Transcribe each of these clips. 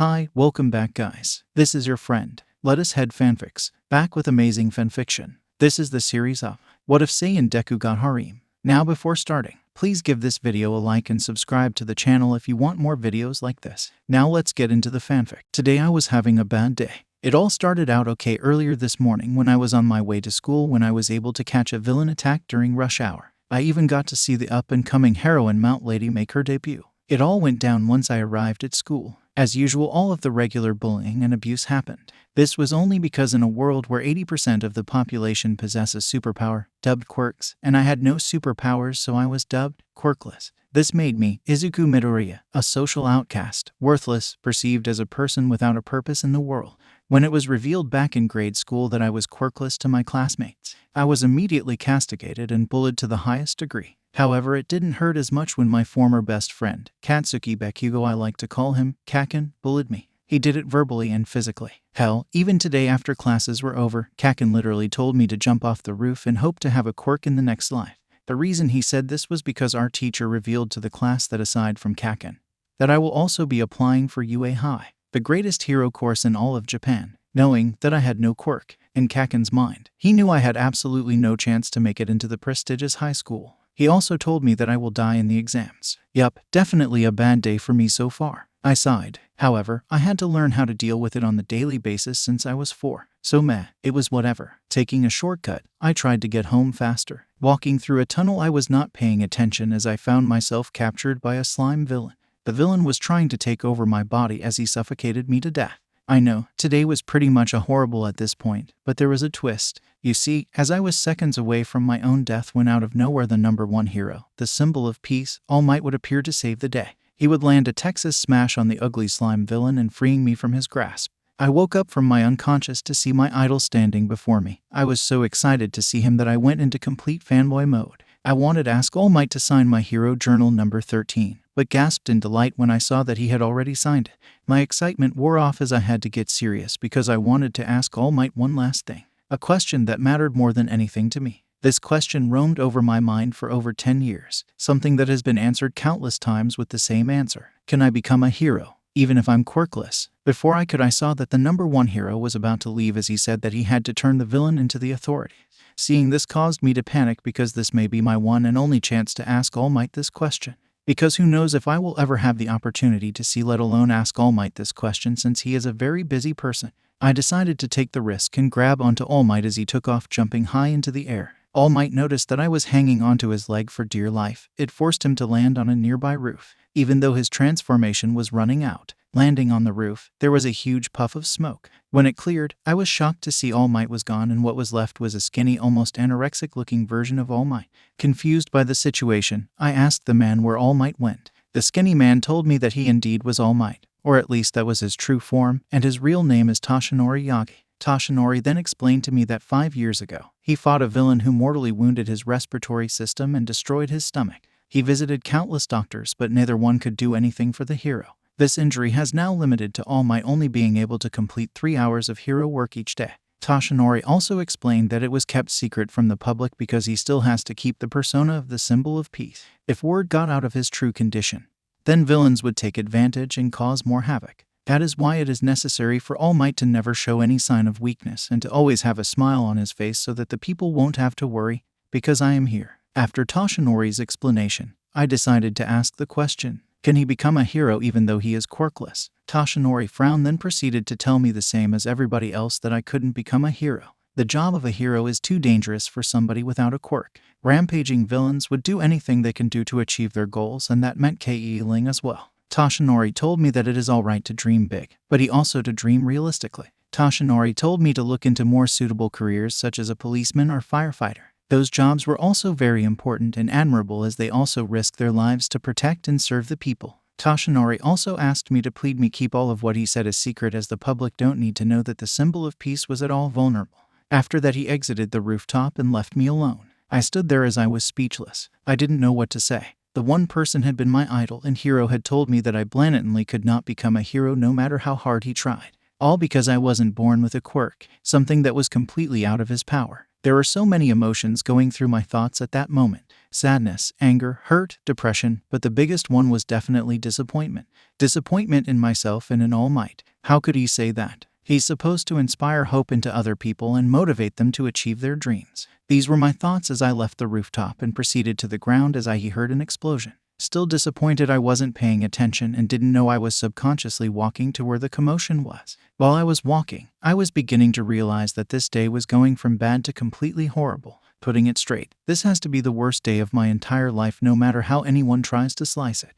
Hi, welcome back guys. This is your friend, Let Us Head Fanfics, back with amazing fanfiction. This is the series of What If Saiyan Deku Got Harem. Now before starting, please give this video a like and subscribe to the channel if you want more videos like this. Now let's get into the fanfic. Today I was having a bad day. It all started out okay earlier this morning when I was on my way to school when I was able to catch a villain attack during rush hour. I even got to see the up-and-coming heroine Mount Lady make her debut. It all went down once I arrived at school. As usual, all of the regular bullying and abuse happened. This was only because in a world where 80% of the population possess a superpower, dubbed quirks, and I had no superpowers, so I was dubbed Quirkless. This made me, Izuku Midoriya, a social outcast, worthless, perceived as a person without a purpose in the world. When it was revealed back in grade school that I was quirkless to my classmates, I was immediately castigated and bullied to the highest degree. However, it didn't hurt as much when my former best friend, Katsuki Bakugo, I like to call him, Kaken, bullied me. He did it verbally and physically. Hell, even today after classes were over, Kaken literally told me to jump off the roof and hope to have a quirk in the next life. The reason he said this was because our teacher revealed to the class that aside from Kaken, that I will also be applying for UA High, the greatest hero course in all of Japan. Knowing that I had no quirk, in Kaken's mind, he knew I had absolutely no chance to make it into the prestigious high school. He also told me that I will die in the exams. Yup, definitely a bad day for me so far. I sighed. However, I had to learn how to deal with it on the daily basis since I was 4. So it was whatever. Taking a shortcut, I tried to get home faster. Walking through a tunnel, I was not paying attention as I found myself captured by a slime villain. The villain was trying to take over my body as he suffocated me to death. I know, today was pretty much a horrible at this point, but there was a twist. You see, as I was seconds away from my own death when out of nowhere the #1 hero, the symbol of peace, All Might would appear to save the day. He would land a Texas smash on the ugly slime villain and freeing me from his grasp. I woke up from my unconscious to see my idol standing before me. I was so excited to see him that I went into complete fanboy mode. I wanted to ask All Might to sign my hero journal number 13, but gasped in delight when I saw that he had already signed it. My excitement wore off as I had to get serious because I wanted to ask All Might one last thing, a question that mattered more than anything to me. This question roamed over my mind for over 10 years, something that has been answered countless times with the same answer. Can I become a hero, even if I'm quirkless? Before I could, I saw that the #1 hero was about to leave as he said that he had to turn the villain into the authorities. Seeing this caused me to panic because this may be my one and only chance to ask All Might this question. Because who knows if I will ever have the opportunity to see, let alone ask All Might this question, since he is a very busy person. I decided to take the risk and grab onto All Might as he took off, jumping high into the air. All Might noticed that I was hanging onto his leg for dear life. It forced him to land on a nearby roof, even though his transformation was running out. Landing on the roof, there was a huge puff of smoke. When it cleared, I was shocked to see All Might was gone, and what was left was a skinny, almost anorexic-looking version of All Might. Confused by the situation, I asked the man where All Might went. The skinny man told me that he indeed was All Might, or at least that was his true form, and his real name is Toshinori Yagi. Toshinori then explained to me that 5 years ago, he fought a villain who mortally wounded his respiratory system and destroyed his stomach. He visited countless doctors, but neither one could do anything for the hero. This injury has now limited to All Might only being able to complete 3 hours of hero work each day. Toshinori also explained that it was kept secret from the public because he still has to keep the persona of the symbol of peace. If word got out of his true condition, then villains would take advantage and cause more havoc. That is why it is necessary for All Might to never show any sign of weakness and to always have a smile on his face so that the people won't have to worry, because I am here. After Toshinori's explanation, I decided to ask the question, can he become a hero even though he is quirkless? Toshinori frowned, then proceeded to tell me the same as everybody else that I couldn't become a hero. The job of a hero is too dangerous for somebody without a quirk. Rampaging villains would do anything they can do to achieve their goals, and that meant killing as well. Toshinori told me that it is alright to dream big, but he also to dream realistically. Toshinori told me to look into more suitable careers such as a policeman or firefighter. Those jobs were also very important and admirable as they also risk their lives to protect and serve the people. Toshinori also asked me to plead me keep all of what he said a secret, as the public don't need to know that the symbol of peace was at all vulnerable. After that, he exited the rooftop and left me alone. I stood there as I was speechless. I didn't know what to say. The one person had been my idol and hero had told me that I blatantly could not become a hero no matter how hard he tried. All because I wasn't born with a quirk, something that was completely out of his power. There were so many emotions going through my thoughts at that moment. Sadness, anger, hurt, depression, but the biggest one was definitely disappointment. Disappointment in myself and in All Might. How could he say that? He's supposed to inspire hope into other people and motivate them to achieve their dreams. These were my thoughts as I left the rooftop and proceeded to the ground as I heard an explosion. Still disappointed I wasn't paying attention and didn't know I was subconsciously walking to where the commotion was. While I was walking, I was beginning to realize that this day was going from bad to completely horrible. Putting it straight, this has to be the worst day of my entire life no matter how anyone tries to slice it.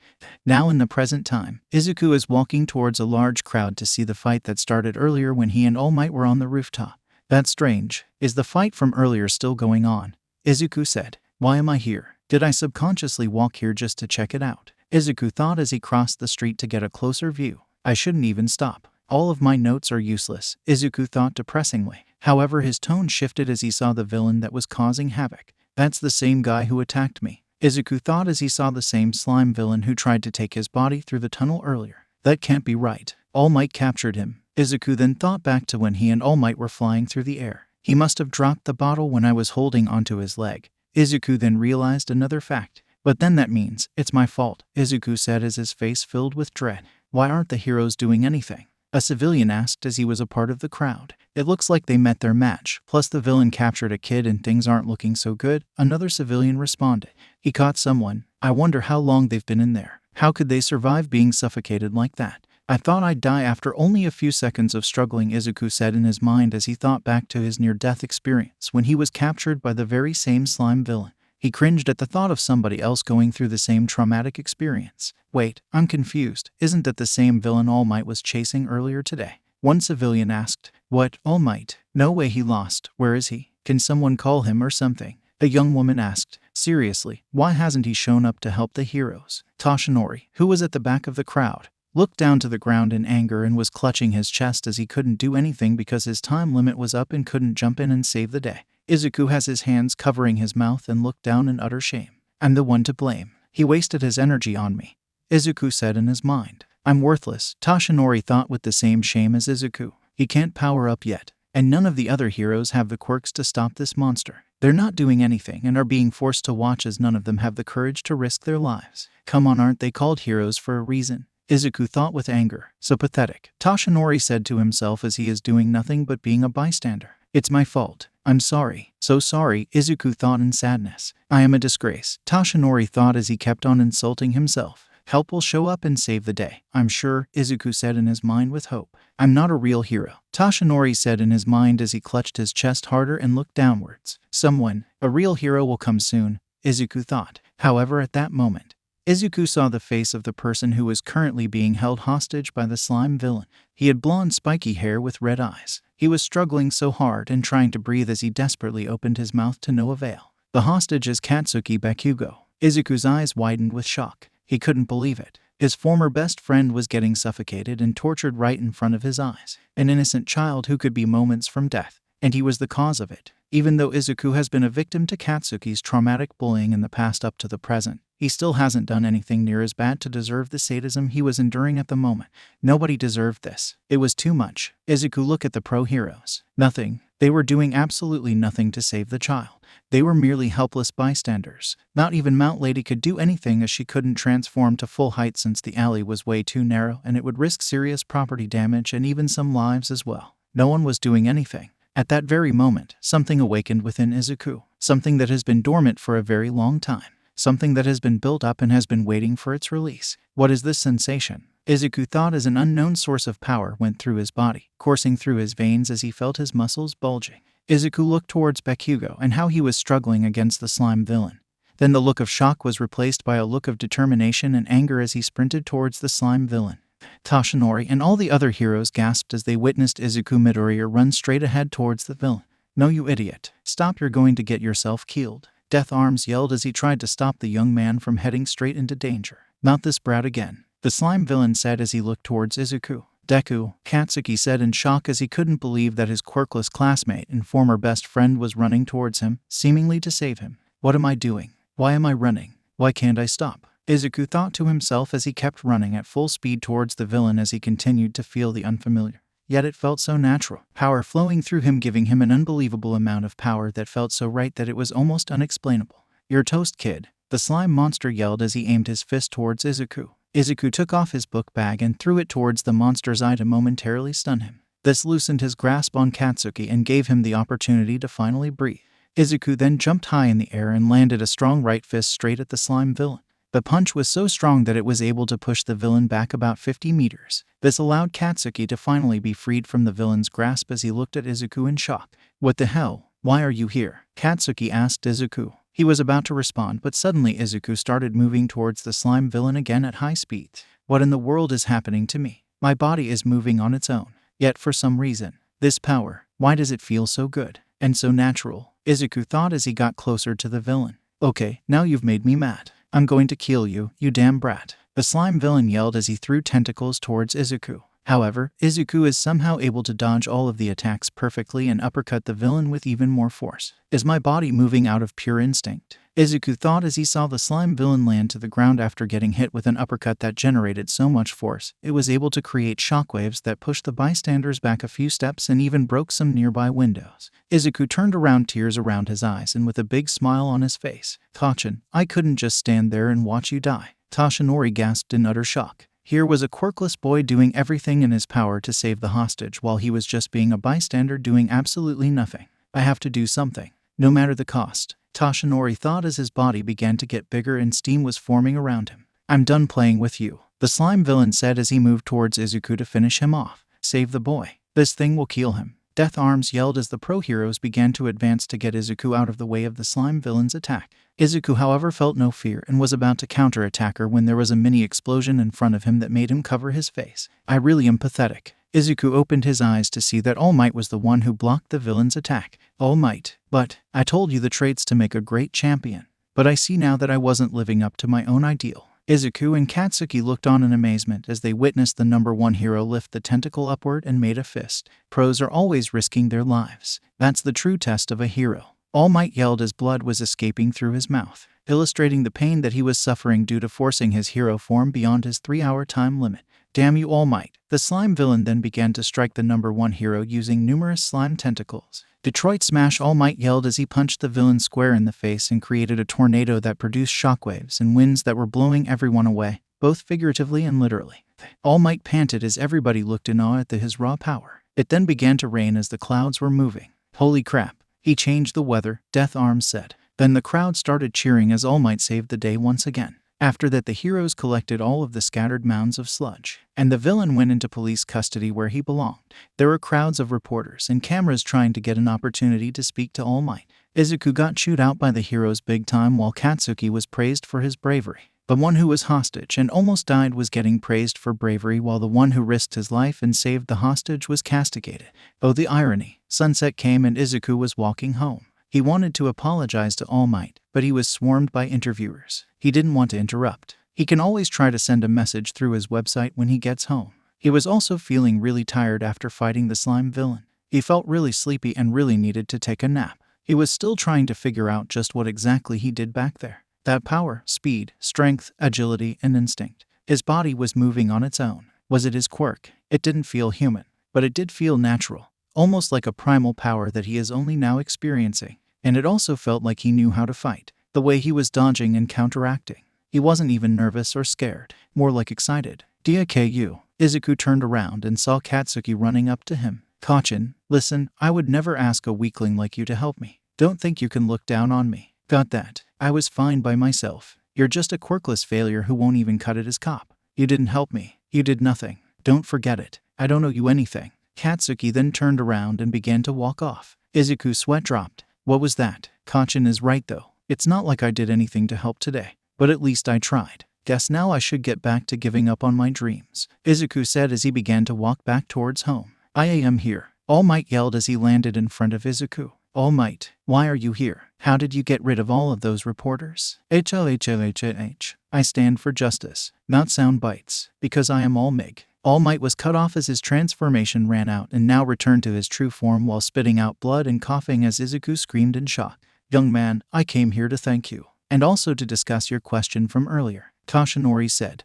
Now in the present time, Izuku is walking towards a large crowd to see the fight that started earlier when he and All Might were on the rooftop. That's strange. Is the fight from earlier still going on? Izuku said. Why am I here? Did I subconsciously walk here just to check it out? Izuku thought as he crossed the street to get a closer view. I shouldn't even stop. All of my notes are useless, Izuku thought depressingly. However, his tone shifted as he saw the villain that was causing havoc. That's the same guy who attacked me, Izuku thought as he saw the same slime villain who tried to take his body through the tunnel earlier. That can't be right. All Might captured him. Izuku then thought back to when he and All Might were flying through the air. He must have dropped the bottle when I was holding onto his leg. Izuku then realized another fact. But then that means it's my fault, Izuku said as his face filled with dread. Why aren't the heroes doing anything? A civilian asked as he was a part of the crowd. It looks like they met their match, plus the villain captured a kid and things aren't looking so good, another civilian responded. He caught someone. I wonder how long they've been in there. How could they survive being suffocated like that? I thought I'd die after only a few seconds of struggling, Izuku said in his mind as he thought back to his near-death experience when he was captured by the very same slime villain. He cringed at the thought of somebody else going through the same traumatic experience. Wait, I'm confused. Isn't that the same villain All Might was chasing earlier today? One civilian asked. What, All Might? No way, he lost. Where is he? Can someone call him or something? A young woman asked. Seriously, why hasn't he shown up to help the heroes? Toshinori, who was at the back of the crowd, looked down to the ground in anger and was clutching his chest as he couldn't do anything because his time limit was up and couldn't jump in and save the day. Izuku has his hands covering his mouth and looked down in utter shame. I'm the one to blame. He wasted his energy on me, Izuku said in his mind. I'm worthless, Toshinori thought with the same shame as Izuku. He can't power up yet, and none of the other heroes have the quirks to stop this monster. They're not doing anything and are being forced to watch as none of them have the courage to risk their lives. Come on, aren't they called heroes for a reason? Izuku thought with anger. So pathetic, Toshinori said to himself as he is doing nothing but being a bystander. It's my fault. I'm sorry. So sorry, Izuku thought in sadness. I am a disgrace, Toshinori thought as he kept on insulting himself. Help will show up and save the day, I'm sure, Izuku said in his mind with hope. I'm not a real hero, Toshinori said in his mind as he clutched his chest harder and looked downwards. A real hero will come soon, Izuku thought. However, at that moment, Izuku saw the face of the person who was currently being held hostage by the slime villain. He had blonde spiky hair with red eyes. He was struggling so hard and trying to breathe as he desperately opened his mouth to no avail. The hostage is Katsuki Bakugo. Izuku's eyes widened with shock. He couldn't believe it. His former best friend was getting suffocated and tortured right in front of his eyes. An innocent child who could be moments from death. And he was the cause of it. Even though Izuku has been a victim to Katsuki's traumatic bullying in the past up to the present, he still hasn't done anything near as bad to deserve the sadism he was enduring at the moment. Nobody deserved this. It was too much. Izuku looked at the pro heroes. Nothing. They were doing absolutely nothing to save the child. They were merely helpless bystanders. Not even Mount Lady could do anything as she couldn't transform to full height since the alley was way too narrow and it would risk serious property damage and even some lives as well. No one was doing anything. At that very moment, something awakened within Izuku. Something that has been dormant for a very long time. Something that has been built up and has been waiting for its release. What is this sensation? Izuku thought as an unknown source of power went through his body, coursing through his veins as he felt his muscles bulging. Izuku looked towards Bakugo and how he was struggling against the slime villain. Then the look of shock was replaced by a look of determination and anger as he sprinted towards the slime villain. Toshinori and all the other heroes gasped as they witnessed Izuku Midoriya run straight ahead towards the villain. No, you idiot. Stop, you're going to get yourself killed. Death Arms yelled as he tried to stop the young man from heading straight into danger. Not this brat again, the slime villain said as he looked towards Izuku. Deku, Katsuki said in shock as he couldn't believe that his quirkless classmate and former best friend was running towards him, seemingly to save him. What am I doing? Why am I running? Why can't I stop? Izuku thought to himself as he kept running at full speed towards the villain as he continued to feel the unfamiliar, yet it felt so natural. Power flowing through him, giving him an unbelievable amount of power that felt so right that it was almost unexplainable. "You're toast, kid," the slime monster yelled as he aimed his fist towards Izuku. Izuku took off his book bag and threw it towards the monster's eye to momentarily stun him. This loosened his grasp on Katsuki and gave him the opportunity to finally breathe. Izuku then jumped high in the air and landed a strong right fist straight at the slime villain. The punch was so strong that it was able to push the villain back about 50 meters. This allowed Katsuki to finally be freed from the villain's grasp as he looked at Izuku in shock. "What the hell? Why are you here?" Katsuki asked Izuku. He was about to respond, but suddenly Izuku started moving towards the slime villain again at high speed. "What in the world is happening to me? My body is moving on its own. Yet for some reason, this power, why does it feel so good and so natural?" Izuku thought as he got closer to the villain. "Okay, now you've made me mad. I'm going to kill you, you damn brat," the slime villain yelled as he threw tentacles towards Izuku. However, Izuku is somehow able to dodge all of the attacks perfectly and uppercut the villain with even more force. "Is my body moving out of pure instinct?" Izuku thought as he saw the slime villain land to the ground after getting hit with an uppercut that generated so much force. It was able to create shockwaves that pushed the bystanders back a few steps and even broke some nearby windows. Izuku turned around, tears around his eyes and with a big smile on his face. "Tachin, I couldn't just stand there and watch you die." Toshinori gasped in utter shock. Here was a quirkless boy doing everything in his power to save the hostage while he was just being a bystander doing absolutely nothing. "I have to do something, no matter the cost," Toshinori thought as his body began to get bigger and steam was forming around him. "I'm done playing with you," the slime villain said as he moved towards Izuku to finish him off. "Save the boy. This thing will kill him." DekuxHarem yelled as the pro-heroes began to advance to get Izuku out of the way of the slime villain's attack. Izuku, however, felt no fear and was about to counterattack her when there was a mini explosion in front of him that made him cover his face. "I really am pathetic." Izuku opened his eyes to see that All Might was the one who blocked the villain's attack. "All Might, but I told you the traits to make a great champion. But I see now that I wasn't living up to my own ideal." Izuku and Katsuki looked on in amazement as they witnessed the number one hero lift the tentacle upward and made a fist. Pros are always risking their lives. That's the true test of a hero. All Might yelled as blood was escaping through his mouth, illustrating the pain that he was suffering due to forcing his hero form beyond his 3-hour time limit. "Damn you, All Might." The slime villain then began to strike the number one hero using numerous slime tentacles. "Detroit Smash," All Might yelled as he punched the villain square in the face and created a tornado that produced shockwaves and winds that were blowing everyone away, both figuratively and literally. All Might panted as everybody looked in awe at his raw power. It then began to rain as the clouds were moving. "Holy crap, he changed the weather," DekuxHarem said. Then the crowd started cheering as All Might saved the day once again. After that, the heroes collected all of the scattered mounds of sludge, and the villain went into police custody where he belonged. There were crowds of reporters and cameras trying to get an opportunity to speak to All Might. Izuku got chewed out by the heroes big time while Katsuki was praised for his bravery. The one who was hostage and almost died was getting praised for bravery while the one who risked his life and saved the hostage was castigated. Oh, the irony. Sunset came and Izuku was walking home. He wanted to apologize to All Might, but he was swarmed by interviewers. He didn't want to interrupt. He can always try to send a message through his website when he gets home. He was also feeling really tired after fighting the slime villain. He felt really sleepy and really needed to take a nap. He was still trying to figure out just what exactly he did back there. That power, speed, strength, agility, and instinct. His body was moving on its own. Was it his quirk? It didn't feel human, but it did feel natural, almost like a primal power that he is only now experiencing. And it also felt like he knew how to fight. The way he was dodging and counteracting. He wasn't even nervous or scared, more like excited. "Deku." Izuku turned around and saw Katsuki running up to him. "Tachin, listen, I would never ask a weakling like you to help me. Don't think you can look down on me. Got that? I was fine by myself. You're just a quirkless failure who won't even cut it as cop. You didn't help me. You did nothing. Don't forget it. I don't owe you anything." Katsuki then turned around and began to walk off. Izuku's sweat dropped. What was that? Tachin is right though. It's not like I did anything to help today. But at least I tried. Guess now I should get back to giving up on my dreams, Izuku said as he began to walk back towards home. "I am here," All Might yelled as he landed in front of Izuku. "All Might, why are you here? How did you get rid of all of those reporters?" "HLHLHH. I stand for justice, not sound bites, because I am All Mig." All Might was cut off as his transformation ran out and now returned to his true form while spitting out blood and coughing as Izuku screamed in shock. "Young man, I came here to thank you, and also to discuss your question from earlier," Toshinori said.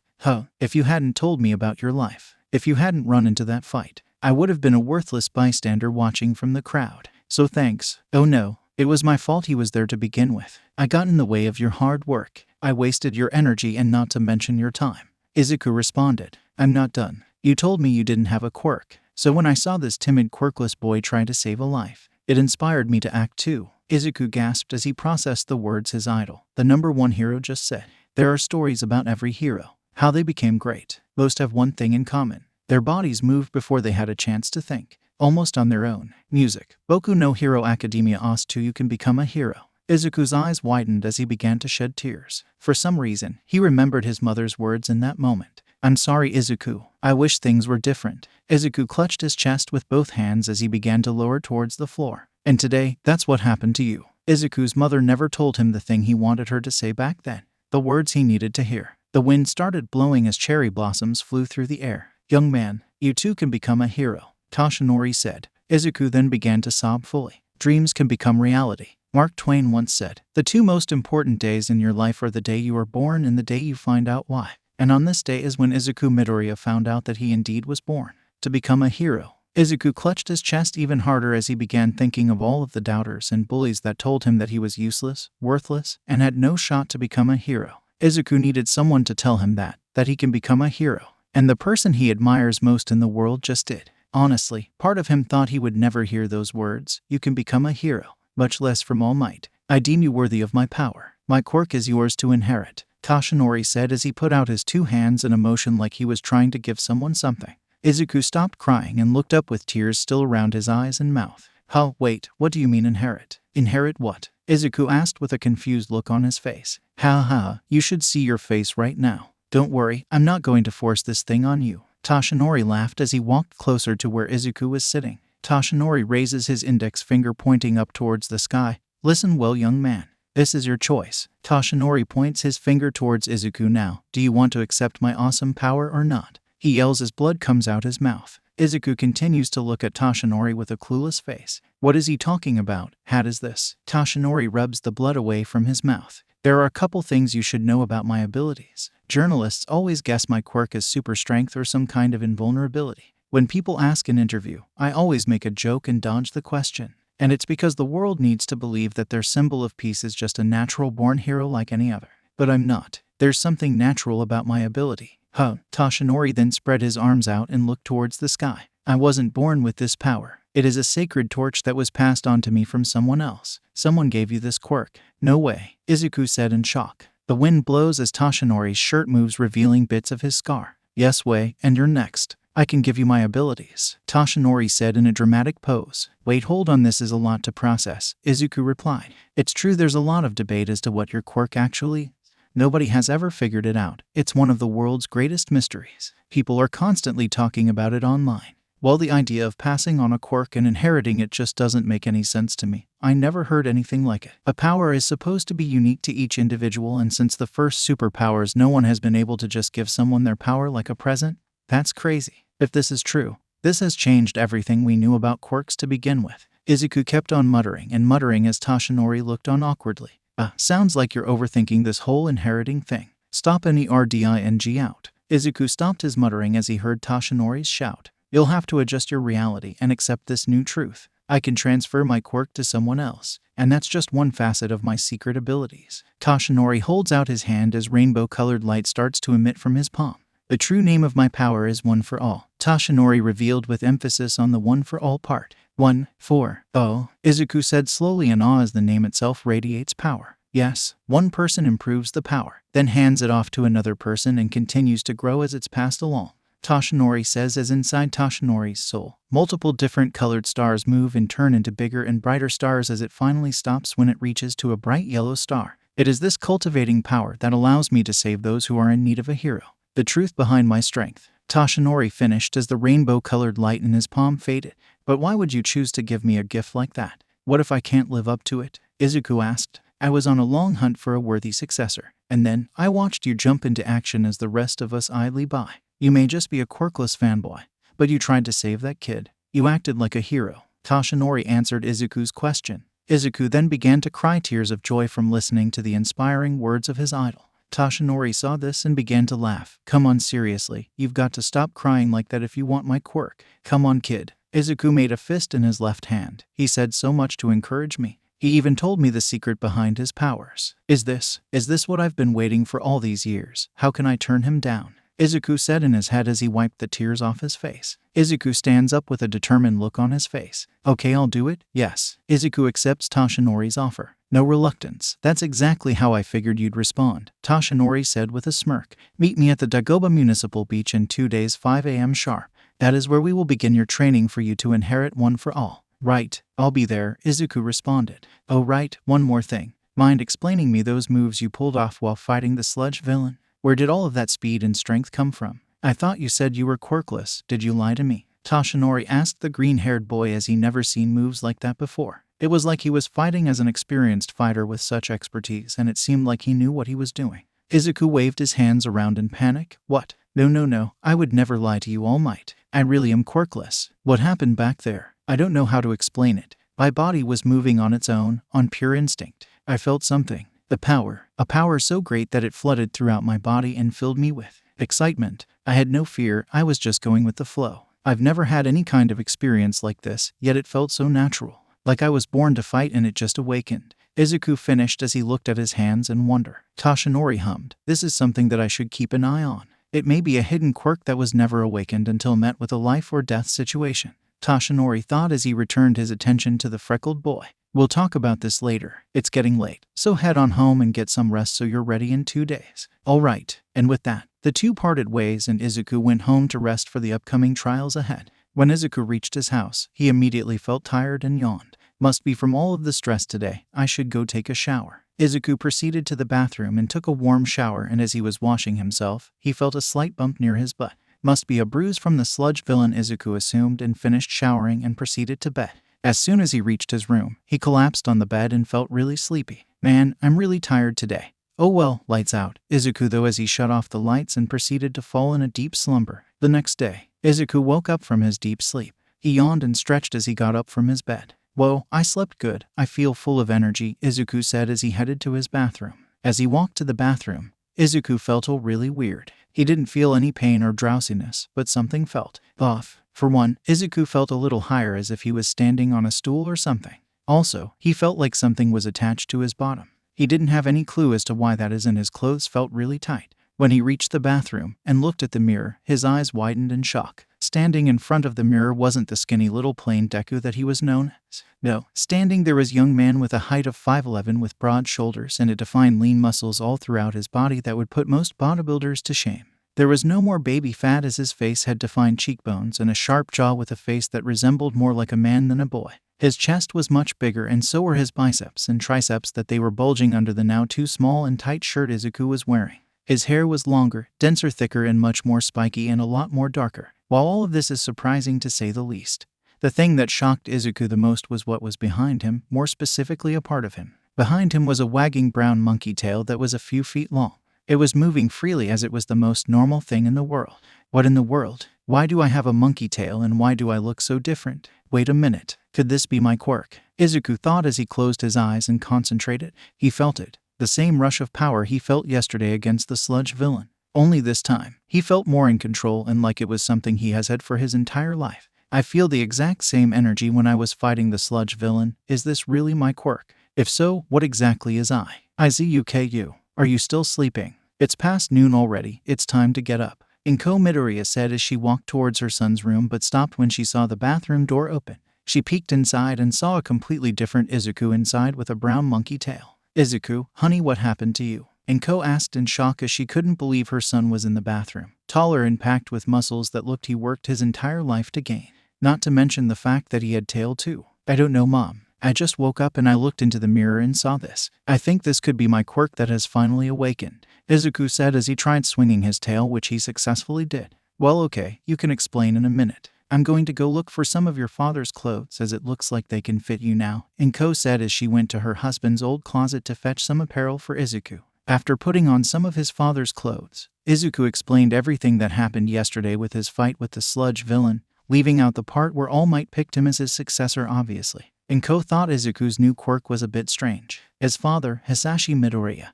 "If you hadn't told me about your life, if you hadn't run into that fight, I would have been a worthless bystander watching from the crowd. So thanks. Oh no, it was my fault he was there to begin with. I got in the way of your hard work. I wasted your energy and not to mention your time. Izuku responded. I'm not done. You told me you didn't have a quirk. So when I saw this timid quirkless boy try to save a life, it inspired me to act too. Izuku gasped as he processed the words his idol, the #1 hero, just said. There are stories about every hero, how they became great. Most have one thing in common. Their bodies moved before they had a chance to think, almost on their own. Music. Boku no Hero Academia asked you can become a hero. Izuku's eyes widened as he began to shed tears. For some reason, he remembered his mother's words in that moment. I'm sorry, Izuku. I wish things were different. Izuku clutched his chest with both hands as he began to lower towards the floor. And today, that's what happened to you. Izuku's mother never told him the thing he wanted her to say back then. The words he needed to hear. The wind started blowing as cherry blossoms flew through the air. Young man, you too can become a hero, Toshinori said. Izuku then began to sob fully. Dreams can become reality. Mark Twain once said, the two most important days in your life are the day you are born and the day you find out why. And on this day is when Izuku Midoriya found out that he indeed was born to become a hero. Izuku clutched his chest even harder as he began thinking of all of the doubters and bullies that told him that he was useless, worthless, and had no shot to become a hero. Izuku needed someone to tell him that he can become a hero. And the person he admires most in the world just did. Honestly, part of him thought he would never hear those words, you can become a hero, much less from All Might. I deem you worthy of my power. My quirk is yours to inherit, Toshinori said as he put out his two hands in a motion like he was trying to give someone something. Izuku stopped crying and looked up with tears still around his eyes and mouth. Huh, wait, what do you mean inherit? Inherit what? Izuku asked with a confused look on his face. Ha, you should see your face right now. Don't worry, I'm not going to force this thing on you. Toshinori laughed as he walked closer to where Izuku was sitting. Toshinori raises his index finger pointing up towards the sky. Listen well, young man. This is your choice. Toshinori points his finger towards Izuku now. Do you want to accept my awesome power or not? He yells as blood comes out his mouth. Izuku continues to look at Toshinori with a clueless face. What is he talking about? Hat is this? Toshinori rubs the blood away from his mouth. There are a couple things you should know about my abilities. Journalists always guess my quirk is super strength or some kind of invulnerability. When people ask an interview, I always make a joke and dodge the question. And it's because the world needs to believe that their symbol of peace is just a natural-born hero like any other. But I'm not. There's something natural about my ability. Huh. Toshinori then spread his arms out and looked towards the sky. I wasn't born with this power. It is a sacred torch that was passed on to me from someone else. Someone gave you this quirk. No way, Izuku said in shock. The wind blows as Toshinori's shirt moves, revealing bits of his scar. Yes way, and you're next. I can give you my abilities, Toshinori said in a dramatic pose. Wait, hold on, this is a lot to process, Izuku replied. It's true there's a lot of debate as to what your quirk actually is. Nobody has ever figured it out. It's one of the world's greatest mysteries. People are constantly talking about it online. While the idea of passing on a quirk and inheriting it just doesn't make any sense to me. I never heard anything like it. A power is supposed to be unique to each individual, and since the first superpowers, no one has been able to just give someone their power like a present? That's crazy. If this is true, this has changed everything we knew about quirks to begin with. Izuku kept on muttering and muttering as Toshinori looked on awkwardly. Sounds like you're overthinking this whole inheriting thing. Stop any RDING out. Izuku stopped his muttering as he heard Toshinori's shout. You'll have to adjust your reality and accept this new truth. I can transfer my quirk to someone else, and that's just one facet of my secret abilities. Toshinori holds out his hand as rainbow-colored light starts to emit from his palm. The true name of my power is One for All, Toshinori revealed with emphasis on the one for all part. 1, 4, oh, Izuku said slowly in awe as the name itself radiates power. Yes, one person improves the power, then hands it off to another person and continues to grow as it's passed along. Toshinori says as inside Toshinori's soul, multiple different colored stars move and turn into bigger and brighter stars as it finally stops when it reaches to a bright yellow star. It is this cultivating power that allows me to save those who are in need of a hero. The truth behind my strength. Toshinori finished as the rainbow-colored light in his palm faded. But why would you choose to give me a gift like that? What if I can't live up to it? Izuku asked. I was on a long hunt for a worthy successor, and then I watched you jump into action as the rest of us idly by. You may just be a Quirkless fanboy, but you tried to save that kid. You acted like a hero. Toshinori answered Izuku's question. Izuku then began to cry tears of joy from listening to the inspiring words of his idol. Toshinori saw this and began to laugh. Come on, seriously, you've got to stop crying like that if you want my quirk. Come on, kid. Izuku made a fist in his left hand. He said so much to encourage me. He even told me the secret behind his powers. Is this what I've been waiting for all these years? How can I turn him down? Izuku said in his head as he wiped the tears off his face. Izuku stands up with a determined look on his face. Okay, I'll do it. Yes. Izuku accepts Toshinori's offer. No reluctance. That's exactly how I figured you'd respond, Toshinori said with a smirk. Meet me at the Dagoba Municipal Beach in 2 days, 5 a.m. sharp. That is where we will begin your training for you to inherit one for all. Right, I'll be there, Izuku responded. Oh right, one more thing. Mind explaining me those moves you pulled off while fighting the sludge villain? Where did all of that speed and strength come from? I thought you said you were quirkless. Did you lie to me? Toshinori asked the green-haired boy as he never seen moves like that before. It was like he was fighting as an experienced fighter with such expertise, and it seemed like he knew what he was doing. Izuku waved his hands around in panic. What? No, I would never lie to you, All Might. I really am quirkless. What happened back there? I don't know how to explain it. My body was moving on its own, on pure instinct. I felt something. A power so great that it flooded throughout my body and filled me with excitement. I had no fear, I was just going with the flow. I've never had any kind of experience like this, yet it felt so natural. Like I was born to fight and it just awakened. Izuku finished as he looked at his hands in wonder. Toshinori hummed. This is something that I should keep an eye on. It may be a hidden quirk that was never awakened until met with a life or death situation. Toshinori thought as he returned his attention to the freckled boy. We'll talk about this later. It's getting late, so head on home and get some rest so you're ready in 2 days. All right. And with that, the two parted ways and Izuku went home to rest for the upcoming trials ahead. When Izuku reached his house, he immediately felt tired and yawned. Must be from all of the stress today. I should go take a shower. Izuku proceeded to the bathroom and took a warm shower, and as he was washing himself, he felt a slight bump near his butt. Must be a bruise from the sludge villain, Izuku assumed, and finished showering and proceeded to bed. As soon as he reached his room, he collapsed on the bed and felt really sleepy. Man, I'm really tired today. Oh well, lights out. Izuku though as he shut off the lights and proceeded to fall in a deep slumber. The next day, Izuku woke up from his deep sleep. He yawned and stretched as he got up from his bed. Whoa, I slept good. I feel full of energy, Izuku said as he headed to his bathroom. As he walked to the bathroom, Izuku felt really weird. He didn't feel any pain or drowsiness, but something felt off. For one, Izuku felt a little higher as if he was standing on a stool or something. Also, he felt like something was attached to his bottom. He didn't have any clue as to why that is, and his clothes felt really tight. When he reached the bathroom and looked at the mirror, his eyes widened in shock. Standing in front of the mirror wasn't the skinny little plain Deku that he was known as. No, standing there was a young man with a height of 5'11" with broad shoulders and a defined lean muscles all throughout his body that would put most bodybuilders to shame. There was no more baby fat as his face had defined cheekbones and a sharp jaw with a face that resembled more like a man than a boy. His chest was much bigger and so were his biceps and triceps that they were bulging under the now too small and tight shirt Izuku was wearing. His hair was longer, denser, thicker, and much more spiky and a lot more darker. While all of this is surprising to say the least, the thing that shocked Izuku the most was what was behind him, more specifically a part of him. Behind him was a wagging brown monkey tail that was a few feet long. It was moving freely as it was the most normal thing in the world. What in the world? Why do I have a monkey tail and why do I look so different? Wait a minute. Could this be my quirk? Izuku thought as he closed his eyes and concentrated. He felt it. The same rush of power he felt yesterday against the sludge villain. Only this time, he felt more in control and like it was something he has had for his entire life. I feel the exact same energy when I was fighting the sludge villain. Is this really my quirk? If so, what exactly is I? Izuku, are you still sleeping? It's past noon already. It's time to get up. Izuku Midoriya said as she walked towards her son's room but stopped when she saw the bathroom door open. She peeked inside and saw a completely different Izuku inside with a brown monkey tail. Izuku, honey, what happened to you? Izuku asked in shock as she couldn't believe her son was in the bathroom. Taller and packed with muscles that looked he worked his entire life to gain. Not to mention the fact that he had tail too. I don't know, Mom. I just woke up and I looked into the mirror and saw this. I think this could be my quirk that has finally awakened, Izuku said as he tried swinging his tail, which he successfully did. Well, okay, you can explain in a minute. I'm going to go look for some of your father's clothes as it looks like they can fit you now, Izuku said as she went to her husband's old closet to fetch some apparel for Izuku. After putting on some of his father's clothes, Izuku explained everything that happened yesterday with his fight with the sludge villain, leaving out the part where All Might picked him as his successor obviously. Izuku thought Izuku's new quirk was a bit strange. His father, Hisashi Midoriya,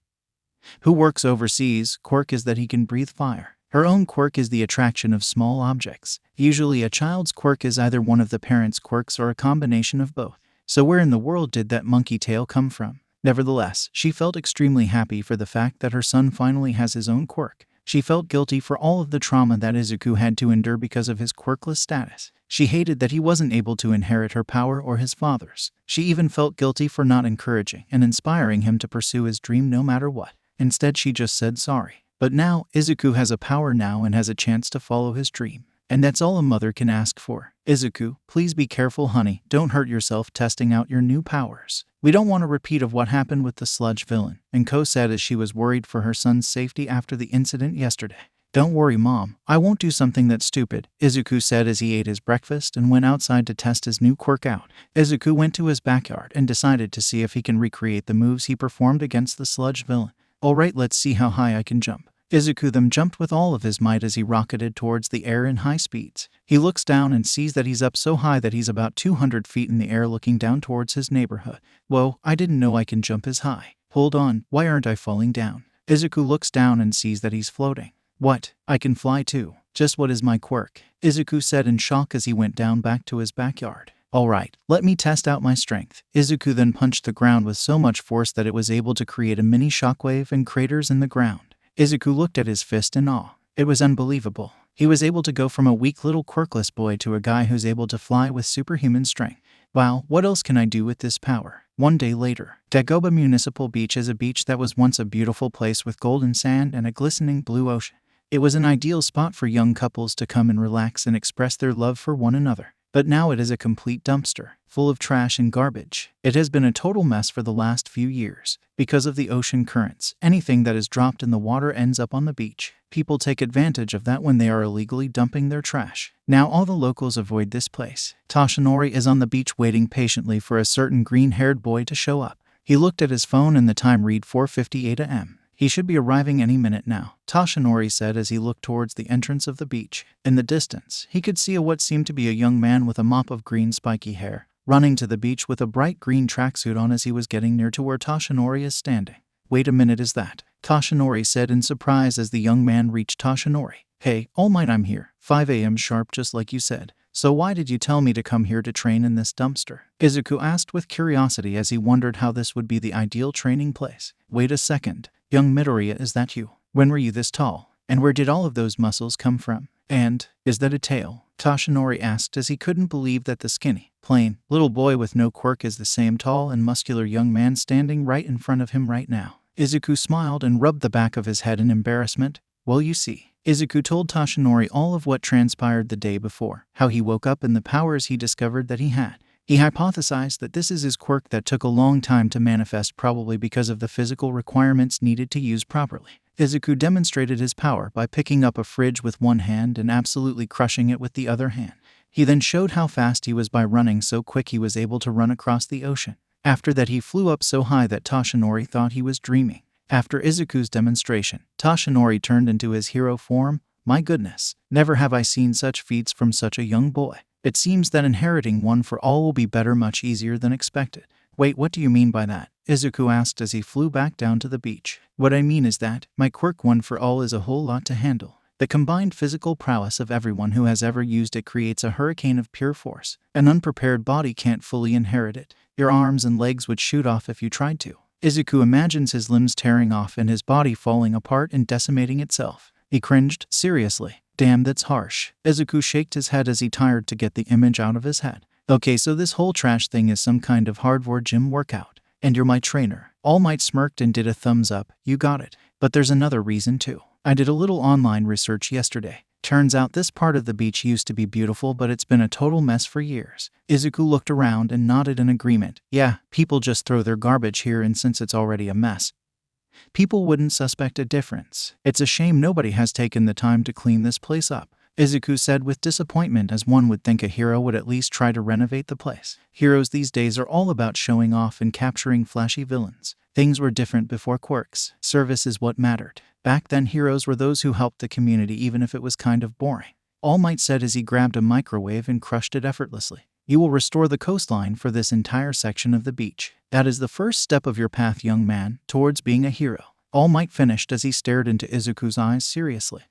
who works overseas' quirk is that he can breathe fire. Her own quirk is the attraction of small objects. Usually a child's quirk is either one of the parents' quirks or a combination of both. So where in the world did that monkey tail come from? Nevertheless, she felt extremely happy for the fact that her son finally has his own quirk. She felt guilty for all of the trauma that Izuku had to endure because of his quirkless status. She hated that he wasn't able to inherit her power or his father's. She even felt guilty for not encouraging and inspiring him to pursue his dream no matter what. Instead, she just said sorry. But now, Izuku has a power now and has a chance to follow his dream. And that's all a mother can ask for. Izuku, please be careful, honey. Don't hurt yourself testing out your new powers. We don't want a repeat of what happened with the sludge villain, and Ko said as she was worried for her son's safety after the incident yesterday. Don't worry, Mom. I won't do something that's stupid, Izuku said as he ate his breakfast and went outside to test his new quirk out. Izuku went to his backyard and decided to see if he can recreate the moves he performed against the sludge villain. Alright, let's see how high I can jump. Izuku then jumped with all of his might as he rocketed towards the air in high speeds. He looks down and sees that he's up so high that he's about 200 feet in the air looking down towards his neighborhood. Whoa, I didn't know I can jump as high. Hold on, why aren't I falling down? Izuku looks down and sees that he's floating. What? I can fly too. Just what is my quirk? Izuku said in shock as he went down back to his backyard. Alright, let me test out my strength. Izuku then punched the ground with so much force that it was able to create a mini shockwave and craters in the ground. Izuku looked at his fist in awe. It was unbelievable. He was able to go from a weak little quirkless boy to a guy who's able to fly with superhuman strength. Wow, what else can I do with this power? One day later, Dagoba Municipal Beach is a beach that was once a beautiful place with golden sand and a glistening blue ocean. It was an ideal spot for young couples to come and relax and express their love for one another. But now it is a complete dumpster, full of trash and garbage. It has been a total mess for the last few years. Because of the ocean currents, anything that is dropped in the water ends up on the beach. People take advantage of that when they are illegally dumping their trash. Now all the locals avoid this place. Toshinori is on the beach waiting patiently for a certain green-haired boy to show up. He looked at his phone and the time read 4:58 a.m. He should be arriving any minute now, Toshinori said as he looked towards the entrance of the beach. In the distance, he could see what seemed to be a young man with a mop of green spiky hair, running to the beach with a bright green tracksuit on as he was getting near to where Toshinori is standing. Wait a minute, is that? Toshinori said in surprise as the young man reached Toshinori. Hey, All Might, I'm here. 5 a.m. sharp just like you said. So why did you tell me to come here to train in this dumpster? Izuku asked with curiosity as he wondered how this would be the ideal training place. Wait a second. Young Midoriya, is that you? When were you this tall? And where did all of those muscles come from? And, is that a tail? Toshinori asked as he couldn't believe that the skinny, plain, little boy with no quirk is the same tall and muscular young man standing right in front of him right now. Izuku smiled and rubbed the back of his head in embarrassment. Well, you see. Izuku told Toshinori all of what transpired the day before, how he woke up and the powers he discovered that he had. He hypothesized that this is his quirk that took a long time to manifest, probably because of the physical requirements needed to use properly. Izuku demonstrated his power by picking up a fridge with one hand and absolutely crushing it with the other hand. He then showed how fast he was by running so quick he was able to run across the ocean. After that, he flew up so high that Toshinori thought he was dreaming. After Izuku's demonstration, Toshinori turned into his hero form. My goodness, never have I seen such feats from such a young boy. It seems that inheriting one for all will be better, much easier than expected. Wait, what do you mean by that? Izuku asked as he flew back down to the beach. What I mean is that my quirk one for all is a whole lot to handle. The combined physical prowess of everyone who has ever used it creates a hurricane of pure force. An unprepared body can't fully inherit it. Your arms and legs would shoot off if you tried to. Izuku imagines his limbs tearing off and his body falling apart and decimating itself. He cringed. Seriously. Damn, that's harsh. Izuku shook his head as he tried to get the image out of his head. Okay, so this whole trash thing is some kind of hardcore gym workout. And you're my trainer. All Might smirked and did a thumbs up. You got it. But there's another reason too. I did a little online research yesterday. Turns out this part of the beach used to be beautiful, but it's been a total mess for years. Izuku looked around and nodded in agreement. Yeah, people just throw their garbage here, and since it's already a mess, people wouldn't suspect a difference. It's a shame nobody has taken the time to clean this place up, Izuku said with disappointment, as one would think a hero would at least try to renovate the place. Heroes these days are all about showing off and capturing flashy villains. Things were different before quirks. Service is what mattered. Back then, heroes were those who helped the community even if it was kind of boring. All Might said as he grabbed a microwave and crushed it effortlessly. You will restore the coastline for this entire section of the beach. That is the first step of your path, young man, towards being a hero. All Might finished as he stared into Izuku's eyes seriously.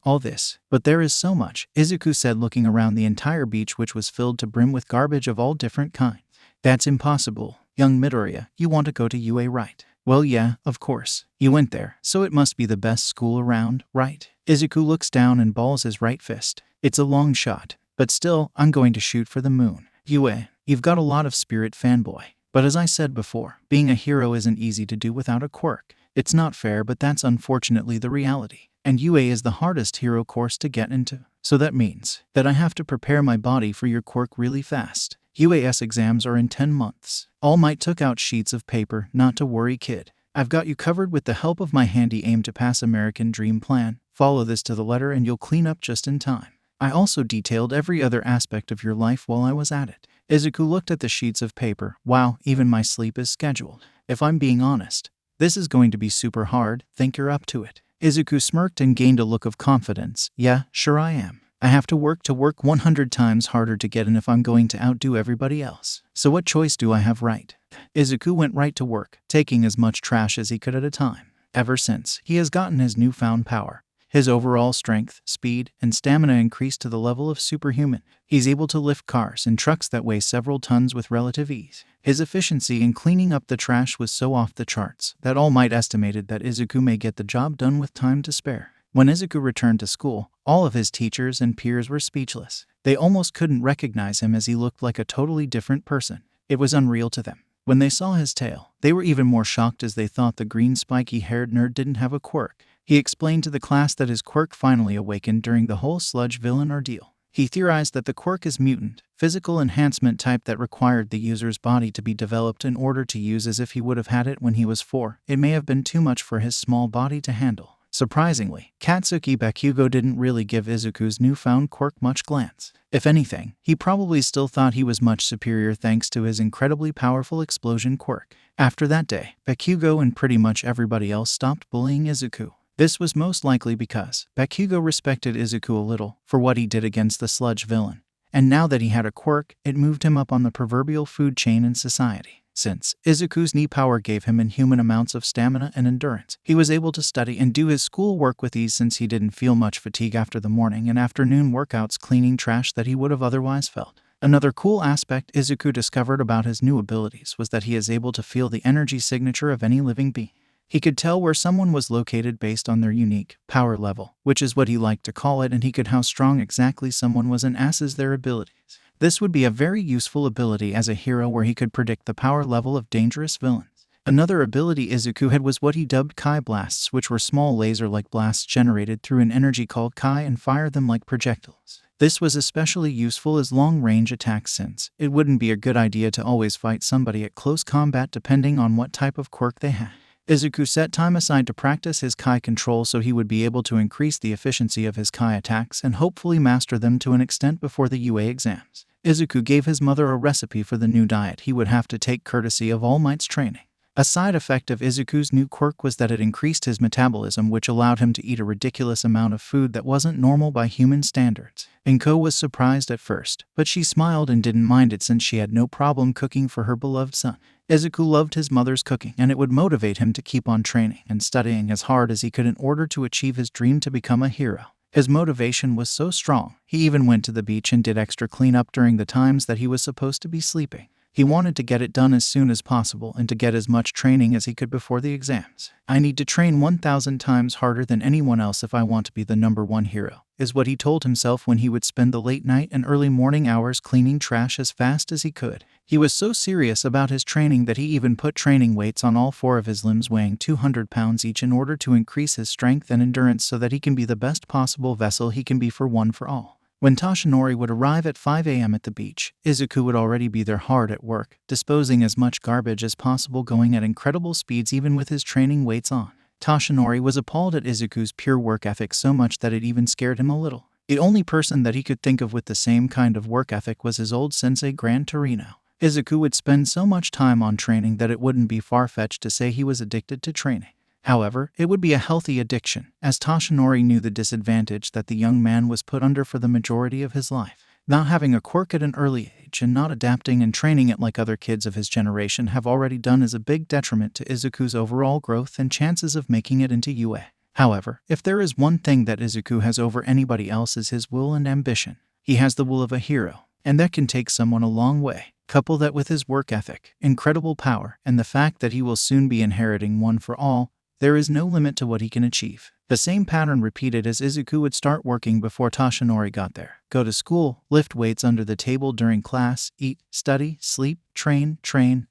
All this. But there is so much, Izuku said, looking around the entire beach, which was filled to brim with garbage of all different kinds. That's impossible. Young Midoriya, you want to go to UA, right? Well, yeah, of course. You went there, so it must be the best school around, right? Izuku looks down and balls his right fist. It's a long shot, but still, I'm going to shoot for the moon. UA, you've got a lot of spirit, fanboy. But as I said before, being a hero isn't easy to do without a quirk. It's not fair, but that's unfortunately the reality. And UA is the hardest hero course to get into. So that means that I have to prepare my body for your quirk really fast. UAS exams are in 10 months. All Might took out sheets of paper. Not to worry, kid. I've got you covered with the help of my handy aim to pass American Dream plan. Follow this to the letter and you'll clean up just in time. I also detailed every other aspect of your life while I was at it. Izuku looked at the sheets of paper. Wow, even my sleep is scheduled. If I'm being honest, this is going to be super hard. Think you're up to it? Izuku smirked and gained a look of confidence. Yeah, sure I am. I have to work 100 times harder to get in if I'm going to outdo everybody else. So what choice do I have, right? Izuku went right to work, taking as much trash as he could at a time. Ever since he has gotten his newfound power, his overall strength, speed, and stamina increased to the level of superhuman. He's able to lift cars and trucks that weigh several tons with relative ease. His efficiency in cleaning up the trash was so off the charts that All Might estimated that Izuku may get the job done with time to spare. When Izuku returned to school, all of his teachers and peers were speechless. They almost couldn't recognize him as he looked like a totally different person. It was unreal to them. When they saw his tail, they were even more shocked as they thought the green spiky-haired nerd didn't have a quirk. He explained to the class that his quirk finally awakened during the whole sludge villain ordeal. He theorized that the quirk is mutant, physical enhancement type that required the user's body to be developed in order to use as if he would have had it when he was 4. It may have been too much for his small body to handle. Surprisingly, Katsuki Bakugo didn't really give Izuku's newfound quirk much glance. If anything, he probably still thought he was much superior thanks to his incredibly powerful explosion quirk. After that day, Bakugo and pretty much everybody else stopped bullying Izuku. This was most likely because Bakugo respected Izuku a little for what he did against the sludge villain. And now that he had a quirk, it moved him up on the proverbial food chain in society. Since Izuku's knee power gave him inhuman amounts of stamina and endurance, he was able to study and do his school work with ease since he didn't feel much fatigue after the morning and afternoon workouts cleaning trash that he would have otherwise felt. Another cool aspect Izuku discovered about his new abilities was that he is able to feel the energy signature of any living being. He could tell where someone was located based on their unique power level, which is what he liked to call it, and he could how strong exactly someone was and assess their abilities. This would be a very useful ability as a hero where he could predict the power level of dangerous villains. Another ability Izuku had was what he dubbed Kai blasts, which were small laser-like blasts generated through an energy called Kai and fire them like projectiles. This was especially useful as long-range attacks since it wouldn't be a good idea to always fight somebody at close combat depending on what type of quirk they had. Izuku set time aside to practice his Kai control so he would be able to increase the efficiency of his Kai attacks and hopefully master them to an extent before the UA exams. Izuku gave his mother a recipe for the new diet he would have to take courtesy of All Might's training. A side effect of Izuku's new quirk was that it increased his metabolism, which allowed him to eat a ridiculous amount of food that wasn't normal by human standards. Inko was surprised at first, but she smiled and didn't mind it since she had no problem cooking for her beloved son. Izuku loved his mother's cooking, and it would motivate him to keep on training and studying as hard as he could in order to achieve his dream to become a hero. His motivation was so strong, he even went to the beach and did extra cleanup during the times that he was supposed to be sleeping. He wanted to get it done as soon as possible and to get as much training as he could before the exams. I need to train 1,000 times harder than anyone else if I want to be the #1 hero, is what he told himself when he would spend the late night and early morning hours cleaning trash as fast as he could. He was so serious about his training that he even put training weights on all 4 of his limbs weighing 200 pounds each in order to increase his strength and endurance so that he can be the best possible vessel he can be for One for All. When Toshinori would arrive at 5 a.m. at the beach, Izuku would already be there hard at work, disposing as much garbage as possible, going at incredible speeds even with his training weights on. Toshinori was appalled at Izuku's pure work ethic so much that it even scared him a little. The only person that he could think of with the same kind of work ethic was his old sensei Gran Torino. Izuku would spend so much time on training that it wouldn't be far-fetched to say he was addicted to training. However, it would be a healthy addiction, as Toshinori knew the disadvantage that the young man was put under for the majority of his life. Not having a quirk at an early age beach and not adapting and training it like other kids of his generation have already done is a big detriment to Izuku's overall growth and chances of making it into UA. However, if there is one thing that Izuku has over anybody else is his will and ambition. He has the will of a hero, and that can take someone a long way. Couple that with his work ethic, incredible power, and the fact that he will soon be inheriting one for all, there is no limit to what he can achieve. The same pattern repeated as Izuku would start working before Toshinori got there. Go to school, lift weights under the table during class, eat, study, sleep, train,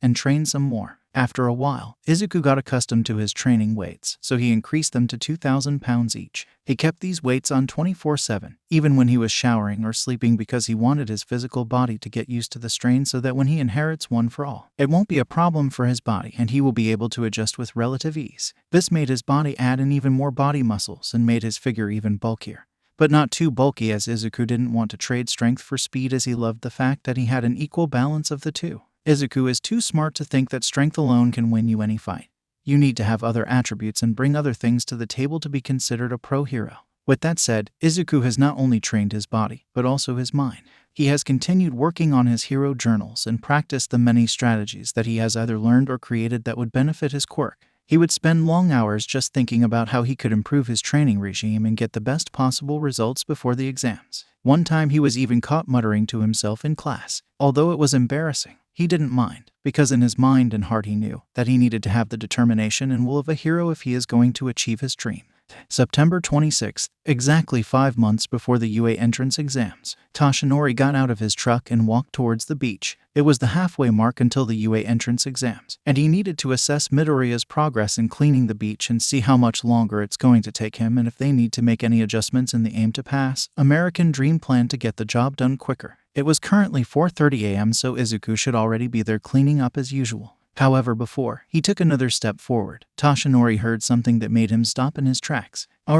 and train some more. After a while, Izuku got accustomed to his training weights, so he increased them to 2,000 pounds each. He kept these weights on 24/7, even when he was showering or sleeping because he wanted his physical body to get used to the strain so that when he inherits one for all, it won't be a problem for his body and he will be able to adjust with relative ease. This made his body add in even more body muscles and made his figure even bulkier. But not too bulky, as Izuku didn't want to trade strength for speed, as he loved the fact that he had an equal balance of the two. Izuku is too smart to think that strength alone can win you any fight. You need to have other attributes and bring other things to the table to be considered a pro hero. With that said, Izuku has not only trained his body, but also his mind. He has continued working on his hero journals and practiced the many strategies that he has either learned or created that would benefit his quirk. He would spend long hours just thinking about how he could improve his training regime and get the best possible results before the exams. One time he was even caught muttering to himself in class. Although it was embarrassing, he didn't mind, because in his mind and heart he knew that he needed to have the determination and will of a hero if he is going to achieve his dream. September 26th, exactly 5 months before the UA entrance exams, Toshinori got out of his truck and walked towards the beach. It was the halfway mark until the UA entrance exams, and he needed to assess Midoriya's progress in cleaning the beach and see how much longer it's going to take him and if they need to make any adjustments in the aim to pass. American Dream plan to get the job done quicker. It was currently 4:30 a.m., so Izuku should already be there cleaning up as usual. However, before he took another step forward, Toshinori heard something that made him stop in his tracks. A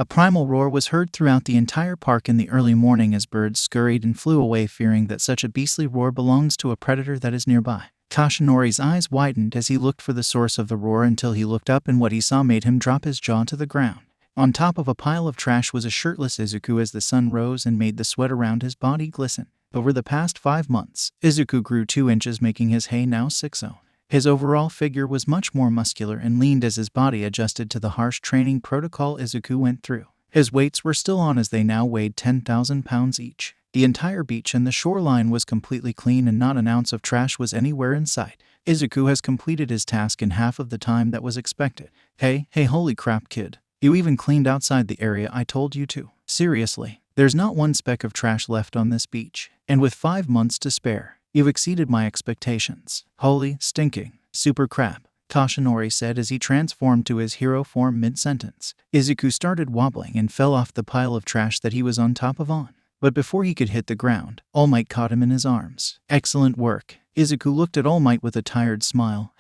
primal roar was heard throughout the entire park in the early morning as birds scurried and flew away, fearing that such a beastly roar belongs to a predator that is nearby. Toshinori's eyes widened as he looked for the source of the roar until he looked up, and what he saw made him drop his jaw to the ground. On top of a pile of trash was a shirtless Izuku as the sun rose and made the sweat around his body glisten. Over the past 5 months, Izuku grew 2 inches, making his hay now 6'0". His overall figure was much more muscular and leaned as his body adjusted to the harsh training protocol Izuku went through. His weights were still on as they now weighed 10,000 pounds each. The entire beach and the shoreline was completely clean and not an ounce of trash was anywhere in sight. Izuku has completed his task in half of the time that was expected. Hey, holy crap, kid. You even cleaned outside the area I told you to. Seriously, there's not one speck of trash left on this beach. And with 5 months to spare, you've exceeded my expectations. Holy stinking super crap, Toshinori said as he transformed to his hero form mid-sentence. Izuku started wobbling and fell off the pile of trash that he was on top of. But before he could hit the ground, All Might caught him in his arms. Excellent work. Izuku looked at All Might with a tired smile.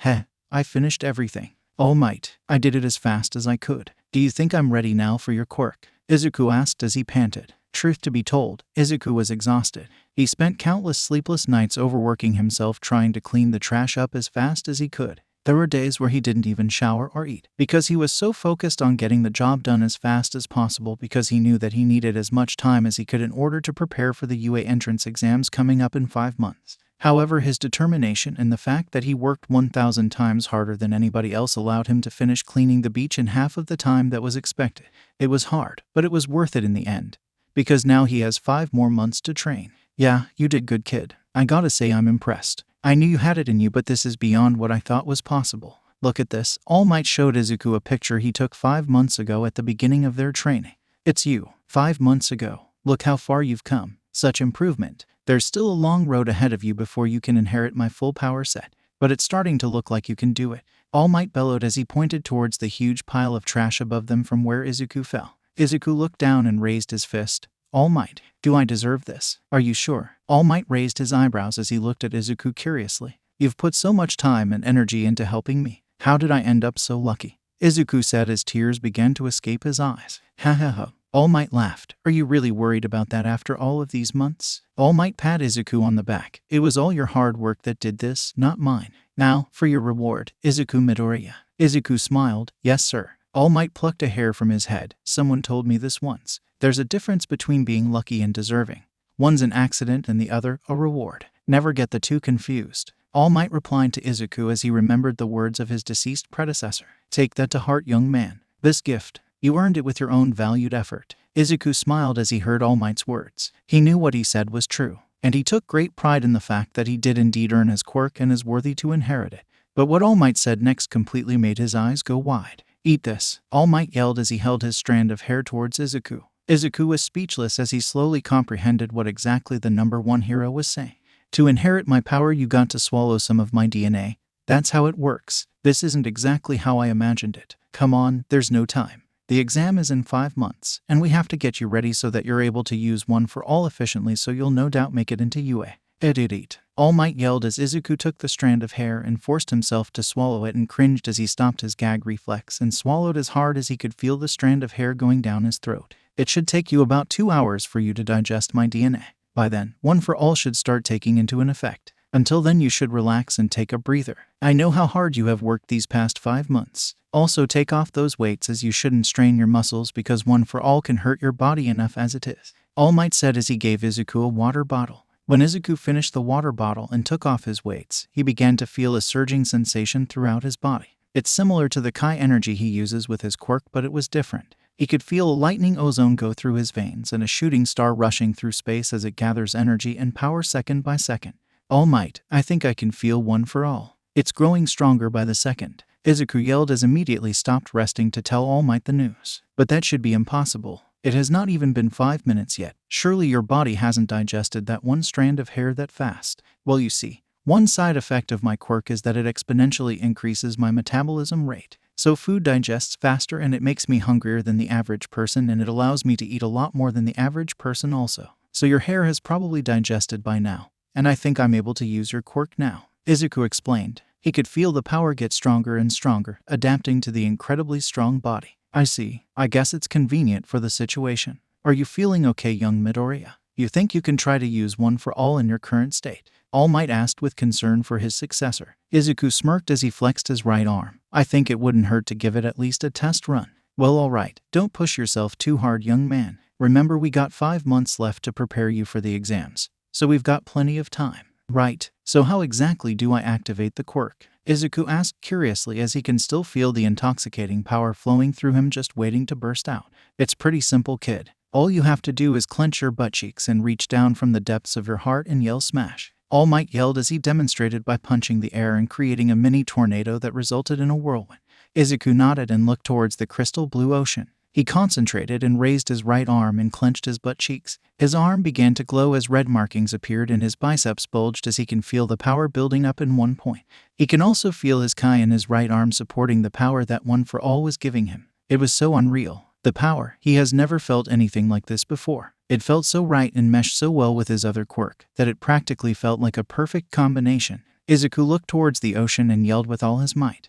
I finished everything. All Might, I did it as fast as I could. Do you think I'm ready now for your quirk? Izuku asked as he panted. Truth to be told, Izuku was exhausted. He spent countless sleepless nights overworking himself trying to clean the trash up as fast as he could. There were days where he didn't even shower or eat, because he was so focused on getting the job done as fast as possible, because he knew that he needed as much time as he could in order to prepare for the UA entrance exams coming up in 5 months. However, his determination and the fact that he worked 1,000 times harder than anybody else allowed him to finish cleaning the beach in half of the time that was expected. It was hard, but it was worth it in the end, because now he has 5 more months to train. Yeah, you did good, kid. I gotta say I'm impressed. I knew you had it in you, but this is beyond what I thought was possible. Look at this. All Might showed Izuku a picture he took 5 months ago at the beginning of their training. It's you, 5 months ago. Look how far you've come. Such improvement. There's still a long road ahead of you before you can inherit my full power set, but it's starting to look like you can do it. All Might bellowed as he pointed towards the huge pile of trash above them from where Izuku fell. Izuku looked down and raised his fist. All Might, do I deserve this? Are you sure? All Might raised his eyebrows as he looked at Izuku curiously. You've put so much time and energy into helping me. How did I end up so lucky? Izuku said as tears began to escape his eyes. Ha. All Might laughed. Are you really worried about that after all of these months? All Might pat Izuku on the back. It was all your hard work that did this, not mine. Now, for your reward, Izuku Midoriya. Izuku smiled. Yes, sir. All Might plucked a hair from his head. Someone told me this once. There's a difference between being lucky and deserving. One's an accident and the other a reward. Never get the two confused. All Might replied to Izuku as he remembered the words of his deceased predecessor. Take that to heart, young man. This gift, you earned it with your own valued effort. Izuku smiled as he heard All Might's words. He knew what he said was true, and he took great pride in the fact that he did indeed earn his quirk and is worthy to inherit it. But what All Might said next completely made his eyes go wide. Eat this, All Might yelled as he held his strand of hair towards Izuku. Izuku was speechless as he slowly comprehended what exactly the number one hero was saying. To inherit my power, you got to swallow some of my DNA. That's how it works. This isn't exactly how I imagined it. Come on, there's no time. The exam is in 5 months, and we have to get you ready so that you're able to use one for all efficiently, so you'll no doubt make it into UA. Eat. All Might yelled as Izuku took the strand of hair and forced himself to swallow it and cringed as he stopped his gag reflex and swallowed as hard as he could, feel the strand of hair going down his throat. It should take you about 2 hours for you to digest my DNA. By then, one for all should start taking into an effect. Until then, you should relax and take a breather. I know how hard you have worked these past 5 months. Also, take off those weights, as you shouldn't strain your muscles because one for all can hurt your body enough as it is. All Might said as he gave Izuku a water bottle. When Izuku finished the water bottle and took off his weights, he began to feel a surging sensation throughout his body. It's similar to the Kai energy he uses with his quirk, but it was different. He could feel a lightning ozone go through his veins and a shooting star rushing through space as it gathers energy and power second by second. All Might, I think I can feel one for all. It's growing stronger by the second. Izuku yelled as immediately stopped resting to tell All Might the news. But that should be impossible. It has not even been 5 minutes yet. Surely your body hasn't digested that one strand of hair that fast. Well, you see, one side effect of my quirk is that it exponentially increases my metabolism rate. So food digests faster and it makes me hungrier than the average person, and it allows me to eat a lot more than the average person also. So your hair has probably digested by now, and I think I'm able to use your quirk now, Izuku explained. He could feel the power get stronger and stronger, adapting to the incredibly strong body. I see. I guess it's convenient for the situation. Are you feeling okay, young Midoriya? You think you can try to use one for all in your current state? All Might asked with concern for his successor. Izuku smirked as he flexed his right arm. I think it wouldn't hurt to give it at least a test run. Well, alright, don't push yourself too hard, young man. Remember, we got 5 months left to prepare you for the exams, so we've got plenty of time. Right, so how exactly do I activate the quirk? Izuku asked curiously as he can still feel the intoxicating power flowing through him just waiting to burst out. It's pretty simple, kid. All you have to do is clench your butt cheeks and reach down from the depths of your heart and yell smash. All Might yelled as he demonstrated by punching the air and creating a mini tornado that resulted in a whirlwind. Izuku nodded and looked towards the crystal blue ocean. He concentrated and raised his right arm and clenched his butt cheeks. His arm began to glow as red markings appeared and his biceps bulged as he can feel the power building up in one point. He can also feel his Kai in his right arm supporting the power that one for all was giving him. It was so unreal. The power, he has never felt anything like this before. It felt so right and meshed so well with his other quirk that it practically felt like a perfect combination. Izuku looked towards the ocean and yelled with all his might.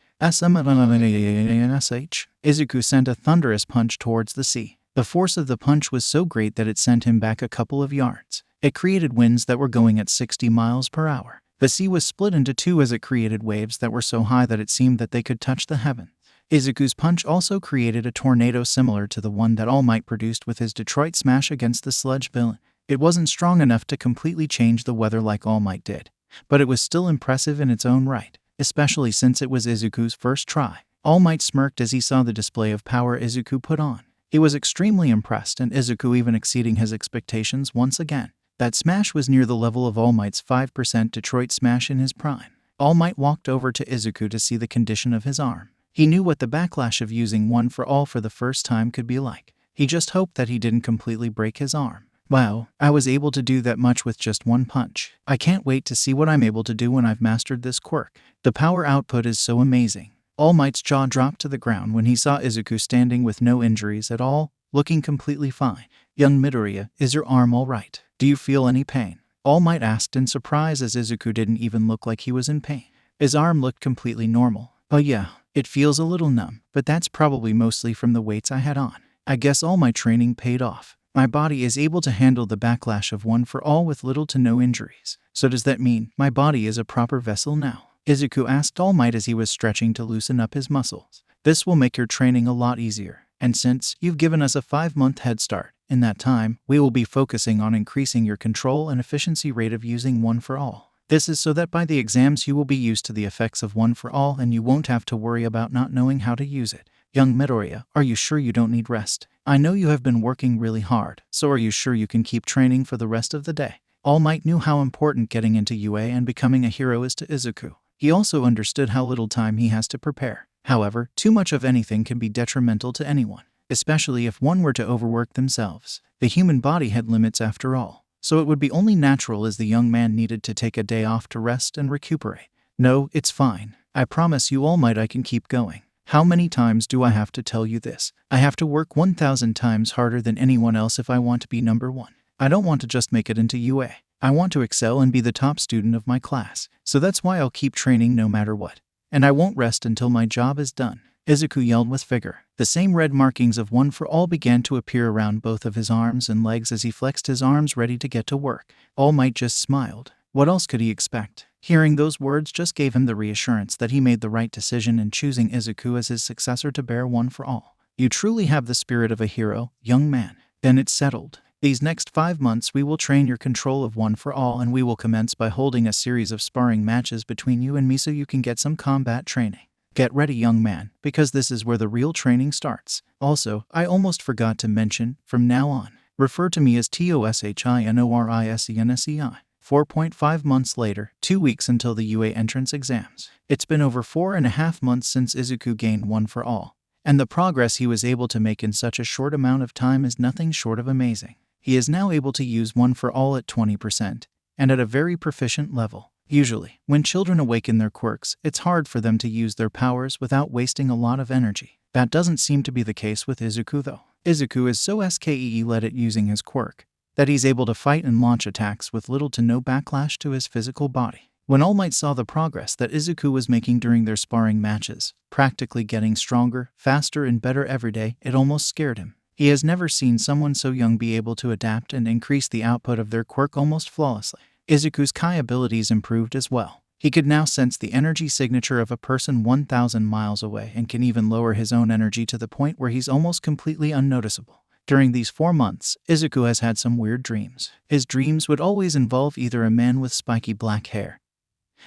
Izuku sent a thunderous punch towards the sea. The force of the punch was so great that it sent him back a couple of yards. It created winds that were going at 60 miles per hour. The sea was split into two as it created waves that were so high that it seemed that they could touch the heavens. Izuku's punch also created a tornado similar to the one that All Might produced with his Detroit smash against the sludge villain. It wasn't strong enough to completely change the weather like All Might did, but it was still impressive in its own right, especially since it was Izuku's first try. All Might smirked as he saw the display of power Izuku put on. He was extremely impressed, and Izuku even exceeding his expectations once again. That smash was near the level of All Might's 5% Detroit smash in his prime. All Might walked over to Izuku to see the condition of his arm. He knew what the backlash of using one for all for the first time could be like. He just hoped that he didn't completely break his arm. Wow, I was able to do that much with just one punch. I can't wait to see what I'm able to do when I've mastered this quirk. The power output is so amazing. All Might's jaw dropped to the ground when he saw Izuku standing with no injuries at all, looking completely fine. Young Midoriya, is your arm all right? Do you feel any pain? All Might asked in surprise as Izuku didn't even look like he was in pain. His arm looked completely normal. Oh yeah, it feels a little numb, but that's probably mostly from the weights I had on. I guess all my training paid off. My body is able to handle the backlash of one for all with little to no injuries. So does that mean my body is a proper vessel now? Izuku asked All Might as he was stretching to loosen up his muscles. This will make your training a lot easier. And since you've given us a 5-month head start, in that time, we will be focusing on increasing your control and efficiency rate of using One for All. This is so that by the exams you will be used to the effects of One for All and you won't have to worry about not knowing how to use it. Young Midoriya, are you sure you don't need rest? I know you have been working really hard, so are you sure you can keep training for the rest of the day? All Might knew how important getting into UA and becoming a hero is to Izuku. He also understood how little time he has to prepare. However, too much of anything can be detrimental to anyone, especially if one were to overwork themselves. The human body had limits after all, so it would be only natural as the young man needed to take a day off to rest and recuperate. No, it's fine. I promise you, All Might, I can keep going. How many times do I have to tell you this? I have to work 1,000 times harder than anyone else if I want to be number one. I don't want to just make it into UA. I want to excel and be the top student of my class. So that's why I'll keep training no matter what. And I won't rest until my job is done. Izuku yelled with vigor. The same red markings of One for All began to appear around both of his arms and legs as he flexed his arms ready to get to work. All Might just smiled. What else could he expect? Hearing those words just gave him the reassurance that he made the right decision in choosing Izuku as his successor to bear One for All. You truly have the spirit of a hero, young man. Then it's settled. These next 5 months we will train your control of One for All, and we will commence by holding a series of sparring matches between you and me so you can get some combat training. Get ready, young man, because this is where the real training starts. I almost forgot to mention, from now on, refer to me as TOSHINORISENSEI. 4.5 months later, 2 weeks until the UA entrance exams. It's been over 4.5 months since Izuku gained One for All, and the progress he was able to make in such a short amount of time is nothing short of amazing. He is now able to use One for All at 20%, and at a very proficient level. Usually, when children awaken their quirks, it's hard for them to use their powers without wasting a lot of energy. That doesn't seem to be the case with Izuku though. Izuku is so skilled at using his quirk that he's able to fight and launch attacks with little to no backlash to his physical body. When All Might saw the progress that Izuku was making during their sparring matches, practically getting stronger, faster, and better every day, it almost scared him. He has never seen someone so young be able to adapt and increase the output of their quirk almost flawlessly. Izuku's Kai abilities improved as well. He could now sense the energy signature of a person 1,000 miles away and can even lower his own energy to the point where he's almost completely unnoticeable. During these 4 months, Izuku has had some weird dreams. His dreams would always involve either a man with spiky black hair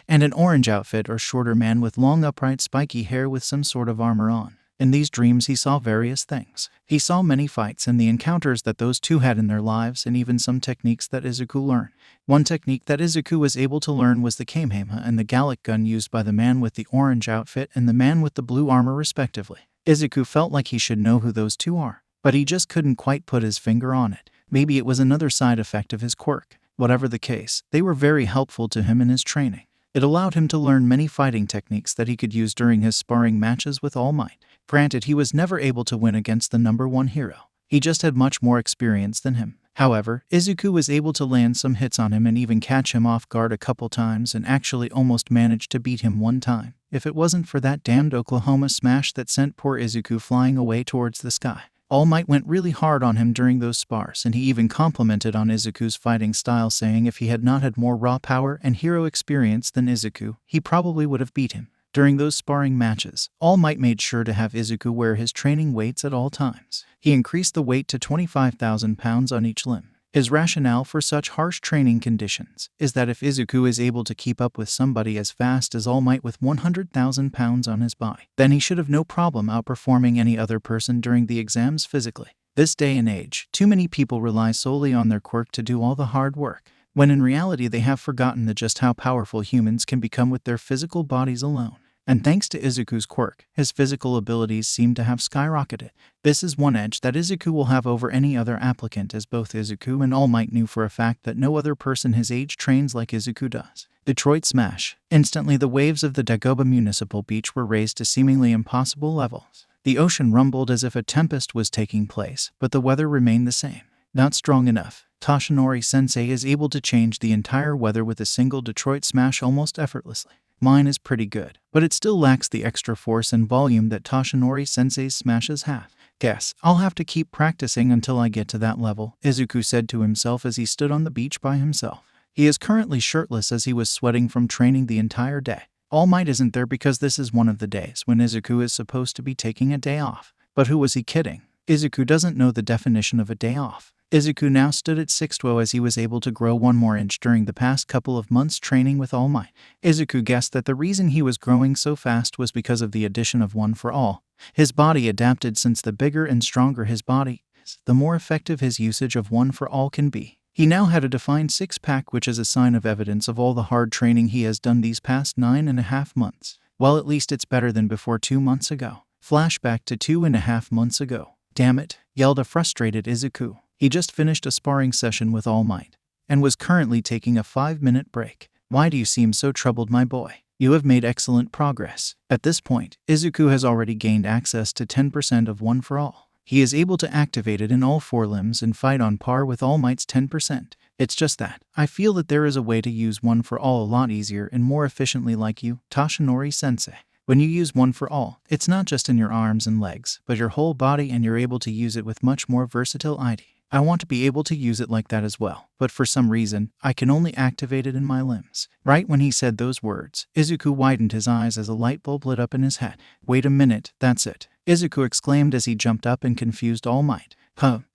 and an orange outfit or shorter man with long upright spiky hair with some sort of armor on. In these dreams he saw various things. He saw many fights and the encounters that those two had in their lives, and even some techniques that Izuku learned. One technique that Izuku was able to learn was the Kamehameha and the Gallic gun used by the man with the orange outfit and the man with the blue armor respectively. Izuku felt like he should know who those two are, but he just couldn't quite put his finger on it. Maybe it was another side effect of his quirk. Whatever the case, they were very helpful to him in his training. It allowed him to learn many fighting techniques that he could use during his sparring matches with All Might. Granted, he was never able to win against the number one hero. He just had much more experience than him. However, Izuku was able to land some hits on him and even catch him off guard a couple times, and actually almost managed to beat him one time, if it wasn't for that damned Oklahoma smash that sent poor Izuku flying away towards the sky. All Might went really hard on him during those spars, and he even complimented on Izuku's fighting style, saying if he had not had more raw power and hero experience than Izuku, he probably would have beat him. During those sparring matches, All Might made sure to have Izuku wear his training weights at all times. He increased the weight to 25,000 pounds on each limb. His rationale for such harsh training conditions is that if Izuku is able to keep up with somebody as fast as All Might with 100,000 pounds on his body, then he should have no problem outperforming any other person during the exams physically. This day and age, too many people rely solely on their quirk to do all the hard work, when in reality they have forgotten just how powerful humans can become with their physical bodies alone. And thanks to Izuku's quirk, his physical abilities seem to have skyrocketed. This is one edge that Izuku will have over any other applicant, as both Izuku and All Might knew for a fact that no other person his age trains like Izuku does. Detroit Smash. Instantly the waves of the Dagoba Municipal Beach were raised to seemingly impossible levels. The ocean rumbled as if a tempest was taking place, but the weather remained the same. Not strong enough. Toshinori-sensei is able to change the entire weather with a single Detroit Smash almost effortlessly. Mine is pretty good, but it still lacks the extra force and volume that Toshinori-sensei's smashes have. Guess I'll have to keep practicing until I get to that level, Izuku said to himself as he stood on the beach by himself. He is currently shirtless as he was sweating from training the entire day. All Might isn't there because this is one of the days when Izuku is supposed to be taking a day off. But who was he kidding? Izuku doesn't know the definition of a day off. Izuku now stood at 6'2" as he was able to grow 1 more inch during the past couple of months training with All Might. Izuku guessed that the reason he was growing so fast was because of the addition of One for All. His body adapted since the bigger and stronger his body is, the more effective his usage of One for All can be. He now had a defined six-pack, which is a sign of evidence of all the hard training he has done these past 9.5 months. Well, at least it's better than before 2 months ago. Flashback to 2.5 months ago. Damn it, yelled a frustrated Izuku. He just finished a sparring session with All Might and was currently taking a 5-minute break. Why do you seem so troubled, my boy? You have made excellent progress. At this point, Izuku has already gained access to 10% of One for All. He is able to activate it in all 4 limbs and fight on par with All Might's 10%. It's just that I feel that there is a way to use One for All a lot easier and more efficiently like you, Toshinori-sensei. When you use One for All, it's not just in your arms and legs, but your whole body, and you're able to use it with much more versatility. I want to be able to use it like that as well, but for some reason, I can only activate it in my limbs. Right when he said those words, Izuku widened his eyes as a light bulb lit up in his head. Wait a minute, that's it, Izuku exclaimed as he jumped up and confused All Might.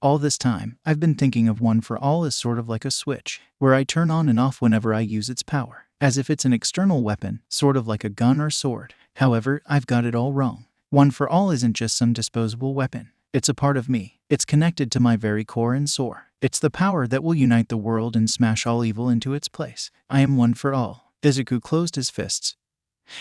All this time, I've been thinking of One for All as sort of like a switch, where I turn on and off whenever I use its power, as if it's an external weapon, sort of like a gun or sword. However, I've got it all wrong. One for All isn't just some disposable weapon. It's a part of me. It's connected to my very core and soul. It's the power that will unite the world and smash all evil into its place. I am One for All. Izuku closed his fists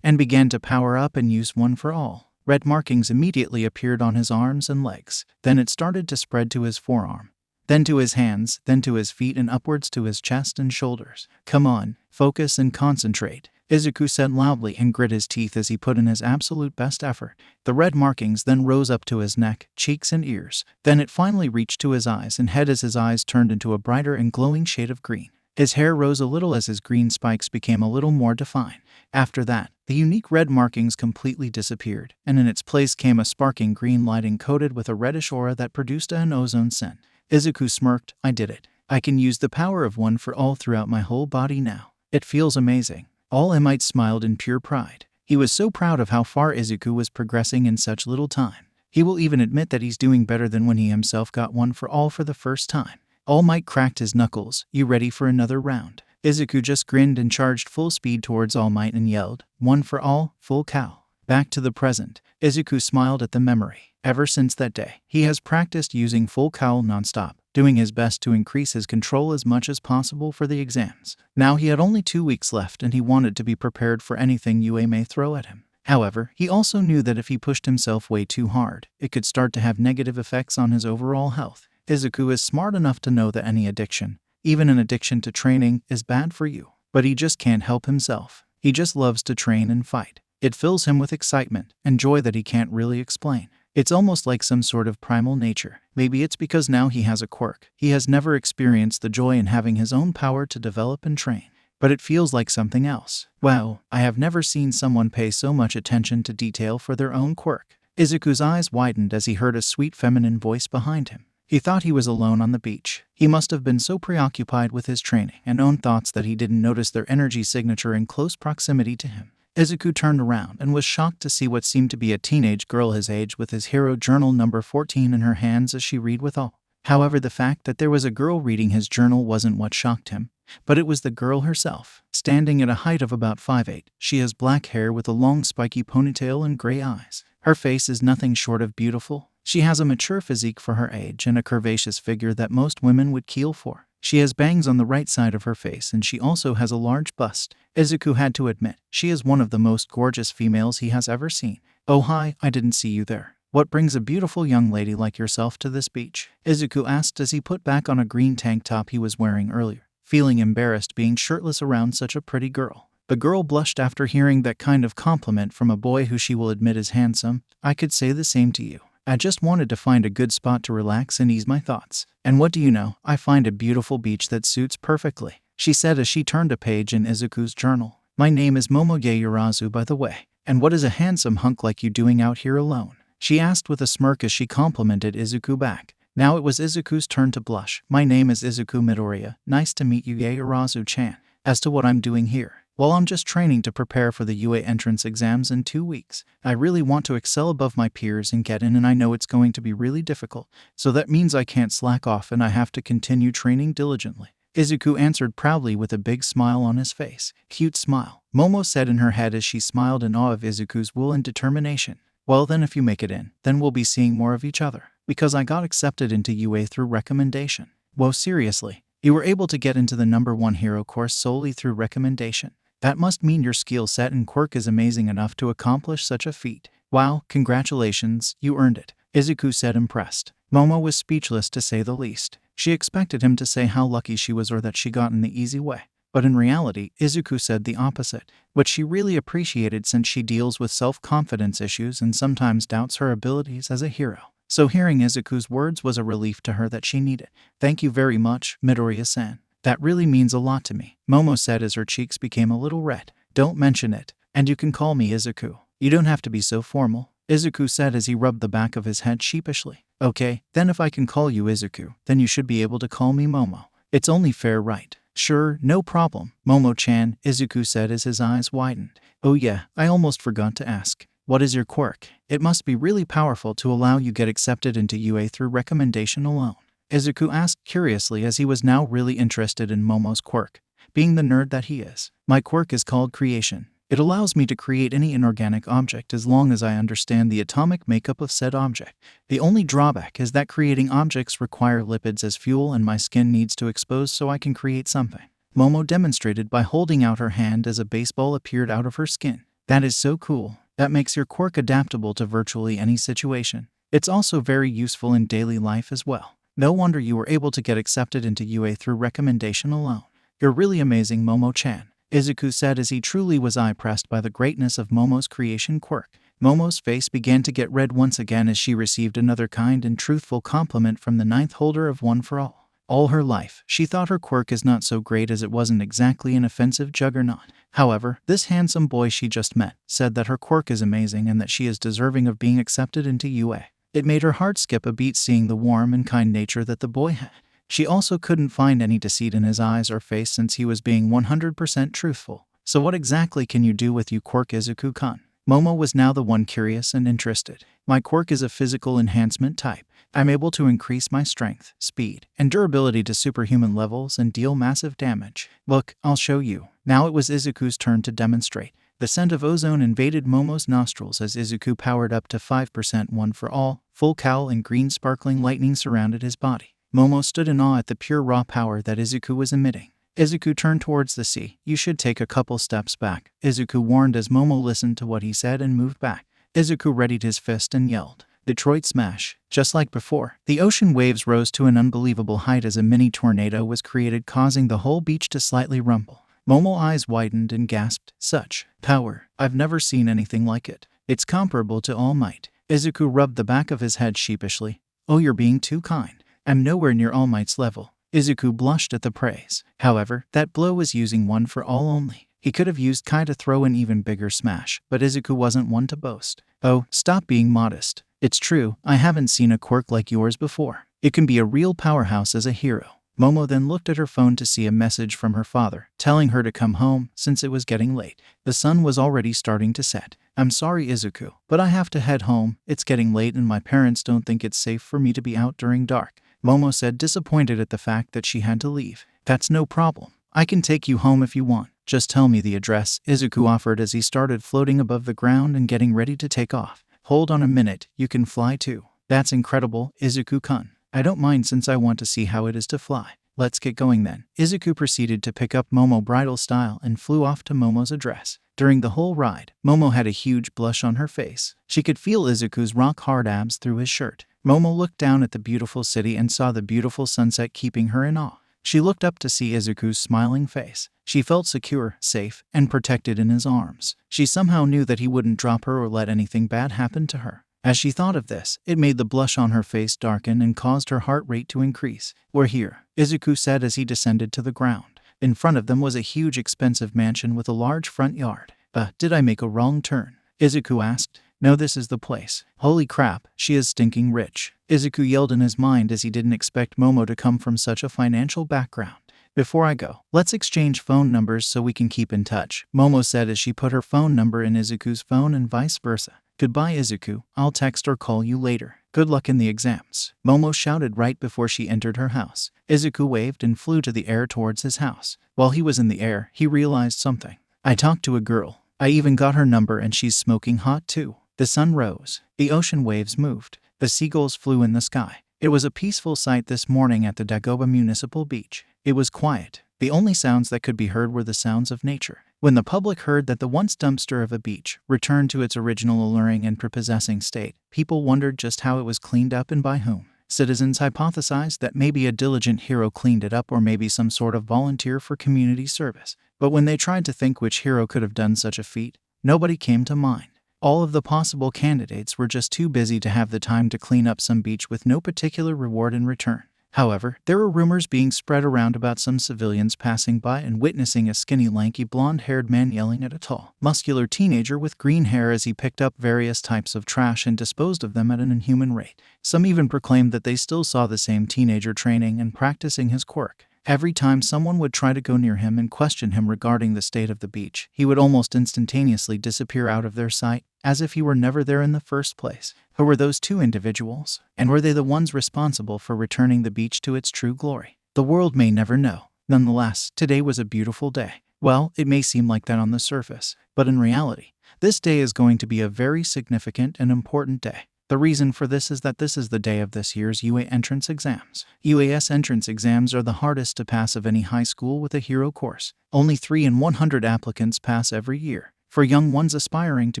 and began to power up and use One for All. Red markings immediately appeared on his arms and legs. Then it started to spread to his forearm, then to his hands, then to his feet, and upwards to his chest and shoulders. Come on, focus and concentrate, Izuku said loudly and grit his teeth as he put in his absolute best effort. The red markings then rose up to his neck, cheeks, and ears. Then it finally reached to his eyes and head as his eyes turned into a brighter and glowing shade of green. His hair rose a little as his green spikes became a little more defined. After that, the unique red markings completely disappeared, and in its place came a sparking green light encoded with a reddish aura that produced an ozone scent. Izuku smirked. I did it. I can use the power of One for All throughout my whole body now. It feels amazing. All Might smiled in pure pride. He was so proud of how far Izuku was progressing in such little time. He will even admit that he's doing better than when he himself got One for All for the first time. All Might cracked his knuckles. You ready for another round? Izuku just grinned and charged full speed towards All Might and yelled, One for All, full cow. Back to the present. Izuku smiled at the memory. Ever since that day, he has practiced using full cowl nonstop, doing his best to increase his control as much as possible for the exams. Now he had only 2 weeks left and he wanted to be prepared for anything UA may throw at him. However, he also knew that if he pushed himself way too hard, it could start to have negative effects on his overall health. Izuku is smart enough to know that any addiction, even an addiction to training, is bad for you. But he just can't help himself. He just loves to train and fight. It fills him with excitement and joy that he can't really explain. It's almost like some sort of primal nature. Maybe it's because now he has a quirk. He has never experienced the joy in having his own power to develop and train. But it feels like something else. Wow, I have never seen someone pay so much attention to detail for their own quirk. Izuku's eyes widened as he heard a sweet feminine voice behind him. He thought he was alone on the beach. He must have been so preoccupied with his training and own thoughts that he didn't notice their energy signature in close proximity to him. Izuku turned around and was shocked to see what seemed to be a teenage girl his age with his hero journal number 14 in her hands as she read with all. However, the fact that there was a girl reading his journal wasn't what shocked him, but it was the girl herself. Standing at a height of about 5'8", she has black hair with a long spiky ponytail and gray eyes. Her face is nothing short of beautiful. She has a mature physique for her age and a curvaceous figure that most women would keel for. She has bangs on the right side of her face and she also has a large bust. Izuku had to admit, she is one of the most gorgeous females he has ever seen. Oh hi, I didn't see you there. What brings a beautiful young lady like yourself to this beach? Izuku asked as he put back on a green tank top he was wearing earlier, feeling embarrassed being shirtless around such a pretty girl. The girl blushed after hearing that kind of compliment from a boy who she will admit is handsome. I could say the same to you. I just wanted to find a good spot to relax and ease my thoughts. And what do you know, I find a beautiful beach that suits perfectly, she said as she turned a page in Izuku's journal. My name is Momoge Yurazu, by the way. And what is a handsome hunk like you doing out here alone? She asked with a smirk as she complimented Izuku back. Now it was Izuku's turn to blush. My name is Izuku Midoriya. Nice to meet you, Yurazu-chan. As to what I'm doing here, Well, I'm just training to prepare for the UA entrance exams in 2 weeks. I really want to excel above my peers and get in, and I know it's going to be really difficult. So that means I can't slack off and I have to continue training diligently. Izuku answered proudly with a big smile on his face. Cute smile, Momo said in her head as she smiled in awe of Izuku's will and determination. Well then, if you make it in, then we'll be seeing more of each other. Because I got accepted into UA through recommendation. Whoa, seriously? You were able to get into the #1 hero course solely through recommendation? That must mean your skill set and quirk is amazing enough to accomplish such a feat. Wow, congratulations, you earned it, Izuku said, impressed. Momo was speechless to say the least. She expected him to say how lucky she was or that she got in the easy way. But in reality, Izuku said the opposite, which she really appreciated since she deals with self-confidence issues and sometimes doubts her abilities as a hero. So hearing Izuku's words was a relief to her that she needed. Thank you very much, Midoriya-san. That really means a lot to me, Momo said as her cheeks became a little red. Don't mention it, and you can call me Izuku. You don't have to be so formal, Izuku said as he rubbed the back of his head sheepishly. Okay, then if I can call you Izuku, then you should be able to call me Momo. It's only fair, right? Sure, no problem, Momo-chan, Izuku said as his eyes widened. Oh yeah, I almost forgot to ask. What is your quirk? It must be really powerful to allow you get accepted into UA through recommendation alone, Izuku asked curiously as he was now really interested in Momo's quirk. Being the nerd that he is, my quirk is called creation. It allows me to create any inorganic object as long as I understand the atomic makeup of said object. The only drawback is that creating objects require lipids as fuel and my skin needs to expose so I can create something. Momo demonstrated by holding out her hand as a baseball appeared out of her skin. That is so cool. That makes your quirk adaptable to virtually any situation. It's also very useful in daily life as well. No wonder you were able to get accepted into UA through recommendation alone. You're really amazing, Momo-chan, Izuku said as he truly was eye-pressed by the greatness of Momo's creation quirk. Momo's face began to get red once again as she received another kind and truthful compliment from the 9th holder of One for All. All her life, she thought her quirk is not so great as it wasn't exactly an offensive juggernaut. However, this handsome boy she just met said that her quirk is amazing and that she is deserving of being accepted into UA. It made her heart skip a beat seeing the warm and kind nature that the boy had. She also couldn't find any deceit in his eyes or face since he was being 100% truthful. So what exactly can you do with your quirk, Izuku-kun? Momo was now the one curious and interested. My quirk is a physical enhancement type. I'm able to increase my strength, speed, and durability to superhuman levels and deal massive damage. Look, I'll show you. Now it was Izuku's turn to demonstrate. The scent of ozone invaded Momo's nostrils as Izuku powered up to 5% One for All. Full cowl and green sparkling lightning surrounded his body. Momo stood in awe at the pure raw power that Izuku was emitting. Izuku turned towards the sea. You should take a couple steps back, Izuku warned as Momo listened to what he said and moved back. Izuku readied his fist and yelled, Detroit Smash. Just like before, the ocean waves rose to an unbelievable height as a mini tornado was created, causing the whole beach to slightly rumble. Momo's eyes widened and gasped, such power. I've never seen anything like it. It's comparable to All Might. Izuku rubbed the back of his head sheepishly. Oh, you're being too kind. I'm nowhere near All Might's level. Izuku blushed at the praise. However, that blow was using One for All only. He could have used Kai to throw an even bigger smash, but Izuku wasn't one to boast. Oh, stop being modest. It's true, I haven't seen a quirk like yours before. It can be a real powerhouse as a hero. Momo then looked at her phone to see a message from her father, telling her to come home since it was getting late. The sun was already starting to set. I'm sorry, Izuku, but I have to head home. It's getting late and my parents don't think it's safe for me to be out during dark, Momo said, disappointed at the fact that she had to leave. That's no problem. I can take you home if you want. Just tell me the address, Izuku offered as he started floating above the ground and getting ready to take off. Hold on a minute, you can fly too. That's incredible, Izuku-kun. I don't mind since I want to see how it is to fly. Let's get going then. Izuku proceeded to pick up Momo bridal style and flew off to Momo's address. During the whole ride, Momo had a huge blush on her face. She could feel Izuku's rock-hard abs through his shirt. Momo looked down at the beautiful city and saw the beautiful sunset keeping her in awe. She looked up to see Izuku's smiling face. She felt secure, safe, and protected in his arms. She somehow knew that he wouldn't drop her or let anything bad happen to her. As she thought of this, it made the blush on her face darken and caused her heart rate to increase. We're here, Izuku said as he descended to the ground. In front of them was a huge expensive mansion with a large front yard. Did I make a wrong turn? Izuku asked. No, this is the place. Holy crap, she is stinking rich, Izuku yelled in his mind as he didn't expect Momo to come from such a financial background. Before I go, let's exchange phone numbers so we can keep in touch, Momo said as she put her phone number in Izuku's phone and vice versa. Goodbye Izuku, I'll text or call you later. Good luck in the exams, Momo shouted right before she entered her house. Izuku waved and flew to the air towards his house. While he was in the air, he realized something. I talked to a girl. I even got her number and she's smoking hot too. The sun rose. The ocean waves moved. The seagulls flew in the sky. It was a peaceful sight this morning at the Dagoba Municipal Beach. It was quiet. The only sounds that could be heard were the sounds of nature. When the public heard that the once dumpster of a beach returned to its original alluring and prepossessing state, people wondered just how it was cleaned up and by whom. Citizens hypothesized that maybe a diligent hero cleaned it up or maybe some sort of volunteer for community service. But when they tried to think which hero could have done such a feat, nobody came to mind. All of the possible candidates were just too busy to have the time to clean up some beach with no particular reward in return. However, there were rumors being spread around about some civilians passing by and witnessing a skinny, lanky, blonde-haired man yelling at a tall, muscular teenager with green hair as he picked up various types of trash and disposed of them at an inhuman rate. Some even proclaimed that they still saw the same teenager training and practicing his quirk. Every time someone would try to go near him and question him regarding the state of the beach, he would almost instantaneously disappear out of their sight, as if he were never there in the first place. Who were those two individuals? And were they the ones responsible for returning the beach to its true glory? The world may never know. Nonetheless, today was a beautiful day. Well, it may seem like that on the surface, but in reality, this day is going to be a very significant and important day. The reason for this is that this is the day of this year's UA entrance exams. UAS entrance exams are the hardest to pass of any high school with a hero course. Only 3 in 100 applicants pass every year. For young ones aspiring to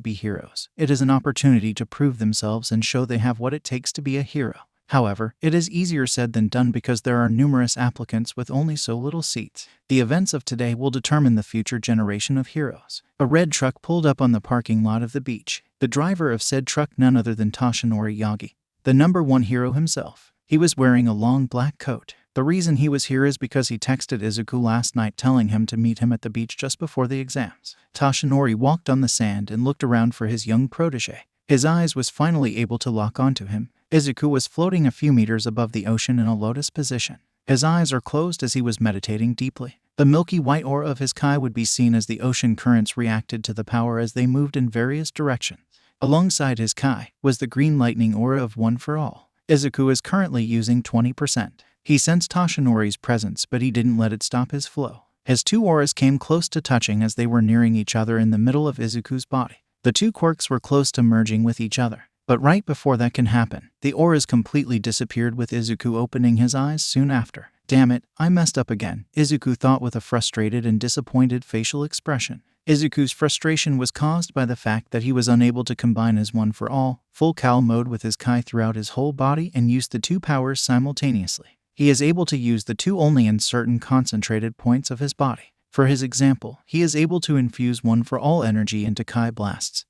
be heroes, it is an opportunity to prove themselves and show they have what it takes to be a hero. However, it is easier said than done because there are numerous applicants with only so little seats. The events of today will determine the future generation of heroes. A red truck pulled up on the parking lot of the beach. The driver of said truck none other than Toshinori Yagi, the #1 hero himself. He was wearing a long black coat. The reason he was here is because he texted Izuku last night telling him to meet him at the beach just before the exams. Toshinori walked on the sand and looked around for his young protege. His eyes was finally able to lock onto him. Izuku was floating a few meters above the ocean in a lotus position. His eyes are closed as he was meditating deeply. The milky white aura of his kai would be seen as the ocean currents reacted to the power as they moved in various directions. Alongside his kai was the green lightning aura of One for All. Izuku is currently using 20%. He sensed Toshinori's presence, but he didn't let it stop his flow. His two auras came close to touching as they were nearing each other in the middle of Izuku's body. The two quirks were close to merging with each other. But right before that can happen, the auras completely disappeared with Izuku opening his eyes soon after. Damn it, I messed up again, Izuku thought with a frustrated and disappointed facial expression. Izuku's frustration was caused by the fact that he was unable to combine his One for All, full Cal mode with his Kai throughout his whole body and use the two powers simultaneously. He is able to use the two only in certain concentrated points of his body. For his example, he is able to infuse One for All energy into Kai blasts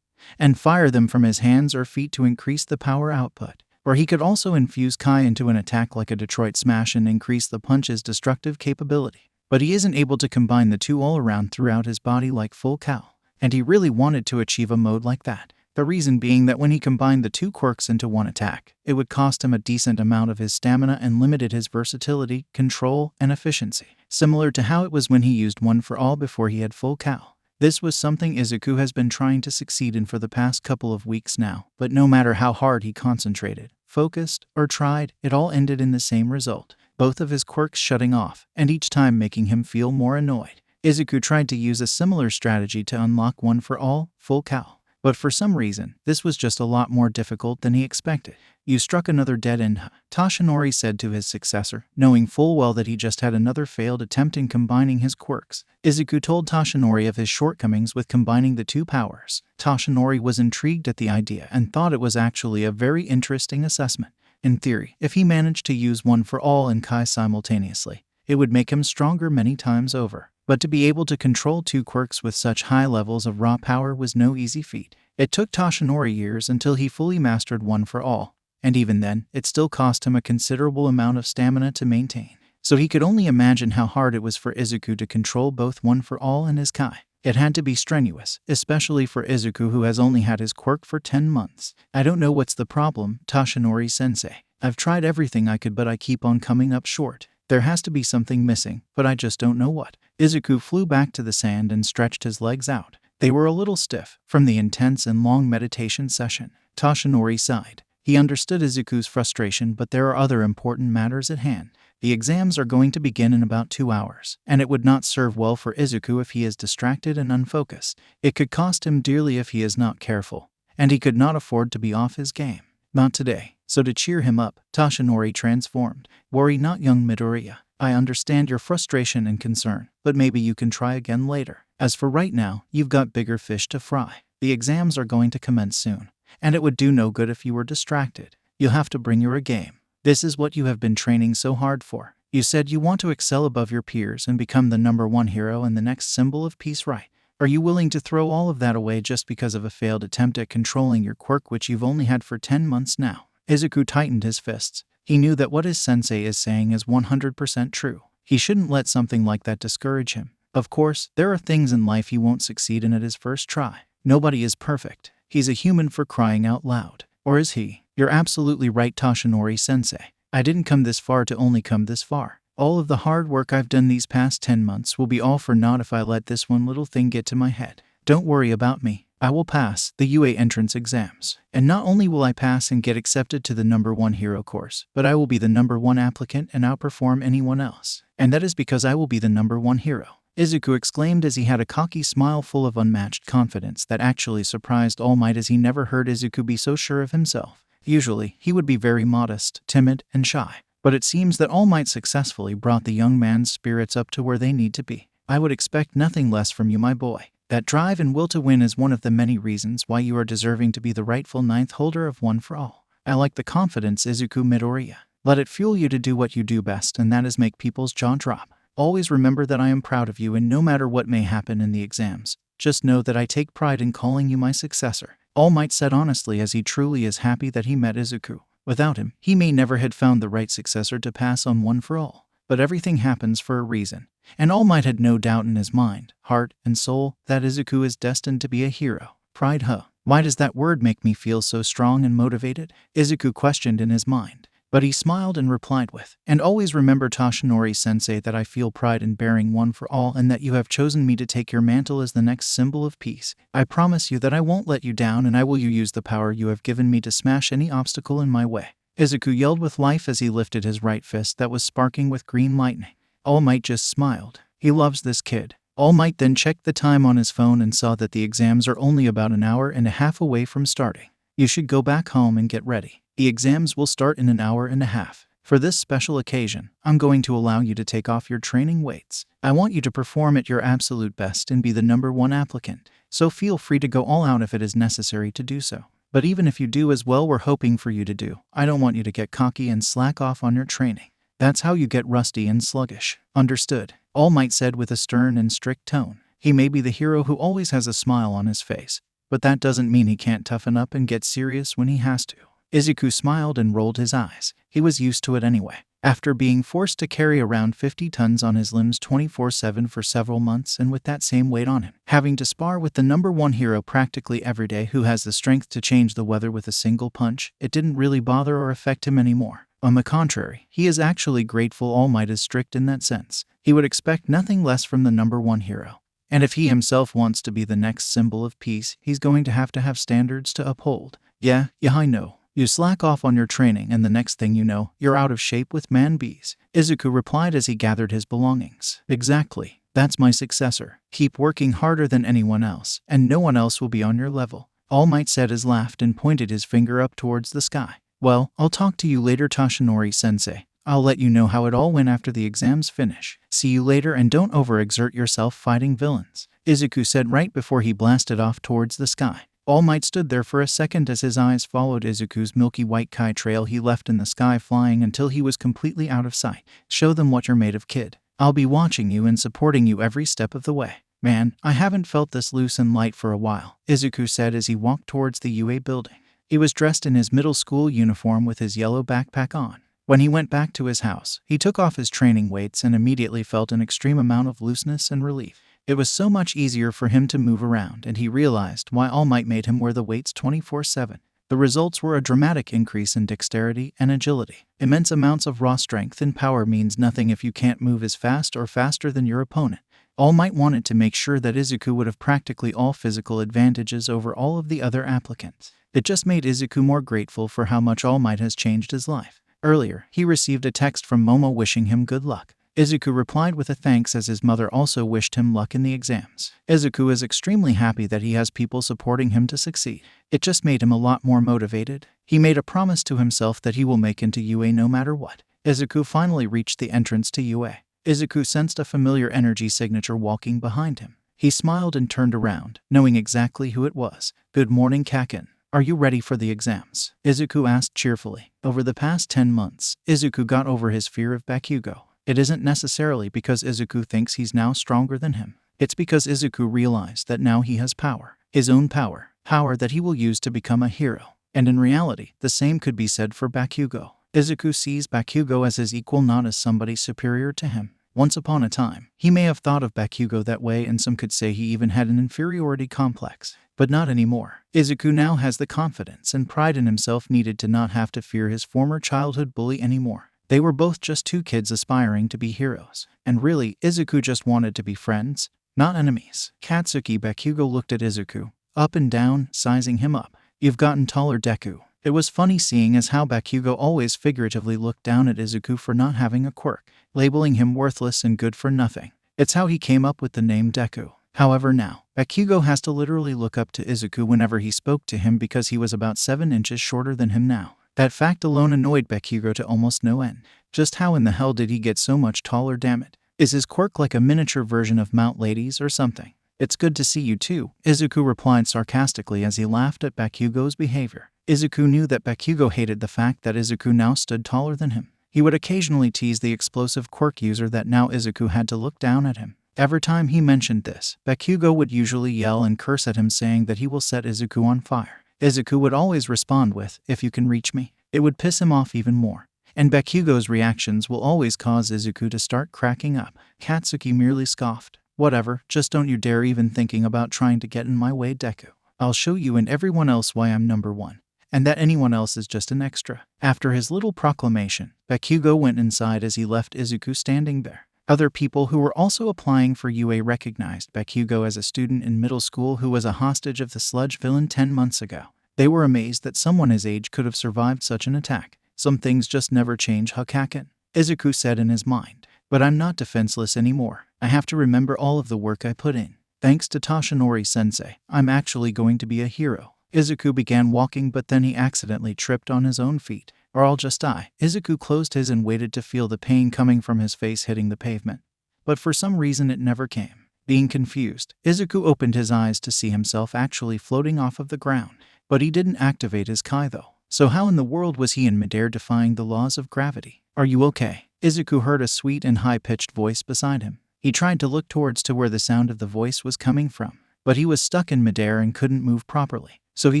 and fire them from his hands or feet to increase the power output. Or he could also infuse Kai into an attack like a Detroit Smash and increase the punch's destructive capability. But he isn't able to combine the two all around throughout his body like full Cal, and he really wanted to achieve a mode like that. The reason being that when he combined the two quirks into one attack, it would cost him a decent amount of his stamina and limited his versatility, control, and efficiency, similar to how it was when he used One for All before he had full Cal. This was something Izuku has been trying to succeed in for the past couple of weeks now, but no matter how hard he concentrated, focused, or tried, it all ended in the same result. Both of his quirks shutting off, and each time making him feel more annoyed. Izuku tried to use a similar strategy to unlock One for All, full Cal. But for some reason, this was just a lot more difficult than he expected. You struck another dead end, Toshinori said to his successor, knowing full well that he just had another failed attempt in combining his quirks. Izuku told Toshinori of his shortcomings with combining the two powers. Toshinori was intrigued at the idea and thought it was actually a very interesting assessment. In theory, if he managed to use One for All and Kai simultaneously, it would make him stronger many times over. But to be able to control two quirks with such high levels of raw power was no easy feat. It took Toshinori years until he fully mastered One for All, and even then, it still cost him a considerable amount of stamina to maintain. So he could only imagine how hard it was for Izuku to control both One for All and his Kai. It had to be strenuous, especially for Izuku who has only had his quirk for 10 months. I don't know what's the problem, Toshinori-sensei. I've tried everything I could but I keep on coming up short. There has to be something missing, but I just don't know what. Izuku flew back to the sand and stretched his legs out. They were a little stiff from the intense and long meditation session. Toshinori sighed. He understood Izuku's frustration, but there are other important matters at hand. The exams are going to begin in about 2 hours, and it would not serve well for Izuku if he is distracted and unfocused. It could cost him dearly if he is not careful, and he could not afford to be off his game. Not today. So to cheer him up, Toshinori transformed. Worry not, young Midoriya. I understand your frustration and concern, but maybe you can try again later. As for right now, you've got bigger fish to fry. The exams are going to commence soon, and it would do no good if you were distracted. You'll have to bring your A game. This is what you have been training so hard for. You said you want to excel above your peers and become the #1 hero and the next symbol of peace, right? Are you willing to throw all of that away just because of a failed attempt at controlling your quirk, which you've only had for 10 months now? Izuku tightened his fists. He knew that what his sensei is saying is 100% true. He shouldn't let something like that discourage him. Of course, there are things in life he won't succeed in at his first try. Nobody is perfect. He's a human, for crying out loud. Or is he? You're absolutely right, Toshinori-sensei. I didn't come this far to only come this far. All of the hard work I've done these past 10 months will be all for naught if I let this one little thing get to my head. Don't worry about me. I will pass the UA entrance exams. And not only will I pass and get accepted to the #1 hero course, but I will be the #1 applicant and outperform anyone else. And that is because I will be the #1 hero. Izuku exclaimed as he had a cocky smile full of unmatched confidence that actually surprised All Might, as he never heard Izuku be so sure of himself. Usually, he would be very modest, timid, and shy. But it seems that All Might successfully brought the young man's spirits up to where they need to be. I would expect nothing less from you, my boy. That drive and will to win is one of the many reasons why you are deserving to be the rightful 9th holder of One for All. I like the confidence, Izuku Midoriya. Let it fuel you to do what you do best, and that is make people's jaw drop. Always remember that I am proud of you, and no matter what may happen in the exams, just know that I take pride in calling you my successor. All Might said honestly, as he truly is happy that he met Izuku. Without him, he may never had found the right successor to pass on One for All. But everything happens for a reason. And All Might had no doubt in his mind, heart, and soul that Izuku is destined to be a hero. Pride, huh? Why does that word make me feel so strong and motivated? Izuku questioned in his mind. But he smiled and replied with, and always remember, Toshinori-sensei, that I feel pride in bearing One for All, and that you have chosen me to take your mantle as the next symbol of peace. I promise you that I won't let you down, and I will use the power you have given me to smash any obstacle in my way. Izuku yelled with life as he lifted his right fist that was sparking with green lightning. All Might just smiled. He loves this kid. All Might then checked the time on his phone and saw that the exams are only about an hour and a half away from starting. You should go back home and get ready. The exams will start in an hour and a half. For this special occasion, I'm going to allow you to take off your training weights. I want you to perform at your absolute best and be the #1 applicant. So feel free to go all out if it is necessary to do so. But even if you do as well we're hoping for you to do, I don't want you to get cocky and slack off on your training. That's how you get rusty and sluggish. Understood? All Might said with a stern and strict tone. He may be the hero who always has a smile on his face, but that doesn't mean he can't toughen up and get serious when he has to. Izuku smiled and rolled his eyes. He was used to it anyway. After being forced to carry around 50 tons on his limbs 24/7 for several months, and with that same weight on him, having to spar with the #1 hero practically every day who has the strength to change the weather with a single punch, it didn't really bother or affect him anymore. On the contrary, he is actually grateful All Might is strict in that sense. He would expect nothing less from the #1 hero. And if he himself wants to be the next symbol of peace, he's going to have standards to uphold. Yeah, I know. You slack off on your training and the next thing you know, you're out of shape with man-bees. Izuku replied as he gathered his belongings. Exactly. That's my successor. Keep working harder than anyone else, and no one else will be on your level. All Might said as laughed and pointed his finger up towards the sky. Well, I'll talk to you later, Toshinori-sensei. I'll let you know how it all went after the exams finish. See you later, and don't overexert yourself fighting villains. Izuku said right before he blasted off towards the sky. All Might stood there for a second as his eyes followed Izuku's milky white kai trail he left in the sky, flying until he was completely out of sight. Show them what you're made of, kid. I'll be watching you and supporting you every step of the way. Man, I haven't felt this loose and light for a while, Izuku said as he walked towards the UA building. He was dressed in his middle school uniform with his yellow backpack on. When he went back to his house, he took off his training weights and immediately felt an extreme amount of looseness and relief. It was so much easier for him to move around, and he realized why All Might made him wear the weights 24/7. The results were a dramatic increase in dexterity and agility. Immense amounts of raw strength and power means nothing if you can't move as fast or faster than your opponent. All Might wanted to make sure that Izuku would have practically all physical advantages over all of the other applicants. It just made Izuku more grateful for how much All Might has changed his life. Earlier, he received a text from Momo wishing him good luck. Izuku replied with a thanks as his mother also wished him luck in the exams. Izuku is extremely happy that he has people supporting him to succeed. It just made him a lot more motivated. He made a promise to himself that he will make into UA no matter what. Izuku finally reached the entrance to UA. Izuku sensed a familiar energy signature walking behind him. He smiled and turned around, knowing exactly who it was. "Good morning, Kaken. Are you ready for the exams?" Izuku asked cheerfully. Over the past 10 months, Izuku got over his fear of Bakugo. It isn't necessarily because Izuku thinks he's now stronger than him. It's because Izuku realized that now he has power. His own power. Power that he will use to become a hero. And in reality, the same could be said for Bakugo. Izuku sees Bakugo as his equal, not as somebody superior to him. Once upon a time, he may have thought of Bakugo that way, and some could say he even had an inferiority complex. But not anymore. Izuku now has the confidence and pride in himself needed to not have to fear his former childhood bully anymore. They were both just two kids aspiring to be heroes. And really, Izuku just wanted to be friends, not enemies. Katsuki Bakugo looked at Izuku, up and down, sizing him up. "You've gotten taller, Deku." It was funny seeing as how Bakugo always figuratively looked down at Izuku for not having a quirk, labeling him worthless and good for nothing. It's how he came up with the name Deku. However, now, Bakugo has to literally look up to Izuku whenever he spoke to him because he was about 7 inches shorter than him now. That fact alone annoyed Bakugo to almost no end. Just how in the hell did he get so much taller, damn it? Is his quirk like a miniature version of Mount Ladies or something? "It's good to see you too," Izuku replied sarcastically as he laughed at Bakugo's behavior. Izuku knew that Bakugo hated the fact that Izuku now stood taller than him. He would occasionally tease the explosive quirk user that now Izuku had to look down at him. Every time he mentioned this, Bakugo would usually yell and curse at him, saying that he will set Izuku on fire. Izuku would always respond with, "If you can reach me." It would piss him off even more. And Bakugo's reactions will always cause Izuku to start cracking up. Katsuki merely scoffed. "Whatever, just don't you dare even thinking about trying to get in my way, Deku. I'll show you and everyone else why I'm number one. And that anyone else is just an extra." After his little proclamation, Bakugo went inside as he left Izuku standing there. Other people who were also applying for UA recognized Bakugo as a student in middle school who was a hostage of the sludge villain 10 months ago. They were amazed that someone his age could have survived such an attack. Some things just never change, Kaken. Izuku said in his mind. "But I'm not defenseless anymore. I have to remember all of the work I put in. Thanks to Toshinori-sensei, I'm actually going to be a hero." Izuku began walking, but then he accidentally tripped on his own feet. "Or I'll just die." Izuku closed his and waited to feel the pain coming from his face hitting the pavement. But for some reason it never came. Being confused, Izuku opened his eyes to see himself actually floating off of the ground. But he didn't activate his Kai though. So how in the world was he in midair defying the laws of gravity? "Are you okay?" Izuku heard a sweet and high-pitched voice beside him. He tried to look towards to where the sound of the voice was coming from, but he was stuck in midair and couldn't move properly. So he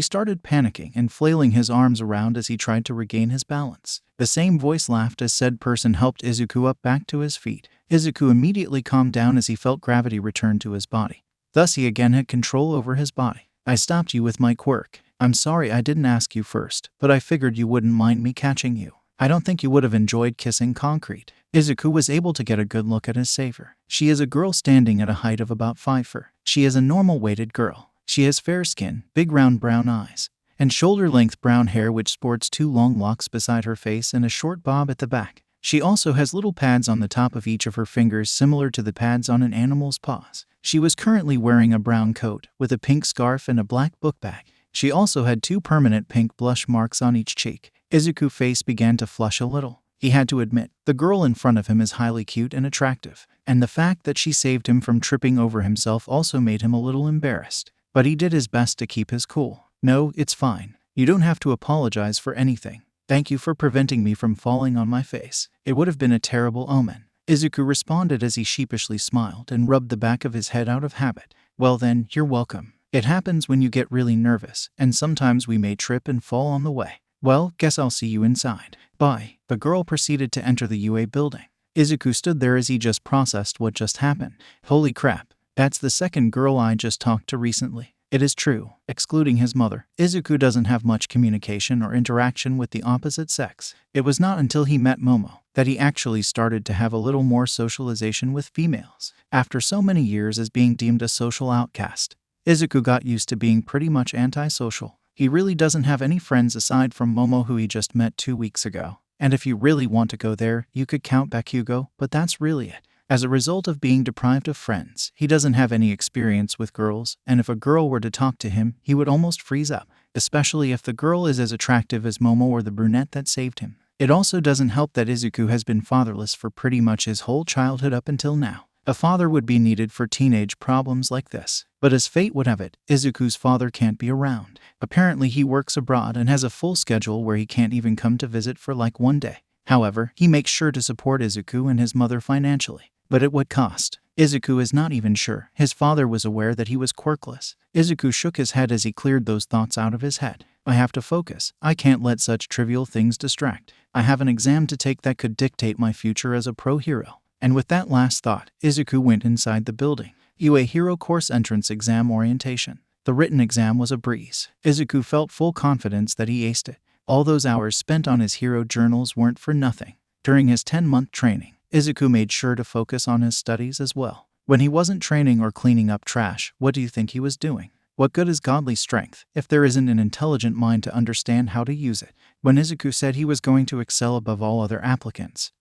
started panicking and flailing his arms around as he tried to regain his balance. The same voice laughed as said person helped Izuku up back to his feet. Izuku immediately calmed down as he felt gravity return to his body. Thus he again had control over his body. "I stopped you with my quirk. I'm sorry I didn't ask you first, but I figured you wouldn't mind me catching you. I don't think you would have enjoyed kissing concrete." Izuku was able to get a good look at his savior. She is a girl standing at a height of about 5 feet. She is a normal-weighted girl. She has fair skin, big round brown eyes, and shoulder-length brown hair which sports 2 long locks beside her face and a short bob at the back. She also has little pads on the top of each of her fingers similar to the pads on an animal's paws. She was currently wearing a brown coat with a pink scarf and a black book bag. She also had 2 permanent pink blush marks on each cheek. Izuku's face began to flush a little. He had to admit, the girl in front of him is highly cute and attractive, and the fact that she saved him from tripping over himself also made him a little embarrassed. But he did his best to keep his cool. "No, it's fine. You don't have to apologize for anything. Thank you for preventing me from falling on my face. It would have been a terrible omen." Izuku responded as he sheepishly smiled and rubbed the back of his head out of habit. "Well then, you're welcome. It happens when you get really nervous, and sometimes we may trip and fall on the way. Well, guess I'll see you inside. Bye." The girl proceeded to enter the UA building. Izuku stood there as he just processed what just happened. Holy crap. That's the second girl I just talked to recently. It is true, excluding his mother, Izuku doesn't have much communication or interaction with the opposite sex. It was not until he met Momo that he actually started to have a little more socialization with females. After so many years as being deemed a social outcast, Izuku got used to being pretty much antisocial. He really doesn't have any friends aside from Momo, who he just met 2 weeks ago. And if you really want to go there, you could count Bakugo, but that's really it. As a result of being deprived of friends, he doesn't have any experience with girls, and if a girl were to talk to him, he would almost freeze up, especially if the girl is as attractive as Momo or the brunette that saved him. It also doesn't help that Izuku has been fatherless for pretty much his whole childhood up until now. A father would be needed for teenage problems like this. But as fate would have it, Izuku's father can't be around. Apparently he works abroad and has a full schedule where he can't even come to visit for like 1 day. However, he makes sure to support Izuku and his mother financially. But at what cost? Izuku is not even sure his father was aware that he was quirkless. Izuku shook his head as he cleared those thoughts out of his head. I have to focus. I can't let such trivial things distract. I have an exam to take that could dictate my future as a pro hero. And with that last thought, Izuku went inside the building. UA Hero Course Entrance Exam Orientation. The written exam was a breeze. Izuku felt full confidence that he aced it. All those hours spent on his hero journals weren't for nothing. During his 10-month training, Izuku made sure to focus on his studies as well. When he wasn't training or cleaning up trash, what do you think he was doing? What good is godly strength if there isn't an intelligent mind to understand how to use it? When Izuku said he was going to excel above all other applicants,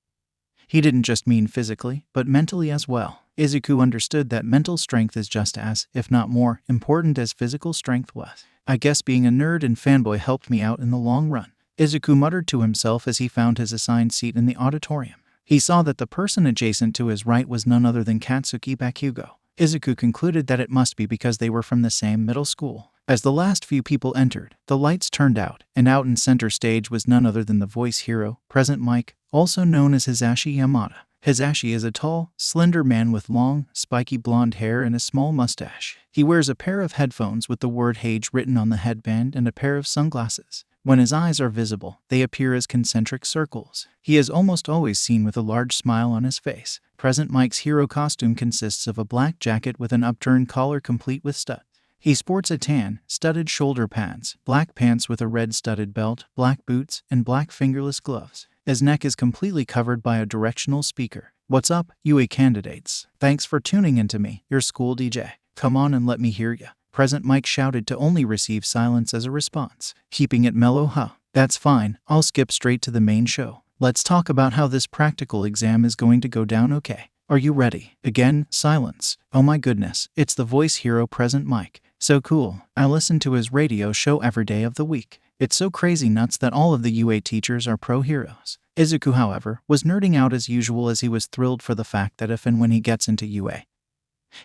he didn't just mean physically, but mentally as well. Izuku understood that mental strength is just as, if not more, important as physical strength was. I guess being a nerd and fanboy helped me out in the long run, Izuku muttered to himself as he found his assigned seat in the auditorium. He saw that the person adjacent to his right was none other than Katsuki Bakugo. Izuku concluded that it must be because they were from the same middle school. As the last few people entered, the lights turned out, and out in center stage was none other than the voice hero, Present Mic, also known as Hisashi Yamada. Hisashi is a tall, slender man with long, spiky blonde hair and a small mustache. He wears a pair of headphones with the word Hage written on the headband and a pair of sunglasses. When his eyes are visible, they appear as concentric circles. He is almost always seen with a large smile on his face. Present Mike's hero costume consists of a black jacket with an upturned collar complete with studs. He sports a tan, studded shoulder pads, black pants with a red studded belt, black boots, and black fingerless gloves. His neck is completely covered by a directional speaker. What's up, UA candidates? Thanks for tuning into me, your school DJ. Come on and let me hear ya. Present Mike shouted to only receive silence as a response. Keeping it mellow, huh? That's fine, I'll skip straight to the main show. Let's talk about how this practical exam is going to go down, okay? Are you ready? Again, silence. Oh my goodness, it's the voice hero Present Mike. So cool. I listen to his radio show every day of the week. It's so crazy nuts that all of the UA teachers are pro heroes. Izuku, however, was nerding out as usual as he was thrilled for the fact that if and when he gets into UA,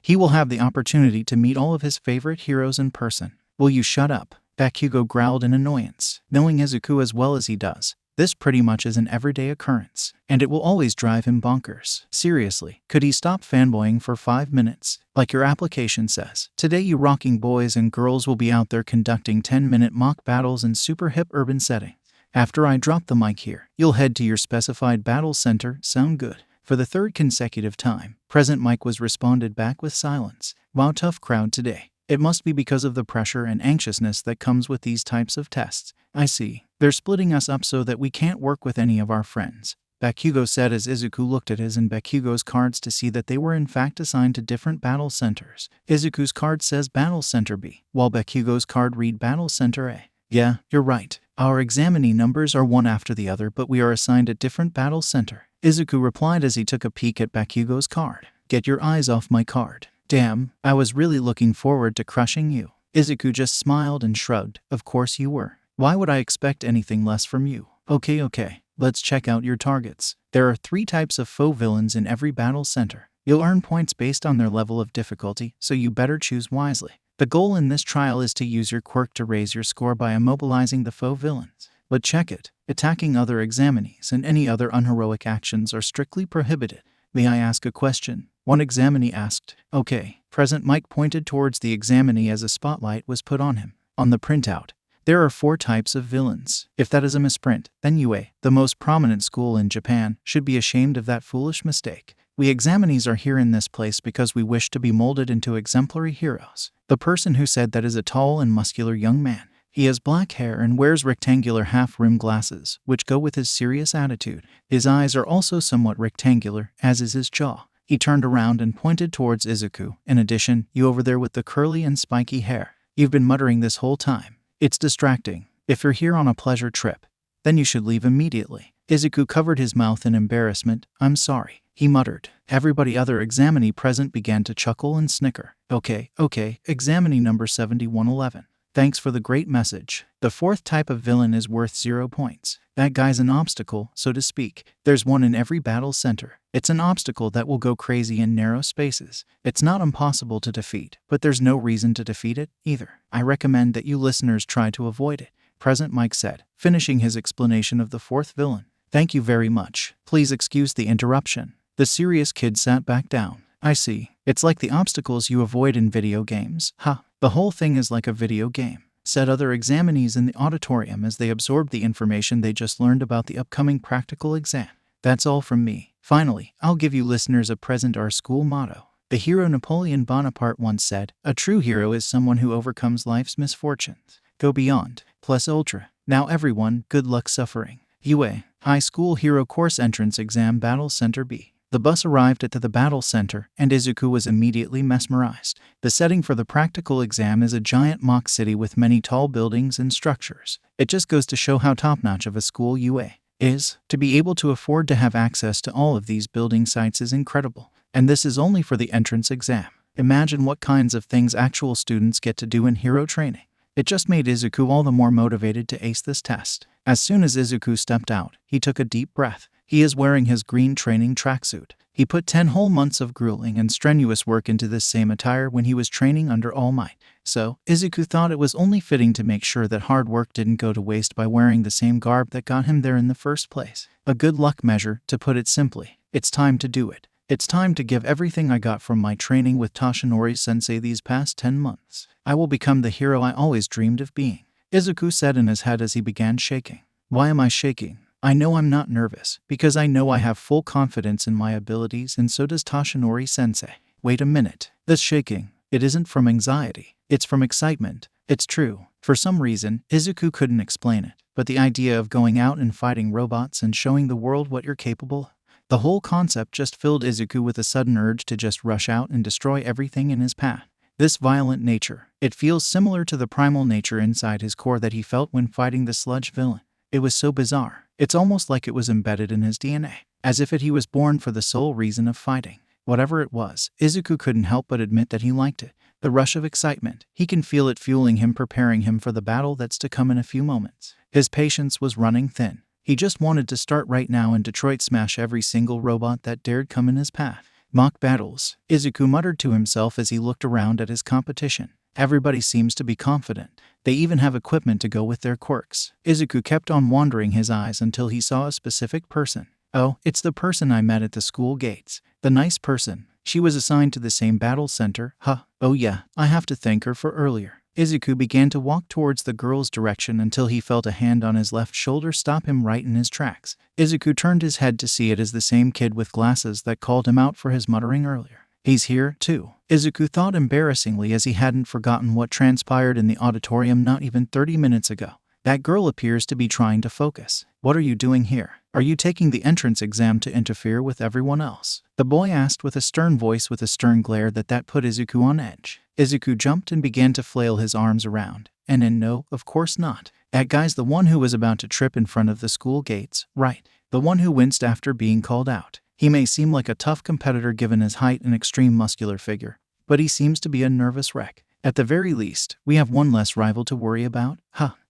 he will have the opportunity to meet all of his favorite heroes in person. Will you shut up? Bakugo growled in annoyance. Knowing Izuku as well as he does, this pretty much is an everyday occurrence, and it will always drive him bonkers. Seriously, could he stop fanboying for 5 minutes? Like your application says, today you rocking boys and girls will be out there conducting 10-minute mock battles in super hip urban settings. After I drop the mic here, you'll head to your specified battle center. Sound good? For the 3rd consecutive time, Present Mike was responded back with silence. Wow, tough crowd today. It must be because of the pressure and anxiousness that comes with these types of tests. I see. They're splitting us up so that we can't work with any of our friends, Bakugo said as Izuku looked at his and Bakugo's cards to see that they were in fact assigned to different battle centers. Izuku's card says Battle Center B, while Bakugo's card read Battle Center A. Yeah, you're right. Our examinee numbers are one after the other, but we are assigned a different battle center, Izuku replied as he took a peek at Bakugo's card. Get your eyes off my card. Damn, I was really looking forward to crushing you. Izuku just smiled and shrugged. Of course you were. Why would I expect anything less from you? Okay, let's check out your targets. There are 3 types of foe villains in every battle center. You'll earn points based on their level of difficulty, so you better choose wisely. The goal in this trial is to use your quirk to raise your score by immobilizing the foe villains. But check it, attacking other examinees and any other unheroic actions are strictly prohibited. May I ask a question? One examinee asked. Okay. Present Mike pointed towards the examinee as a spotlight was put on him. On the printout, there are 4 types of villains. If that is a misprint, then UA, the most prominent school in Japan, should be ashamed of that foolish mistake. We examinees are here in this place because we wish to be molded into exemplary heroes. The person who said that is a tall and muscular young man. He has black hair and wears rectangular half-rimmed glasses, which go with his serious attitude. His eyes are also somewhat rectangular, as is his jaw. He turned around and pointed towards Izuku. In addition, you over there with the curly and spiky hair. You've been muttering this whole time. It's distracting. If you're here on a pleasure trip, then you should leave immediately. Izuku covered his mouth in embarrassment. I'm sorry, he muttered. Everybody other examinee present began to chuckle and snicker. Okay, examinee number 7111. Thanks for the great message. The fourth type of villain is worth 0 points. That guy's an obstacle, so to speak. There's one in every battle center. It's an obstacle that will go crazy in narrow spaces. It's not impossible to defeat, but there's no reason to defeat it either. I recommend that you listeners try to avoid it. Present Mike said, finishing his explanation of the fourth villain. Thank you very much. Please excuse the interruption. The serious kid sat back down. I see. It's like the obstacles you avoid in video games. Ha. The whole thing is like a video game, said other examinees in the auditorium as they absorbed the information they just learned about the upcoming practical exam. That's all from me. Finally, I'll give you listeners a present our school motto. The hero Napoleon Bonaparte once said, a true hero is someone who overcomes life's misfortunes. Go beyond, plus ultra. Now everyone, good luck suffering. UA, High School Hero Course Entrance Exam Battle Center B. The bus arrived at the battle center, and Izuku was immediately mesmerized. The setting for the practical exam is a giant mock city with many tall buildings and structures. It just goes to show how top-notch of a school UA is. To be able to afford to have access to all of these building sites is incredible. And this is only for the entrance exam. Imagine what kinds of things actual students get to do in hero training. It just made Izuku all the more motivated to ace this test. As soon as Izuku stepped out, he took a deep breath. He is wearing his green training tracksuit. He put 10 whole months of grueling and strenuous work into this same attire when he was training under All Might. So, Izuku thought it was only fitting to make sure that hard work didn't go to waste by wearing the same garb that got him there in the first place. A good luck measure, to put it simply. It's time to do it. It's time to give everything I got from my training with Toshinori-sensei these past 10 months. I will become the hero I always dreamed of being. Izuku said in his head as he began shaking. Why am I shaking? I know I'm not nervous, because I know I have full confidence in my abilities, and so does Toshinori-sensei. Wait a minute. This shaking, it isn't from anxiety. It's from excitement. It's true. For some reason, Izuku couldn't explain it, but the idea of going out and fighting robots and showing the world what you're capable of, the whole concept just filled Izuku with a sudden urge to just rush out and destroy everything in his path. This violent nature, it feels similar to the primal nature inside his core that he felt when fighting the sludge villain. It was so bizarre. It's almost like it was embedded in his DNA, as if he was born for the sole reason of fighting. Whatever it was, Izuku couldn't help but admit that he liked it. The rush of excitement, he can feel it fueling him, preparing him for the battle that's to come in a few moments. His patience was running thin. He just wanted to start right now and Detroit smash every single robot that dared come in his path. Mock battles, Izuku muttered to himself as he looked around at his competition. Everybody seems to be confident. They even have equipment to go with their quirks. Izuku kept on wandering his eyes until he saw a specific person. Oh, it's the person I met at the school gates. The nice person. She was assigned to the same battle center. Huh. Oh yeah, I have to thank her for earlier. Izuku began to walk towards the girl's direction until he felt a hand on his left shoulder stop him right in his tracks. Izuku turned his head to see it as the same kid with glasses that called him out for his muttering earlier. He's here, too. Izuku thought embarrassingly as he hadn't forgotten what transpired in the auditorium not even 30 minutes ago. That girl appears to be trying to focus. What are you doing here? Are you taking the entrance exam to interfere with everyone else? The boy asked with a stern voice with a stern glare that put Izuku on edge. Izuku jumped and began to flail his arms around. And no, of course not. That guy's the one who was about to trip in front of the school gates, right? The one who winced after being called out. He may seem like a tough competitor given his height and extreme muscular figure, but he seems to be a nervous wreck. At the very least, we have one less rival to worry about.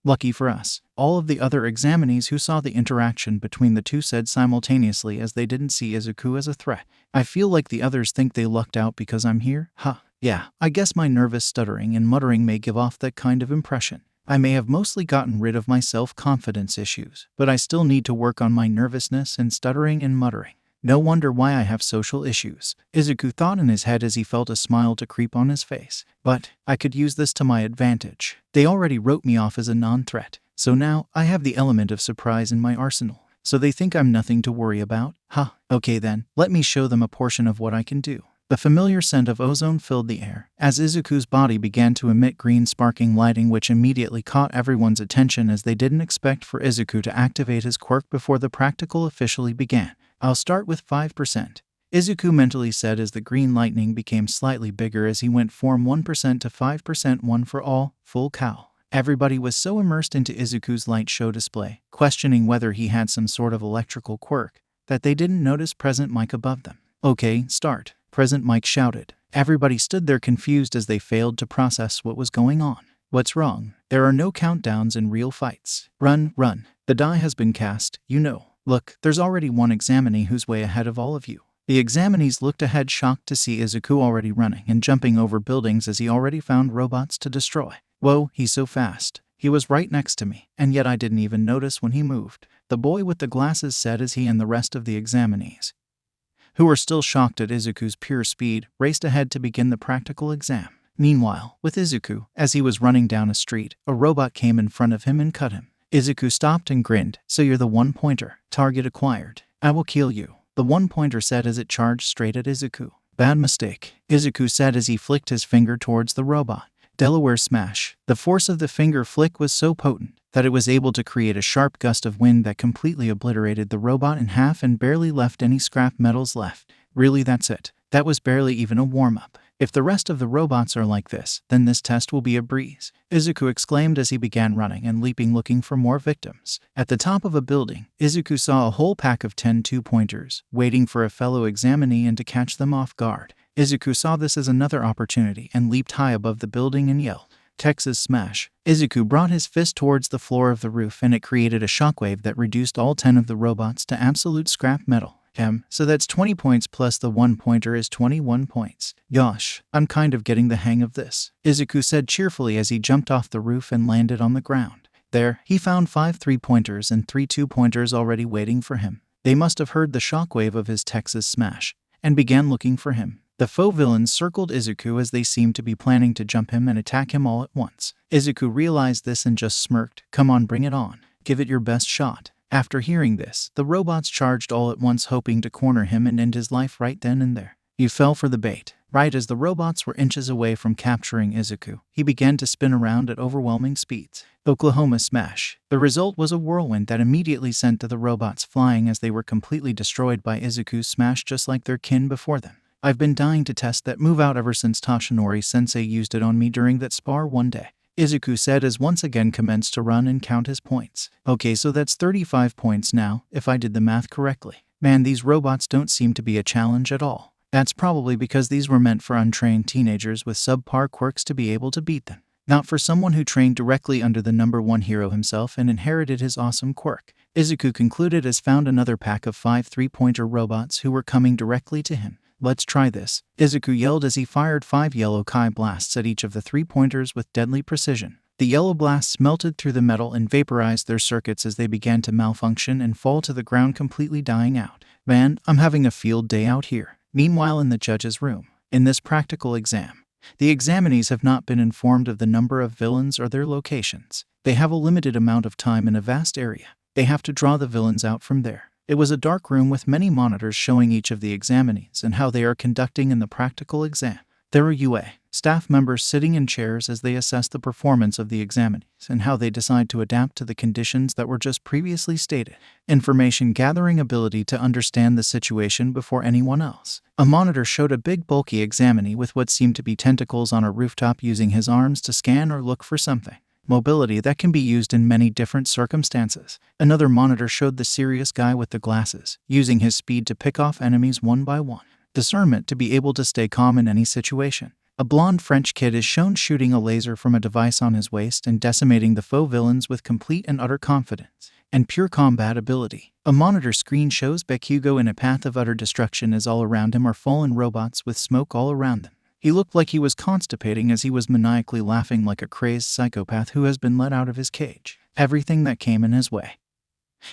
Lucky for us. All of the other examinees who saw the interaction between the two said simultaneously as they didn't see Izuku as a threat. I feel like the others think they lucked out because I'm here. Yeah, I guess my nervous stuttering and muttering may give off that kind of impression. I may have mostly gotten rid of my self-confidence issues, but I still need to work on my nervousness and stuttering and muttering. No wonder why I have social issues, Izuku thought in his head as he felt a smile to creep on his face. But I could use this to my advantage. They already wrote me off as a non-threat, so now I have the element of surprise in my arsenal. So they think I'm nothing to worry about? Huh, okay then, let me show them a portion of what I can do. The familiar scent of ozone filled the air, as Izuku's body began to emit green sparking lighting which immediately caught everyone's attention as they didn't expect for Izuku to activate his quirk before the practical officially began. I'll start with 5%. Izuku mentally said as the green lightning became slightly bigger as he went from 1% to 5%. One for all, full cow. Everybody was so immersed into Izuku's light show display, questioning whether he had some sort of electrical quirk, that they didn't notice Present Mike above them. Okay, start. Present Mike shouted. Everybody stood there confused as they failed to process what was going on. What's wrong? There are no countdowns in real fights. Run, run. The die has been cast, you know. Look, there's already one examinee who's way ahead of all of you. The examinees looked ahead shocked to see Izuku already running and jumping over buildings as he already found robots to destroy. Whoa, he's so fast. He was right next to me, and yet I didn't even notice when he moved. The boy with the glasses said as he and the rest of the examinees, who were still shocked at Izuku's pure speed, raced ahead to begin the practical exam. Meanwhile, with Izuku, as he was running down a street, a robot came in front of him and cut him. Izuku stopped and grinned. So you're the one-pointer. Target acquired. I will kill you, the one-pointer said as it charged straight at Izuku. Bad mistake, Izuku said as he flicked his finger towards the robot. Delaware smash. The force of the finger flick was so potent that it was able to create a sharp gust of wind that completely obliterated the robot in half and barely left any scrap metals left. Really, that's it. That was barely even a warm-up. If the rest of the robots are like this, then this test will be a breeze, Izuku exclaimed as he began running and leaping looking for more victims. At the top of a building, Izuku saw a whole pack of 10 two-pointers, waiting for a fellow examinee and to catch them off guard. Izuku saw this as another opportunity and leaped high above the building and yelled, Texas Smash. Izuku brought his fist towards the floor of the roof and it created a shockwave that reduced all 10 of the robots to absolute scrap metal. So that's 20 points plus the one-pointer is 21 points. Gosh, I'm kind of getting the hang of this, Izuku said cheerfully as he jumped off the roof and landed on the ground. There, he found 5 three-pointers and 3 two-pointers already waiting for him. They must have heard the shockwave of his Texas Smash and began looking for him. The faux villains circled Izuku as they seemed to be planning to jump him and attack him all at once. Izuku realized this and just smirked. Come on, bring it on. Give it your best shot. After hearing this, the robots charged all at once hoping to corner him and end his life right then and there. You fell for the bait. Right as the robots were inches away from capturing Izuku, he began to spin around at overwhelming speeds. Oklahoma Smash. The result was a whirlwind that immediately sent the robots flying as they were completely destroyed by Izuku's smash just like their kin before them. I've been dying to test that move out ever since Toshinori-sensei used it on me during that spar one day, Izuku said as once again commenced to run and count his points. Okay, so that's 35 points now, if I did the math correctly. Man, these robots don't seem to be a challenge at all. That's probably because these were meant for untrained teenagers with subpar quirks to be able to beat them. Not for someone who trained directly under the #1 hero himself and inherited his awesome quirk. Izuku concluded as found another pack of 5 three-pointer robots who were coming directly to him. Let's try this, Izuku yelled as he fired 5 yellow Kai blasts at each of the three-pointers with deadly precision. The yellow blasts melted through the metal and vaporized their circuits as they began to malfunction and fall to the ground completely dying out. Man, I'm having a field day out here. Meanwhile in the judge's room, in this practical exam, the examinees have not been informed of the number of villains or their locations. They have a limited amount of time in a vast area. They have to draw the villains out from there. It was a dark room with many monitors showing each of the examinees and how they are conducting in the practical exam. There are UA staff members sitting in chairs as they assess the performance of the examinees and how they decide to adapt to the conditions that were just previously stated. Information gathering ability to understand the situation before anyone else. A monitor showed a big bulky examinee with what seemed to be tentacles on a rooftop using his arms to scan or look for something. Mobility that can be used in many different circumstances. Another monitor showed the serious guy with the glasses, using his speed to pick off enemies one by one. Discernment to be able to stay calm in any situation. A blonde French kid is shown shooting a laser from a device on his waist and decimating the faux villains with complete and utter confidence and pure combat ability. A monitor screen shows Bakugo in a path of utter destruction as all around him are fallen robots with smoke all around them. He looked like he was constipating as he was maniacally laughing like a crazed psychopath who has been let out of his cage. Everything that came in his way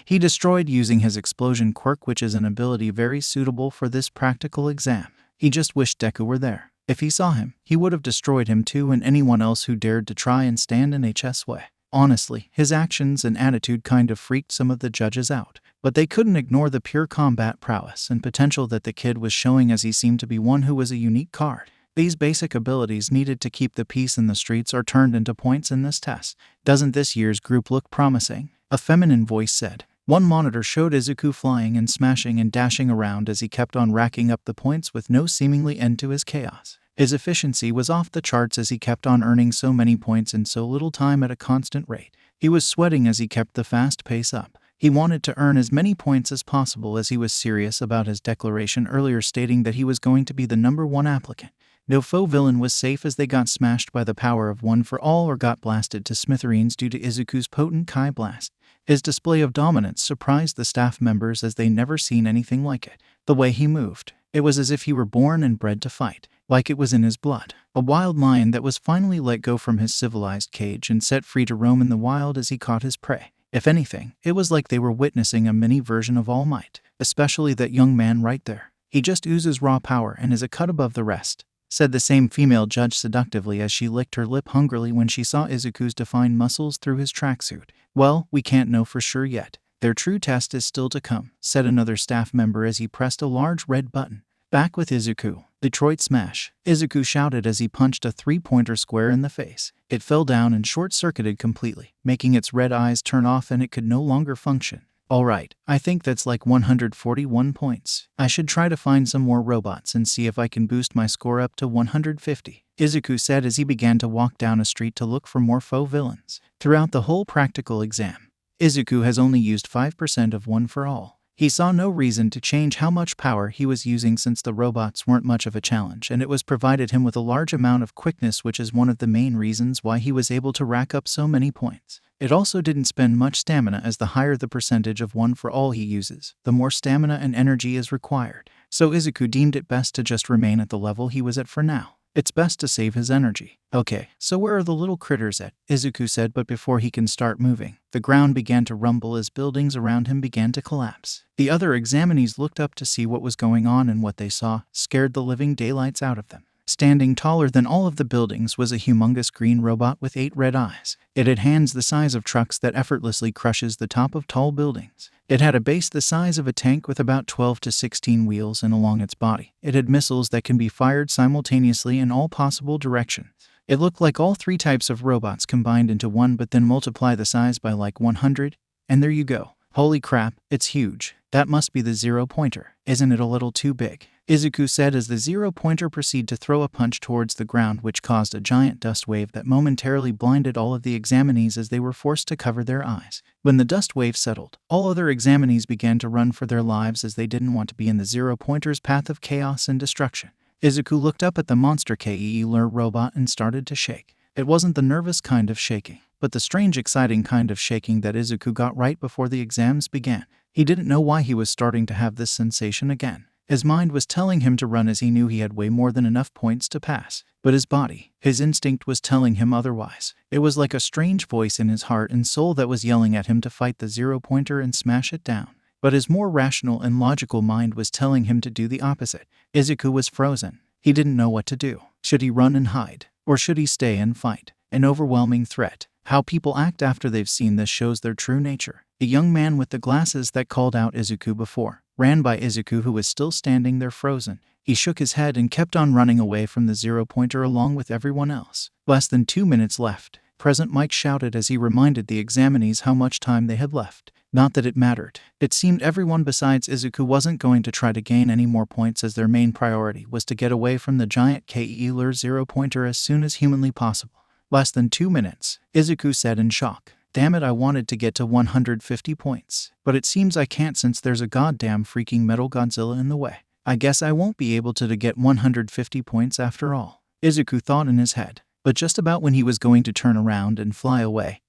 he destroyed using his explosion quirk, which is an ability very suitable for this practical exam. He just wished Deku were there. If he saw him, he would have destroyed him too and anyone else who dared to try and stand in HS way. Honestly, his actions and attitude kind of freaked some of the judges out, but they couldn't ignore the pure combat prowess and potential that the kid was showing, as he seemed to be one who was a unique card. These basic abilities needed to keep the peace in the streets are turned into points in this test. Doesn't this year's group look promising? A feminine voice said. One monitor showed Izuku flying and smashing and dashing around as he kept on racking up the points with no seemingly end to his chaos. His efficiency was off the charts as he kept on earning so many points in so little time at a constant rate. He was sweating as he kept the fast pace up. He wanted to earn as many points as possible, as he was serious about his declaration earlier stating that he was going to be the #1 applicant. No foe villain was safe as they got smashed by the power of One for All or got blasted to smithereens due to Izuku's potent Kai Blast. His display of dominance surprised the staff members as they never seen anything like it. The way he moved, it was as if he were born and bred to fight, like it was in his blood. A wild lion that was finally let go from his civilized cage and set free to roam in the wild as he caught his prey. If anything, it was like they were witnessing a mini version of All Might, especially that young man right there. He just oozes raw power and is a cut above the rest, said the same female judge seductively as she licked her lip hungrily when she saw Izuku's defined muscles through his tracksuit. Well, we can't know for sure yet. Their true test is still to come, said another staff member as he pressed a large red button. Back with Izuku. Detroit Smash. Izuku shouted as he punched a three-pointer square in the face. It fell down and short-circuited completely, making its red eyes turn off and it could no longer function. Alright, I think that's like 141 points. I should try to find some more robots and see if I can boost my score up to 150, Izuku said as he began to walk down a street to look for more foe villains. Throughout the whole practical exam, Izuku has only used 5% of One for All. He saw no reason to change how much power he was using since the robots weren't much of a challenge and it was provided him with a large amount of quickness, which is one of the main reasons why he was able to rack up so many points. It also didn't spend much stamina, as the higher the percentage of One for All he uses, the more stamina and energy is required. So Izuku deemed it best to just remain at the level he was at for now. It's best to save his energy. Okay, so where are the little critters at? Izuku said, but before he can start moving, the ground began to rumble as buildings around him began to collapse. The other examinees looked up to see what was going on, and what they saw scared the living daylights out of them. Standing taller than all of the buildings was a humongous green robot with 8 red eyes. It had hands the size of trucks that effortlessly crushes the top of tall buildings. It had a base the size of a tank with about 12 to 16 wheels, and along its body, it had missiles that can be fired simultaneously in all possible directions. It looked like all 3 types of robots combined into one, but then multiply the size by like 100, and there you go. Holy crap, it's huge. That must be the zero-pointer. Isn't it a little too big? Izuku said as the zero-pointer proceeded to throw a punch towards the ground, which caused a giant dust wave that momentarily blinded all of the examinees as they were forced to cover their eyes. When the dust wave settled, all other examinees began to run for their lives as they didn't want to be in the zero-pointer's path of chaos and destruction. Izuku looked up at the monster Keeler robot and started to shake. It wasn't the nervous kind of shaking, but the strange, exciting kind of shaking that Izuku got right before the exams began. He didn't know why he was starting to have this sensation again. His mind was telling him to run as he knew he had way more than enough points to pass. But his body, his instinct was telling him otherwise. It was like a strange voice in his heart and soul that was yelling at him to fight the zero-pointer and smash it down. But his more rational and logical mind was telling him to do the opposite. Izuku was frozen. He didn't know what to do. Should he run and hide? Or should he stay and fight? An overwhelming threat. How people act after they've seen this shows their true nature. The young man with the glasses that called out Izuku before ran by Izuku, who was still standing there frozen. He shook his head and kept on running away from the zero-pointer along with everyone else. Less than 2 minutes left. President Mike shouted as he reminded the examinees how much time they had left. Not that it mattered. It seemed everyone besides Izuku wasn't going to try to gain any more points, as their main priority was to get away from the giant Keeler zero-pointer as soon as humanly possible. Less than 2 minutes, Izuku said in shock. Damn it, I wanted to get to 150 points. But it seems I can't since there's a goddamn freaking metal Godzilla in the way. I guess I won't be able to get 150 points after all, Izuku thought in his head. But just about when he was going to turn around and fly away,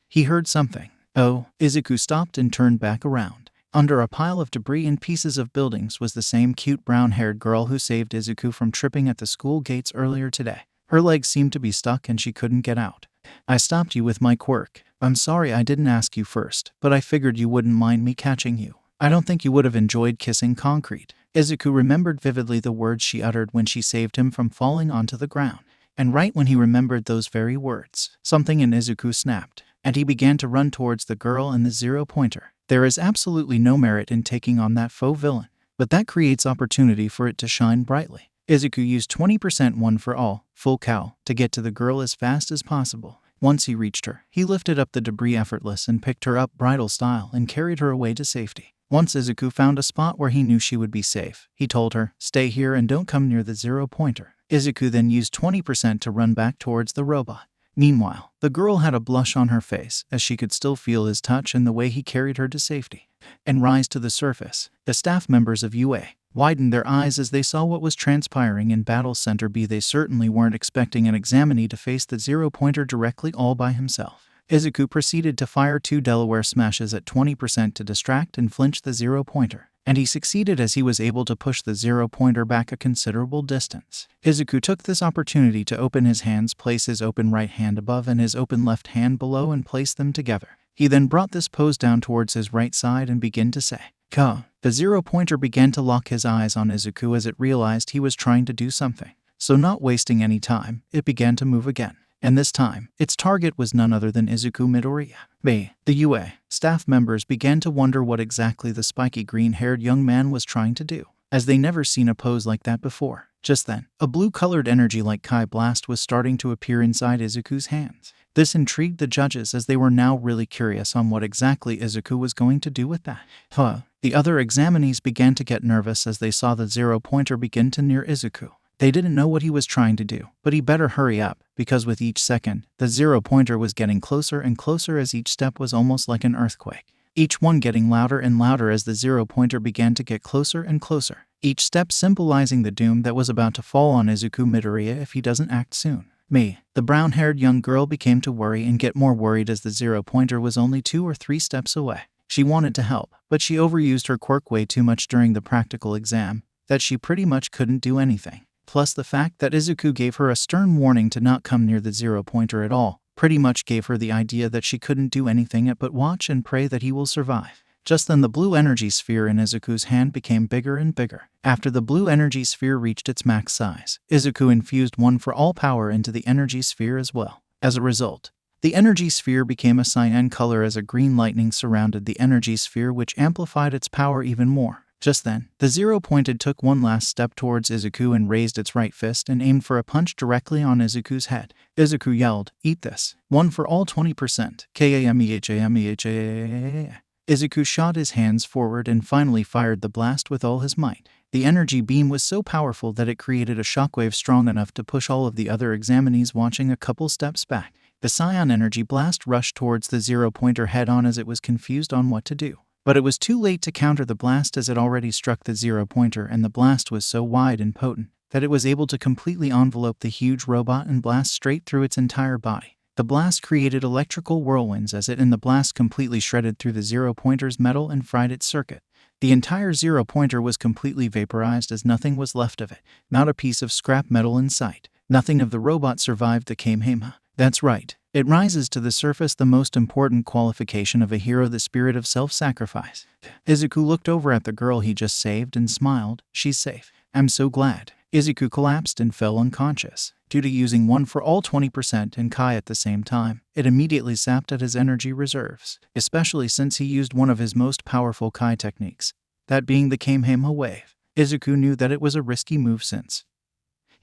he heard something. Oh, Izuku stopped and turned back around. Under a pile of debris and pieces of buildings was the same cute brown-haired girl who saved Izuku from tripping at the school gates earlier today. Her legs seemed to be stuck and she couldn't get out. I stopped you with my quirk. I'm sorry I didn't ask you first, but I figured you wouldn't mind me catching you. I don't think you would have enjoyed kissing concrete. Izuku remembered vividly the words she uttered when she saved him from falling onto the ground. And right when he remembered those very words, something in Izuku snapped. and he began to run towards the girl and the zero-pointer. There is absolutely no merit in taking on that faux villain, but that creates opportunity for it to shine brightly. Izuku used 20% one for all, full cowl, to get to the girl as fast as possible. Once he reached her, he lifted up the debris effortless and picked her up bridal style and carried her away to safety. Once Izuku found a spot where he knew she would be safe, he told her, "Stay here and don't come near the zero-pointer." Izuku then used 20% to run back towards the robot. Meanwhile, the girl had a blush on her face as she could still feel his touch and the way he carried her to safety. And rise to the surface. The staff members of UA widened their eyes as they saw what was transpiring in Battle Center B. They certainly weren't expecting an examinee to face the zero-pointer directly all by himself. Izuku proceeded to fire 2 Delaware smashes at 20% to distract and flinch the zero-pointer, and he succeeded as he was able to push the zero-pointer back a considerable distance. Izuku took this opportunity to open his hands, place his open right hand above and his open left hand below and place them together. He then brought this pose down towards his right side and began to say, "Ka." The zero-pointer began to lock his eyes on Izuku as it realized he was trying to do something. So not wasting any time, it began to move again. And this time, its target was none other than Izuku Midoriya. The UA staff members began to wonder what exactly the spiky green-haired young man was trying to do, as they never seen a pose like that before. Just then, a blue-colored energy like Kai Blast was starting to appear inside Izuku's hands. This intrigued the judges as they were now really curious on what exactly Izuku was going to do with that. The other examinees began to get nervous as they saw the zero-pointer begin to near Izuku. They didn't know what he was trying to do, but he better hurry up, because with each second, the zero-pointer was getting closer and closer as each step was almost like an earthquake. Each one getting louder and louder as the zero-pointer began to get closer and closer, each step symbolizing the doom that was about to fall on Izuku Midoriya if he doesn't act soon. The brown-haired young girl became to worry and get more worried as the zero-pointer was only 2 or 3 steps away. She wanted to help, but she overused her quirk way too much during the practical exam, that she pretty much couldn't do anything. Plus the fact that Izuku gave her a stern warning to not come near the zero-pointer at all, pretty much gave her the idea that she couldn't do anything but watch and pray that he will survive. Just then the blue energy sphere in Izuku's hand became bigger and bigger. After the blue energy sphere reached its max size, Izuku infused 1 for all power into the energy sphere as well. As a result, the energy sphere became a cyan color as a green lightning surrounded the energy sphere, which amplified its power even more. Just then, the zero-pointed took one last step towards Izuku and raised its right fist and aimed for a punch directly on Izuku's head. Izuku yelled, "Eat this. 1 for all 20%. Kamehameha." Izuku shot his hands forward and finally fired the blast with all his might. The energy beam was so powerful that it created a shockwave strong enough to push all of the other examinees watching a couple steps back. The cyan energy blast rushed towards the zero-pointer head-on as it was confused on what to do. But it was too late to counter the blast as it already struck the zero-pointer, and the blast was so wide and potent that it was able to completely envelope the huge robot and blast straight through its entire body. The blast created electrical whirlwinds as it and the blast completely shredded through the zero-pointer's metal and fried its circuit. The entire zero-pointer was completely vaporized as nothing was left of it, not a piece of scrap metal in sight. Nothing of the robot survived the Kamehameha. That's right. It rises to the surface, the most important qualification of a hero, the spirit of self-sacrifice. Izuku looked over at the girl he just saved and smiled. "She's safe. I'm so glad." Izuku collapsed and fell unconscious. Due to using 1 for all 20% and Kai at the same time, it immediately sapped at his energy reserves, especially since he used one of his most powerful Kai techniques, that being the Kamehameha wave. Izuku knew that it was a risky move since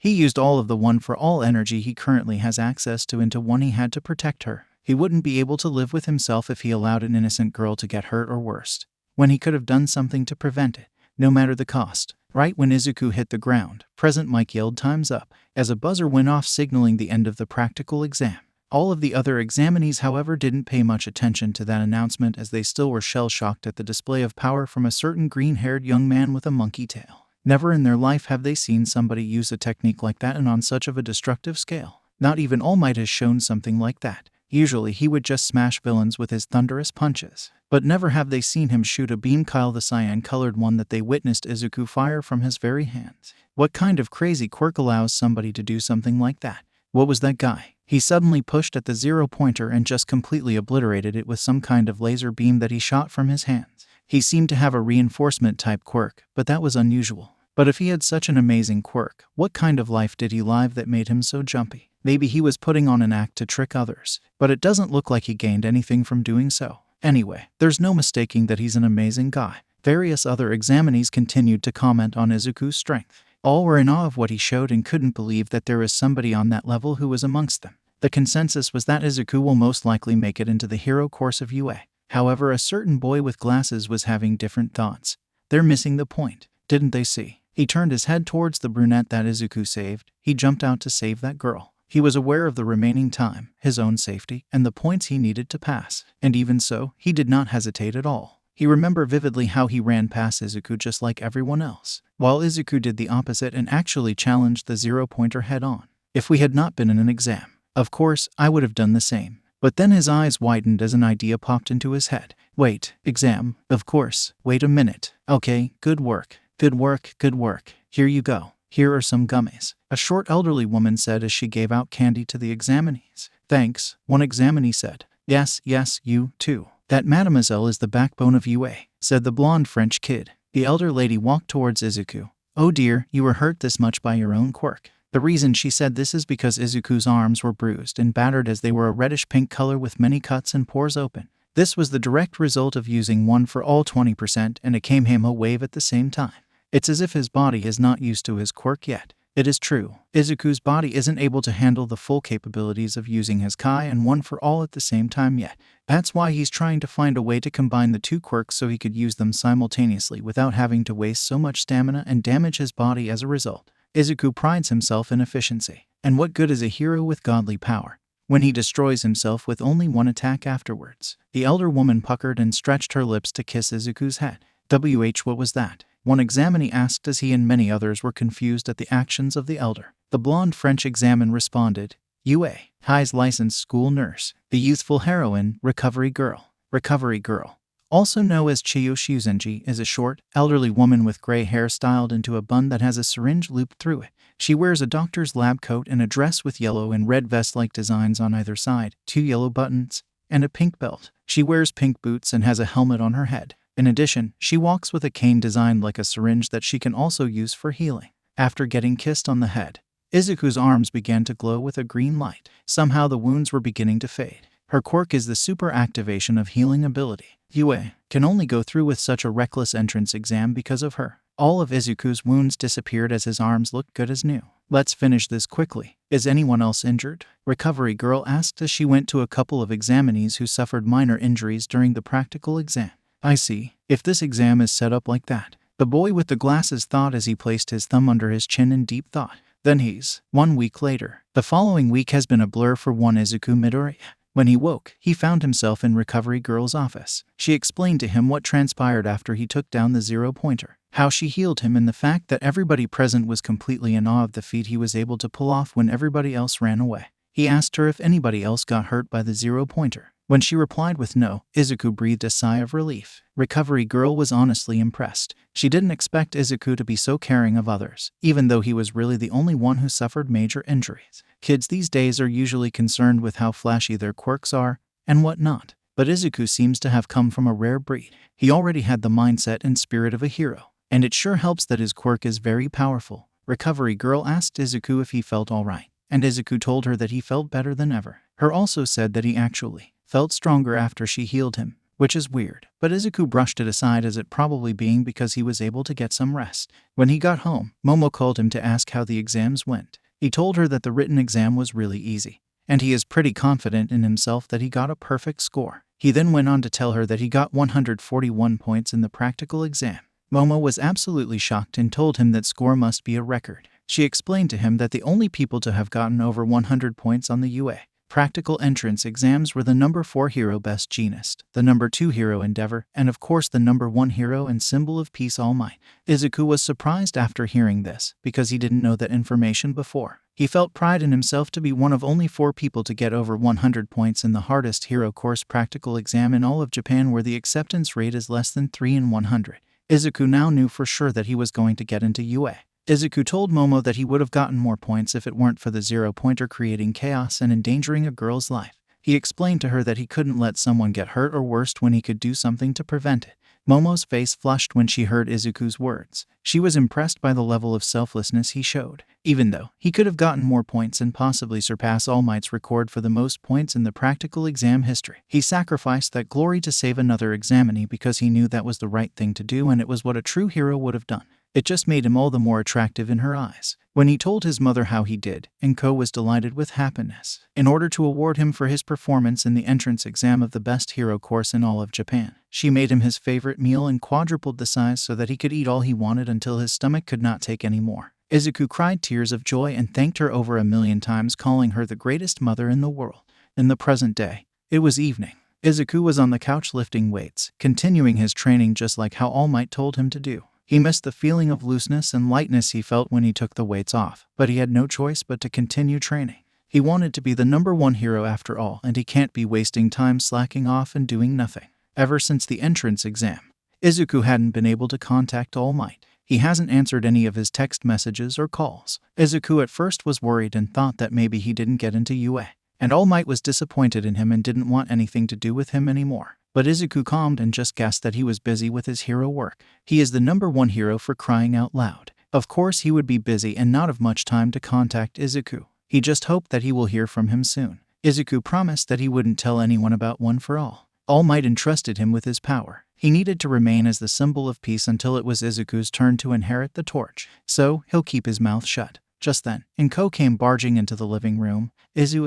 he used all of the 1 for all energy he currently has access to into one. He had to protect her. He wouldn't be able to live with himself if he allowed an innocent girl to get hurt or worse, when he could have done something to prevent it, no matter the cost. Right when Izuku hit the ground, President Mike yelled "Time's up," as a buzzer went off signaling the end of the practical exam. All of the other examinees, however, didn't pay much attention to that announcement as they still were shell-shocked at the display of power from a certain green-haired young man with a monkey tail. Never in their life have they seen somebody use a technique like that and on such of a destructive scale. Not even All Might has shown something like that. Usually he would just smash villains with his thunderous punches. But never have they seen him shoot a beam, Kyle the cyan-colored one that they witnessed Izuku fire from his very hands. What kind of crazy quirk allows somebody to do something like that? What was that guy? He suddenly pushed at the zero-pointer and just completely obliterated it with some kind of laser beam that he shot from his hands. He seemed to have a reinforcement-type quirk, but that was unusual. But if he had such an amazing quirk, what kind of life did he live that made him so jumpy? Maybe he was putting on an act to trick others, but it doesn't look like he gained anything from doing so. Anyway, there's no mistaking that he's an amazing guy. Various other examinees continued to comment on Izuku's strength. All were in awe of what he showed and couldn't believe that there was somebody on that level who was amongst them. The consensus was that Izuku will most likely make it into the hero course of UA. However, a certain boy with glasses was having different thoughts. They're missing the point, didn't they see? He turned his head towards the brunette that Izuku saved. He jumped out to save that girl. He was aware of the remaining time, his own safety, and the points he needed to pass. And even so, he did not hesitate at all. He remembered vividly how he ran past Izuku just like everyone else, while Izuku did the opposite and actually challenged the zero-pointer head-on. If we had not been in an exam, of course, I would have done the same. But then his eyes widened as an idea popped into his head. Wait, exam, of course, wait a minute. Okay, good work, good work, good work. Here you go. Here are some gummies. A short elderly woman said as she gave out candy to the examinees. Thanks, one examinee said. Yes, you too. That mademoiselle is the backbone of UA, said the blonde French kid. The elder lady walked towards Izuku. Oh dear, you were hurt this much by your own quirk. The reason she said this is because Izuku's arms were bruised and battered as they were a reddish-pink color with many cuts and pores open. This was the direct result of using one for all 20% and a Kamehameha wave at the same time. It's as if his body is not used to his quirk yet. It is true, Izuku's body isn't able to handle the full capabilities of using his Kai and one for all at the same time yet. That's why he's trying to find a way to combine the two quirks so he could use them simultaneously without having to waste so much stamina and damage his body as a result. Izuku prides himself in efficiency. And what good is a hero with godly power when he destroys himself with only one attack afterwards? The elder woman puckered and stretched her lips to kiss Izuku's head. What was that? One examinee asked as he and many others were confused at the actions of the elder. The blonde French examine responded, UA, High's licensed school nurse, the youthful heroine, Recovery Girl. Recovery Girl, also known as Chiyo Shuzenji, is a short, elderly woman with gray hair styled into a bun that has a syringe looped through it. She wears a doctor's lab coat and a dress with yellow and red vest-like designs on either side, 2 yellow buttons, and a pink belt. She wears pink boots and has a helmet on her head. In addition, she walks with a cane designed like a syringe that she can also use for healing. After getting kissed on the head, Izuku's arms began to glow with a green light. Somehow the wounds were beginning to fade. Her quirk is the super activation of healing ability. UA can only go through with such a reckless entrance exam because of her. All of Izuku's wounds disappeared as his arms looked good as new. Let's finish this quickly. Is anyone else injured? Recovery Girl asked as she went to a couple of examinees who suffered minor injuries during the practical exam. I see. If this exam is set up like that, the boy with the glasses thought as he placed his thumb under his chin in deep thought. Then he's 1 week later. The following week has been a blur for one Izuku Midoriya. When he woke, he found himself in Recovery Girl's office. She explained to him what transpired after he took down the zero-pointer, how she healed him, and the fact that everybody present was completely in awe of the feat he was able to pull off when everybody else ran away. He asked her if anybody else got hurt by the zero-pointer. When she replied with no, Izuku breathed a sigh of relief. Recovery Girl was honestly impressed. She didn't expect Izuku to be so caring of others, even though he was really the only one who suffered major injuries. Kids these days are usually concerned with how flashy their quirks are and whatnot, but Izuku seems to have come from a rare breed. He already had the mindset and spirit of a hero, and it sure helps that his quirk is very powerful. Recovery Girl asked Izuku if he felt alright, and Izuku told her that he felt better than ever. Her also said that he actually felt stronger after she healed him, which is weird, but Izuku brushed it aside as it probably being because he was able to get some rest. When he got home, Momo called him to ask how the exams went. He told her that the written exam was really easy, and he is pretty confident in himself that he got a perfect score. He then went on to tell her that he got 141 points in the practical exam. Momo was absolutely shocked and told him that score must be a record. She explained to him that the only people to have gotten over 100 points on the UA practical entrance exams were the number 4 hero Best Jeanist, the number 2 hero Endeavor, and of course the number 1 hero and symbol of Peace All Might. Izuku was surprised after hearing this, because he didn't know that information before. He felt pride in himself to be one of only 4 people to get over 100 points in the hardest hero course practical exam in all of Japan, where the acceptance rate is less than 3 in 100. Izuku now knew for sure that he was going to get into UA. Izuku told Momo that he would have gotten more points if it weren't for the zero-pointer creating chaos and endangering a girl's life. He explained to her that he couldn't let someone get hurt or worse when he could do something to prevent it. Momo's face flushed when she heard Izuku's words. She was impressed by the level of selflessness he showed. Even though he could have gotten more points and possibly surpass All Might's record for the most points in the practical exam history, he sacrificed that glory to save another examinee because he knew that was the right thing to do and it was what a true hero would have done. It just made him all the more attractive in her eyes. When he told his mother how he did, Inko was delighted with happiness. In order to award him for his performance in the entrance exam of the best hero course in all of Japan, she made him his favorite meal and quadrupled the size so that he could eat all he wanted until his stomach could not take any more. Izuku cried tears of joy and thanked her over 1,000,000 times, calling her the greatest mother in the world. In the present day, it was evening. Izuku was on the couch lifting weights, continuing his training just like how All Might told him to do. He missed the feeling of looseness and lightness he felt when he took the weights off, but he had no choice but to continue training. He wanted to be the #1 hero after all, and he can't be wasting time slacking off and doing nothing. Ever since the entrance exam, Izuku hadn't been able to contact All Might. He hasn't answered any of his text messages or calls. Izuku at first was worried and thought that maybe he didn't get into UA, and All Might was disappointed in him and didn't want anything to do with him anymore. But Izuku calmed and just guessed that he was busy with his hero work. He is the #1 hero for crying out loud. Of course he would be busy and not have much time to contact Izuku. He just hoped that he will hear from him soon. Izuku promised that he wouldn't tell anyone about One for All. All Might entrusted him with his power. He needed to remain as the symbol of peace until it was Izuku's turn to inherit the torch. So, he'll keep his mouth shut. Just then, Inko came barging into the living room. Izu.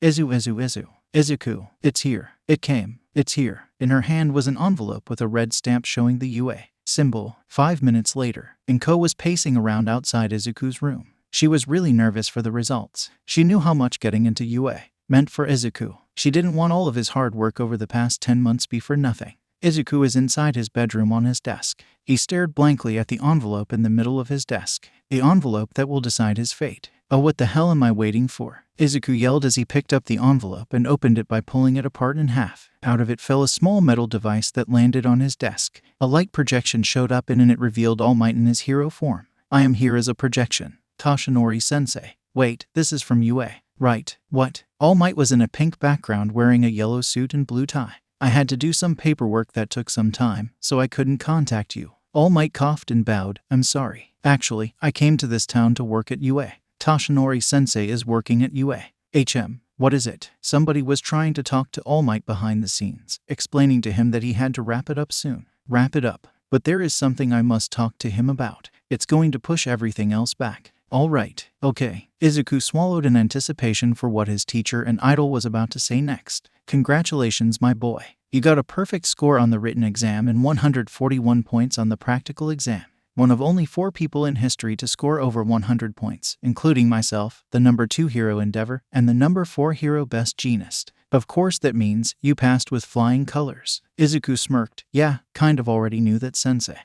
Izuku, it's here. It came. It's here. In her hand was an envelope with a red stamp showing the UA symbol. 5 minutes later, Inko was pacing around outside Izuku's room. She was really nervous for the results. She knew how much getting into UA meant for Izuku. She didn't want all of his hard work over the past 10 months be for nothing. Izuku is inside his bedroom on his desk. He stared blankly at the envelope in the middle of his desk. The envelope that will decide his fate. Oh, what the hell am I waiting for? Izuku yelled as he picked up the envelope and opened it by pulling it apart in half. Out of it fell a small metal device that landed on his desk. A light projection showed up and in it revealed All Might in his hero form. I am here as a projection. Toshinori-sensei. Wait, this is from UA. Right. What? All Might was in a pink background wearing a yellow suit and blue tie. I had to do some paperwork that took some time, so I couldn't contact you. All Might coughed and bowed. I'm sorry. Actually, I came to this town to work at UA. Toshinori-sensei is working at UA. What is it? Somebody was trying to talk to All Might behind the scenes, explaining to him that he had to wrap it up soon. Wrap it up. But there is something I must talk to him about. It's going to push everything else back. All right. Okay. Izuku swallowed in anticipation for what his teacher and idol was about to say next. Congratulations, my boy. You got a perfect score on the written exam and 141 points on the practical exam. One of only 4 people in history to score over 100 points, including myself, the #2 hero Endeavor, and the #4 hero Best Genist. Of course that means you passed with flying colors. Izuku smirked. Yeah, kind of already knew that, sensei.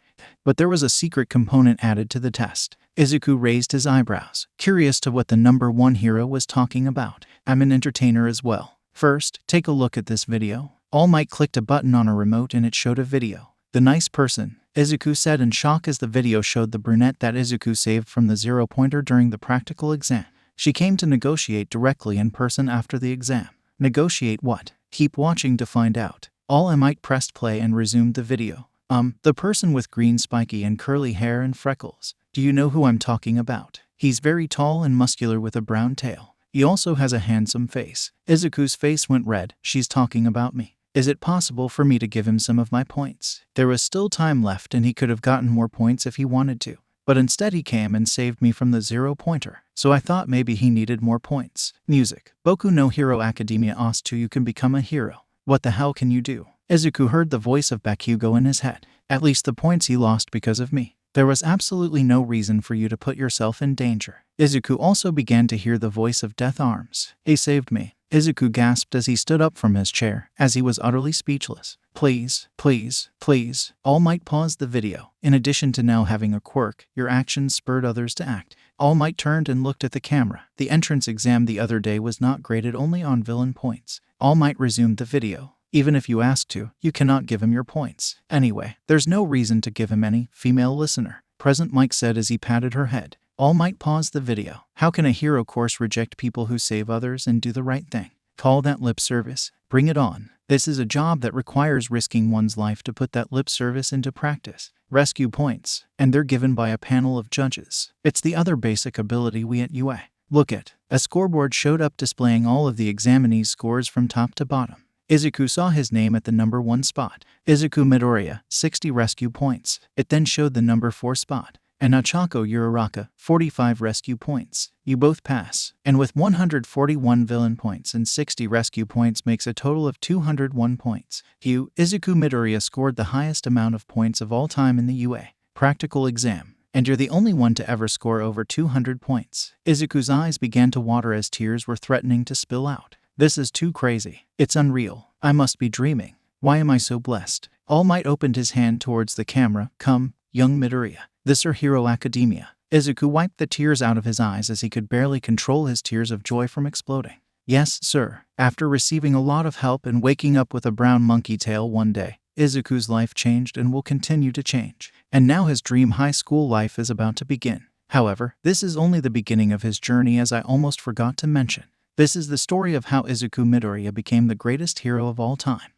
But there was a secret component added to the test. Izuku raised his eyebrows, curious to what the #1 hero was talking about. I'm an entertainer as well. First, take a look at this video. All Might clicked a button on a remote and it showed a video. The nice person, Izuku said in shock as the video showed the brunette that Izuku saved from the 0-pointer during the practical exam. She came to negotiate directly in person after the exam. Negotiate what? Keep watching to find out. All Might pressed play and resumed the video. The person with green spiky and curly hair and freckles. Do you know who I'm talking about? He's very tall and muscular with a brown tail. He also has a handsome face. Izuku's face went red. She's talking about me. Is it possible for me to give him some of my points? There was still time left and he could have gotten more points if he wanted to. But instead he came and saved me from the 0-pointer. So I thought maybe he needed more points. Music. Boku no Hero Academia asked you can become a hero. What the hell can you do? Izuku heard the voice of Bakugo in his head. At least the points he lost because of me. There was absolutely no reason for you to put yourself in danger. Izuku also began to hear the voice of Death Arms. He saved me. Izuku gasped as he stood up from his chair, as he was utterly speechless. Please, please, please. All Might paused the video. In addition to now having a quirk, your actions spurred others to act. All Might turned and looked at the camera. The entrance exam the other day was not graded only on villain points. All Might resumed the video. Even if you ask to, you cannot give him your points. Anyway, there's no reason to give him any, female listener. Present Mike said as he patted her head. All Might paused the video. How can a hero course reject people who save others and do the right thing? Call that lip service. Bring it on. This is a job that requires risking one's life to put that lip service into practice. Rescue points, and they're given by a panel of judges. It's the other basic ability we at UA look at. A scoreboard showed up displaying all of the examinees' scores from top to bottom. Izuku saw his name at the number 1 spot. Izuku Midoriya, 60 rescue points. It then showed the number 4 spot. And Achako Uraraka, 45 rescue points. You both pass. And with 141 villain points and 60 rescue points makes a total of 201 points. Izuku Midoriya scored the highest amount of points of all time in the UA practical exam. And you're the only one to ever score over 200 points. Izuku's eyes began to water as tears were threatening to spill out. This is too crazy. It's unreal. I must be dreaming. Why am I so blessed? All Might opened his hand towards the camera. Come, young Midoriya. This are Hero Academia. Izuku wiped the tears out of his eyes as he could barely control his tears of joy from exploding. Yes, sir. After receiving a lot of help and waking up with a brown monkey tail one day, Izuku's life changed and will continue to change. And now his dream high school life is about to begin. However, this is only the beginning of his journey, as I almost forgot to mention. This is the story of how Izuku Midoriya became the greatest hero of all time.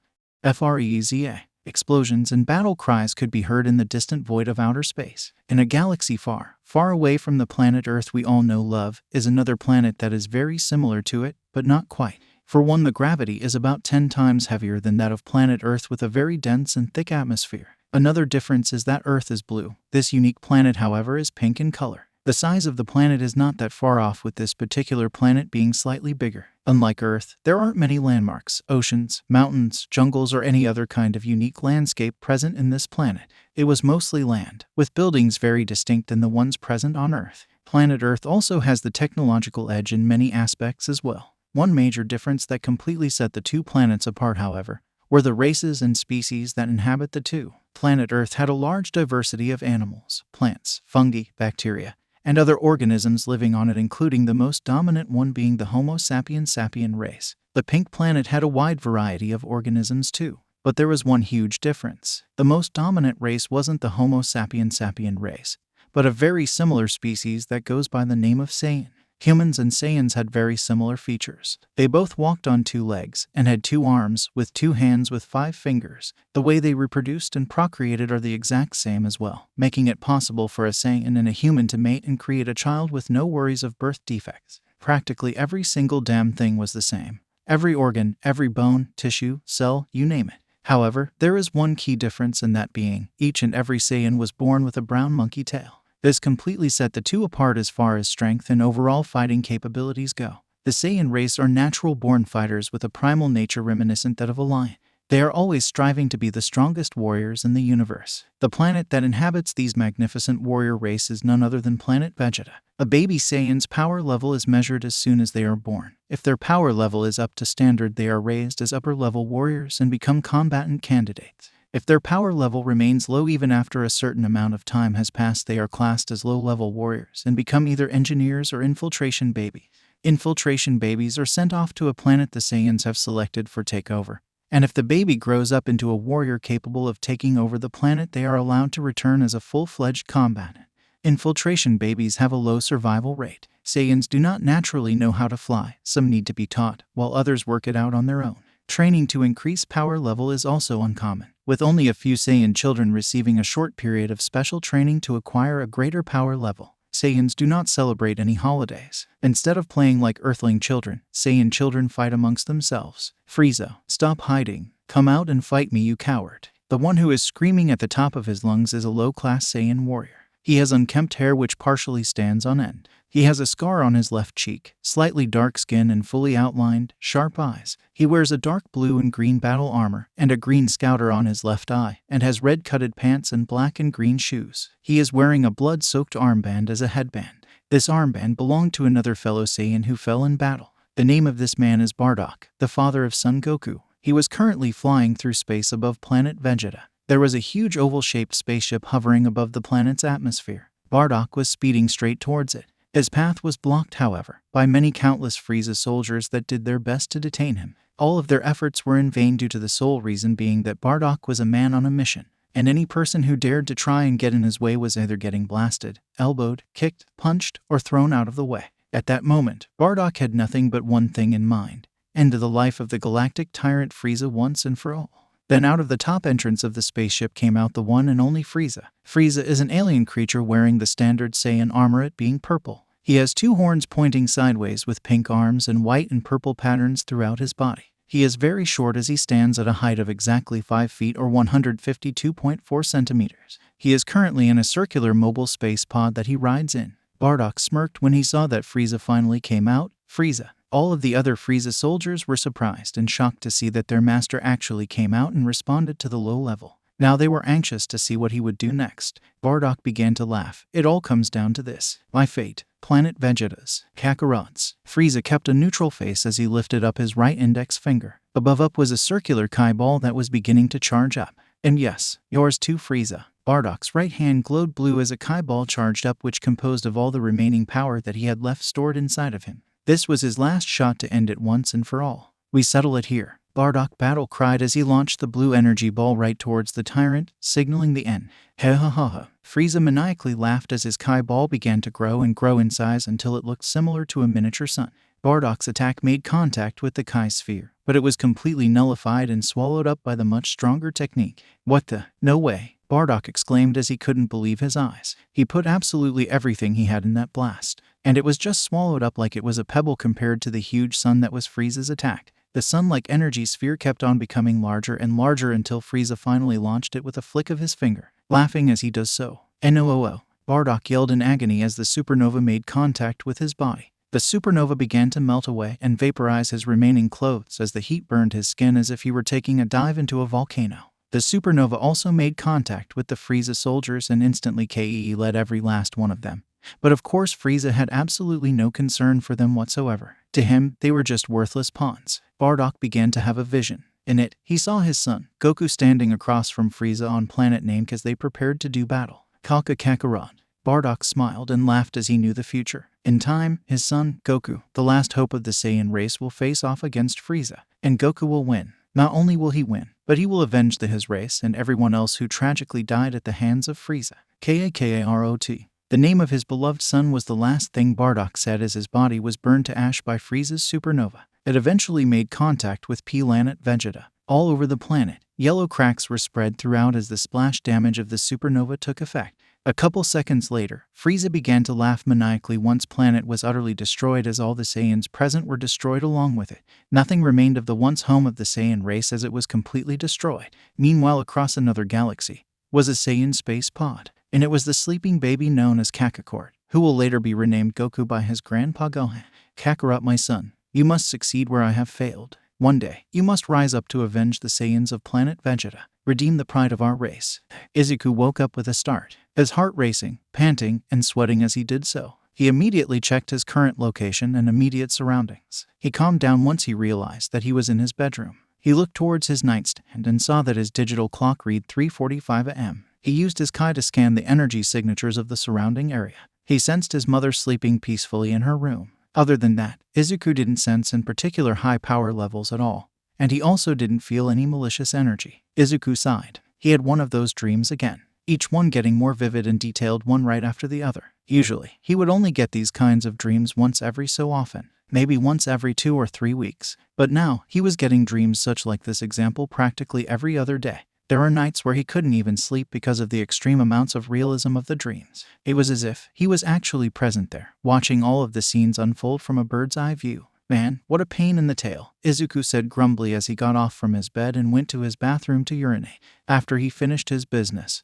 Frieza. Explosions and battle cries could be heard in the distant void of outer space. In a galaxy far, far away from the planet Earth we all know love, is another planet that is very similar to it, but not quite. For one, the gravity is about 10 times heavier than that of planet Earth with a very dense and thick atmosphere. Another difference is that Earth is blue. This unique planet, however, is pink in color. The size of the planet is not that far off, with this particular planet being slightly bigger. Unlike Earth, there aren't many landmarks, oceans, mountains, jungles, or any other kind of unique landscape present in this planet. It was mostly land, with buildings very distinct than the ones present on Earth. Planet Earth also has the technological edge in many aspects as well. One major difference that completely set the two planets apart, however, were the races and species that inhabit the two. Planet Earth had a large diversity of animals, plants, fungi, bacteria, and other organisms living on it, including the most dominant one being the Homo sapiens sapien race. The pink planet had a wide variety of organisms too, but there was one huge difference. The most dominant race wasn't the Homo sapiens sapien race, but a very similar species that goes by the name of Saiyan. Humans and Saiyans had very similar features. They both walked on 2 legs and had 2 arms with 2 hands with 5 fingers. The way they reproduced and procreated are the exact same as well, making it possible for a Saiyan and a human to mate and create a child with no worries of birth defects. Practically every single damn thing was the same. Every organ, every bone, tissue, cell, you name it. However, there is one key difference, in that being, each and every Saiyan was born with a brown monkey tail. This completely set the two apart as far as strength and overall fighting capabilities go. The Saiyan race are natural-born fighters with a primal nature reminiscent that of a lion. They are always striving to be the strongest warriors in the universe. The planet that inhabits these magnificent warrior race is none other than planet Vegeta. A baby Saiyan's power level is measured as soon as they are born. If their power level is up to standard, they are raised as upper-level warriors and become combatant candidates. If their power level remains low even after a certain amount of time has passed, they are classed as low-level warriors and become either engineers or infiltration babies. Infiltration babies are sent off to a planet the Saiyans have selected for takeover. And if the baby grows up into a warrior capable of taking over the planet, they are allowed to return as a full-fledged combatant. Infiltration babies have a low survival rate. Saiyans do not naturally know how to fly. Some need to be taught, while others work it out on their own. Training to increase power level is also uncommon, with only a few Saiyan children receiving a short period of special training to acquire a greater power level. Saiyans do not celebrate any holidays. Instead of playing like Earthling children, Saiyan children fight amongst themselves. Frieza, stop hiding. Come out and fight me, you coward. The one who is screaming at the top of his lungs is a low-class Saiyan warrior. He has unkempt hair which partially stands on end. He has a scar on his left cheek, slightly dark skin and fully outlined, sharp eyes. He wears a dark blue and green battle armor and a green scouter on his left eye, and has red-cutted pants and black and green shoes. He is wearing a blood-soaked armband as a headband. This armband belonged to another fellow Saiyan who fell in battle. The name of this man is Bardock, the father of Son Goku. He was currently flying through space above planet Vegeta. There was a huge oval-shaped spaceship hovering above the planet's atmosphere. Bardock was speeding straight towards it. His path was blocked, however, by many countless Frieza soldiers that did their best to detain him. All of their efforts were in vain due to the sole reason being that Bardock was a man on a mission, and any person who dared to try and get in his way was either getting blasted, elbowed, kicked, punched, or thrown out of the way. At that moment, Bardock had nothing but one thing in mind, end to the life of the galactic tyrant Frieza once and for all. Then out of the top entrance of the spaceship came out the one and only Frieza. Frieza is an alien creature wearing the standard Saiyan armor, it being purple. He has two horns pointing sideways with pink arms and white and purple patterns throughout his body. He is very short as he stands at a height of exactly 5 feet or 152.4 centimeters. He is currently in a circular mobile space pod that he rides in. Bardock smirked when he saw that Frieza finally came out. Frieza. All of the other Frieza soldiers were surprised and shocked to see that their master actually came out and responded to the low level. Now they were anxious to see what he would do next. Bardock began to laugh. It all comes down to this. My fate. Planet Vegeta's. Kakarot's. Frieza kept a neutral face as he lifted up his right index finger. Above up was a circular Kai ball that was beginning to charge up. And yes, yours too, Frieza. Bardock's right hand glowed blue as a Kai ball charged up, which composed of all the remaining power that he had left stored inside of him. This was his last shot to end it once and for all. We settle it here. Bardock battle cried as he launched the blue energy ball right towards the tyrant, signaling the end. Ha ha ha ha. Frieza maniacally laughed as his Kai ball began to grow and grow in size until it looked similar to a miniature sun. Bardock's attack made contact with the Kai sphere, but it was completely nullified and swallowed up by the much stronger technique. What the? No way. Bardock exclaimed as he couldn't believe his eyes. He put absolutely everything he had in that blast, and it was just swallowed up like it was a pebble compared to the huge sun that was Frieza's attack. The sun-like energy sphere kept on becoming larger and larger until Frieza finally launched it with a flick of his finger, laughing as he does so. NOOO. Bardock yelled in agony as the supernova made contact with his body. The supernova began to melt away and vaporize his remaining clothes as the heat burned his skin as if he were taking a dive into a volcano. The supernova also made contact with the Frieza soldiers and instantly led every last one of them. But of course Frieza had absolutely no concern for them whatsoever. To him, they were just worthless pawns. Bardock began to have a vision. In it, he saw his son, Goku, standing across from Frieza on planet Namek as they prepared to do battle. Kakarot. Bardock smiled and laughed as he knew the future. In time, his son, Goku, the last hope of the Saiyan race, will face off against Frieza, and Goku will win. Not only will he win, but he will avenge his race and everyone else who tragically died at the hands of Frieza. Kakarot. The name of his beloved son was the last thing Bardock said as his body was burned to ash by Frieza's supernova. It eventually made contact with Planet Vegeta. All over the planet, yellow cracks were spread throughout as the splash damage of the supernova took effect. A couple seconds later, Frieza began to laugh maniacally once planet was utterly destroyed as all the Saiyans present were destroyed along with it. Nothing remained of the once home of the Saiyan race as it was completely destroyed. Meanwhile, across another galaxy was a Saiyan space pod, and it was the sleeping baby known as Kakarot, who will later be renamed Goku by his grandpa Gohan. Kakarot, my son, you must succeed where I have failed. One day, you must rise up to avenge the Saiyans of planet Vegeta. Redeem the pride of our race. Izuku woke up with a start, his heart racing, panting, and sweating as he did so. He immediately checked his current location and immediate surroundings. He calmed down once he realized that he was in his bedroom. He looked towards his nightstand and saw that his digital clock read 3:45 a.m. He used his Kai to scan the energy signatures of the surrounding area. He sensed his mother sleeping peacefully in her room. Other than that, Izuku didn't sense in particular high power levels at all, and he also didn't feel any malicious energy. Izuku sighed. He had one of those dreams again, each one getting more vivid and detailed one right after the other. Usually, he would only get these kinds of dreams once every so often, maybe once every 2 or 3 weeks. But now, he was getting dreams such like this example practically every other day. There were nights where he couldn't even sleep because of the extreme amounts of realism of the dreams. It was as if he was actually present there, watching all of the scenes unfold from a bird's eye view. Man, what a pain in the tail, Izuku said grumbly as he got off from his bed and went to his bathroom to urinate. After he finished his business,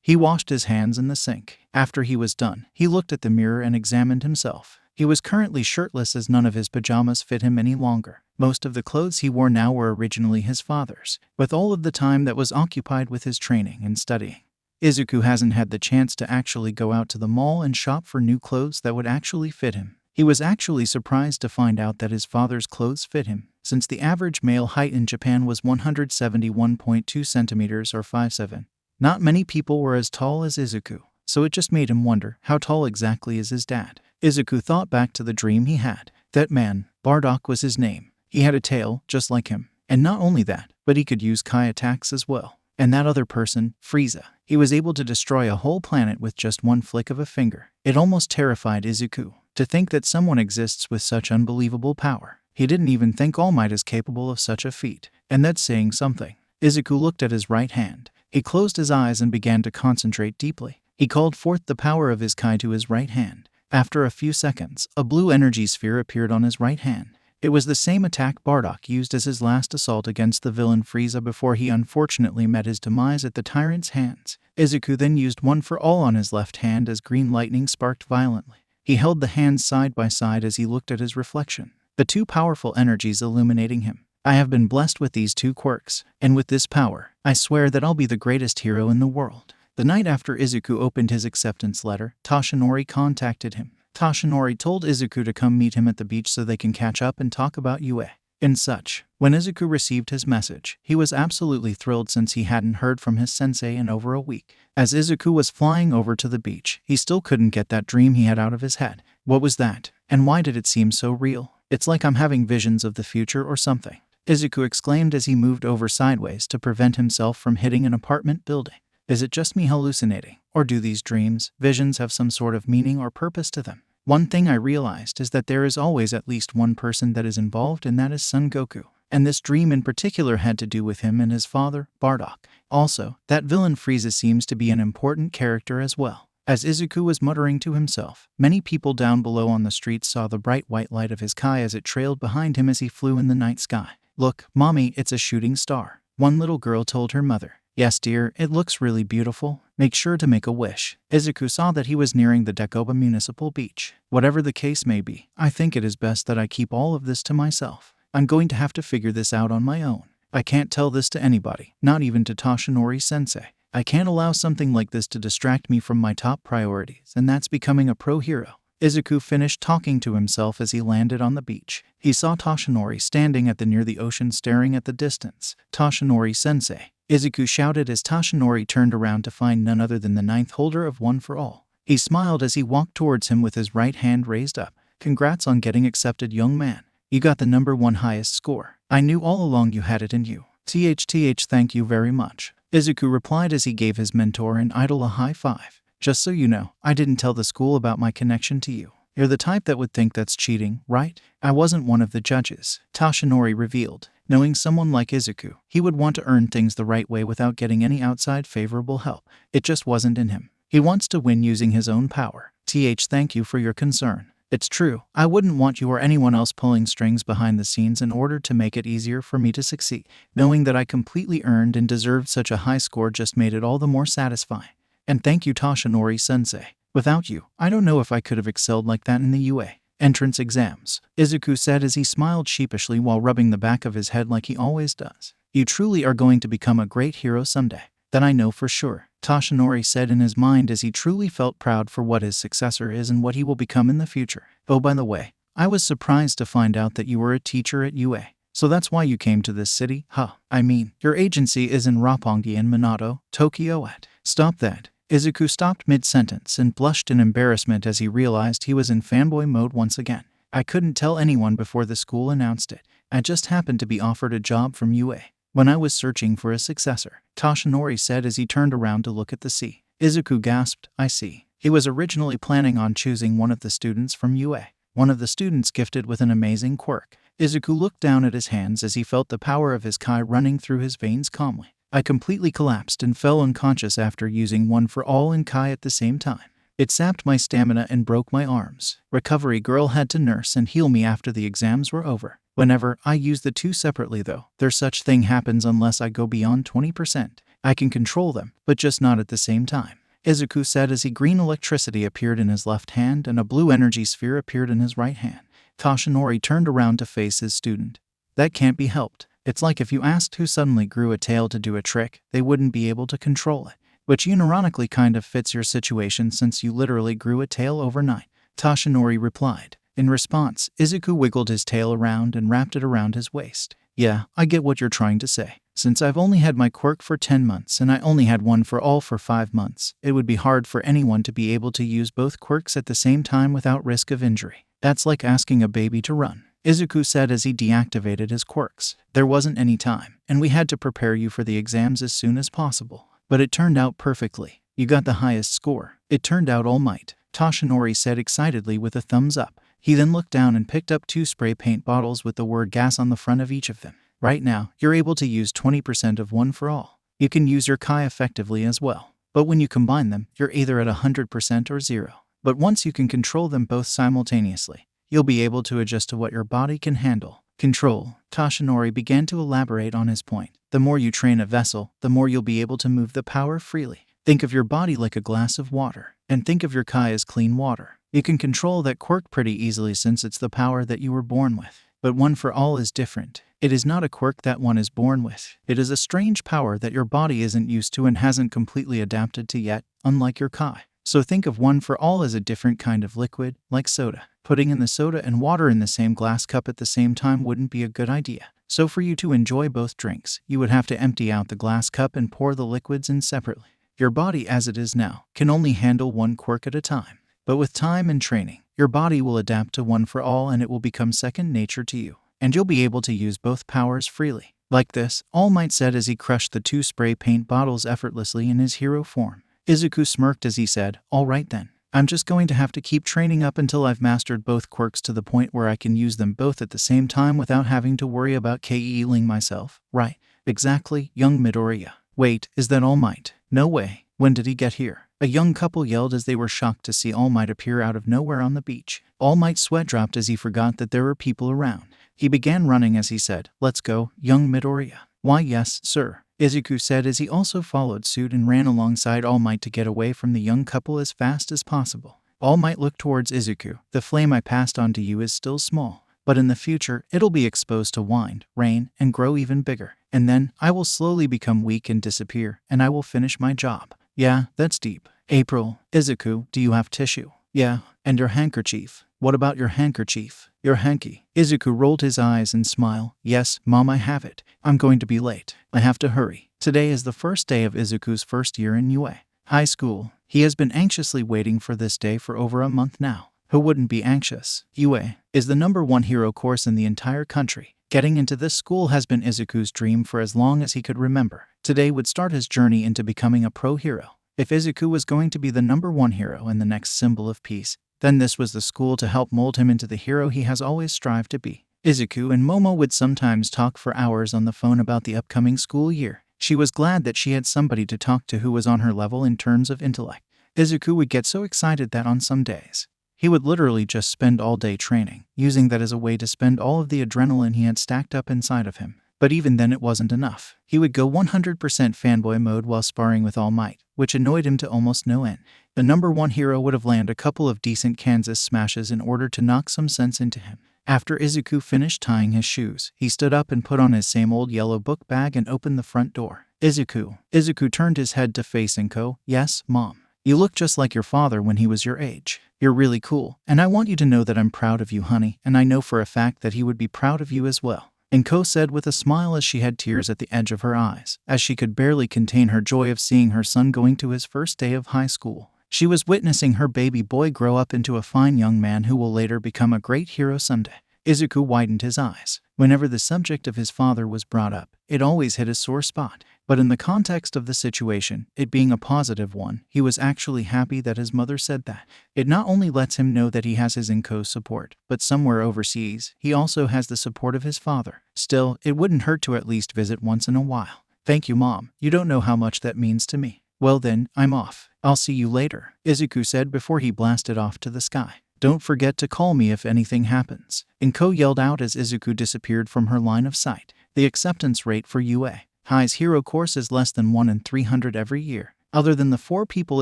he washed his hands in the sink. After he was done, he looked at the mirror and examined himself. He was currently shirtless as none of his pajamas fit him any longer. Most of the clothes he wore now were originally his father's, with all of the time that was occupied with his training and studying. Izuku hasn't had the chance to actually go out to the mall and shop for new clothes that would actually fit him. He was actually surprised to find out that his father's clothes fit him, since the average male height in Japan was 171.2 centimeters or 5'7". Not many people were as tall as Izuku, so it just made him wonder how tall exactly is his dad. Izuku thought back to the dream he had. That man, Bardock was his name. He had a tail, just like him. And not only that, but he could use Kai attacks as well. And that other person, Frieza, he was able to destroy a whole planet with just one flick of a finger. It almost terrified Izuku to think that someone exists with such unbelievable power. He didn't even think All Might is capable of such a feat, and that's saying something. Izuku looked at his right hand. He closed his eyes and began to concentrate deeply. He called forth the power of his Kai to his right hand. After a few seconds, a blue energy sphere appeared on his right hand. It was the same attack Bardock used as his last assault against the villain Frieza before he unfortunately met his demise at the tyrant's hands. Izuku then used One for All on his left hand as green lightning sparked violently. He held the hands side by side as he looked at his reflection, the two powerful energies illuminating him. I have been blessed with these two quirks, and with this power, I swear that I'll be the greatest hero in the world. The night after Izuku opened his acceptance letter, Toshinori contacted him. Toshinori told Izuku to come meet him at the beach so they can catch up and talk about UA and such. When Izuku received his message, he was absolutely thrilled since he hadn't heard from his sensei in over a week. As Izuku was flying over to the beach, he still couldn't get that dream he had out of his head. What was that? And why did it seem so real? It's like I'm having visions of the future or something, Izuku exclaimed as he moved over sideways to prevent himself from hitting an apartment building. Is it just me hallucinating, or do these dreams, visions have some sort of meaning or purpose to them? One thing I realized is that there is always at least one person that is involved, and that is Son Goku. And this dream in particular had to do with him and his father, Bardock. Also, that villain Frieza seems to be an important character as well. As Izuku was muttering to himself, many people down below on the street saw the bright white light of his Kai as it trailed behind him as he flew in the night sky. Look, Mommy, it's a shooting star, one little girl told her mother. Yes, dear, it looks really beautiful. Make sure to make a wish. Izuku saw that he was nearing the Dekoba Municipal Beach. Whatever the case may be, I think it is best that I keep all of this to myself. I'm going to have to figure this out on my own. I can't tell this to anybody, not even to Toshinori-sensei. I can't allow something like this to distract me from my top priorities, and that's becoming a pro hero. Izuku finished talking to himself as he landed on the beach. He saw Toshinori standing at the near the ocean staring at the distance. Toshinori-sensei, Izuku shouted as Toshinori turned around to find none other than the ninth holder of One for All. He smiled as he walked towards him with his right hand raised up. Congrats on getting accepted, young man. You got the #1 highest score. I knew all along you had it in you. THTH, thank you very much, Izuku replied as he gave his mentor and idol a high five. Just so you know, I didn't tell the school about my connection to you. You're the type that would think that's cheating, right? I wasn't one of the judges, Toshinori revealed. Knowing someone like Izuku, he would want to earn things the right way without getting any outside favorable help. It just wasn't in him. He wants to win using his own power. Thank you for your concern. It's true, I wouldn't want you or anyone else pulling strings behind the scenes in order to make it easier for me to succeed. Knowing that I completely earned and deserved such a high score just made it all the more satisfying. And thank you, Toshinori-sensei. Without you, I don't know if I could have excelled like that in the UA entrance exams, Izuku said as he smiled sheepishly while rubbing the back of his head like he always does. You truly are going to become a great hero someday. That I know for sure, Toshinori said in his mind as he truly felt proud for what his successor is and what he will become in the future. Oh, by the way, I was surprised to find out that you were a teacher at UA. So that's why you came to this city, huh? I mean, your agency is in Roppongi and Minato, Tokyo at. Stop that. Izuku stopped mid-sentence and blushed in embarrassment as he realized he was in fanboy mode once again. I couldn't tell anyone before the school announced it. I just happened to be offered a job from UA when I was searching for a successor, Toshinori said as he turned around to look at the sea. Izuku gasped, I see. He was originally planning on choosing one of the students from UA, one of the students gifted with an amazing quirk. Izuku looked down at his hands as he felt the power of his Kai running through his veins calmly. I completely collapsed and fell unconscious after using One for All and Kai at the same time. It sapped my stamina and broke my arms. Recovery girl had to nurse and heal me after the exams were over. Whenever I use the two separately though, there's such thing happens unless I go beyond 20%. I can control them, but just not at the same time, Izuku said as green electricity appeared in his left hand and a blue energy sphere appeared in his right hand. Toshinori turned around to face his student. That can't be helped. It's like if you asked who suddenly grew a tail to do a trick, they wouldn't be able to control it. Which unironically kind of fits your situation since you literally grew a tail overnight, Toshinori replied. In response, Izuku wiggled his tail around and wrapped it around his waist. Yeah, I get what you're trying to say. Since I've only had my quirk for 10 months and I only had One for All for 5 months, it would be hard for anyone to be able to use both quirks at the same time without risk of injury. That's like asking a baby to run, Izuku said as he deactivated his quirks. There wasn't any time, and we had to prepare you for the exams as soon as possible. But it turned out perfectly. You got the highest score. It turned out all might, Toshinori said excitedly with a thumbs up. He then looked down and picked up 2 spray paint bottles with the word gas on the front of each of them. Right now, you're able to use 20% of one for all. You can use your Kai effectively as well. But when you combine them, you're either at 100% or 0. But once you can control them both simultaneously, you'll be able to adjust to what your body can handle. Control. Toshinori began to elaborate on his point. The more you train a vessel, the more you'll be able to move the power freely. Think of your body like a glass of water, and think of your Kai as clean water. You can control that quirk pretty easily since it's the power that you were born with. But one for all is different. It is not a quirk that one is born with. It is a strange power that your body isn't used to and hasn't completely adapted to yet, unlike your Kai. So think of one for all as a different kind of liquid, like soda. Putting in the soda and water in the same glass cup at the same time wouldn't be a good idea. So for you to enjoy both drinks, you would have to empty out the glass cup and pour the liquids in separately. Your body as it is now can only handle one quirk at a time. But with time and training, your body will adapt to one for all and it will become second nature to you. And you'll be able to use both powers freely. Like this, All Might said as he crushed the 2 spray paint bottles effortlessly in his hero form. Izuku smirked as he said, "All right then. I'm just going to have to keep training up until I've mastered both quirks to the point where I can use them both at the same time without having to worry about KEing myself." Right. Exactly, young Midoriya. Wait, is that All Might? No way. When did he get here? A young couple yelled as they were shocked to see All Might appear out of nowhere on the beach. All Might's sweat dropped as he forgot that there were people around. He began running as he said, "Let's go, young Midoriya." "Why yes, sir," Izuku said as he also followed suit and ran alongside All Might to get away from the young couple as fast as possible. All Might looked towards Izuku. "The flame I passed on to you is still small, but in the future it'll be exposed to wind, rain, and grow even bigger. And then I will slowly become weak and disappear, and I will finish my job." "Yeah, that's deep." "April, Izuku, do you have tissue?" "Yeah, and your handkerchief." "What about your handkerchief?" "Your hanky." Izuku rolled his eyes and smiled. "Yes, Mom, I have it. I'm going to be late. I have to hurry." Today is the first day of Izuku's first year in UA High School. He has been anxiously waiting for this day for over a month now. Who wouldn't be anxious? UA is the #1 hero course in the entire country. Getting into this school has been Izuku's dream for as long as he could remember. Today would start his journey into becoming a pro hero. If Izuku was going to be the #1 hero and the next symbol of peace, then this was the school to help mold him into the hero he has always strived to be. Izuku and Momo would sometimes talk for hours on the phone about the upcoming school year. She was glad that she had somebody to talk to who was on her level in terms of intellect. Izuku would get so excited that on some days, he would literally just spend all day training, using that as a way to spend all of the adrenaline he had stacked up inside of him. But even then it wasn't enough. He would go 100% fanboy mode while sparring with All Might, which annoyed him to almost no end. The #1 hero would have landed a couple of decent Kansas smashes in order to knock some sense into him. After Izuku finished tying his shoes, he stood up and put on his same old yellow book bag and opened the front door. Izuku turned his head to face Inko. "Yes, Mom. You look just like your father when he was your age. You're really cool, and I want you to know that I'm proud of you, honey, and I know for a fact that he would be proud of you as well." Inko said with a smile as she had tears at the edge of her eyes, as she could barely contain her joy of seeing her son going to his first day of high school. She was witnessing her baby boy grow up into a fine young man who will later become a great hero someday. Izuku widened his eyes. Whenever the subject of his father was brought up, it always hit a sore spot. But in the context of the situation, it being a positive one, he was actually happy that his mother said that. It not only lets him know that he has his Inko's support, but somewhere overseas, he also has the support of his father. Still, it wouldn't hurt to at least visit once in a while. "Thank you, Mom. You don't know how much that means to me." "Well then, I'm off. I'll see you later," Izuku said before he blasted off to the sky. "Don't forget to call me if anything happens," Inko yelled out as Izuku disappeared from her line of sight. The acceptance rate for UA High's hero course is less than 1 in 300 every year, other than the 4 people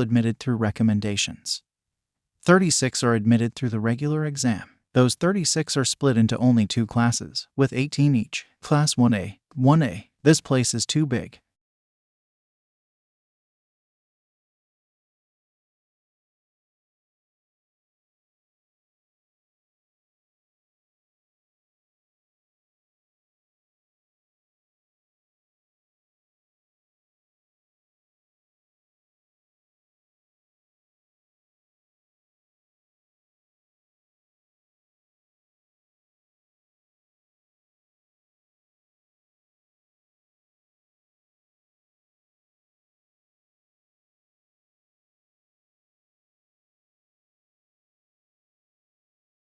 admitted through recommendations. 36 are admitted through the regular exam. Those 36 are split into only 2 classes, with 18 each. Class 1A. 1A. This place is too big.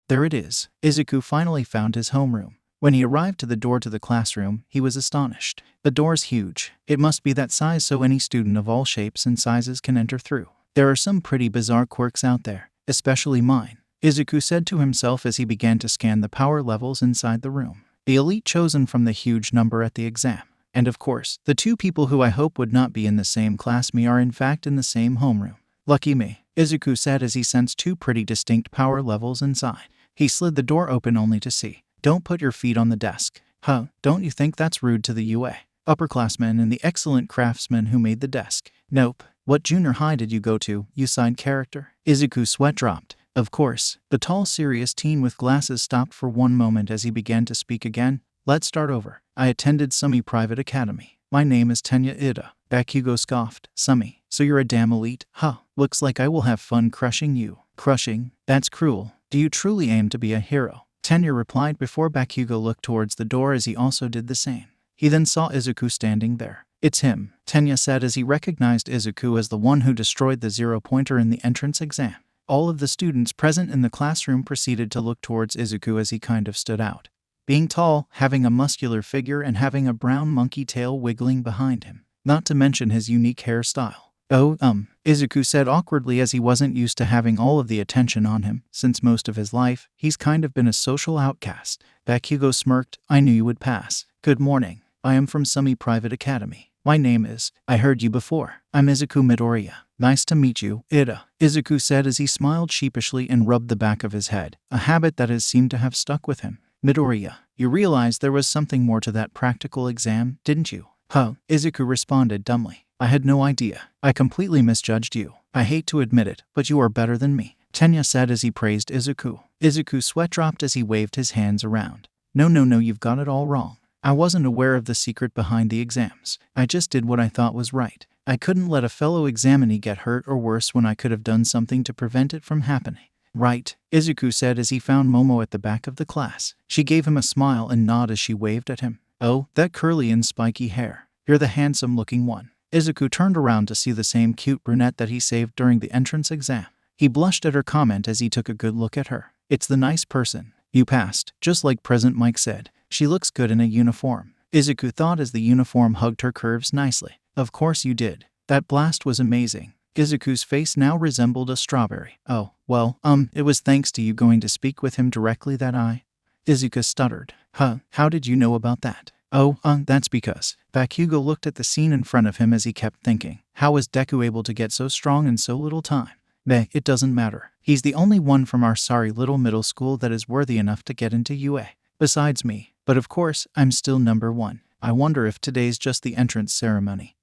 There it is. Izuku finally found his homeroom. When he arrived to the door to the classroom, he was astonished. The door's huge. It must be that size so any student of all shapes and sizes can enter through. There are some pretty bizarre quirks out there, especially mine, Izuku said to himself as he began to scan the power levels inside the room. The elite chosen from the huge number at the exam. And of course, the two people who I hope would not be in the same class me are in fact in the same homeroom. Lucky me, Izuku said as he sensed two pretty distinct power levels inside. He slid the door open only to see. Don't put your feet on the desk. Huh, don't you think that's rude to the UA upperclassmen and the excellent craftsmen who made the desk? Nope. What junior high did you go to, you side character? Izuku's sweat dropped. Of course. The tall, serious teen with glasses stopped for one moment as he began to speak again. Let's start over. I attended Sumi Private Academy. My name is Tenya Ida. Bakugo scoffed. Sumi, so you're a damn elite? Huh. Looks like I will have fun crushing you. Crushing? That's cruel. Do you truly aim to be a hero? Tenya replied before Bakugo looked towards the door as he also did the same. He then saw Izuku standing there. It's him, Tenya said as he recognized Izuku as the one who destroyed the zero-pointer in the entrance exam. All of the students present in the classroom proceeded to look towards Izuku as he kind of stood out. Being tall, having a muscular figure, and having a brown monkey tail wiggling behind him. Not to mention his unique hairstyle. Izuku said awkwardly as he wasn't used to having all of the attention on him. Since most of his life, he's kind of been a social outcast. Bakugo smirked. I knew you would pass. Good morning. I am from Sumi Private Academy. My name is, I heard you before. I'm Izuku Midoriya. Nice to meet you, Ida. Izuku said as he smiled sheepishly and rubbed the back of his head, a habit that has seemed to have stuck with him. Midoriya, you realized there was something more to that practical exam, didn't you? Huh, Izuku responded dumbly. I had no idea. I completely misjudged you. I hate to admit it, but you are better than me, Tenya said as he praised Izuku. Izuku's sweat dropped as he waved his hands around. No, you've got it all wrong. I wasn't aware of the secret behind the exams. I just did what I thought was right. I couldn't let a fellow examinee get hurt or worse when I could have done something to prevent it from happening. Right, Izuku said as he found Momo at the back of the class. She gave him a smile and nod as she waved at him. Oh, that curly and spiky hair. You're the handsome-looking one. Izuku turned around to see the same cute brunette that he saved during the entrance exam. He blushed at her comment as he took a good look at her. It's the nice person. You passed, just like President Mike said. She looks good in a uniform, Izuku thought as the uniform hugged her curves nicely. Of course you did. That blast was amazing. Izuku's face now resembled a strawberry. Oh, well, it was thanks to you going to speak with him directly that Izuku stuttered. Huh, how did you know about that? Oh, that's because. Bakugo looked at the scene in front of him as he kept thinking. How was Deku able to get so strong in so little time? Meh, it doesn't matter. He's the only one from our sorry little middle school that is worthy enough to get into UA. Besides me. But of course, I'm still number one. I wonder if today's just the entrance ceremony.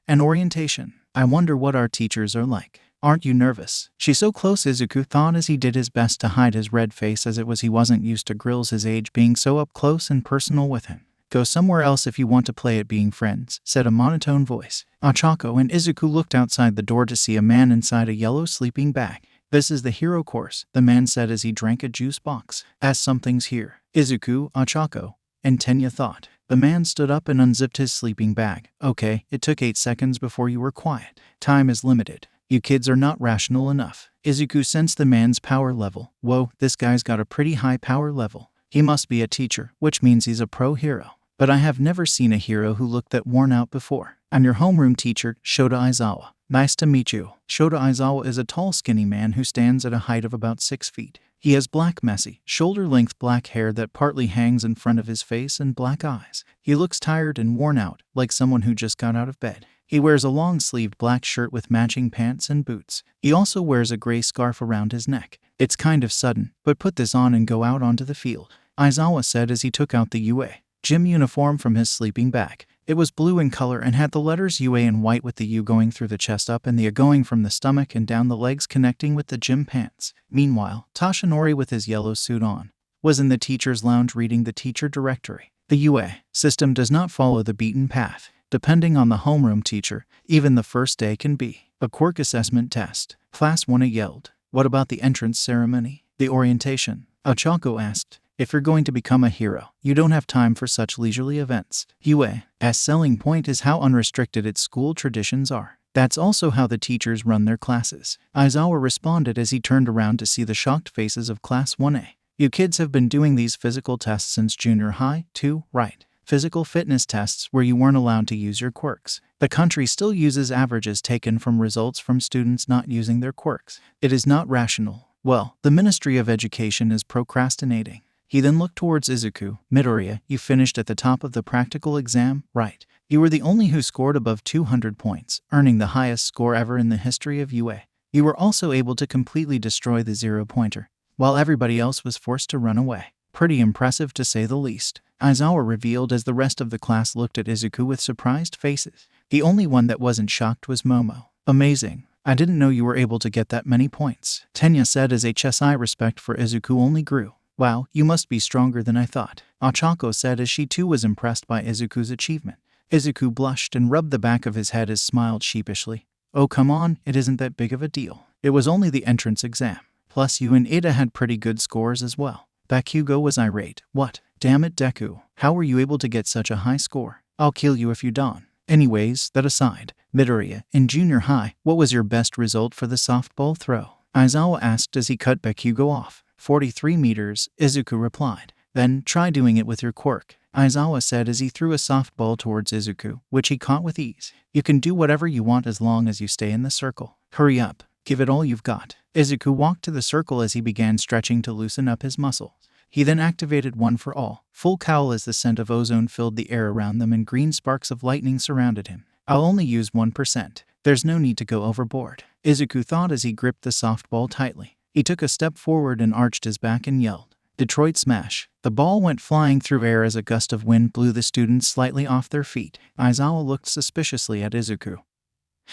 An orientation. I wonder what our teachers are like. Aren't you nervous? She's so close, Izuku thought as he did his best to hide his red face as it was he wasn't used to girls his age being so up close and personal with him. Go somewhere else if you want to play at being friends, said a monotone voice. Ochako and Izuku looked outside the door to see a man inside a yellow sleeping bag. This is the hero course, the man said as he drank a juice box. As something's here. Izuku, Ochako, and Tenya thought. The man stood up and unzipped his sleeping bag. Okay, it took 8 seconds before you were quiet. Time is limited. You kids are not rational enough. Izuku sensed the man's power level. Whoa, this guy's got a pretty high power level. He must be a teacher, which means he's a pro hero. But I have never seen a hero who looked that worn out before. I'm your homeroom teacher, Shota Aizawa. Nice to meet you. Shota Aizawa is a tall, skinny man who stands at a height of about 6 feet. He has black, messy, shoulder-length black hair that partly hangs in front of his face and black eyes. He looks tired and worn out, like someone who just got out of bed. He wears a long-sleeved black shirt with matching pants and boots. He also wears a gray scarf around his neck. It's kind of sudden, but put this on and go out onto the field, Aizawa said as he took out the UA gym uniform from his sleeping bag. It was blue in color and had the letters UA in white with the U going through the chest up and the A going from the stomach and down the legs connecting with the gym pants. Meanwhile, Toshinori with his yellow suit on was in the teacher's lounge reading the teacher directory. The UA system does not follow the beaten path. Depending on the homeroom teacher, even the first day can be a quirk assessment test. Class 1 yelled. What about the entrance ceremony? The orientation? Ochako asked. If you're going to become a hero, you don't have time for such leisurely events. UA's selling point is how unrestricted its school traditions are. That's also how the teachers run their classes. Aizawa responded as he turned around to see the shocked faces of Class 1A. You kids have been doing these physical tests since junior high, too, right? Physical fitness tests where you weren't allowed to use your quirks. The country still uses averages taken from results from students not using their quirks. It is not rational. Well, the Ministry of Education is procrastinating. He then looked towards Izuku Midoriya. You finished at the top of the practical exam, right? You were the only who scored above 200 points, earning the highest score ever in the history of UA. You were also able to completely destroy the zero-pointer, while everybody else was forced to run away. Pretty impressive to say the least, Aizawa revealed as the rest of the class looked at Izuku with surprised faces. The only one that wasn't shocked was Momo. Amazing. I didn't know you were able to get that many points, Tenya said as HSI respect for Izuku only grew. Wow, you must be stronger than I thought, Ochako said as she too was impressed by Izuku's achievement. Izuku blushed and rubbed the back of his head as smiled sheepishly. Oh come on, it isn't that big of a deal. It was only the entrance exam. Plus you and Ida had pretty good scores as well. Bakugo was irate. What? Damn it, Deku. How were you able to get such a high score? I'll kill you if you don't. Anyways, that aside, Midoriya, in junior high, what was your best result for the softball throw? Aizawa asked as he cut Bakugo off. 43 meters, Izuku replied. Then, try doing it with your quirk, Aizawa said as he threw a softball towards Izuku, which he caught with ease. You can do whatever you want as long as you stay in the circle. Hurry up. Give it all you've got. Izuku walked to the circle as he began stretching to loosen up his muscles. He then activated One for All. Full cowl as the scent of ozone filled the air around them and green sparks of lightning surrounded him. I'll only use 1%. There's no need to go overboard, Izuku thought as he gripped the softball tightly. He took a step forward and arched his back and yelled, Detroit Smash. The ball went flying through air as a gust of wind blew the students slightly off their feet. Aizawa looked suspiciously at Izuku.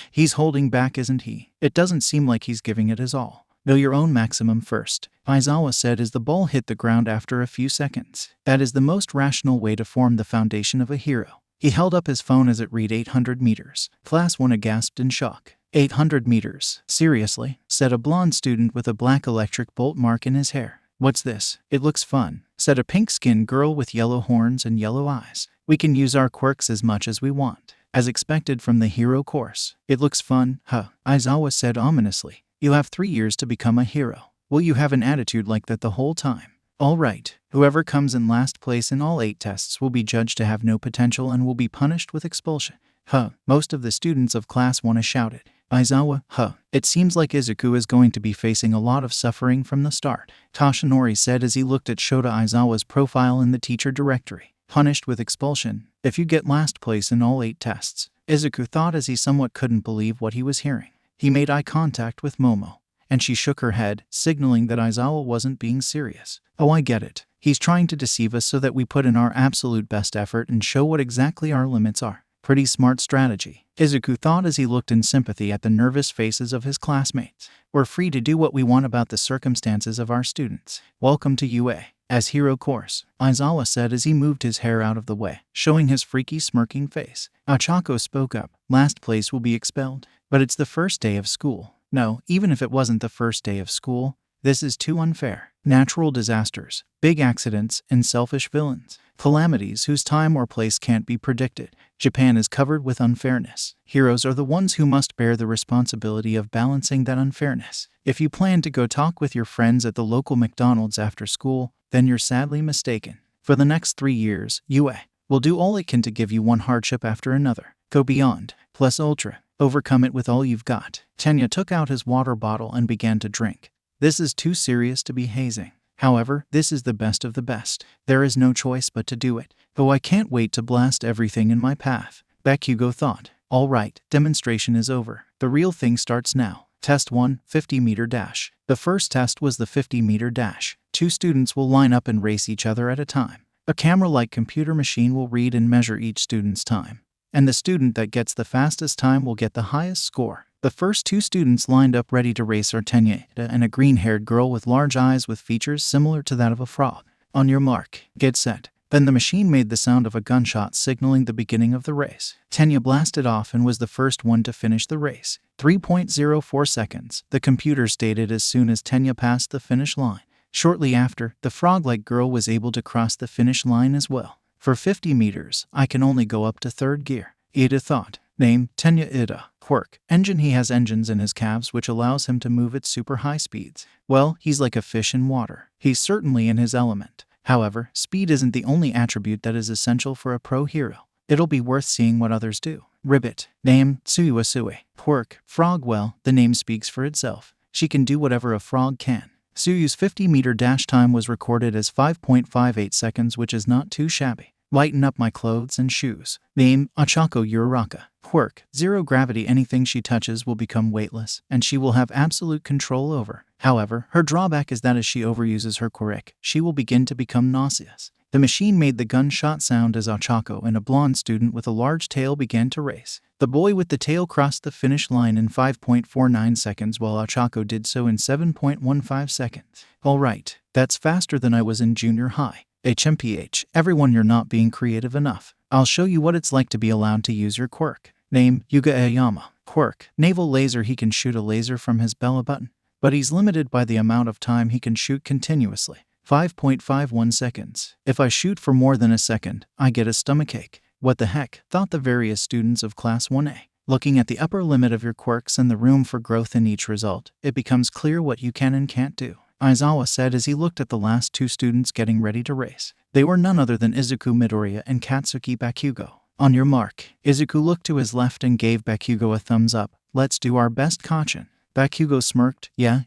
He's holding back, isn't he? It doesn't seem like he's giving it his all. Know your own maximum first, Aizawa said as the ball hit the ground after a few seconds. That is the most rational way to form the foundation of a hero. He held up his phone as it read 800 meters. Class 1 gasped in shock. 800 meters? Seriously? Said a blonde student with a black electric bolt mark in his hair. What's this? It looks fun, said a pink-skinned girl with yellow horns and yellow eyes. We can use our quirks as much as we want. As expected from the hero course. It looks fun, huh? Aizawa said ominously. You have 3 years to become a hero. Will you have an attitude like that the whole time? All right. Whoever comes in last place in all 8 tests will be judged to have no potential and will be punished with expulsion. Huh. Most of the students of Class 1 shouted. Aizawa, huh. It seems like Izuku is going to be facing a lot of suffering from the start, Toshinori said as he looked at Shota Aizawa's profile in the teacher directory. Punished with expulsion. If you get last place in all 8 tests, Izuku thought as he somewhat couldn't believe what he was hearing. He made eye contact with Momo, and she shook her head, signaling that Aizawa wasn't being serious. Oh, I get it. He's trying to deceive us so that we put in our absolute best effort and show what exactly our limits are. Pretty smart strategy, Izuku thought as he looked in sympathy at the nervous faces of his classmates. We're free to do what we want about the circumstances of our students. Welcome to UA. As hero course, Aizawa said as he moved his hair out of the way, showing his freaky smirking face. Ochako spoke up. Last place will be expelled. But it's the first day of school. No, even if it wasn't the first day of school, this is too unfair. Natural disasters, big accidents, and selfish villains. Calamities whose time or place can't be predicted. Japan is covered with unfairness. Heroes are the ones who must bear the responsibility of balancing that unfairness. If you plan to go talk with your friends at the local McDonald's after school, then you're sadly mistaken. For the next 3 years, UA will do all it can to give you one hardship after another. Go beyond, plus ultra. Overcome it with all you've got. Tenya took out his water bottle and began to drink. This is too serious to be hazing. However, this is the best of the best. There is no choice but to do it. Oh, I can't wait to blast everything in my path, Bakugo thought. All right, demonstration is over. The real thing starts now. Test 1, 50-meter dash. The first test was the 50-meter dash. 2 students will line up and race each other at a time. A camera-like computer machine will read and measure each student's time. And the student that gets the fastest time will get the highest score. The first 2 students lined up ready to race are Tenya and a green-haired girl with large eyes with features similar to that of a frog. On your mark, get set. Then the machine made the sound of a gunshot signaling the beginning of the race. Tenya blasted off and was the first one to finish the race. 3.04 seconds, the computer stated as soon as Tenya passed the finish line. Shortly after, the frog-like girl was able to cross the finish line as well. For 50 meters, I can only go up to 3rd gear, Ida thought. Name, Tenya Ida. Quirk. Engine. He has engines in his calves which allows him to move at super high speeds. Well, he's like a fish in water. He's certainly in his element. However, speed isn't the only attribute that is essential for a pro hero. It'll be worth seeing what others do. Ribbit. Name: Tsuyuasue. Quirk. Frog. Well, the name speaks for itself. She can do whatever a frog can. Tsuyu's 50-meter dash time was recorded as 5.58 seconds, which is not too shabby. Lighten up my clothes and shoes. Name: Ochako Uraraka. Quirk. Zero gravity. Anything she touches will become weightless, and she will have absolute control over. However, her drawback is that as she overuses her Quirk, she will begin to become nauseous. The machine made the gunshot sound as Ochako and a blonde student with a large tail began to race. The boy with the tail crossed the finish line in 5.49 seconds while Ochako did so in 7.15 seconds. Alright, that's faster than I was in junior high. HMPH, everyone, you're not being creative enough. I'll show you what it's like to be allowed to use your Quirk. Name: Yuga Aoyama. Quirk. Naval laser. He can shoot a laser from his belly button, but he's limited by the amount of time he can shoot continuously. 5.51 seconds. If I shoot for more than a second, I get a stomachache. What the heck, thought the various students of Class 1A. Looking at the upper limit of your quirks and the room for growth in each result, it becomes clear what you can and can't do, Aizawa said as he looked at the last two students getting ready to race. They were none other than Izuku Midoriya and Katsuki Bakugo. On your mark. Izuku looked to his left and gave Bakugo a thumbs up. Let's do our best, Kachin. Bakugo smirked. Yeah.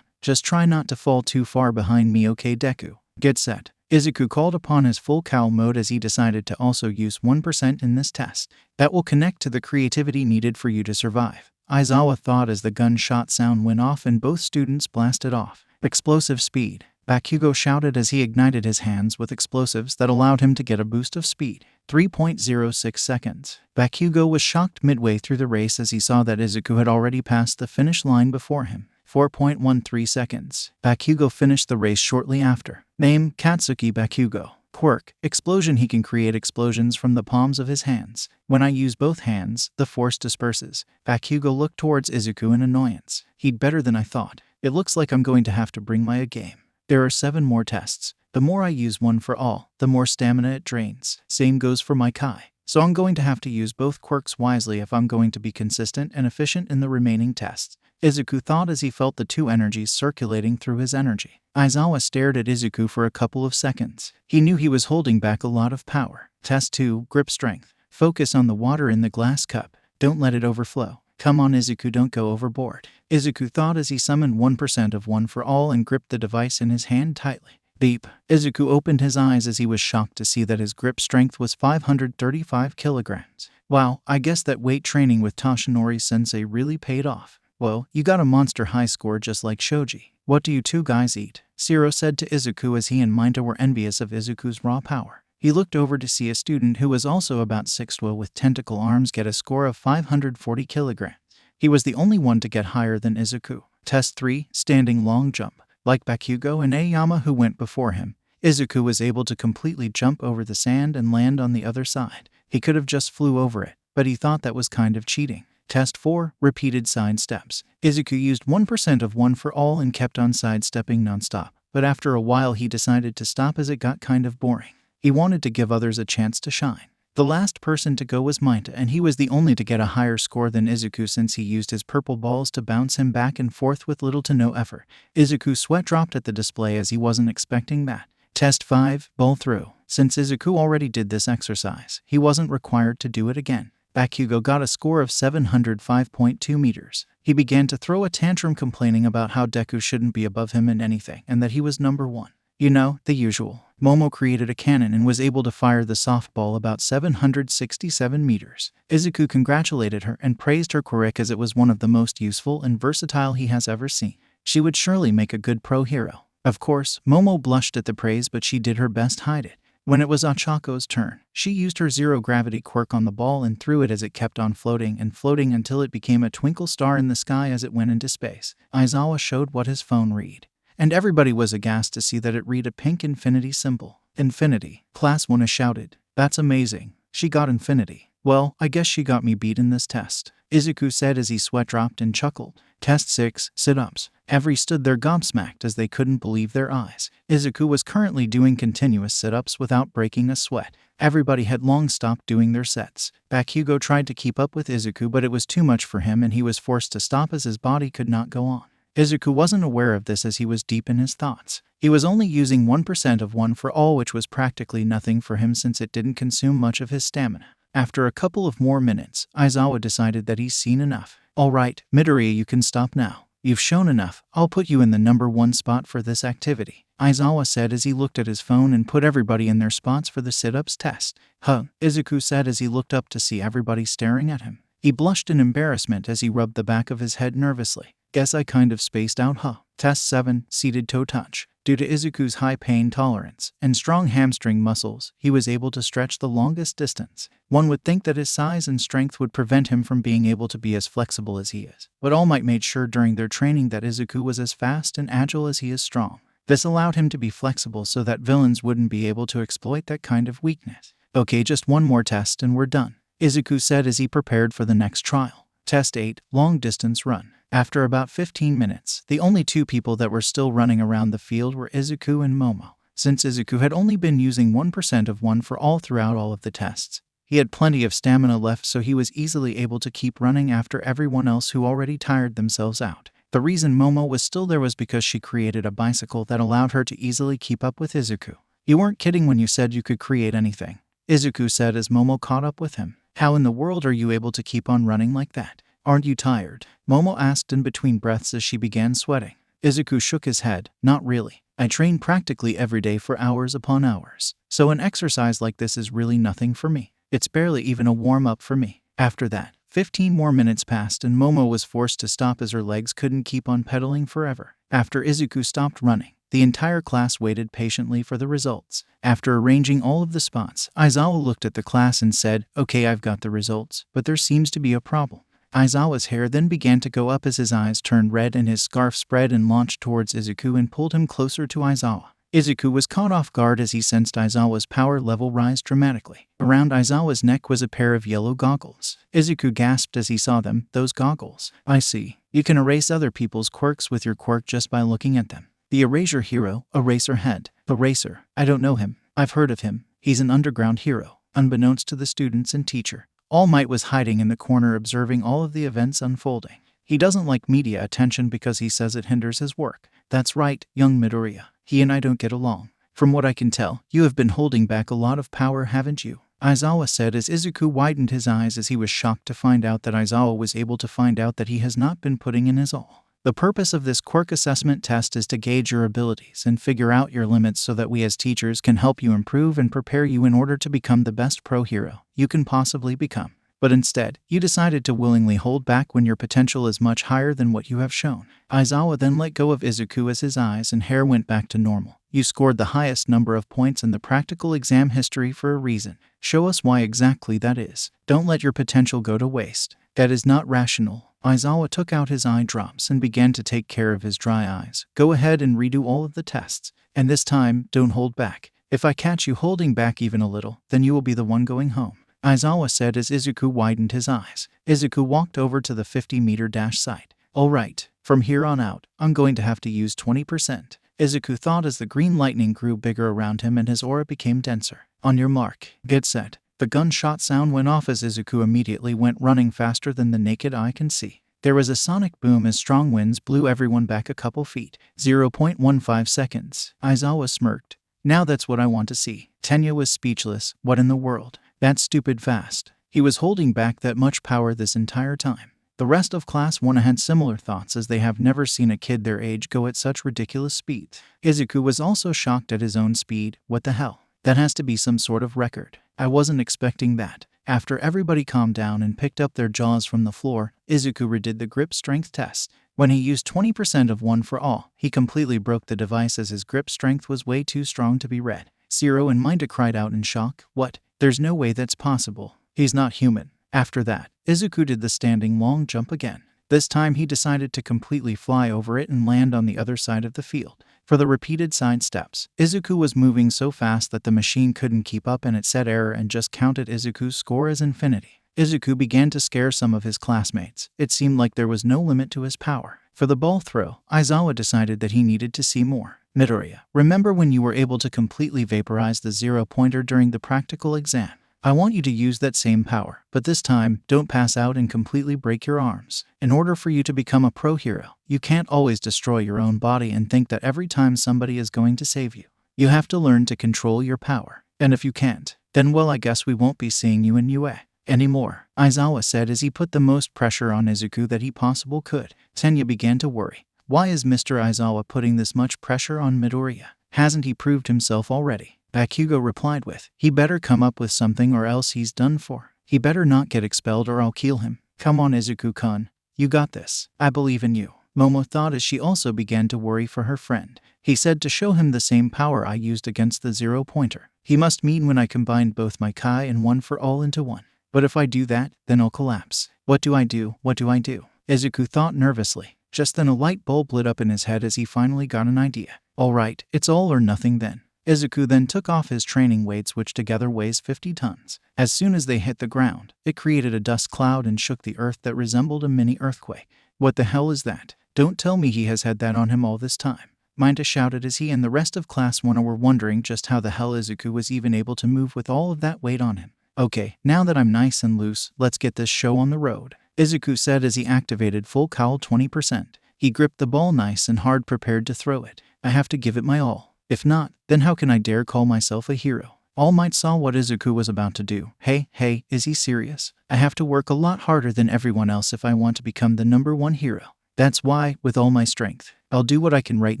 Just try not to fall too far behind me, okay, Deku? Get set. Izuku called upon his full cowl mode as he decided to also use 1% in this test. That will connect to the creativity needed for you to survive, Aizawa thought as the gunshot sound went off and both students blasted off. Explosive speed. Bakugo shouted as he ignited his hands with explosives that allowed him to get a boost of speed. 3.06 seconds. Bakugo was shocked midway through the race as he saw that Izuku had already passed the finish line before him. 4.13 seconds. Bakugo finished the race shortly after. Name: Katsuki Bakugo. Quirk. Explosion. He can create explosions from the palms of his hands. When I use both hands, the force disperses. Bakugo looked towards Izuku in annoyance. He'd better than I thought. It looks like I'm going to have to bring my A game. There are 7 more tests. The more I use one for all, the more stamina it drains. Same goes for my Kai. So I'm going to have to use both quirks wisely if I'm going to be consistent and efficient in the remaining tests, Izuku thought as he felt the two energies circulating through his energy. Aizawa stared at Izuku for a couple of seconds. He knew he was holding back a lot of power. Test 2, grip strength. Focus on the water in the glass cup. Don't let it overflow. Come on, Izuku, don't go overboard. Izuku thought as he summoned 1% of one for all and gripped the device in his hand tightly. Beep. Izuku opened his eyes as he was shocked to see that his grip strength was 535 kilograms. Wow, I guess that weight training with Toshinori-sensei really paid off. Well, you got a monster high score just like Shoji. What do you two guys eat? Shiro said to Izuku as he and Minta were envious of Izuku's raw power. He looked over to see a student who was also about 6'2" with tentacle arms get a score of 540 kilograms. He was the only one to get higher than Izuku. Test 3, standing long jump. Like Bakugo and Aoyama who went before him, Izuku was able to completely jump over the sand and land on the other side. He could have just flew over it, but he thought that was kind of cheating. Test 4, repeated side steps. Izuku used 1% of one for all and kept on sidestepping nonstop, but after a while he decided to stop as it got kind of boring. He wanted to give others a chance to shine. The last person to go was Minta, and he was the only to get a higher score than Izuku since he used his purple balls to bounce him back and forth with little to no effort. Izuku's sweat dropped at the display as he wasn't expecting that. Test 5, ball through. Since Izuku already did this exercise, he wasn't required to do it again. Bakugo got a score of 705.2 meters. He began to throw a tantrum complaining about how Deku shouldn't be above him in anything and that he was number 1. You know, the usual. Momo created a cannon and was able to fire the softball about 767 meters. Izuku congratulated her and praised her Quirk as it was one of the most useful and versatile he has ever seen. She would surely make a good pro hero. Of course, Momo blushed at the praise, but she did her best to hide it. When it was Ochako's turn, she used her zero-gravity quirk on the ball and threw it as it kept on floating and floating until it became a twinkle star in the sky as it went into space. Aizawa showed what his phone read, and everybody was aghast to see that it read a pink infinity symbol. Infinity. Class 1 shouted. That's amazing. She got infinity. Well, I guess she got me beat in this test. Izuku said as he sweat dropped and chuckled. Test 6, sit-ups. Everyone stood there gobsmacked as they couldn't believe their eyes. Izuku was currently doing continuous sit-ups without breaking a sweat. Everybody had long stopped doing their sets. Bakugo tried to keep up with Izuku, but it was too much for him and he was forced to stop as his body could not go on. Izuku wasn't aware of this as he was deep in his thoughts. He was only using 1% of 1 for all, which was practically nothing for him since it didn't consume much of his stamina. After a couple of more minutes, Aizawa decided that he's seen enough. Alright, Midoriya, you can stop now. You've shown enough. I'll put you in the number 1 spot for this activity, Aizawa said as he looked at his phone and put everybody in their spots for the sit-ups test. Huh, Izuku said as he looked up to see everybody staring at him. He blushed in embarrassment as he rubbed the back of his head nervously. Guess I kind of spaced out, huh? Test 7, seated toe touch. Due to Izuku's high pain tolerance and strong hamstring muscles, he was able to stretch the longest distance. One would think that his size and strength would prevent him from being able to be as flexible as he is, but All Might made sure during their training that Izuku was as fast and agile as he is strong. This allowed him to be flexible so that villains wouldn't be able to exploit that kind of weakness. Okay, just one more test and we're done, Izuku said as he prepared for the next trial. Test 8, long distance run. After about 15 minutes, the only 2 people that were still running around the field were Izuku and Momo. Since Izuku had only been using 1% of 1 for all throughout all of the tests, he had plenty of stamina left, so he was easily able to keep running after everyone else who already tired themselves out. The reason Momo was still there was because she created a bicycle that allowed her to easily keep up with Izuku. You weren't kidding when you said you could create anything, Izuku said as Momo caught up with him. How in the world are you able to keep on running like that? Aren't you tired? Momo asked in between breaths as she began sweating. Izuku shook his head. Not really. I train practically every day for hours upon hours, so an exercise like this is really nothing for me. It's barely even a warm-up for me. After that, 15 more minutes passed and Momo was forced to stop as her legs couldn't keep on pedaling forever. After Izuku stopped running, the entire class waited patiently for the results. After arranging all of the spots, Aizawa looked at the class and said, "Okay, I've got the results, but there seems to be a problem." Aizawa's hair then began to go up as his eyes turned red and his scarf spread and launched towards Izuku and pulled him closer to Aizawa. Izuku was caught off guard as he sensed Aizawa's power level rise dramatically. Around Aizawa's neck was a pair of yellow goggles. Izuku gasped as he saw them. Those goggles. I see. You can erase other people's quirks with your quirk just by looking at them. The Erasure Hero, Eraserhead. Eraser. I don't know him. I've heard of him. He's an underground hero. Unbeknownst to the students and teacher, All Might was hiding in the corner observing all of the events unfolding. He doesn't like media attention because he says it hinders his work. That's right, young Midoriya. He and I don't get along. From what I can tell, you have been holding back a lot of power, haven't you? Aizawa said as Izuku widened his eyes as he was shocked to find out that Aizawa was able to find out that he has not been putting in his all. The purpose of this quirk assessment test is to gauge your abilities and figure out your limits so that we as teachers can help you improve and prepare you in order to become the best pro hero you can possibly become. But instead, you decided to willingly hold back when your potential is much higher than what you have shown. Aizawa then let go of Izuku as his eyes and hair went back to normal. You scored the highest number of points in the practical exam history for a reason. Show us why exactly that is. Don't let your potential go to waste. That is not rational. Aizawa took out his eye drops and began to take care of his dry eyes. Go ahead and redo all of the tests. And this time, don't hold back. If I catch you holding back even a little, then you will be the one going home, Aizawa said as Izuku widened his eyes. Izuku walked over to the 50-meter dash site. Alright, from here on out, I'm going to have to use 20%. Izuku thought as the green lightning grew bigger around him and his aura became denser. On your mark, get set. The gunshot sound went off as Izuku immediately went running faster than the naked eye can see. There was a sonic boom as strong winds blew everyone back a couple feet. 0.15 seconds. Aizawa smirked. Now that's what I want to see. Tenya was speechless. What in the world? That's stupid fast. He was holding back that much power this entire time. The rest of Class 1 had similar thoughts as they have never seen a kid their age go at such ridiculous speed. Izuku was also shocked at his own speed. What the hell? That has to be some sort of record. I wasn't expecting that. After everybody calmed down and picked up their jaws from the floor, Izuku redid the grip strength test. When he used 20% of 1 for all, he completely broke the device as his grip strength was way too strong to be read. Zero and Minda cried out in shock. What? There's no way that's possible. He's not human. After that, Izuku did the standing long jump again. This time he decided to completely fly over it and land on the other side of the field. For the repeated side steps, Izuku was moving so fast that the machine couldn't keep up and it said error and just counted Izuku's score as infinity. Izuku began to scare some of his classmates. It seemed like there was no limit to his power. For the ball throw, Aizawa decided that he needed to see more. Midoriya, remember when you were able to completely vaporize the zero-pointer during the practical exam? I want you to use that same power, but this time, don't pass out and completely break your arms. In order for you to become a pro hero, you can't always destroy your own body and think that every time somebody is going to save you. You have to learn to control your power. And if you can't, then well, I guess we won't be seeing you in UA anymore, Aizawa said as he put the most pressure on Izuku that he possibly could. Tenya began to worry. Why is Mr. Aizawa putting this much pressure on Midoriya? Hasn't he proved himself already? Bakugo replied with, he better come up with something or else he's done for. He better not get expelled or I'll kill him. Come on Izuku-kun, you got this. I believe in you. Momo thought as she also began to worry for her friend. He said to show him the same power I used against the zero-pointer. He must mean when I combined both my Kai and one for all into one. But if I do that, then I'll collapse. What do I do? What do I do? Izuku thought nervously. Just then a light bulb lit up in his head as he finally got an idea. Alright, it's all or nothing then. Izuku then took off his training weights which together weighs 50 tons. As soon as they hit the ground, it created a dust cloud and shook the earth that resembled a mini earthquake. What the hell is that? Don't tell me he has had that on him all this time. Mineta shouted as he and the rest of Class 1 were wondering just how the hell Izuku was even able to move with all of that weight on him. Okay, now that I'm nice and loose, let's get this show on the road, Izuku said as he activated full cowl 20%. He gripped the ball nice and hard prepared to throw it. I have to give it my all. If not, then how can I dare call myself a hero? All Might saw what Izuku was about to do. Hey, is he serious? I have to work a lot harder than everyone else if I want to become the #1 hero. That's why, with all my strength, I'll do what I can right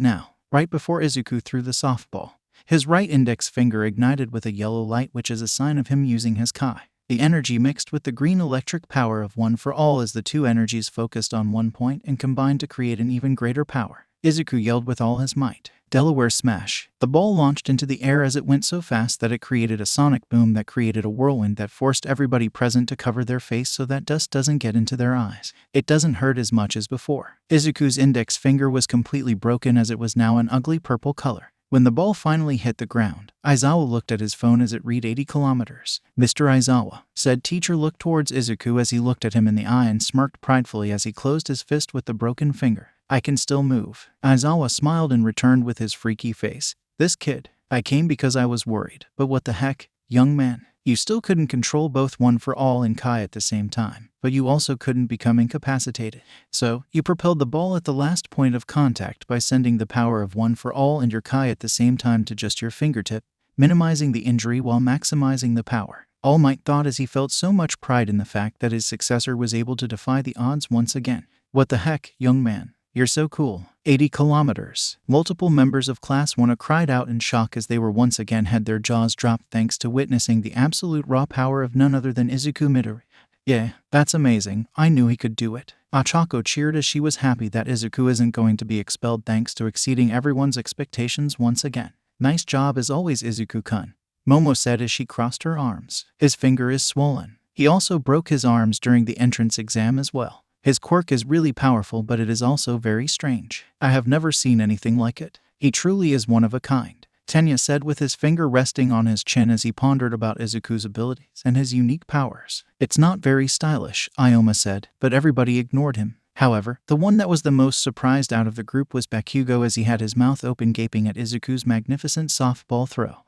now. Right before Izuku threw the softball, his right index finger ignited with a yellow light which is a sign of him using his Kai. The energy mixed with the green electric power of one for all as the two energies focused on one point and combined to create an even greater power. Izuku yelled with all his might. Delaware smash. The ball launched into the air as it went so fast that it created a sonic boom that created a whirlwind that forced everybody present to cover their face so that dust doesn't get into their eyes. It doesn't hurt as much as before. Izuku's index finger was completely broken as it was now an ugly purple color. When the ball finally hit the ground, Aizawa looked at his phone as it read 80 kilometers. Mr. Aizawa, said teacher looked towards Izuku as he looked at him in the eye and smirked pridefully as he closed his fist with the broken finger. I can still move. Aizawa smiled and returned with his freaky face. This kid. I came because I was worried. But what the heck, young man? You still couldn't control both one for all and Kai at the same time. But you also couldn't become incapacitated. So, you propelled the ball at the last point of contact by sending the power of one for all and your Kai at the same time to just your fingertip, minimizing the injury while maximizing the power. All Might thought as he felt so much pride in the fact that his successor was able to defy the odds once again. What the heck, young man? You're so cool. 80 kilometers. Multiple members of Class 1 cried out in shock as they were once again had their jaws dropped thanks to witnessing the absolute raw power of none other than Izuku Midoriya. Yeah, that's amazing. I knew he could do it. Achako cheered as she was happy that Izuku isn't going to be expelled thanks to exceeding everyone's expectations once again. Nice job as always, Izuku-kun, Momo said as she crossed her arms. His finger is swollen. He also broke his arms during the entrance exam as well. His quirk is really powerful, but it is also very strange. I have never seen anything like it. He truly is one of a kind, Tenya said with his finger resting on his chin as he pondered about Izuku's abilities and his unique powers. It's not very stylish, Ioma said, but everybody ignored him. However, the one that was the most surprised out of the group was Bakugo as he had his mouth open gaping at Izuku's magnificent softball throw.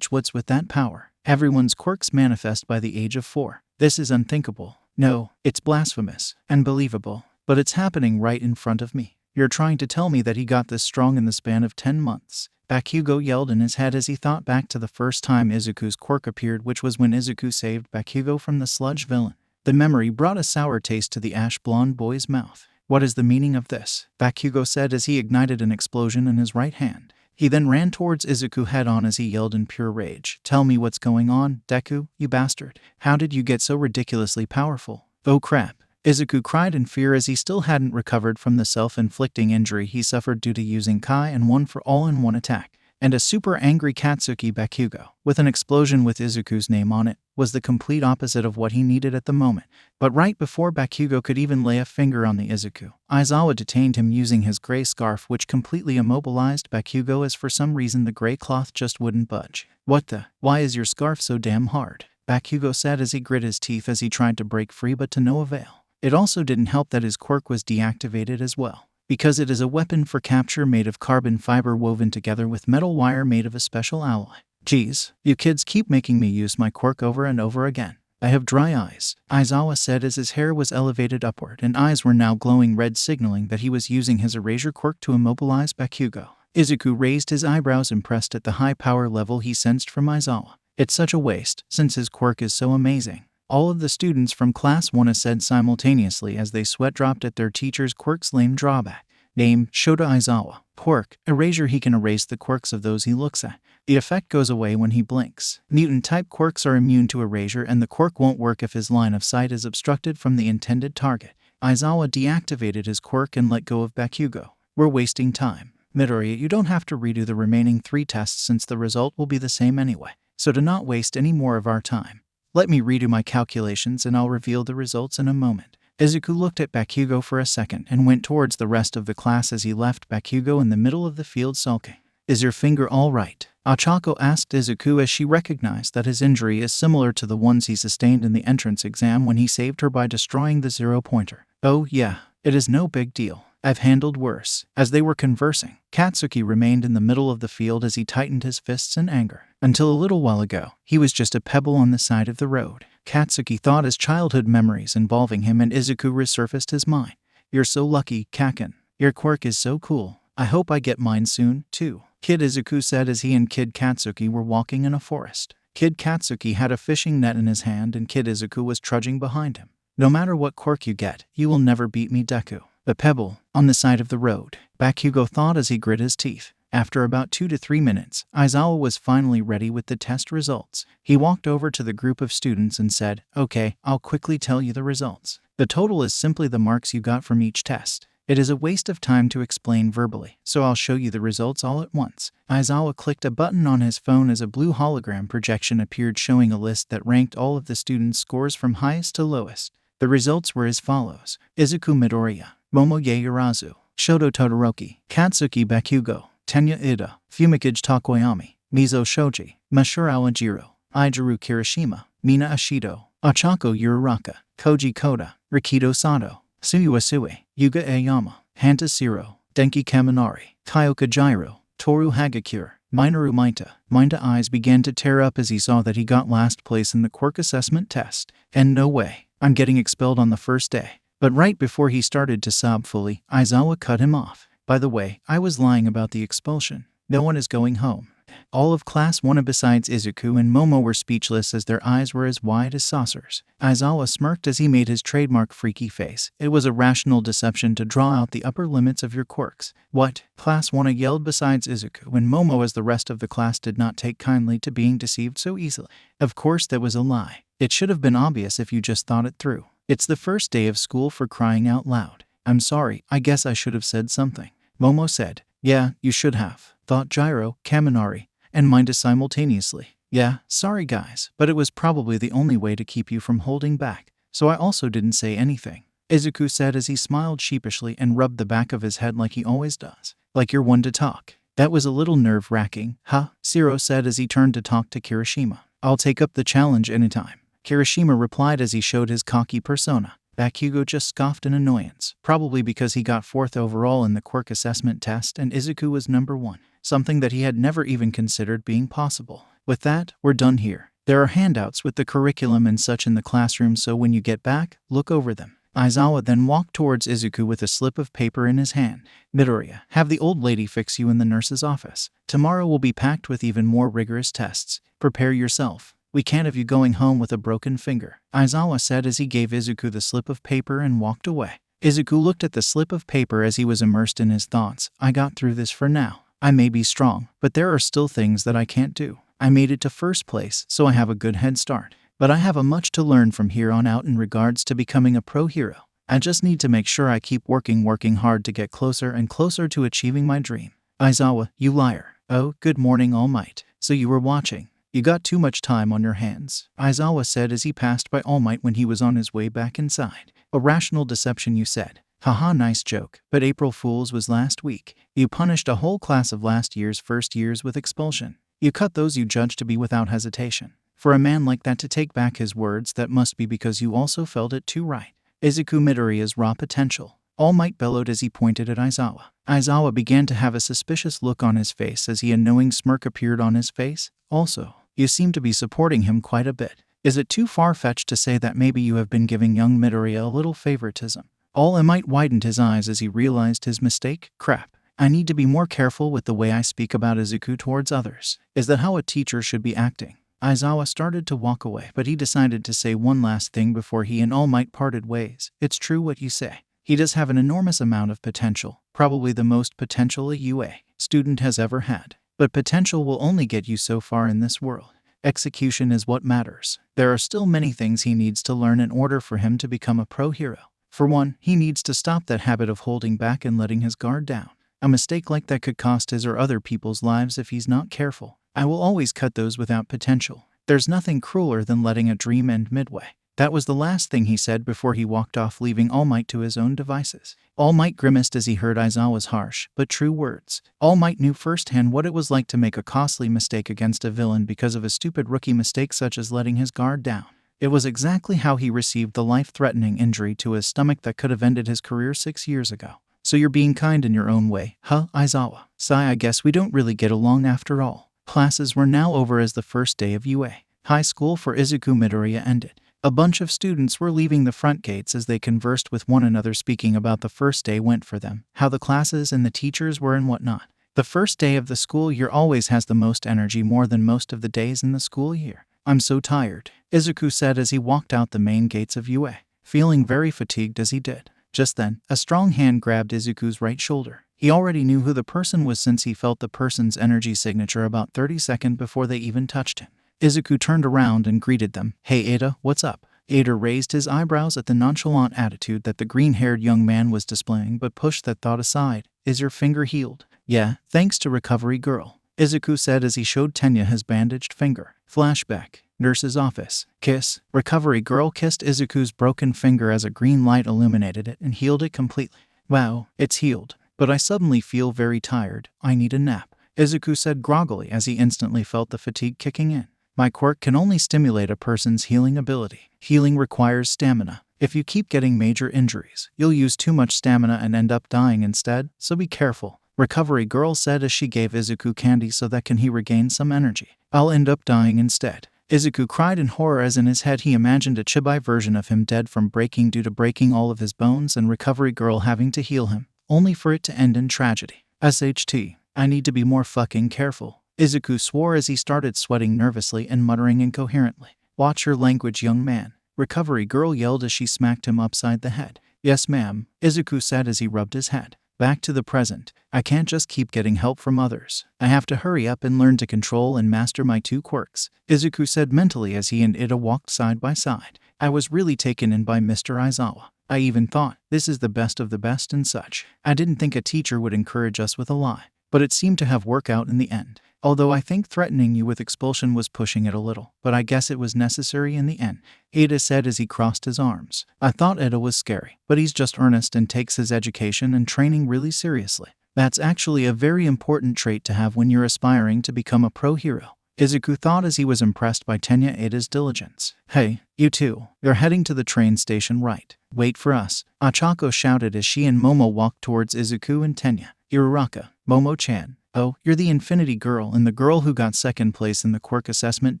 What's with that power? Everyone's quirks manifest by the age of 4. This is unthinkable. No, it's blasphemous, unbelievable, but it's happening right in front of me. You're trying to tell me that he got this strong in the span of 10 months. Bakugo yelled in his head as he thought back to the first time Izuku's quirk appeared, which was when Izuku saved Bakugo from the sludge villain. The memory brought a sour taste to the ash-blonde boy's mouth. What is the meaning of this? Bakugo said as he ignited an explosion in his right hand. He then ran towards Izuku head-on as he yelled in pure rage. Tell me what's going on, Deku, you bastard. How did you get so ridiculously powerful? Oh crap. Izuku cried in fear as he still hadn't recovered from the self-inflicting injury he suffered due to using Kai and one for all in one attack. And a super angry Katsuki Bakugo, with an explosion with Izuku's name on it, was the complete opposite of what he needed at the moment. But right before Bakugo could even lay a finger on the Izuku, Aizawa detained him using his gray scarf, which completely immobilized Bakugo as for some reason the gray cloth just wouldn't budge. What the? Why is your scarf so damn hard? Bakugo said as he grit his teeth as he tried to break free, but to no avail. It also didn't help that his quirk was deactivated as well, because it is a weapon for capture made of carbon fiber woven together with metal wire made of a special alloy. Geez, you kids keep making me use my quirk over and over again. I have dry eyes, Aizawa said as his hair was elevated upward and eyes were now glowing red, signaling that he was using his erasure quirk to immobilize Bakugo. Izuku raised his eyebrows, impressed at the high power level he sensed from Aizawa. It's such a waste, since his quirk is so amazing. All of the students from Class 1 said simultaneously as they sweat-dropped at their teacher's quirk's lame drawback. Name, Shota Aizawa. Quirk, erasure. He can erase the quirks of those he looks at. The effect goes away when he blinks. Mutant-type quirks are immune to erasure, and the quirk won't work if his line of sight is obstructed from the intended target. Aizawa deactivated his quirk and let go of Bakugo. We're wasting time. Midoriya, you don't have to redo the remaining 3 tests since the result will be the same anyway. So to not waste any more of our time, let me redo my calculations and I'll reveal the results in a moment. Izuku looked at Bakugo for a second and went towards the rest of the class as he left Bakugo in the middle of the field sulking. Is your finger all right? Ochako asked Izuku as she recognized that his injury is similar to the ones he sustained in the entrance exam when he saved her by destroying the 0-pointer. Oh yeah, it is no big deal. I've handled worse. As they were conversing, Katsuki remained in the middle of the field as he tightened his fists in anger. Until a little while ago, he was just a pebble on the side of the road. Katsuki thought his childhood memories involving him and Izuku resurfaced his mind. You're so lucky, Kaken. Your quirk is so cool. I hope I get mine soon, too. Kid Izuku said as he and Kid Katsuki were walking in a forest. Kid Katsuki had a fishing net in his hand and Kid Izuku was trudging behind him. No matter what quirk you get, you will never beat me, Deku. The pebble, on the side of the road, Bakugo thought as he grit his teeth. After about 2 to 3 minutes, Aizawa was finally ready with the test results. He walked over to the group of students and said, "Okay, I'll quickly tell you the results. The total is simply the marks you got from each test. It is a waste of time to explain verbally, so I'll show you the results all at once." Aizawa clicked a button on his phone as a blue hologram projection appeared showing a list that ranked all of the students' scores from highest to lowest. The results were as follows: Izuku Midoriya, Momo Yaoyorozu, Shoto Todoroki, Katsuki Bakugo, Tenya Ida, Fumikage Takoyami, Mizo Shoji, Mashiro Awajiro, Ijiru Kirishima, Mina Ashido, Ochako Uraraka, Koji Koda, Rikido Sato, Suiwa Sui, Yuga Aoyama, Hanta Siro, Denki Kaminari, Kyoka Jiro, Toru Hagakure, Minoru Maita. Mainta's eyes began to tear up as he saw that he got last place in the quirk assessment test. And no way, I'm getting expelled on the first day. But right before he started to sob fully, Aizawa cut him off. By the way, I was lying about the expulsion. No one is going home. All of Class 1 besides Izuku and Momo were speechless as their eyes were as wide as saucers. Aizawa smirked as he made his trademark freaky face. It was a rational deception to draw out the upper limits of your quirks. What? Class 1 yelled besides Izuku and Momo as the rest of the class did not take kindly to being deceived so easily. Of course that was a lie. It should have been obvious if you just thought it through. It's the first day of school, for crying out loud. I'm sorry, I guess I should have said something. Momo said. Yeah, you should have, thought Jiro, Kaminari, and Minda simultaneously. Yeah, sorry guys, but it was probably the only way to keep you from holding back, so I also didn't say anything. Izuku said as he smiled sheepishly and rubbed the back of his head like he always does. Like you're one to talk. That was a little nerve-wracking, huh? Siro said as he turned to talk to Kirishima. I'll take up the challenge anytime. Kirishima replied as he showed his cocky persona. Bakugo just scoffed in annoyance, probably because he got 4th overall in the quirk assessment test and Izuku was number 1, something that he had never even considered being possible. With that, we're done here. There are handouts with the curriculum and such in the classroom, so when you get back, look over them. Aizawa then walked towards Izuku with a slip of paper in his hand. Midoriya, have the old lady fix you in the nurse's office. Tomorrow will be packed with even more rigorous tests. Prepare yourself. We can't have you going home with a broken finger, Aizawa said as he gave Izuku the slip of paper and walked away. Izuku looked at the slip of paper as he was immersed in his thoughts. I got through this for now. I may be strong, but there are still things that I can't do. I made it to first place, so I have a good head start. But I have a much to learn from here on out in regards to becoming a pro hero. I just need to make sure I keep working hard to get closer and closer to achieving my dream. Aizawa, you liar. Oh, good morning, All Might. So you were watching. You got too much time on your hands, Aizawa said as he passed by All Might when he was on his way back inside. A rational deception, you said. Haha, nice joke, but April Fool's was last week. You punished a whole class of last year's first years with expulsion. You cut those you judged to be without hesitation. For a man like that to take back his words, that must be because you also felt it too, right? Izuku Midoriya's raw potential. All Might bellowed as he pointed at Aizawa. Aizawa began to have a suspicious look on his face as a knowing smirk appeared on his face. Also, you seem to be supporting him quite a bit. Is it too far-fetched to say that maybe you have been giving young Midoriya a little favoritism? All Might widened his eyes as he realized his mistake. Crap. I need to be more careful with the way I speak about Izuku towards others. Is that how a teacher should be acting? Aizawa started to walk away, but he decided to say one last thing before he and All Might parted ways. It's true what you say. He does have an enormous amount of potential, probably the most potential a UA student has ever had. But potential will only get you so far in this world. Execution is what matters. There are still many things he needs to learn in order for him to become a pro hero. For one, he needs to stop that habit of holding back and letting his guard down. A mistake like that could cost his or other people's lives if he's not careful. I will always cut those without potential. There's nothing crueler than letting a dream end midway. That was the last thing he said before he walked off, leaving All Might to his own devices. All Might grimaced as he heard Aizawa's harsh but true words. All Might knew firsthand what it was like to make a costly mistake against a villain because of a stupid rookie mistake such as letting his guard down. It was exactly how he received the life-threatening injury to his stomach that could have ended his career 6 years ago. So you're being kind in your own way, huh, Aizawa? Sigh, I guess we don't really get along after all. Classes were now over as the first day of UA high school for Izuku Midoriya ended. A bunch of students were leaving the front gates as they conversed with one another, speaking about the first day went for them, how the classes and the teachers were and whatnot. The first day of the school year always has the most energy, more than most of the days in the school year. I'm so tired, Izuku said as he walked out the main gates of UA, feeling very fatigued as he did. Just then, a strong hand grabbed Izuku's right shoulder. He already knew who the person was since he felt the person's energy signature about 30 seconds before they even touched him. Izuku turned around and greeted them. Hey Ada, what's up? Ada raised his eyebrows at the nonchalant attitude that the green-haired young man was displaying, but pushed that thought aside. Is your finger healed? Yeah, thanks to Recovery Girl, Izuku said as he showed Tenya his bandaged finger. Flashback. Nurse's office. Kiss. Recovery Girl kissed Izuku's broken finger as a green light illuminated it and healed it completely. Wow, it's healed. But I suddenly feel very tired. I need a nap, Izuku said groggily as he instantly felt the fatigue kicking in. My quirk can only stimulate a person's healing ability. Healing requires stamina. If you keep getting major injuries, you'll use too much stamina and end up dying instead, so be careful, Recovery Girl said as she gave Izuku candy so that he regain some energy. I'll end up dying instead, Izuku cried in horror as in his head he imagined a chibi version of him dead from breaking due to breaking all of his bones and Recovery Girl having to heal him, only for it to end in tragedy. SHT, I need to be more fucking careful, Izuku swore as he started sweating nervously and muttering incoherently. Watch your language, young man, Recovery Girl yelled as she smacked him upside the head. Yes ma'am, Izuku said as he rubbed his head. Back to the present. I can't just keep getting help from others. I have to hurry up and learn to control and master my two quirks, Izuku said mentally as he and Ida walked side by side. I was really taken in by Mr. Aizawa. I even thought, this is the best of the best and such. I didn't think a teacher would encourage us with a lie, but it seemed to have worked out in the end. Although I think threatening you with expulsion was pushing it a little, but I guess it was necessary in the end, Ada said as he crossed his arms. I thought Ada was scary, but he's just earnest and takes his education and training really seriously. That's actually a very important trait to have when you're aspiring to become a pro hero, Izuku thought as he was impressed by Tenya Ada's diligence. Hey, you two, you're heading to the train station, right? Wait for us, Achako shouted as she and Momo walked towards Izuku and Tenya. Uraraka, Momo-chan. Oh, you're the Infinity Girl and the girl who got second place in the quirk assessment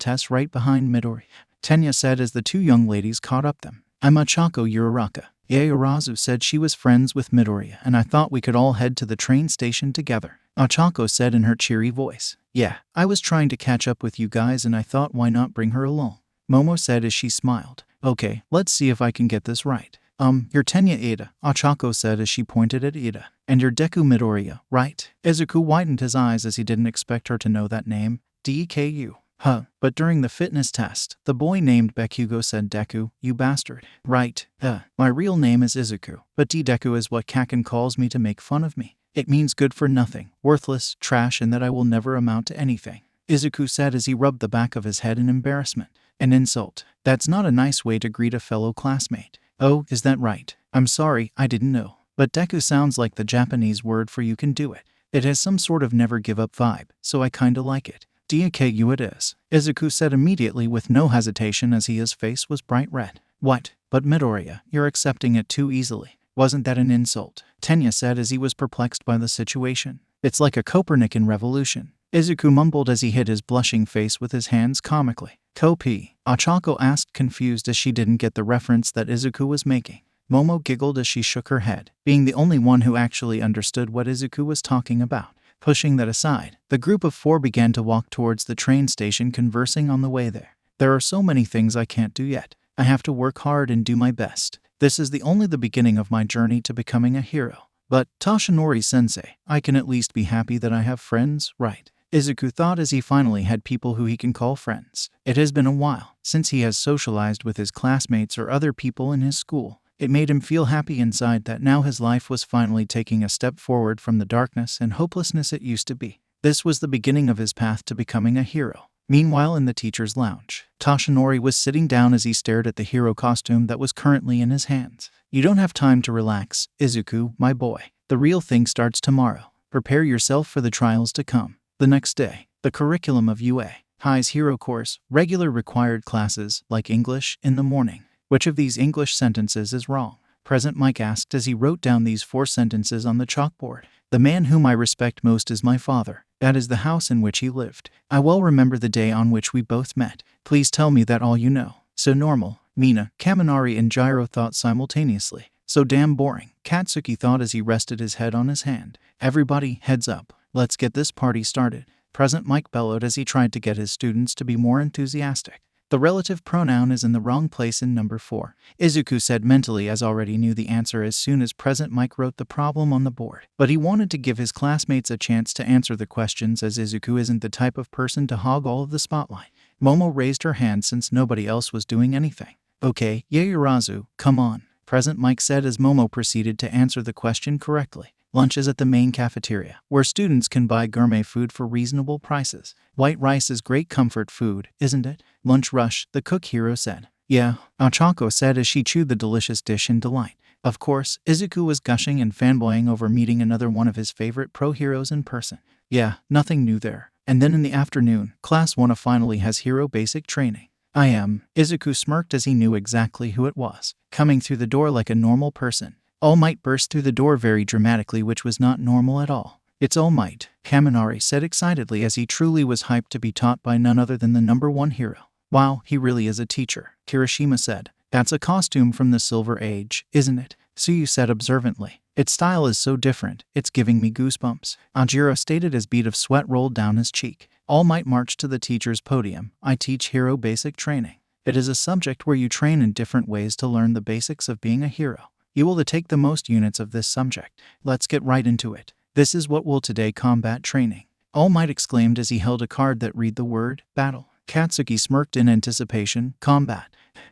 test right behind Midori, Tenya said as the two young ladies caught up them. I'm Achako Uraraka. Yaorazu said she was friends with Midoriya and I thought we could all head to the train station together, Achako said in her cheery voice. Yeah, I was trying to catch up with you guys and I thought why not bring her along, Momo said as she smiled. Okay, let's see if I can get this right. You're Tenya Ada, Achako said as she pointed at Ada. And you're Deku Midoriya, right? Izuku widened his eyes as he didn't expect her to know that name. Deku. Huh. But during the fitness test, the boy named Bakugo said Deku, you bastard. Right. My real name is Izuku, but Deku is what Kaken calls me to make fun of me. It means good for nothing, worthless, trash, and that I will never amount to anything, Izuku said as he rubbed the back of his head in embarrassment. An insult. That's not a nice way to greet a fellow classmate. Oh, is that right? I'm sorry, I didn't know. But Deku sounds like the Japanese word for you can do it. It has some sort of never give up vibe, so I kinda like it. DekuxHarem it is, Izuku said immediately with no hesitation as his face was bright red. What? But Midoriya, you're accepting it too easily. Wasn't that an insult? Tenya said as he was perplexed by the situation. It's like a Copernican revolution. Izuku mumbled as he hid his blushing face with his hands comically. Kopi, Ochako asked confused as she didn't get the reference that Izuku was making. Momo giggled as she shook her head, being the only one who actually understood what Izuku was talking about. Pushing that aside, the group of 4 began to walk towards the train station, conversing on the way there. There are so many things I can't do yet. I have to work hard and do my best. This is only the beginning of my journey to becoming a hero. But, Toshinori-sensei, I can at least be happy that I have friends, right? Izuku thought as he finally had people who he can call friends. It has been a while since he has socialized with his classmates or other people in his school. It made him feel happy inside that now his life was finally taking a step forward from the darkness and hopelessness it used to be. This was the beginning of his path to becoming a hero. Meanwhile, in the teacher's lounge, Toshinori was sitting down as he stared at the hero costume that was currently in his hands. You don't have time to relax, Izuku, my boy. The real thing starts tomorrow. Prepare yourself for the trials to come. The next day, the curriculum of UA High's hero course, regular required classes like English in the morning. Which of these English sentences is wrong? Present Mike asked as he wrote down these 4 sentences on the chalkboard. The man whom I respect most is my father. That is the house in which he lived. I well remember the day on which we both met. Please tell me that all you know. So normal. Mina, Kaminari and Gyro thought simultaneously. So damn boring. Katsuki thought as he rested his head on his hand. Everybody, heads up. Let's get this party started. Present Mike bellowed as he tried to get his students to be more enthusiastic. The relative pronoun is in the wrong place in number 4. Izuku said mentally as already knew the answer as soon as Present Mike wrote the problem on the board. But he wanted to give his classmates a chance to answer the questions as Izuku isn't the type of person to hog all of the spotlight. Momo raised her hand since nobody else was doing anything. Okay, Yaoyorozu, come on, Present Mike said as Momo proceeded to answer the question correctly. Lunch is at the main cafeteria, where students can buy gourmet food for reasonable prices. White rice is great comfort food, isn't it? Lunch rush, the cook hero said. Yeah, Ochako said as she chewed the delicious dish in delight. Of course, Izuku was gushing and fanboying over meeting another one of his favorite pro heroes in person. Yeah, nothing new there. And then in the afternoon, Class 1 finally has hero basic training. I am. Izuku smirked as he knew exactly who it was, coming through the door like a normal person. All Might burst through the door very dramatically, which was not normal at all. It's All Might, Kaminari said excitedly as he truly was hyped to be taught by none other than the number 1 hero. Wow, he really is a teacher, Kirishima said. That's a costume from the Silver Age, isn't it? Suyu said observantly. Its style is so different, it's giving me goosebumps. Ajiro stated as bead of sweat rolled down his cheek. All Might marched to the teacher's podium. I teach hero basic training. It is a subject where you train in different ways to learn the basics of being a hero. You will take the most units of this subject. Let's get right into it. This is what will today combat training. All Might exclaimed as he held a card that read the word battle. Katsuki smirked in anticipation. Combat.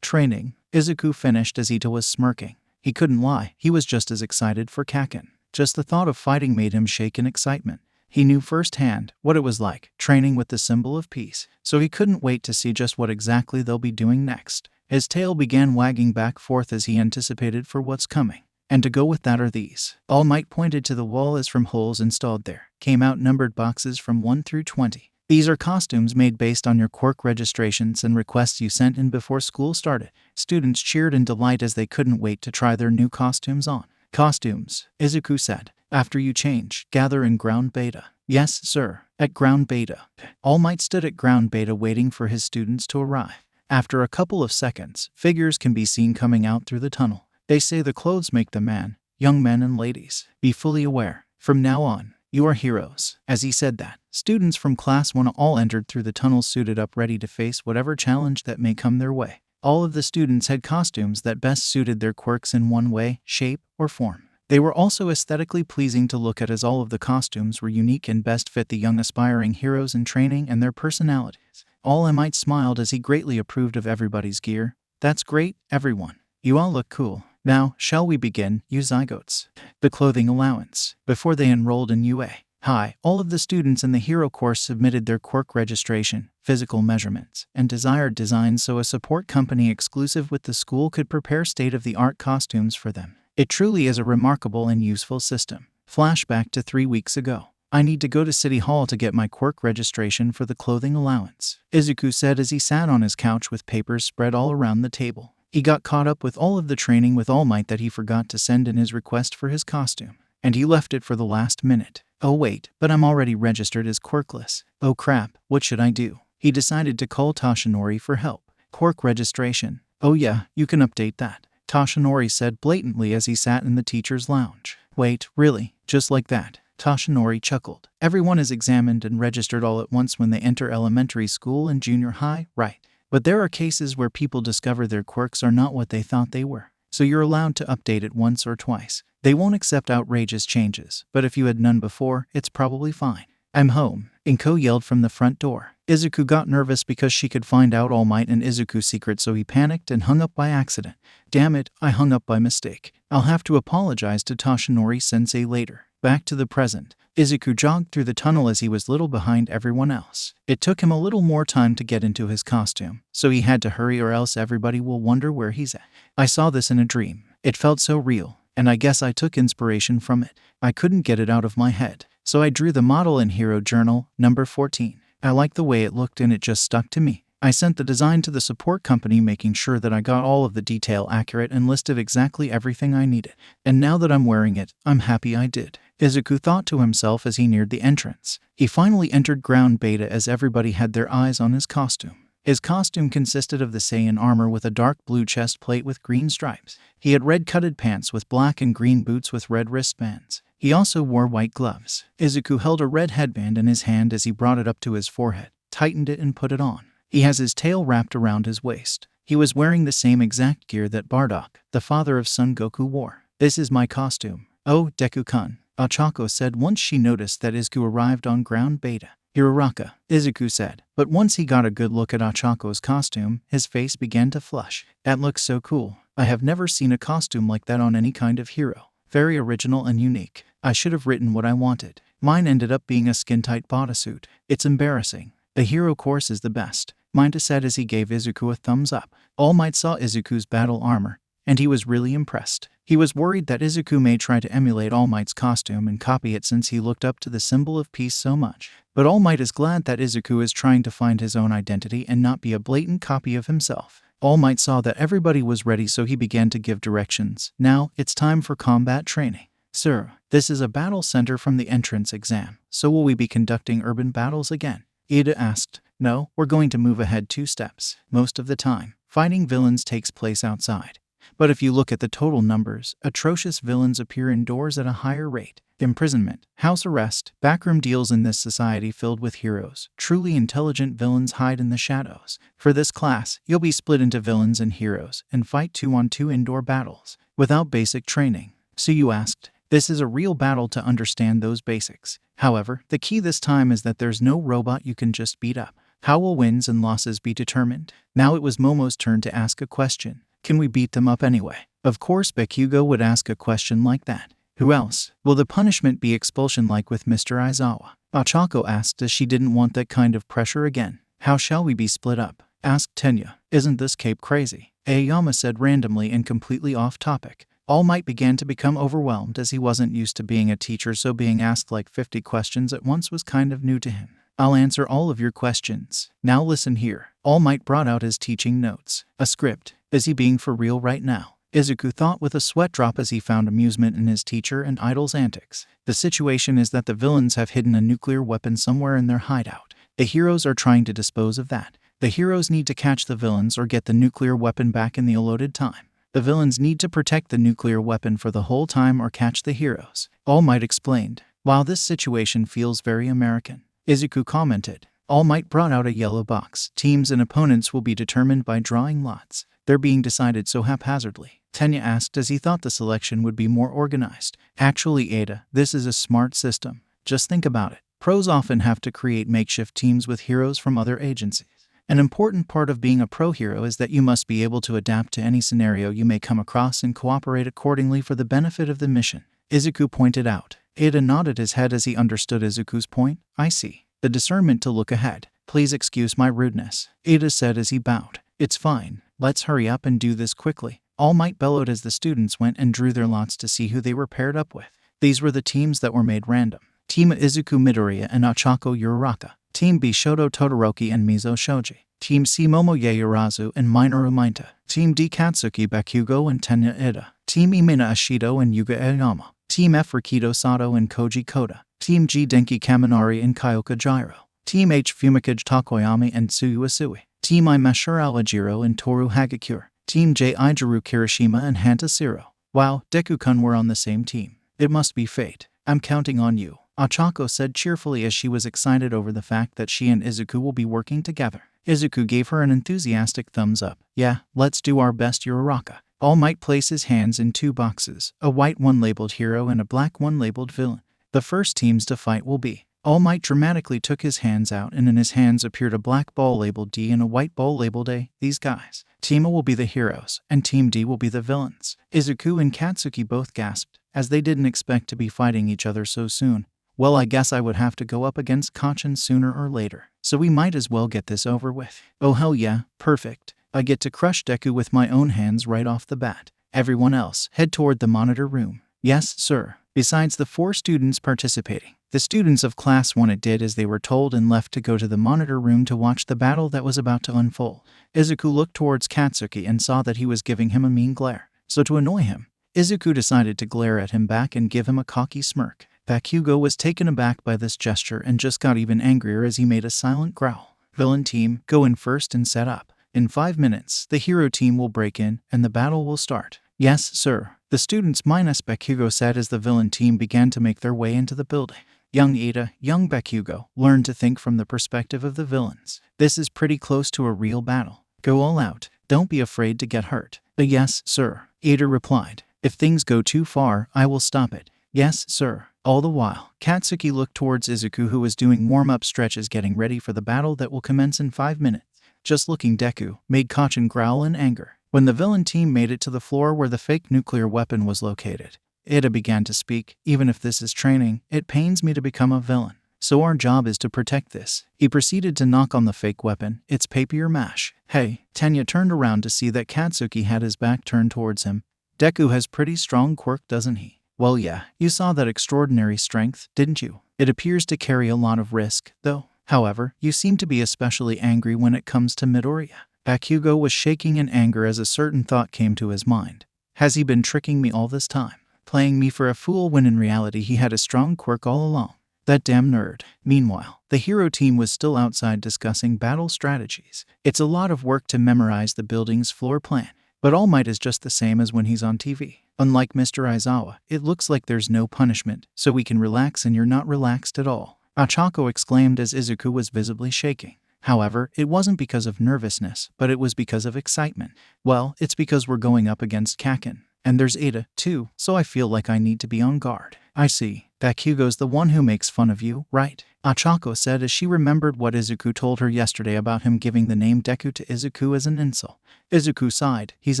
Training. Izuku finished as Ito was smirking. He couldn't lie, he was just as excited for Kaken. Just the thought of fighting made him shake in excitement. He knew firsthand what it was like, training with the symbol of peace, so he couldn't wait to see just what exactly they'll be doing next. His tail began wagging back forth as he anticipated for what's coming. And to go with that are these. All Might pointed to the wall as from holes installed there came out numbered boxes from 1 through 20. These are costumes made based on your Quirk registrations and requests you sent in before school started. Students cheered in delight as they couldn't wait to try their new costumes on. Costumes, Izuku said. After you change, gather in ground beta. Yes, sir, at ground beta. All Might stood at ground beta waiting for his students to arrive. After a couple of seconds, figures can be seen coming out through the tunnel. They say the clothes make the man. Young men and ladies, be fully aware. From now on, you are heroes. As he said that, students from Class 1 all entered through the tunnel suited up ready to face whatever challenge that may come their way. All of the students had costumes that best suited their quirks in one way, shape, or form. They were also aesthetically pleasing to look at as all of the costumes were unique and best fit the young aspiring heroes in training and their personalities. All Might smiled as he greatly approved of everybody's gear. That's great, everyone. You all look cool. Now, shall we begin, you zygotes? The clothing allowance. Before they enrolled in UA High, all of the students in the hero course submitted their Quirk registration, physical measurements, and desired designs so a support company exclusive with the school could prepare state-of-the-art costumes for them. It truly is a remarkable and useful system. Flashback to 3 weeks ago. I need to go to City Hall to get my Quirk registration for the clothing allowance, Izuku said as he sat on his couch with papers spread all around the table. He got caught up with all of the training with All Might that he forgot to send in his request for his costume, and he left it for the last minute. Oh wait, but I'm already registered as Quirkless. Oh crap, what should I do? He decided to call Toshinori for help. Quirk registration. Oh yeah, you can update that, Toshinori said blatantly as he sat in the teacher's lounge. Wait, really? Just like that? Toshinori chuckled. Everyone is examined and registered all at once when they enter elementary school and junior high, right? But there are cases where people discover their quirks are not what they thought they were, so you're allowed to update it once or twice. They won't accept outrageous changes, but if you had none before, it's probably fine. I'm home, Inko yelled from the front door. Izuku got nervous because she could find out All Might and Izuku's secret, so he panicked and hung up by accident. Damn it, I hung up by mistake. I'll have to apologize to Toshinori-sensei later. Back to the present. Izuku jogged through the tunnel as he was little behind everyone else. It took him a little more time to get into his costume, so he had to hurry or else everybody will wonder where he's at. I saw this in a dream. It felt so real, and I guess I took inspiration from it. I couldn't get it out of my head, so I drew the model in Hero Journal, number 14. I liked the way it looked and it just stuck to me. I sent the design to the support company, making sure that I got all of the detail accurate and listed exactly everything I needed. And now that I'm wearing it, I'm happy I did, Izuku thought to himself as he neared the entrance. He finally entered ground beta as everybody had their eyes on his costume. His costume consisted of the Saiyan armor with a dark blue chest plate with green stripes. He had red cutted pants with black and green boots with red wristbands. He also wore white gloves. Izuku held a red headband in his hand as he brought it up to his forehead, tightened it and put it on. He has his tail wrapped around his waist. He was wearing the same exact gear that Bardock, the father of Son Goku, wore. This is my costume. Oh, Deku-kun, Ochako said once she noticed that Izuku arrived on ground beta. Hiroraka, Izuku said, but once he got a good look at Ochako's costume, his face began to flush. That looks so cool. I have never seen a costume like that on any kind of hero. Very original and unique. I should have written what I wanted. Mine ended up being a skin-tight bodysuit. It's embarrassing. The hero course is the best, Mineta said as he gave Izuku a thumbs up. All Might saw Izuku's battle armor, and he was really impressed. He was worried that Izuku may try to emulate All Might's costume and copy it since he looked up to the symbol of peace so much. But All Might is glad that Izuku is trying to find his own identity and not be a blatant copy of himself. All Might saw that everybody was ready, so he began to give directions. Now, it's time for combat training. Sir, this is a battle center from the entrance exam, so will we be conducting urban battles again? Ida asked. No, we're going to move ahead 2 steps. Most of the time, fighting villains takes place outside. But if you look at the total numbers, atrocious villains appear indoors at a higher rate. Imprisonment, house arrest, backroom deals in this society filled with heroes. Truly intelligent villains hide in the shadows. For this class, you'll be split into villains and heroes and fight 2-on-2 indoor battles without basic training. So you asked, this is a real battle to understand those basics. However, the key this time is that there's no robot you can just beat up. How will wins and losses be determined? Now it was Momo's turn to ask a question. Can we beat them up anyway? Of course Bakugo would ask a question like that. Who else? Will the punishment be expulsion like with Mr. Aizawa? Ochako asked as she didn't want that kind of pressure again. How shall we be split up? Asked Tenya. Isn't this cape crazy? Aoyama said randomly and completely off topic. All Might began to become overwhelmed as he wasn't used to being a teacher, so being asked like 50 questions at once was kind of new to him. I'll answer all of your questions. Now listen here. All Might brought out his teaching notes. A script. Is he being for real right now? Izuku thought with a sweat drop as he found amusement in his teacher and idol's antics. The situation is that the villains have hidden a nuclear weapon somewhere in their hideout. The heroes are trying to dispose of that. The heroes need to catch the villains or get the nuclear weapon back in the allotted time. The villains need to protect the nuclear weapon for the whole time or catch the heroes. All Might explained. While this situation feels very American, Izuku commented. All Might brought out a yellow box. Teams and opponents will be determined by drawing lots. They're being decided so haphazardly. Tenya asked as he thought the selection would be more organized. Actually, Ada, this is a smart system. Just think about it. Pros often have to create makeshift teams with heroes from other agencies. An important part of being a pro hero is that you must be able to adapt to any scenario you may come across and cooperate accordingly for the benefit of the mission, Izuku pointed out. Ada nodded his head as he understood Izuku's point. I see. The discernment to look ahead. Please excuse my rudeness, Ada said as he bowed. It's fine. Let's hurry up and do this quickly. All Might bellowed as the students went and drew their lots to see who they were paired up with. These were the teams that were made random. Team Izuku Midoriya and Ochako Uraraka. Team B Shoto Todoroki and Mizo Shoji. Team C Momo Yaoyorozu and Minoru Mainta. Team D Katsuki Bakugo and Tenya Ida. Team E Mina Ashido and Yuga Aoyama. Team F Rikido Sato and Koji Koda. Team G Denki Kaminari and Kyoka Jiro. Team H Fumikage Takoyami and Tsuyu Asui. Team I Mashura Awajiro and Toru Hagakure. Team J Ijiru Kirishima and Hanta Siro. Wow, Deku-kun were on the same team. It must be fate. I'm counting on you, Ochako said cheerfully as she was excited over the fact that she and Izuku will be working together. Izuku gave her an enthusiastic thumbs up. Yeah, let's do our best, Uraraka. All Might placed his hands in 2 boxes, a white one labeled hero and a black one labeled villain. The first teams to fight will be. All Might dramatically took his hands out, and in his hands appeared a black ball labeled D and a white ball labeled A. These guys. Team A will be the heroes, and Team D will be the villains. Izuku and Katsuki both gasped, as they didn't expect to be fighting each other so soon. Well, I guess I would have to go up against Kacchan sooner or later, so we might as well get this over with. Oh hell yeah, perfect. I get to crush Deku with my own hands right off the bat. Everyone else, head toward the monitor room. Yes, sir. Besides the 4 students participating, the students of Class 1 did as they were told and left to go to the monitor room to watch the battle that was about to unfold. Izuku looked towards Katsuki and saw that he was giving him a mean glare. So to annoy him, Izuku decided to glare at him back and give him a cocky smirk. Bakugo was taken aback by this gesture and just got even angrier as he made a silent growl. Villain team, go in first and set up. In 5 minutes, the hero team will break in and the battle will start. Yes, sir. The students minus Bakugo said as the villain team began to make their way into the building. Young Ida, young Bakugo, learn to think from the perspective of the villains. This is pretty close to a real battle. Go all out. Don't be afraid to get hurt. Yes, sir. Ida replied. If things go too far, I will stop it. Yes, sir. All the while, Katsuki looked towards Izuku, who was doing warm-up stretches getting ready for the battle that will commence in 5 minutes. Just looking Deku made Kacchan growl in anger. When the villain team made it to the floor where the fake nuclear weapon was located, Ida began to speak. Even if this is training, it pains me to become a villain. So our job is to protect this. He proceeded to knock on the fake weapon. It's papier mâche. Hey, Tenya turned around to see that Katsuki had his back turned towards him. Deku has pretty strong quirk, doesn't he? Well yeah, you saw that extraordinary strength, didn't you? It appears to carry a lot of risk, though. However, you seem to be especially angry when it comes to Midoriya. Bakugo was shaking in anger as a certain thought came to his mind. Has he been tricking me all this time? Playing me for a fool when in reality he had a strong quirk all along? That damn nerd. Meanwhile, the hero team was still outside discussing battle strategies. It's a lot of work to memorize the building's floor plan, but All Might is just the same as when he's on TV. Unlike Mr. Aizawa, it looks like there's no punishment, so we can relax, and you're not relaxed at all. Ochako exclaimed as Izuku was visibly shaking. However, it wasn't because of nervousness, but it was because of excitement. Well, it's because we're going up against Kacchan. And there's Ada, too, so I feel like I need to be on guard. I see. Bakugo's the one who makes fun of you, right? Ochako said as she remembered what Izuku told her yesterday about him giving the name Deku to Izuku as an insult. Izuku sighed. He's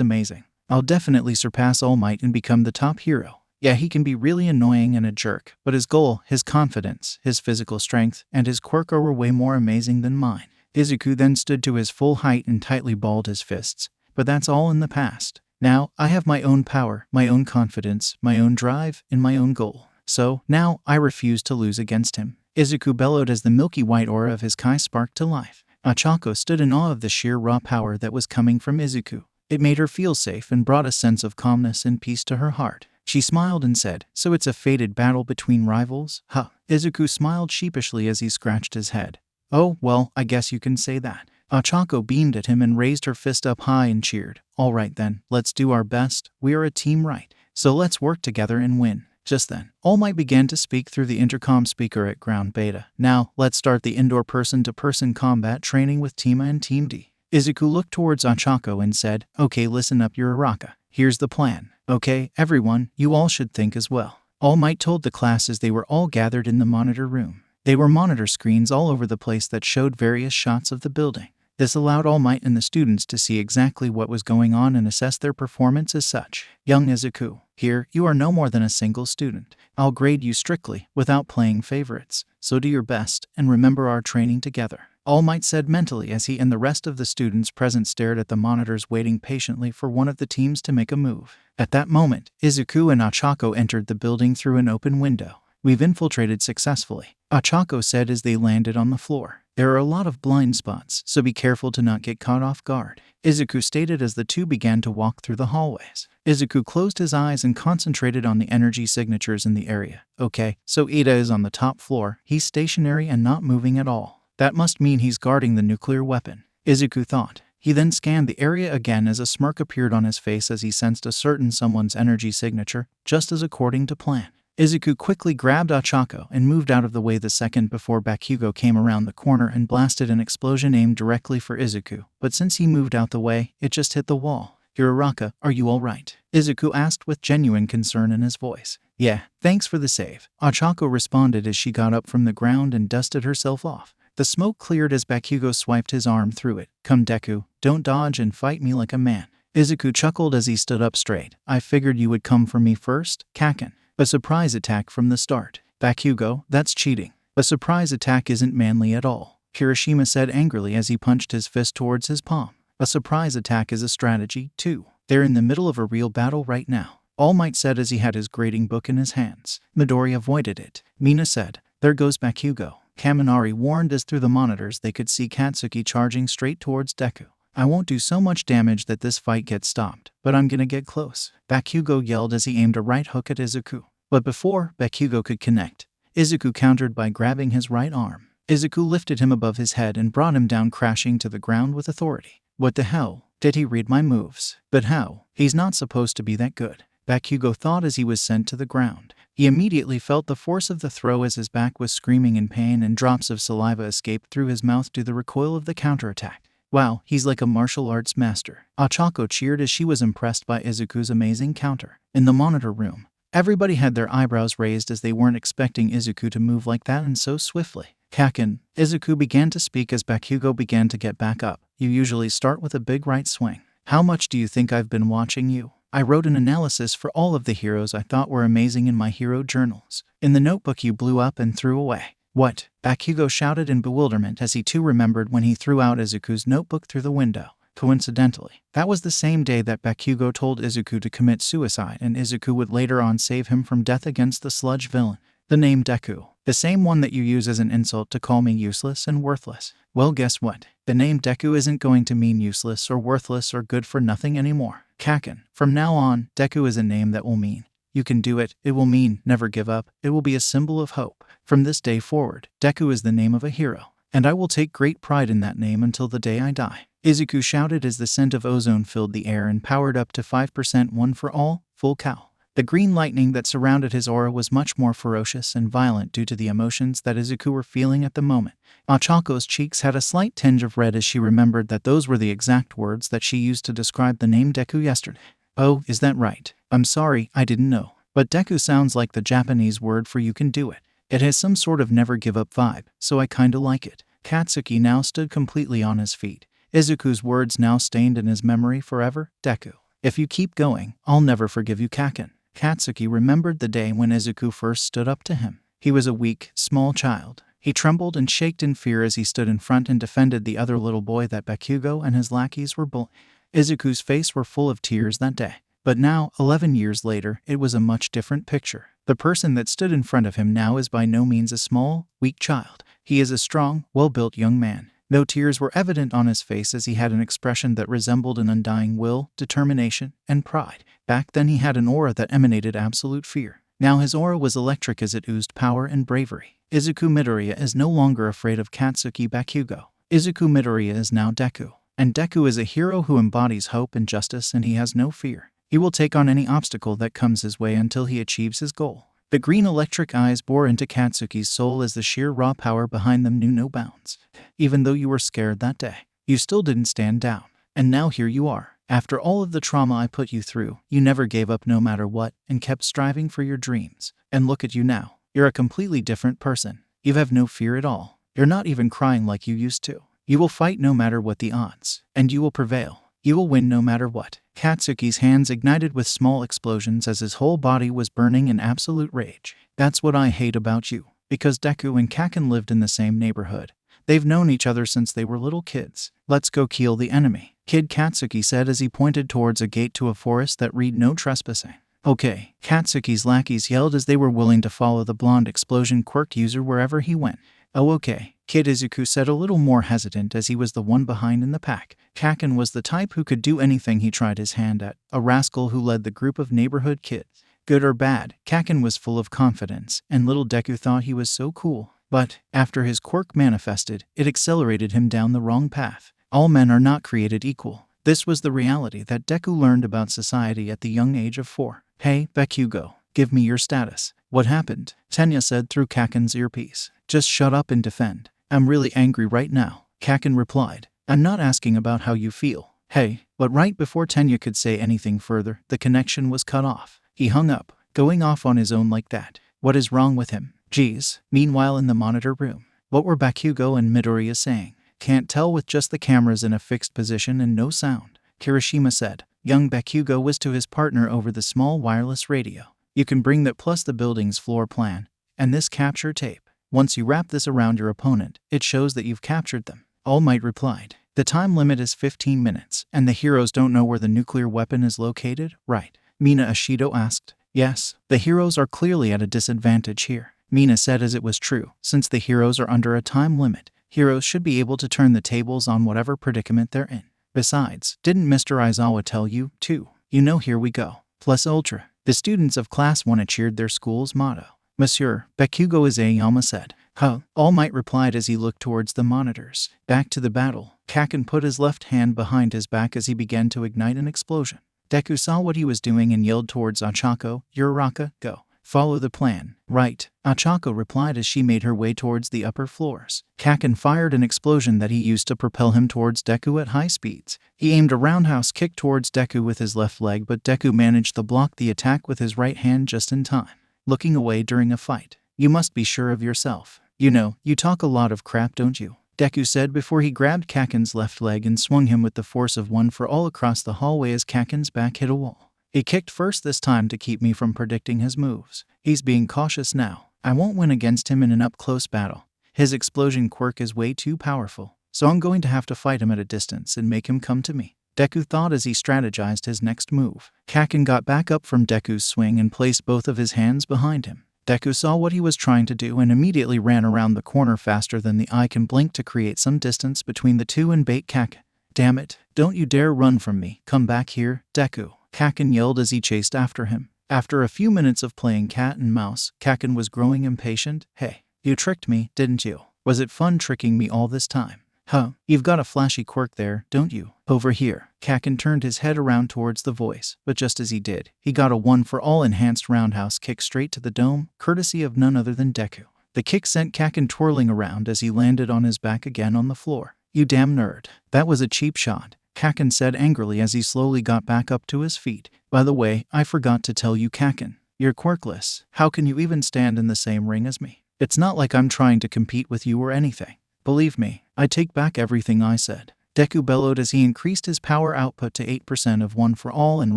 amazing. I'll definitely surpass All Might and become the top hero. Yeah, he can be really annoying and a jerk, but his goal, his confidence, his physical strength, and his quirk were way more amazing than mine. Izuku then stood to his full height and tightly balled his fists. But that's all in the past. Now, I have my own power, my own confidence, my own drive, and my own goal. So, now, I refuse to lose against him. Izuku bellowed as the milky white aura of his Kai sparked to life. Ochako stood in awe of the sheer raw power that was coming from Izuku. It made her feel safe and brought a sense of calmness and peace to her heart. She smiled and said, "So it's a fated battle between rivals, huh?" Izuku smiled sheepishly as he scratched his head. "Oh, well, I guess you can say that." Ochako beamed at him and raised her fist up high and cheered. "All right then, let's do our best. We are a team, right? So let's work together and win." Just then, All Might began to speak through the intercom speaker at ground beta. "Now, let's start the indoor person-to-person combat training with Team A and Team D." Izuku looked towards Ochako and said, "Okay, listen up, Uraraka. Here's the plan. Okay, everyone, you all should think as well." All Might told the class as they were all gathered in the monitor room. There were monitor screens all over the place that showed various shots of the building. This allowed All Might and the students to see exactly what was going on and assess their performance as such. "Young Izuku, here, you are no more than a single student. I'll grade you strictly, without playing favorites. So do your best, and remember our training together." All Might said mentally as he and the rest of the students present stared at the monitors waiting patiently for one of the teams to make a move. At that moment, Izuku and Ochako entered the building through an open window. We've infiltrated successfully, Ochako said as they landed on the floor. There are a lot of blind spots, so be careful to not get caught off guard, Izuku stated as the two began to walk through the hallways. Izuku closed his eyes and concentrated on the energy signatures in the area. Okay, so Ida is on the top floor. He's stationary and not moving at all. That must mean he's guarding the nuclear weapon, Izuku thought. He then scanned the area again as a smirk appeared on his face as he sensed a certain someone's energy signature, just as according to plan. Izuku quickly grabbed Ochako and moved out of the way the second before Bakugo came around the corner and blasted an explosion aimed directly for Izuku, but since he moved out the way, it just hit the wall. Hiraraka, are you alright? Izuku asked with genuine concern in his voice. Yeah, thanks for the save, Ochako responded as she got up from the ground and dusted herself off. The smoke cleared as Bakugo swiped his arm through it. Come Deku, don't dodge and fight me like a man. Izuku chuckled as he stood up straight. I figured you would come for me first, Kaken. A surprise attack from the start. Bakugo, that's cheating. A surprise attack isn't manly at all, Kirishima said angrily as he punched his fist towards his palm. A surprise attack is a strategy, too. They're in the middle of a real battle right now, All Might said as he had his grading book in his hands. Midoriya avoided it. Mina said, there goes Bakugo. Kaminari warned as through the monitors they could see Katsuki charging straight towards Deku. I won't do so much damage that this fight gets stopped, but I'm gonna get close, Bakugo yelled as he aimed a right hook at Izuku. But before Bakugo could connect, Izuku countered by grabbing his right arm. Izuku lifted him above his head and brought him down crashing to the ground with authority. What the hell? Did he read my moves? But how? He's not supposed to be that good, Bakugo thought as he was sent to the ground. He immediately felt the force of the throw as his back was screaming in pain and drops of saliva escaped through his mouth to the recoil of the counterattack. Wow, he's like a martial arts master, Ochako cheered as she was impressed by Izuku's amazing counter. In the monitor room, everybody had their eyebrows raised as they weren't expecting Izuku to move like that and so swiftly. Kaken, Izuku began to speak as Bakugo began to get back up. You usually start with a big right swing. How much do you think I've been watching you? I wrote an analysis for all of the heroes I thought were amazing in my hero journals. In the notebook you blew up and threw away. What? Bakugo shouted in bewilderment as he too remembered when he threw out Izuku's notebook through the window. Coincidentally, that was the same day that Bakugo told Izuku to commit suicide and Izuku would later on save him from death against the sludge villain. The name Deku. The same one that you use as an insult to call me useless and worthless. Well, guess what? The name Deku isn't going to mean useless or worthless or good for nothing anymore. Kaken. From now on, Deku is a name that will mean you can do it. It will mean never give up. It will be a symbol of hope. From this day forward, Deku is the name of a hero, and I will take great pride in that name until the day I die. Izuku shouted as the scent of ozone filled the air and powered up to 5% one for all, full cow. The green lightning that surrounded his aura was much more ferocious and violent due to the emotions that Izuku were feeling at the moment. Ochako's cheeks had a slight tinge of red as she remembered that those were the exact words that she used to describe the name Deku yesterday. Oh, is that right? I'm sorry, I didn't know. But Deku sounds like the Japanese word for you can do it. It has some sort of never give up vibe, so I kinda like it. Katsuki now stood completely on his feet. Izuku's words now stained in his memory forever. Deku, if you keep going, I'll never forgive you, Kaken. Katsuki remembered the day when Izuku first stood up to him. He was a weak, small child. He trembled and shaked in fear as he stood in front and defended the other little boy that Bakugo and his lackeys were bullying. Izuku's face were full of tears that day. But now, 11 years later, it was a much different picture. The person that stood in front of him now is by no means a small, weak child. He is a strong, well-built young man. No tears were evident on his face as he had an expression that resembled an undying will, determination, and pride. Back then he had an aura that emanated absolute fear. Now his aura was electric as it oozed power and bravery. Izuku Midoriya is no longer afraid of Katsuki Bakugo. Izuku Midoriya is now Deku. And Deku is a hero who embodies hope and justice and he has no fear. He will take on any obstacle that comes his way until he achieves his goal. The green electric eyes bore into Katsuki's soul as the sheer raw power behind them knew no bounds. Even though you were scared that day, you still didn't stand down. And now here you are. After all of the trauma I put you through, you never gave up no matter what and kept striving for your dreams. And look at you now. You're a completely different person. You have no fear at all. You're not even crying like you used to. You will fight no matter what the odds. And you will prevail. You will win no matter what. Katsuki's hands ignited with small explosions as his whole body was burning in absolute rage. That's what I hate about you. Because Deku and Kaken lived in the same neighborhood. They've known each other since they were little kids. Let's go kill the enemy, Kid Katsuki said as he pointed towards a gate to a forest that read no trespassing. Okay, Katsuki's lackeys yelled as they were willing to follow the blonde explosion quirk user wherever he went. Oh okay, Kid Izuku said a little more hesitant as he was the one behind in the pack. Kaken was the type who could do anything he tried his hand at, a rascal who led the group of neighborhood kids. Good or bad, Kaken was full of confidence, and little Deku thought he was so cool. But, after his quirk manifested, it accelerated him down the wrong path. All men are not created equal. This was the reality that Deku learned about society at the young age of 4. Hey, Bakugo, give me your status. What happened? Tenya said through Kaken's earpiece. Just shut up and defend. I'm really angry right now, Kaken replied. I'm not asking about how you feel. Hey, but right before Tenya could say anything further, the connection was cut off. He hung up, going off on his own like that. What is wrong with him? Geez. Meanwhile in the monitor room, what were Bakugo and Midoriya saying? Can't tell with just the cameras in a fixed position and no sound. Kirishima said. Young Bakugo was to his partner over the small wireless radio. You can bring that plus the building's floor plan, and this capture tape. Once you wrap this around your opponent, it shows that you've captured them. All Might replied. The time limit is 15 minutes, and the heroes don't know where the nuclear weapon is located, right? Mina Ashido asked. Yes, the heroes are clearly at a disadvantage here, Mina said as it was true. Since the heroes are under a time limit, heroes should be able to turn the tables on whatever predicament they're in. Besides, didn't Mr. Aizawa tell you, too? You know, here we go. Plus Ultra. The students of Class 1 cheered their school's motto. Monsieur, Bakugo Izayama said. Huh, All Might replied as he looked towards the monitors. Back to the battle. Kaken put his left hand behind his back as he began to ignite an explosion. Deku saw what he was doing and yelled towards Ochako, Uraraka, go. Follow the plan. Right, Ochako replied as she made her way towards the upper floors. Kaken fired an explosion that he used to propel him towards Deku at high speeds. He aimed a roundhouse kick towards Deku with his left leg, but Deku managed to block the attack with his right hand just in time. Looking away during a fight. You must be sure of yourself. You know, you talk a lot of crap, don't you? Deku said before he grabbed Kaken's left leg and swung him with the force of one for all across the hallway as Kaken's back hit a wall. He kicked first this time to keep me from predicting his moves. He's being cautious now. I won't win against him in an up-close battle. His explosion quirk is way too powerful, so I'm going to have to fight him at a distance and make him come to me. Deku thought as he strategized his next move. Kaken got back up from Deku's swing and placed both of his hands behind him. Deku saw what he was trying to do and immediately ran around the corner faster than the eye can blink to create some distance between the two and bait Kaken. Damn it, don't you dare run from me. Come back here, Deku. Kaken yelled as he chased after him. After a few minutes of playing cat and mouse, Kaken was growing impatient. Hey, you tricked me, didn't you? Was it fun tricking me all this time? Huh, you've got a flashy quirk there, don't you? Over here. Kaken turned his head around towards the voice, but just as he did, he got a one-for-all enhanced roundhouse kick straight to the dome, courtesy of none other than Deku. The kick sent Kaken twirling around as he landed on his back again on the floor. You damn nerd. That was a cheap shot, Kaken said angrily as he slowly got back up to his feet. By the way, I forgot to tell you, Kaken. You're quirkless. How can you even stand in the same ring as me? It's not like I'm trying to compete with you or anything. Believe me, I take back everything I said. Deku bellowed as he increased his power output to 8% of one for all and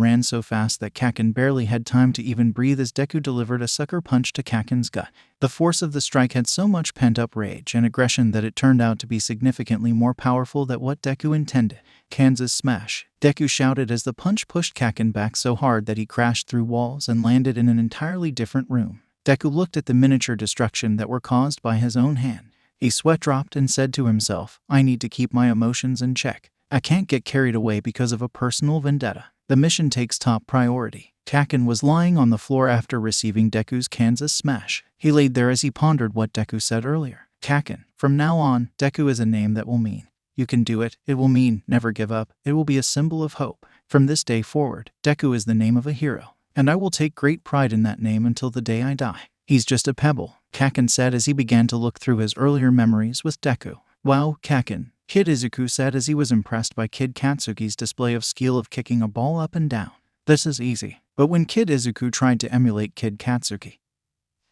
ran so fast that Kaken barely had time to even breathe as Deku delivered a sucker punch to Kaken's gut. The force of the strike had so much pent-up rage and aggression that it turned out to be significantly more powerful than what Deku intended. Kansas smash, Deku shouted as the punch pushed Kaken back so hard that he crashed through walls and landed in an entirely different room. Deku looked at the miniature destruction that were caused by his own hand. He sweat dropped and said to himself, I need to keep my emotions in check. I can't get carried away because of a personal vendetta. The mission takes top priority. Kaken was lying on the floor after receiving Deku's Kansas smash. He laid there as he pondered what Deku said earlier. Kaken, from now on, Deku is a name that will mean you can do it. It will mean never give up. It will be a symbol of hope. From this day forward, Deku is the name of a hero, and I will take great pride in that name until the day I die. He's just a pebble, Kaken said as he began to look through his earlier memories with Deku. Wow, Kaken, Kid Izuku said as he was impressed by Kid Katsuki's display of skill of kicking a ball up and down. This is easy. But when Kid Izuku tried to emulate Kid Katsuki,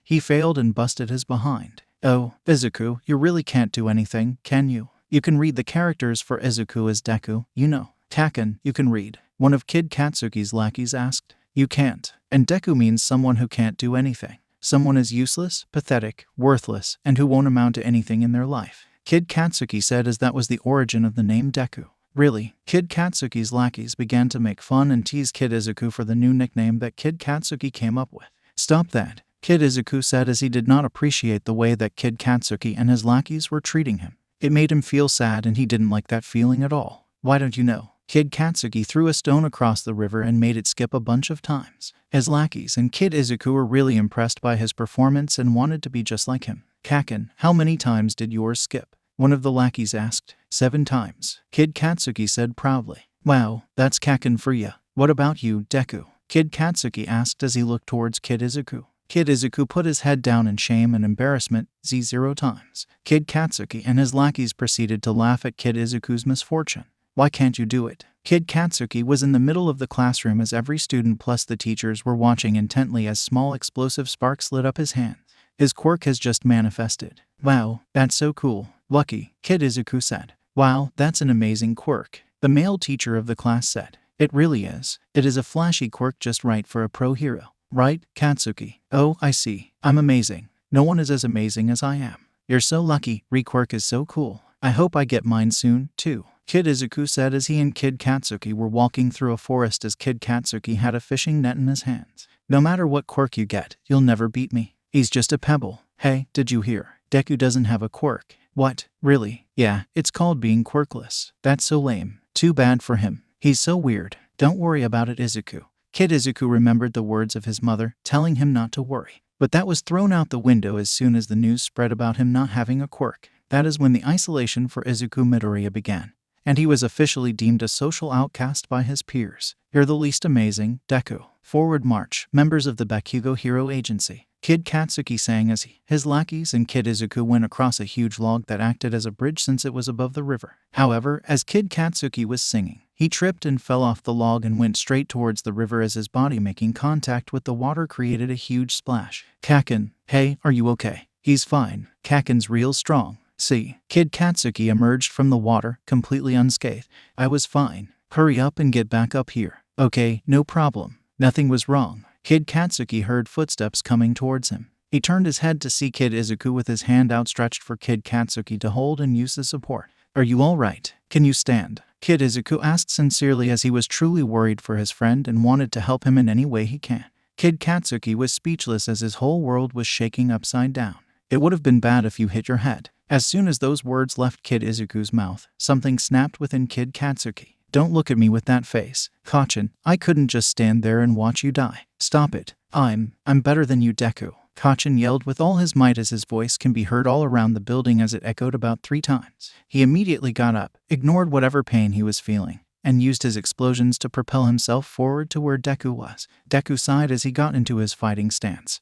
he failed and busted his behind. Oh, Izuku, you really can't do anything, can you? You can read the characters for Izuku as Deku, you know. Kaken, you can read. One of Kid Katsuki's lackeys asked. You can't. And Deku means someone who can't do anything. Someone is useless, pathetic, worthless, and who won't amount to anything in their life. Kid Katsuki said as that was the origin of the name Deku. Really? Kid Katsuki's lackeys began to make fun and tease Kid Izuku for the new nickname that Kid Katsuki came up with. Stop that, Kid Izuku said as he did not appreciate the way that Kid Katsuki and his lackeys were treating him. It made him feel sad and he didn't like that feeling at all. Why don't you know? Kid Katsuki threw a stone across the river and made it skip a bunch of times. His lackeys and Kid Izuku were really impressed by his performance and wanted to be just like him. Kaken, how many times did yours skip? One of the lackeys asked. 7 times, Kid Katsuki said proudly. Wow, that's Kaken for ya. What about you, Deku? Kid Katsuki asked as he looked towards Kid Izuku. Kid Izuku put his head down in shame and embarrassment, 0 times. Kid Katsuki and his lackeys proceeded to laugh at Kid Izuku's misfortune. Why can't you do it? Kid Katsuki was in the middle of the classroom as every student plus the teachers were watching intently as small explosive sparks lit up his hands. His quirk has just manifested. Wow, that's so cool. Lucky, Kid Izuku said. Wow, that's an amazing quirk, the male teacher of the class said. It really is. It is a flashy quirk just right for a pro hero. Right, Katsuki? Oh, I see. I'm amazing. No one is as amazing as I am. You're so lucky. Re-quirk is so cool. I hope I get mine soon, too. Kid Izuku said as he and Kid Katsuki were walking through a forest as Kid Katsuki had a fishing net in his hands. No matter what quirk you get, you'll never beat me. He's just a pebble. Hey, did you hear? Deku doesn't have a quirk. What? Really? Yeah, it's called being quirkless. That's so lame. Too bad for him. He's so weird. Don't worry about it, Izuku. Kid Izuku remembered the words of his mother, telling him not to worry. But that was thrown out the window as soon as the news spread about him not having a quirk. That is when the isolation for Izuku Midoriya began, and he was officially deemed a social outcast by his peers. You're the least amazing, Deku. Forward march, members of the Bakugo Hero Agency. Kid Katsuki sang as his lackeys and Kid Izuku went across a huge log that acted as a bridge since it was above the river. However, as Kid Katsuki was singing, he tripped and fell off the log and went straight towards the river as his body making contact with the water created a huge splash. Kaken, hey, are you okay? He's fine. Kaken's real strong. See, Kid Katsuki emerged from the water, completely unscathed. I was fine. Hurry up and get back up here. Okay, no problem. Nothing was wrong. Kid Katsuki heard footsteps coming towards him. He turned his head to see Kid Izuku with his hand outstretched for Kid Katsuki to hold and use as support. Are you all right? Can you stand? Kid Izuku asked sincerely as he was truly worried for his friend and wanted to help him in any way he can. Kid Katsuki was speechless as his whole world was shaking upside down. It would have been bad if you hit your head. As soon as those words left Kid Izuku's mouth, something snapped within Kid Katsuki. Don't look at me with that face. Kachen, I couldn't just stand there and watch you die. Stop it. I'm better than you, Deku. Kachen yelled with all his might as his voice can be heard all around the building as it echoed about 3 times. He immediately got up, ignored whatever pain he was feeling, and used his explosions to propel himself forward to where Deku was. Deku sighed as he got into his fighting stance.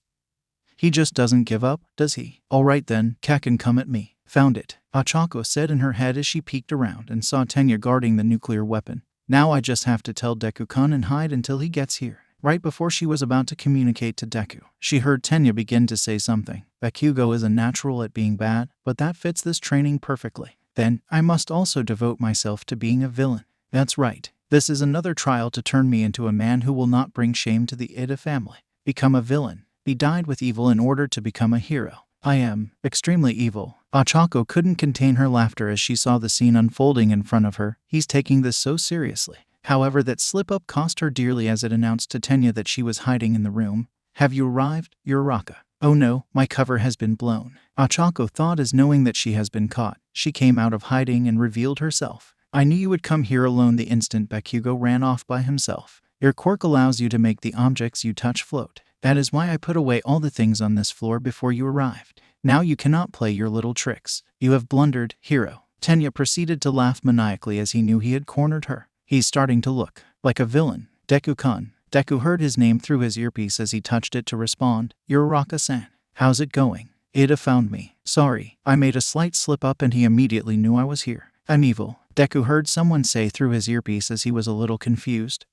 He just doesn't give up, does he? Alright then, Kaken, come at me. Found it, Ochako said in her head as she peeked around and saw Tenya guarding the nuclear weapon. Now I just have to tell Deku-kun and hide until he gets here. Right before she was about to communicate to Deku, she heard Tenya begin to say something. Bakugo is a natural at being bad, but that fits this training perfectly. Then, I must also devote myself to being a villain. That's right. This is another trial to turn me into a man who will not bring shame to the Ida family. Become a villain. Be dyed with evil in order to become a hero. I am extremely evil. Ochako couldn't contain her laughter as she saw the scene unfolding in front of her. He's taking this so seriously. However, that slip-up cost her dearly as it announced to Tenya that she was hiding in the room. Have you arrived, Uraraka? Oh no, my cover has been blown. Ochako thought as knowing that she has been caught. She came out of hiding and revealed herself. I knew you would come here alone the instant Bakugo ran off by himself. Your quirk allows you to make the objects you touch float. That is why I put away all the things on this floor before you arrived. Now you cannot play your little tricks. You have blundered, hero. Tenya proceeded to laugh maniacally as he knew he had cornered her. He's starting to look like a villain. Deku-kun. Deku heard his name through his earpiece as he touched it to respond. Uraraka-san. How's it going? Ida found me. Sorry, I made a slight slip-up and he immediately knew I was here. I'm evil. Deku heard someone say through his earpiece as he was a little confused.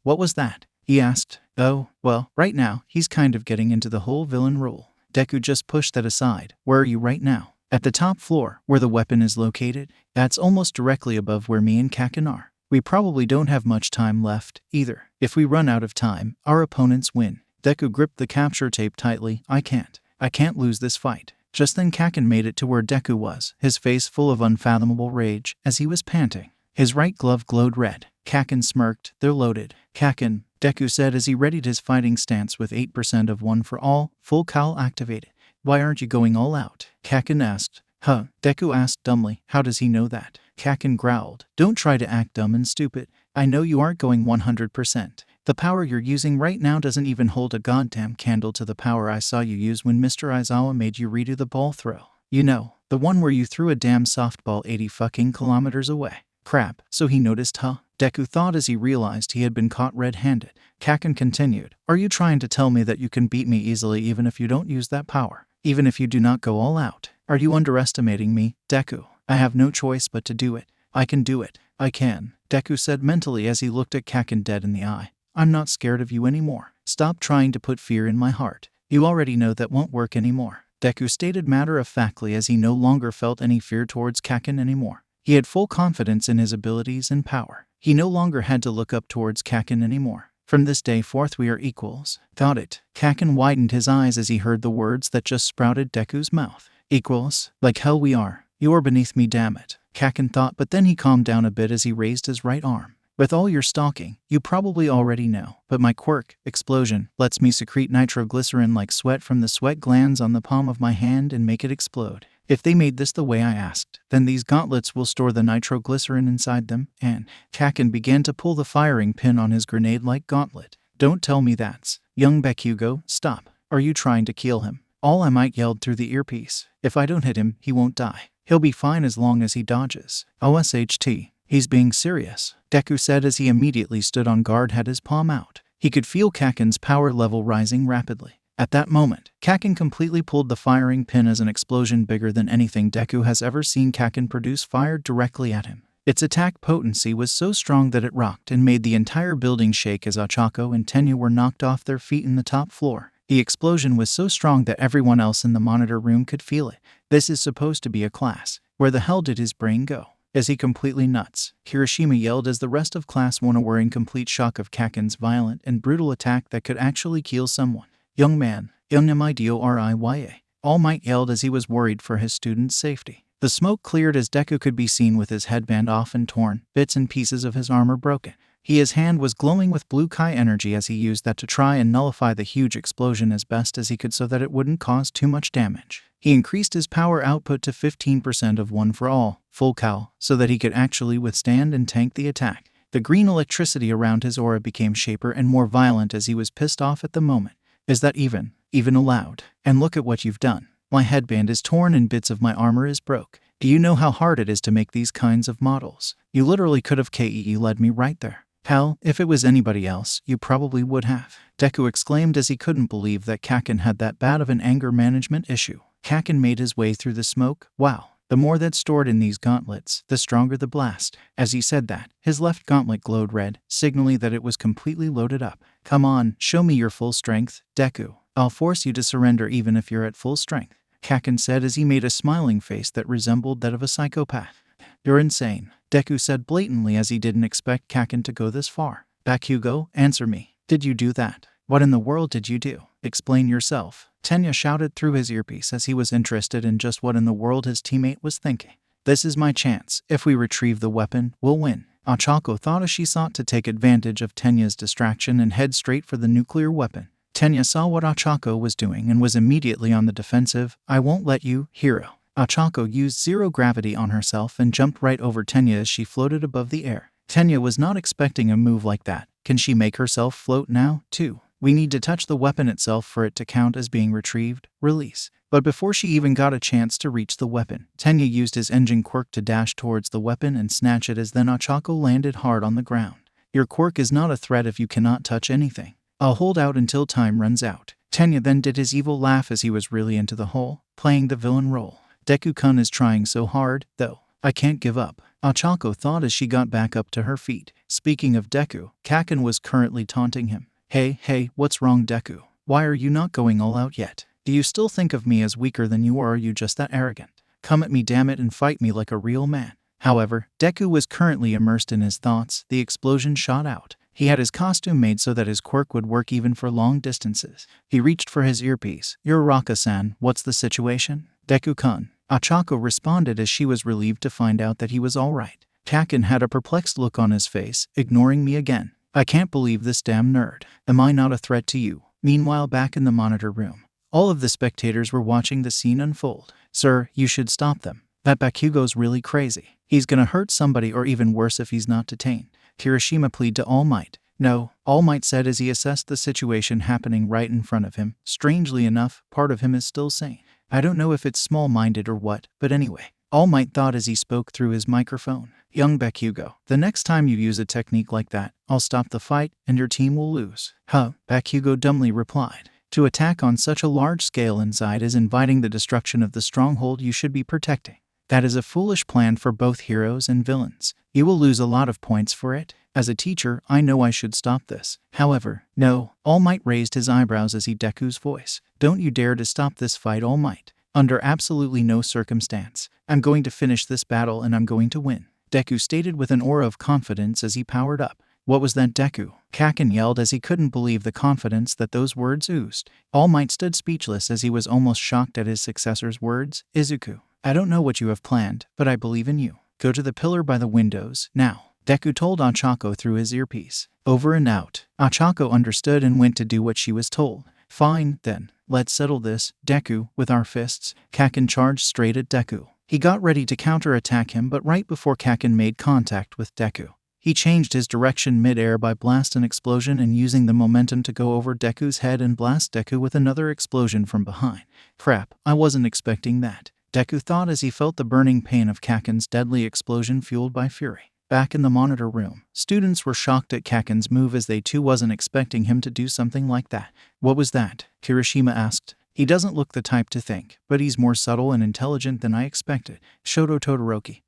What was that? He asked. Oh, well, right now, he's kind of getting into the whole villain role. Deku just pushed that aside. Where are you right now? At the top floor, where the weapon is located. That's almost directly above where me and Kaken are. We probably don't have much time left, either. If we run out of time, our opponents win. Deku gripped the capture tape tightly. I can't lose this fight. Just then Kaken made it to where Deku was, his face full of unfathomable rage, as he was panting. His right glove glowed red. Kaken smirked. They're loaded. Kaken, Deku said as he readied his fighting stance with 8% of one for all, full cowl activated. Why aren't you going all out? Kaken asked. Huh? Deku asked dumbly. How does he know that? Kaken growled. Don't try to act dumb and stupid. I know you aren't going 100%. The power you're using right now doesn't even hold a goddamn candle to the power I saw you use when Mr. Aizawa made you redo the ball throw. You know, the one where you threw a damn softball 80 fucking kilometers away. Crap, so he noticed, huh? Deku thought as he realized he had been caught red-handed. Kaken continued. Are you trying to tell me that you can beat me easily even if you don't use that power? Even if you do not go all out? Are you underestimating me, Deku? I have no choice but to do it. I can do it. I can, Deku said mentally as he looked at Kaken dead in the eye. I'm not scared of you anymore. Stop trying to put fear in my heart. You already know that won't work anymore. Deku stated matter-of-factly as he no longer felt any fear towards Kaken anymore. He had full confidence in his abilities and power. He no longer had to look up towards Kaken anymore. From this day forth we are equals. Thought it. Kaken widened his eyes as he heard the words that just sprouted Deku's mouth. Equals? Like hell we are. You are beneath me, damn it. Kaken thought, but then he calmed down a bit as he raised his right arm. With all your stalking, you probably already know, but my quirk, explosion, lets me secrete nitroglycerin like sweat from the sweat glands on the palm of my hand and make it explode. If they made this the way I asked, then these gauntlets will store the nitroglycerin inside them, and Kaken began to pull the firing pin on his grenade-like gauntlet. Don't tell me that's. Young Bakugo, stop. Are you trying to kill him? All I Might yelled through the earpiece. If I don't hit him, he won't die. He'll be fine as long as he dodges. OSHT. He's being serious, Deku said as he immediately stood on guard, had his palm out. He could feel Kaken's power level rising rapidly. At that moment, Kaken completely pulled the firing pin as an explosion bigger than anything Deku has ever seen Kaken produce fired directly at him. Its attack potency was so strong that it rocked and made the entire building shake as Ochako and Tenya were knocked off their feet in the top floor. The explosion was so strong that everyone else in the monitor room could feel it. This is supposed to be a class. Where the hell did his brain go? Is he completely nuts? Hiroshima yelled as the rest of Class 1 were in complete shock of Kaken's violent and brutal attack that could actually kill someone. Young man, Midoriya. All Might yelled as he was worried for his student's safety. The smoke cleared as Deku could be seen with his headband off and torn, bits and pieces of his armor broken. His hand was glowing with blue Kai energy as he used that to try and nullify the huge explosion as best as he could so that it wouldn't cause too much damage. He increased his power output to 15% of one for all, full cowl, so that he could actually withstand and tank the attack. The green electricity around his aura became sharper and more violent as he was pissed off at the moment. Is that even allowed? And look at what you've done. My headband is torn and bits of my armor is broke. Do you know how hard it is to make these kinds of models? You literally could have led me right there. Hell, if it was anybody else, you probably would have. Deku exclaimed as he couldn't believe that Kaken had that bad of an anger management issue. Kaken made his way through the smoke. Wow. The more that's stored in these gauntlets, the stronger the blast. As he said that, his left gauntlet glowed red, signaling that it was completely loaded up. Come on, show me your full strength, Deku. I'll force you to surrender even if you're at full strength, Kaken said as he made a smiling face that resembled that of a psychopath. You're insane, Deku said blatantly as he didn't expect Kaken to go this far. Bakugo, answer me. Did you do that? What in the world did you do? Explain yourself. Tenya shouted through his earpiece as he was interested in just what in the world his teammate was thinking. This is my chance. If we retrieve the weapon, we'll win. Ochako thought as she sought to take advantage of Tenya's distraction and head straight for the nuclear weapon. Tenya saw what Ochako was doing and was immediately on the defensive. I won't let you, hero. Ochako used zero gravity on herself and jumped right over Tenya as she floated above the air. Tenya was not expecting a move like that. Can she make herself float now, too? We need to touch the weapon itself for it to count as being retrieved. Release. But before she even got a chance to reach the weapon, Tenya used his engine quirk to dash towards the weapon and snatch it as then Ochako landed hard on the ground. Your quirk is not a threat if you cannot touch anything. I'll hold out until time runs out. Tenya then did his evil laugh as he was really into the hole, playing the villain role. Deku-kun is trying so hard, though. I can't give up, Ochako thought as she got back up to her feet. Speaking of Deku, Kaken was currently taunting him. Hey, what's wrong, Deku? Why are you not going all out yet? Do you still think of me as weaker than you or are you just that arrogant? Come at me, damn it, and fight me like a real man. However, Deku was currently immersed in his thoughts. The explosion shot out. He had his costume made so that his quirk would work even for long distances. He reached for his earpiece. You're Raka-san, what's the situation? Deku-kun. Ochako responded as she was relieved to find out that he was all right. Kakin had a perplexed look on his face, ignoring me again. I can't believe this damn nerd. Am I not a threat to you? Meanwhile, back in the monitor room, all of the spectators were watching the scene unfold. Sir, you should stop them. That Bakugo's really crazy. He's gonna hurt somebody, or even worse if he's not detained. Kirishima pleaded to All Might. No, All Might said as he assessed the situation happening right in front of him. Strangely enough, part of him is still sane. I don't know if it's small-minded or what, but anyway. All Might thought as he spoke through his microphone. Young Bakugo, the next time you use a technique like that, I'll stop the fight and your team will lose. Huh, Bakugo dumbly replied. To attack on such a large scale inside is inviting the destruction of the stronghold you should be protecting. That is a foolish plan for both heroes and villains. You will lose a lot of points for it. As a teacher, I know I should stop this. However, no. All Might raised his eyebrows as he Deku's voice. Don't you dare to stop this fight, All Might. Under absolutely no circumstance. I'm going to finish this battle and I'm going to win. Deku stated with an aura of confidence as he powered up. What was that, Deku? Kakin yelled as he couldn't believe the confidence that those words oozed. All Might stood speechless as he was almost shocked at his successor's words. Izuku, I don't know what you have planned, but I believe in you. Go to the pillar by the windows, now. Deku told Ochako through his earpiece. Over and out. Ochako understood and went to do what she was told. Fine, then. Let's settle this, Deku, with our fists. Kakin charged straight at Deku. He got ready to counterattack him, but right before Kakin made contact with Deku, he changed his direction mid-air by blast and explosion and using the momentum to go over Deku's head and blast Deku with another explosion from behind. Crap, I wasn't expecting that, Deku thought as he felt the burning pain of Kakin's deadly explosion fueled by fury. Back in the monitor room, students were shocked at Kakin's move as they too wasn't expecting him to do something like that. What was that? Kirishima asked. He doesn't look the type to think, but he's more subtle and intelligent than I expected. Shoto Todoroki,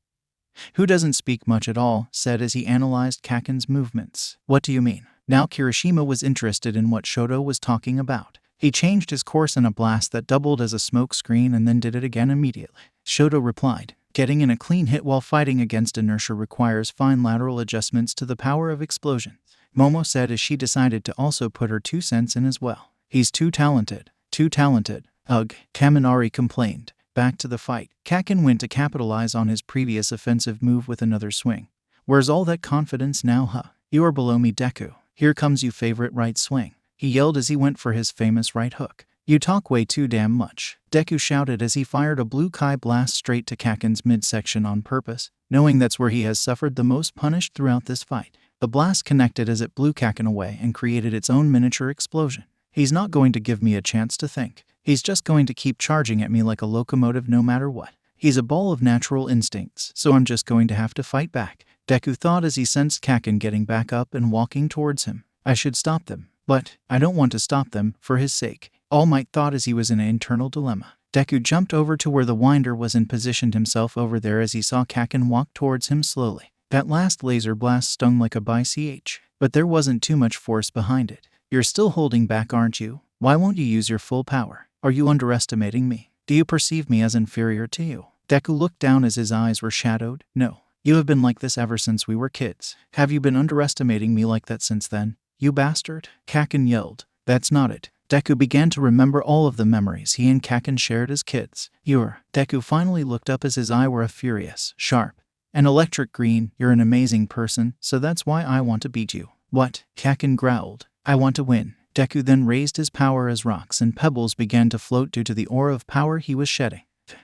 who doesn't speak much at all, said as he analyzed Kakin's movements. What do you mean? Now Kirishima was interested in what Shoto was talking about. He changed his course in a blast that doubled as a smoke screen and then did it again immediately. Shoto replied, getting in a clean hit while fighting against inertia requires fine lateral adjustments to the power of explosions. Momo said as she decided to also put her 2 cents in as well. He's too talented. Too talented. Ugh, Kaminari complained. Back to the fight. Kakin went to capitalize on his previous offensive move with another swing. Where's all that confidence now, huh? You are below me, Deku. Here comes you favorite right swing. He yelled as he went for his famous right hook. You talk way too damn much, Deku shouted as he fired a blue Kai blast straight to Kakin's midsection on purpose, knowing that's where he has suffered the most punished throughout this fight. The blast connected as it blew Kakin away and created its own miniature explosion. He's not going to give me a chance to think. He's just going to keep charging at me like a locomotive no matter what. He's a ball of natural instincts, so I'm just going to have to fight back, Deku thought as he sensed Kakin getting back up and walking towards him. I should stop them, but I don't want to stop them for his sake. All Might thought as he was in an internal dilemma. Deku jumped over to where the winder was and positioned himself over there as he saw Kakin walk towards him slowly. That last laser blast stung like a BGMI, but there wasn't too much force behind it. You're still holding back, aren't you? Why won't you use your full power? Are you underestimating me? Do you perceive me as inferior to you? Deku looked down as his eyes were shadowed. No. You have been like this ever since we were kids. Have you been underestimating me like that since then? You bastard? Kakin yelled. That's not it. Deku began to remember all of the memories he and Kakin shared as kids. Deku finally looked up as his eyes were a furious, sharp, and electric green. You're an amazing person, so that's why I want to beat you. What? Kakin growled. I want to win. Deku then raised his power as rocks and pebbles began to float due to the aura of power he was shedding.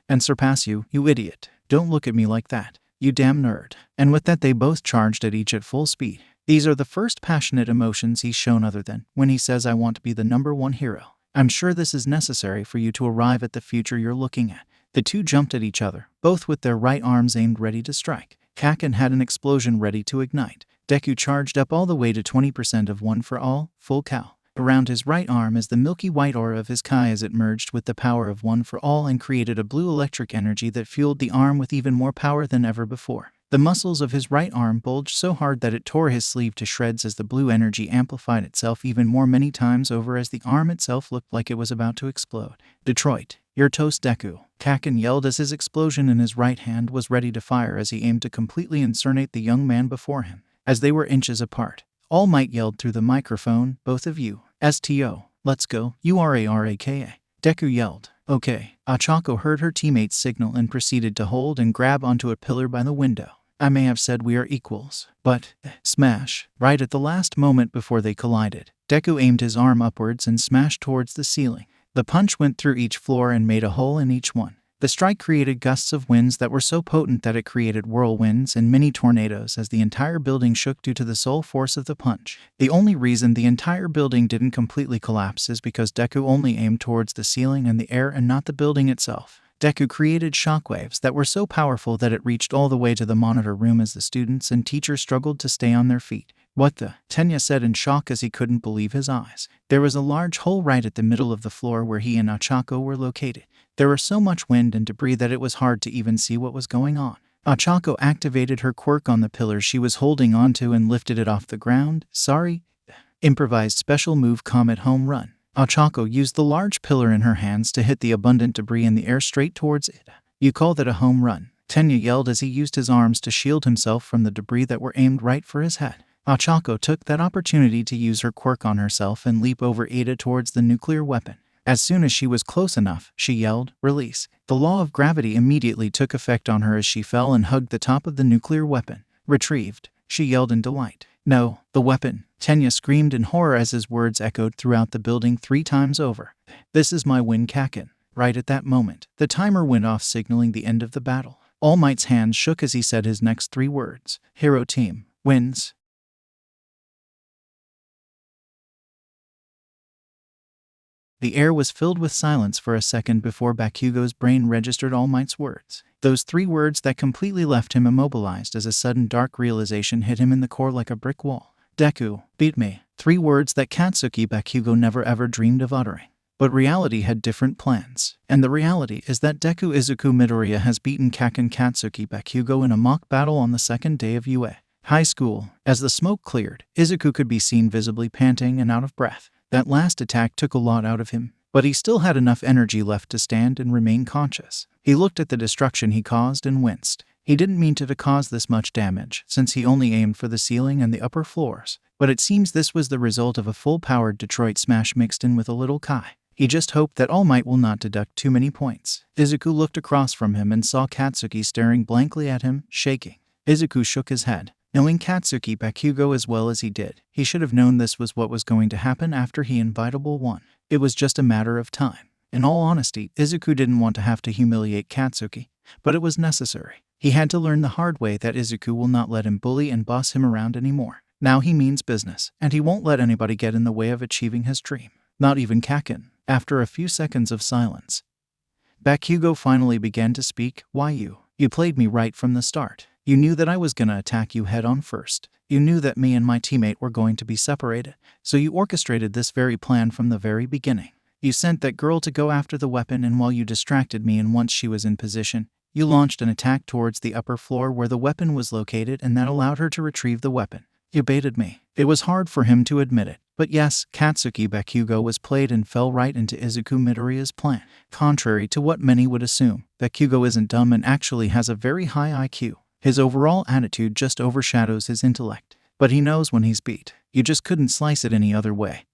And surpass you, you idiot. Don't look at me like that, you damn nerd. And with that they both charged at each at full speed. These are the first passionate emotions he's shown other than when he says I want to be the #1 hero. I'm sure this is necessary for you to arrive at the future you're looking at. The two jumped at each other, both with their right arms aimed ready to strike. Kakin had an explosion ready to ignite. Deku charged up all the way to 20% of one for all, full cow. Around his right arm is the milky white aura of his Kai as it merged with the power of one for all and created a blue electric energy that fueled the arm with even more power than ever before. The muscles of his right arm bulged so hard that it tore his sleeve to shreds as the blue energy amplified itself even more many times over as the arm itself looked like it was about to explode. Detroit, you're toast, Deku. Kakin yelled as his explosion in his right hand was ready to fire as he aimed to completely incinerate the young man before him. As they were inches apart, All Might yelled through the microphone, both of you. STO, let's go, URARAKA. Deku yelled. Okay. Ochako heard her teammates signal and proceeded to hold and grab onto a pillar by the window. I may have said we are equals, but smash. Right at the last moment before they collided, Deku aimed his arm upwards and smashed towards the ceiling. The punch went through each floor and made a hole in each one. The strike created gusts of winds that were so potent that it created whirlwinds and mini tornadoes as the entire building shook due to the sole force of the punch. The only reason the entire building didn't completely collapse is because Deku only aimed towards the ceiling and the air and not the building itself. Deku created shockwaves that were so powerful that it reached all the way to the monitor room as the students and teachers struggled to stay on their feet. What the? Tenya said in shock as he couldn't believe his eyes. There was a large hole right at the middle of the floor where he and Ochako were located. There was so much wind and debris that it was hard to even see what was going on. Ochako activated her quirk on the pillar she was holding onto and lifted it off the ground. Improvised special move Comet Home Run. Ochako used the large pillar in her hands to hit the abundant debris in the air straight towards it. You call that a home run? Tenya yelled as he used his arms to shield himself from the debris that were aimed right for his head. Ochako took that opportunity to use her quirk on herself and leap over Ada towards the nuclear weapon. As soon as she was close enough, she yelled, "Release." The law of gravity immediately took effect on her as she fell and hugged the top of the nuclear weapon. "Retrieved," she yelled in delight. "No, the weapon," Tenya screamed in horror as his words echoed throughout the building 3 times over. "This is my win, Kakin." Right at that moment, the timer went off, signaling the end of the battle. All Might's hands shook as he said his next 3 words. "Hero team wins." The air was filled with silence for a second before Bakugo's brain registered All Might's words. Those 3 words that completely left him immobilized as a sudden dark realization hit him in the core like a brick wall. "Deku, beat me." 3 words that Katsuki Bakugo never ever dreamed of uttering. But reality had different plans. And the reality is that Deku Izuku Midoriya has beaten Kakin Katsuki Bakugo in a mock battle on the 2nd day of UA High School. As the smoke cleared, Izuku could be seen visibly panting and out of breath. That last attack took a lot out of him, but he still had enough energy left to stand and remain conscious. He looked at the destruction he caused and winced. He didn't mean to cause this much damage, since he only aimed for the ceiling and the upper floors. But it seems this was the result of a full-powered Detroit smash mixed in with a little Kai. He just hoped that All Might will not deduct too many points. Izuku looked across from him and saw Katsuki staring blankly at him, shaking. Izuku shook his head. Knowing Katsuki Bakugo as well as he did, he should have known this was what was going to happen after he Inevitable won. It was just a matter of time. In all honesty, Izuku didn't want to have to humiliate Katsuki, but it was necessary. He had to learn the hard way that Izuku will not let him bully and boss him around anymore. Now he means business, and he won't let anybody get in the way of achieving his dream. Not even Kakin. After a few seconds of silence, Bakugo finally began to speak. "Why you? You played me right from the start. You knew that I was gonna attack you head-on first. You knew that me and my teammate were going to be separated, so you orchestrated this very plan from the very beginning. You sent that girl to go after the weapon, and while you distracted me and once she was in position, you launched an attack towards the upper floor where the weapon was located, and that allowed her to retrieve the weapon. You baited me." It was hard for him to admit it, but yes, Katsuki Bakugo was played and fell right into Izuku Midoriya's plan. Contrary to what many would assume, Bakugo isn't dumb and actually has a very high IQ. His overall attitude just overshadows his intellect. But he knows when he's beat. You just couldn't slice it any other way.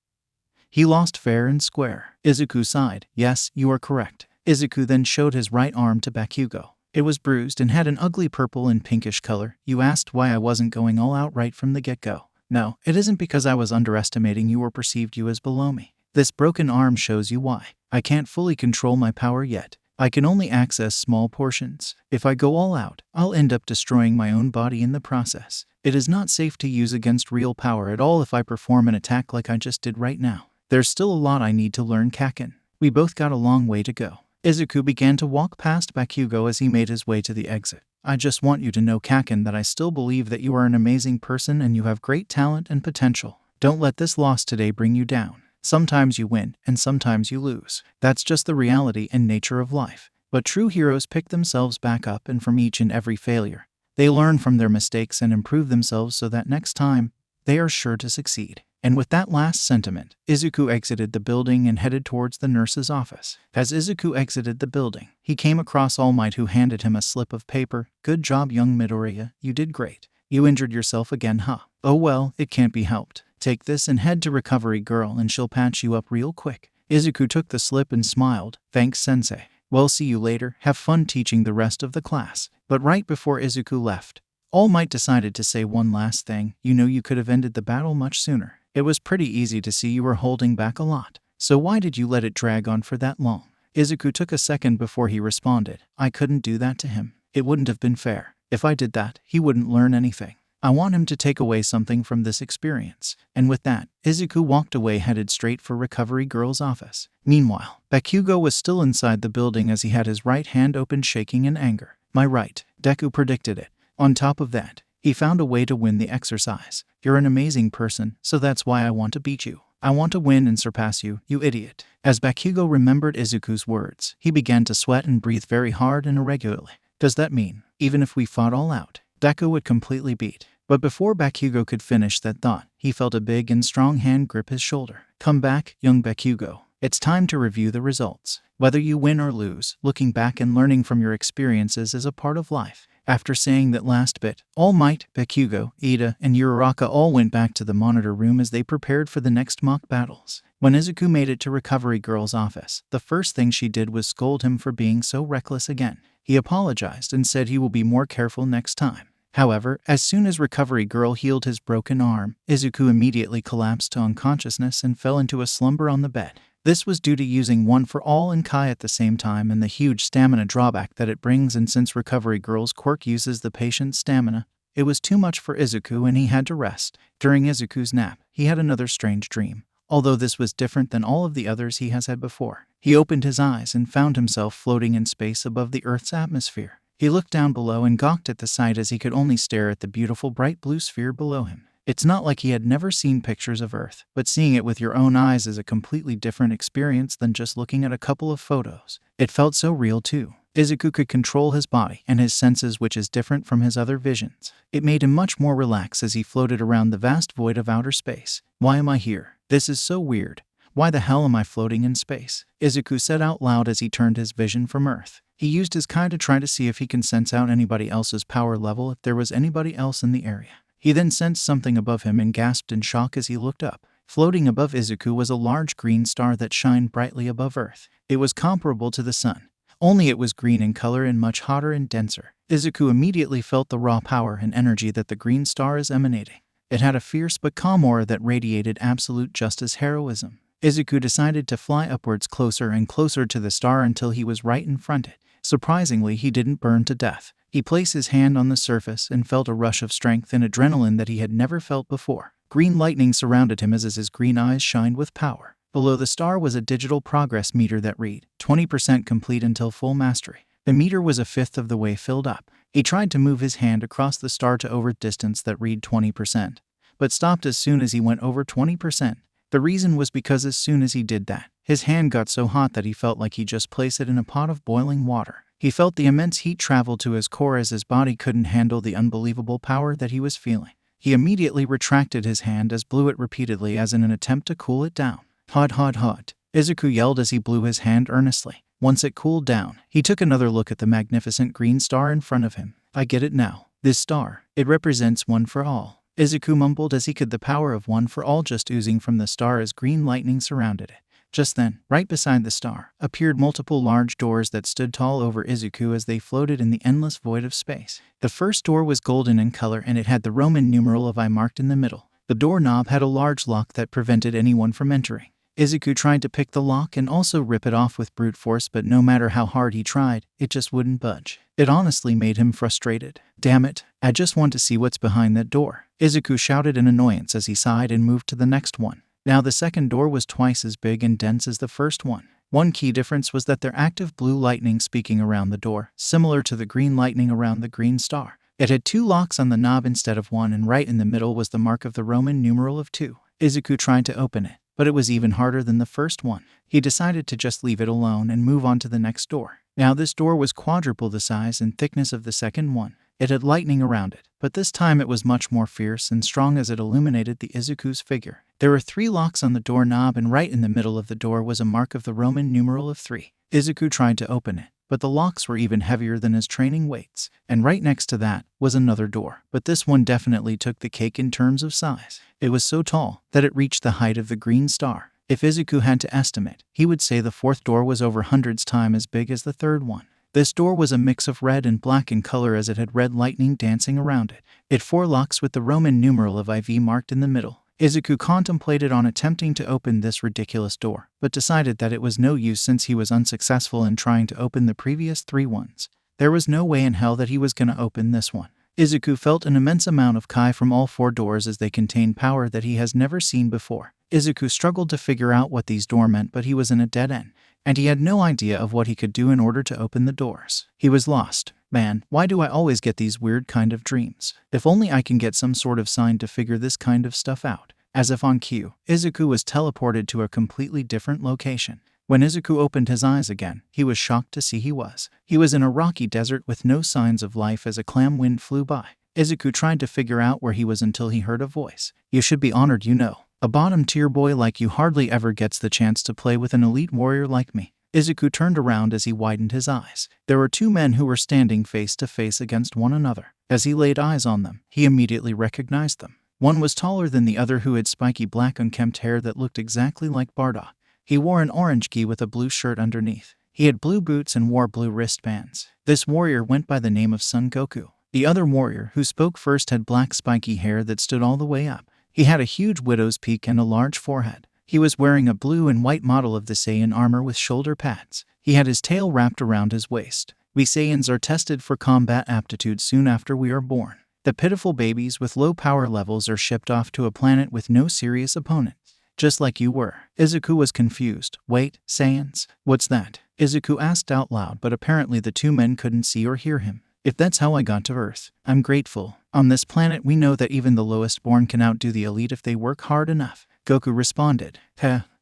He lost fair and square. Izuku sighed. "Yes, you are correct." Izuku then showed his right arm to Bakugo. It was bruised and had an ugly purple and pinkish color. "You asked why I wasn't going all out right from the get-go. No, it isn't because I was underestimating you or perceived you as below me. This broken arm shows you why. I can't fully control my power yet. I can only access small portions. If I go all out, I'll end up destroying my own body in the process. It is not safe to use against real power at all if I perform an attack like I just did right now. There's still a lot I need to learn, Kakin. We both got a long way to go." Izuku began to walk past Bakugo as he made his way to the exit. "I just want you to know, Kakin, that I still believe that you are an amazing person and you have great talent and potential. Don't let this loss today bring you down. Sometimes you win, and sometimes you lose. That's just the reality and nature of life. But true heroes pick themselves back up, and from each and every failure, they learn from their mistakes and improve themselves so that next time, they are sure to succeed." And with that last sentiment, Izuku exited the building and headed towards the nurse's office. As Izuku exited the building, he came across All Might, who handed him a slip of paper. "Good job, young Midoriya. You did great. You injured yourself again, huh? Oh well, it can't be helped. Take this and head to Recovery Girl and she'll patch you up real quick." Izuku took the slip and smiled. "Thanks, sensei. Well, see you later. Have fun teaching the rest of the class." But right before Izuku left, All Might decided to say one last thing. You could have ended the battle much sooner. It was pretty easy to see you were holding back a lot. So why did you let it drag on for that long? Izuku took a second before he responded. I couldn't do that to him. It wouldn't have been fair. If I did that, he wouldn't learn anything. I want him to take away something from this experience. And with that, Izuku walked away, headed straight for Recovery Girl's office. Meanwhile, Bakugo was still inside the building as he had his right hand open, shaking in anger. My right, Deku predicted it. On top of that, he found a way to win the exercise. You're an amazing person, so that's why I want to beat you. I want to win and surpass you, you idiot. As Bakugo remembered Izuku's words, he began to sweat and breathe very hard and irregularly. Does that mean, even if we fought all out, Deku would completely beat? But before Bakugo could finish that thought, he felt a big and strong hand grip his shoulder. Come back, young Bakugo. It's time to review the results. Whether you win or lose, looking back and learning from your experiences is a part of life. After saying that last bit, All Might, Bakugo, Ida, and Uraraka all went back to the monitor room as they prepared for the next mock battles. When Izuku made it to Recovery Girl's office, the first thing she did was scold him for being so reckless again. He apologized and said he will be more careful next time. However, as soon as Recovery Girl healed his broken arm, Izuku immediately collapsed to unconsciousness and fell into a slumber on the bed. This was due to using One for All and Kai at the same time and the huge stamina drawback that it brings, and since Recovery Girl's quirk uses the patient's stamina, it was too much for Izuku and he had to rest. During Izuku's nap, he had another strange dream. Although this was different than all of the others he has had before. He opened his eyes and found himself floating in space above the Earth's atmosphere. He looked down below and gawked at the sight as he could only stare at the beautiful bright blue sphere below him. It's not like he had never seen pictures of Earth, but seeing it with your own eyes is a completely different experience than just looking at a couple of photos. It felt so real too. Izuku could control his body and his senses, which is different from his other visions. It made him much more relaxed as he floated around the vast void of outer space. Why am I here? This is so weird. Why the hell am I floating in space? Izuku said out loud as he turned his vision from Earth. He used his Kai to try to see if he can sense out anybody else's power level, if there was anybody else in the area. He then sensed something above him and gasped in shock as he looked up. Floating above Izuku was a large green star that shined brightly above Earth. It was comparable to the sun, only it was green in color and much hotter and denser. Izuku immediately felt the raw power and energy that the green star is emanating. It had a fierce but calm aura that radiated absolute justice heroism. Izuku decided to fly upwards closer and closer to the star until he was right in front of it. Surprisingly, he didn't burn to death. He placed his hand on the surface and felt a rush of strength and adrenaline that he had never felt before. Green lightning surrounded him as his green eyes shined with power. Below the star was a digital progress meter that read, 20% complete until full mastery. The meter was a fifth of the way filled up. He tried to move his hand across the star to over distance that read 20%, but stopped as soon as he went over 20%. The reason was because as soon as he did that, his hand got so hot that he felt like he just placed it in a pot of boiling water. He felt the immense heat travel to his core as his body couldn't handle the unbelievable power that he was feeling. He immediately retracted his hand as blew it repeatedly as in an attempt to cool it down. Hot, hot, hot. Izuku yelled as he blew his hand earnestly. Once it cooled down, he took another look at the magnificent green star in front of him. I get it now. This star, it represents One for All. Izuku mumbled as he could, the power of One for All just oozing from the star as green lightning surrounded it. Just then, right beside the star, appeared multiple large doors that stood tall over Izuku as they floated in the endless void of space. The first door was golden in color and it had the Roman numeral of I marked in the middle. The doorknob had a large lock that prevented anyone from entering. Izuku tried to pick the lock and also rip it off with brute force, but no matter how hard he tried, it just wouldn't budge. It honestly made him frustrated. Damn it, I just want to see what's behind that door. Izuku shouted in annoyance as he sighed and moved to the next one. Now the second door was twice as big and dense as the first one. One key difference was that their active blue lightning speaking around the door, similar to the green lightning around the green star. It had 2 locks on the knob instead of 1, and right in the middle was the mark of the Roman numeral of 2. Izuku tried to open it, but it was even harder than the first one. He decided to just leave it alone and move on to the next door. Now this door was quadruple the size and thickness of the second one. It had lightning around it, but this time it was much more fierce and strong as it illuminated the Izuku's figure. There were 3 locks on the doorknob, and right in the middle of the door was a mark of the Roman numeral of 3. Izuku tried to open it, but the locks were even heavier than his training weights. And right next to that was another door, but this one definitely took the cake in terms of size. It was so tall that it reached the height of the green star. If Izuku had to estimate, he would say the fourth door was over hundreds times as big as the third one. This door was a mix of red and black in color as it had red lightning dancing around it. It 4 locks with the Roman numeral of IV marked in the middle. Izuku contemplated on attempting to open this ridiculous door, but decided that it was no use since he was unsuccessful in trying to open the previous 3 ones. There was no way in hell that he was gonna open this one. Izuku felt an immense amount of Kai from all 4 doors as they contained power that he has never seen before. Izuku struggled to figure out what these doors meant, but he was in a dead end, and he had no idea of what he could do in order to open the doors. He was lost. Man, why do I always get these weird kind of dreams? If only I can get some sort of sign to figure this kind of stuff out. As if on cue, Izuku was teleported to a completely different location. When Izuku opened his eyes again, he was shocked to see he was in a rocky desert with no signs of life as a clam wind flew by. Izuku tried to figure out where he was until he heard a voice. "You should be honored, you know. A bottom-tier boy like you hardly ever gets the chance to play with an elite warrior like me." Izuku turned around as he widened his eyes. There were 2 men who were standing face to face against one another. As he laid eyes on them, he immediately recognized them. One was taller than the other, who had spiky black unkempt hair that looked exactly like Bardock. He wore an orange gi with a blue shirt underneath. He had blue boots and wore blue wristbands. This warrior went by the name of Son Goku. The other warrior, who spoke first, had black spiky hair that stood all the way up. He had a huge widow's peak and a large forehead. He was wearing a blue and white model of the Saiyan armor with shoulder pads. He had his tail wrapped around his waist. We Saiyans are tested for combat aptitude soon after we are born. The pitiful babies with low power levels are shipped off to a planet with no serious opponents. Just like you were. Izuku was confused. Wait, Saiyans? What's that? Izuku asked out loud, but apparently the 2 men couldn't see or hear him. If that's how I got to Earth, I'm grateful. On this planet we know that even the lowest born can outdo the elite if they work hard enough. Goku responded.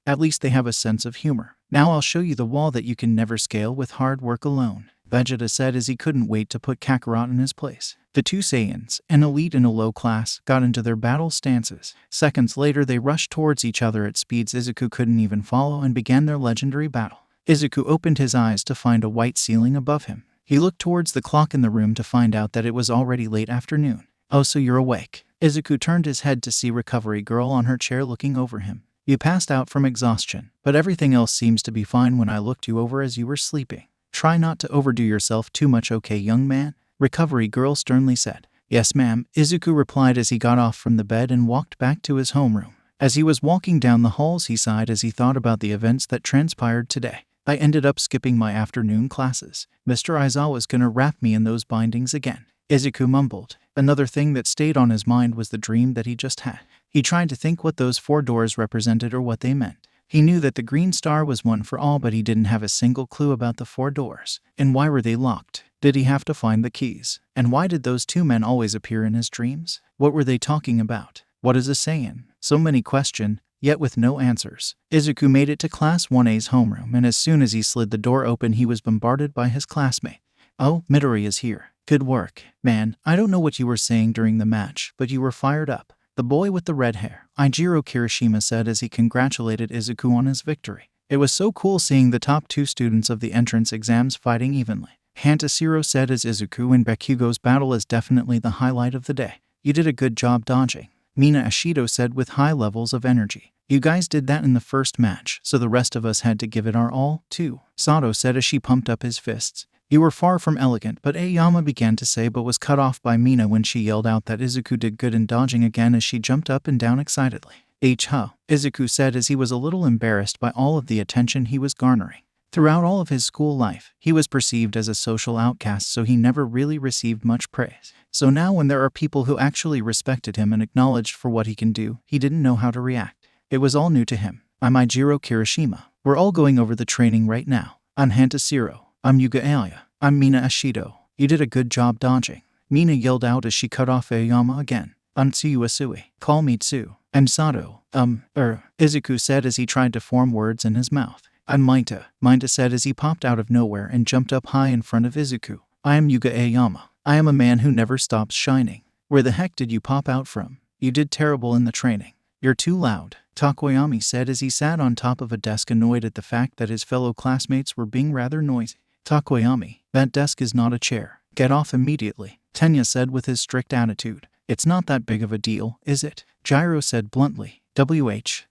At least they have a sense of humor. Now I'll show you the wall that you can never scale with hard work alone. Vegeta said as he couldn't wait to put Kakarot in his place. The 2 Saiyans, an elite and a low class, got into their battle stances. Seconds later they rushed towards each other at speeds Izuku couldn't even follow and began their legendary battle. Izuku opened his eyes to find a white ceiling above him. He looked towards the clock in the room to find out that it was already late afternoon. "Oh, so you're awake." Izuku turned his head to see Recovery Girl on her chair looking over him. "You passed out from exhaustion, but everything else seems to be fine when I looked you over as you were sleeping. Try not to overdo yourself too much, okay, young man?" Recovery Girl sternly said. "Yes, ma'am," Izuku replied as he got off from the bed and walked back to his homeroom. As he was walking down the halls, he sighed as he thought about the events that transpired today. "I ended up skipping my afternoon classes. Mr. Aizawa's gonna wrap me in those bindings again," Izuku mumbled. Another thing that stayed on his mind was the dream that he just had. He tried to think what those 4 doors represented or what they meant. He knew that the green star was one for all, but he didn't have a single clue about the 4 doors. And why were they locked? Did he have to find the keys? And why did those 2 men always appear in his dreams? What were they talking about? What is a Saiyan? So many questions, yet with no answers. Izuku made it to Class 1A's homeroom, and as soon as he slid the door open, he was bombarded by his classmate. "Oh, Midoriya's here. Good work. Man, I don't know what you were saying during the match, but you were fired up." The boy with the red hair, Ijiro Kirishima, said as he congratulated Izuku on his victory. "It was so cool seeing the top 2 students of the entrance exams fighting evenly." Hantashiro said as Izuku and Bakugo's battle is definitely the highlight of the day. "You did a good job dodging." Mina Ashido said with high levels of energy. "You guys did that in the first match, so the rest of us had to give it our all, too." Sato said as she pumped up his fists. "You were far from elegant," but Aoyama began to say, but was cut off by Mina when she yelled out that Izuku did good in dodging again as she jumped up and down excitedly. Izuku said as he was a little embarrassed by all of the attention he was garnering. Throughout all of his school life, he was perceived as a social outcast, so he never really received much praise. So now when there are people who actually respected him and acknowledged for what he can do, he didn't know how to react. It was all new to him. "I'm Ijiro Kirishima. We're all going over the training right now. I'm Hantashiro. I'm Yuga Aoya. I'm Mina Ashido. You did a good job dodging." Mina yelled out as she cut off Aoyama again. "Tsuyu Asui. Call me Tsu. I'm Sato. Izuku said as he tried to form words in his mouth. "I'm Maita," Maita said as he popped out of nowhere and jumped up high in front of Izuku. "I am Yuga Aoyama. I am a man who never stops shining." "Where the heck did you pop out from? You did terrible in the training." "You're too loud," Takoyami said as he sat on top of a desk, annoyed at the fact that his fellow classmates were being rather noisy. "Takoyami, that desk is not a chair. Get off immediately," Tenya said with his strict attitude. "It's not that big of a deal, is it?" Gyro said bluntly.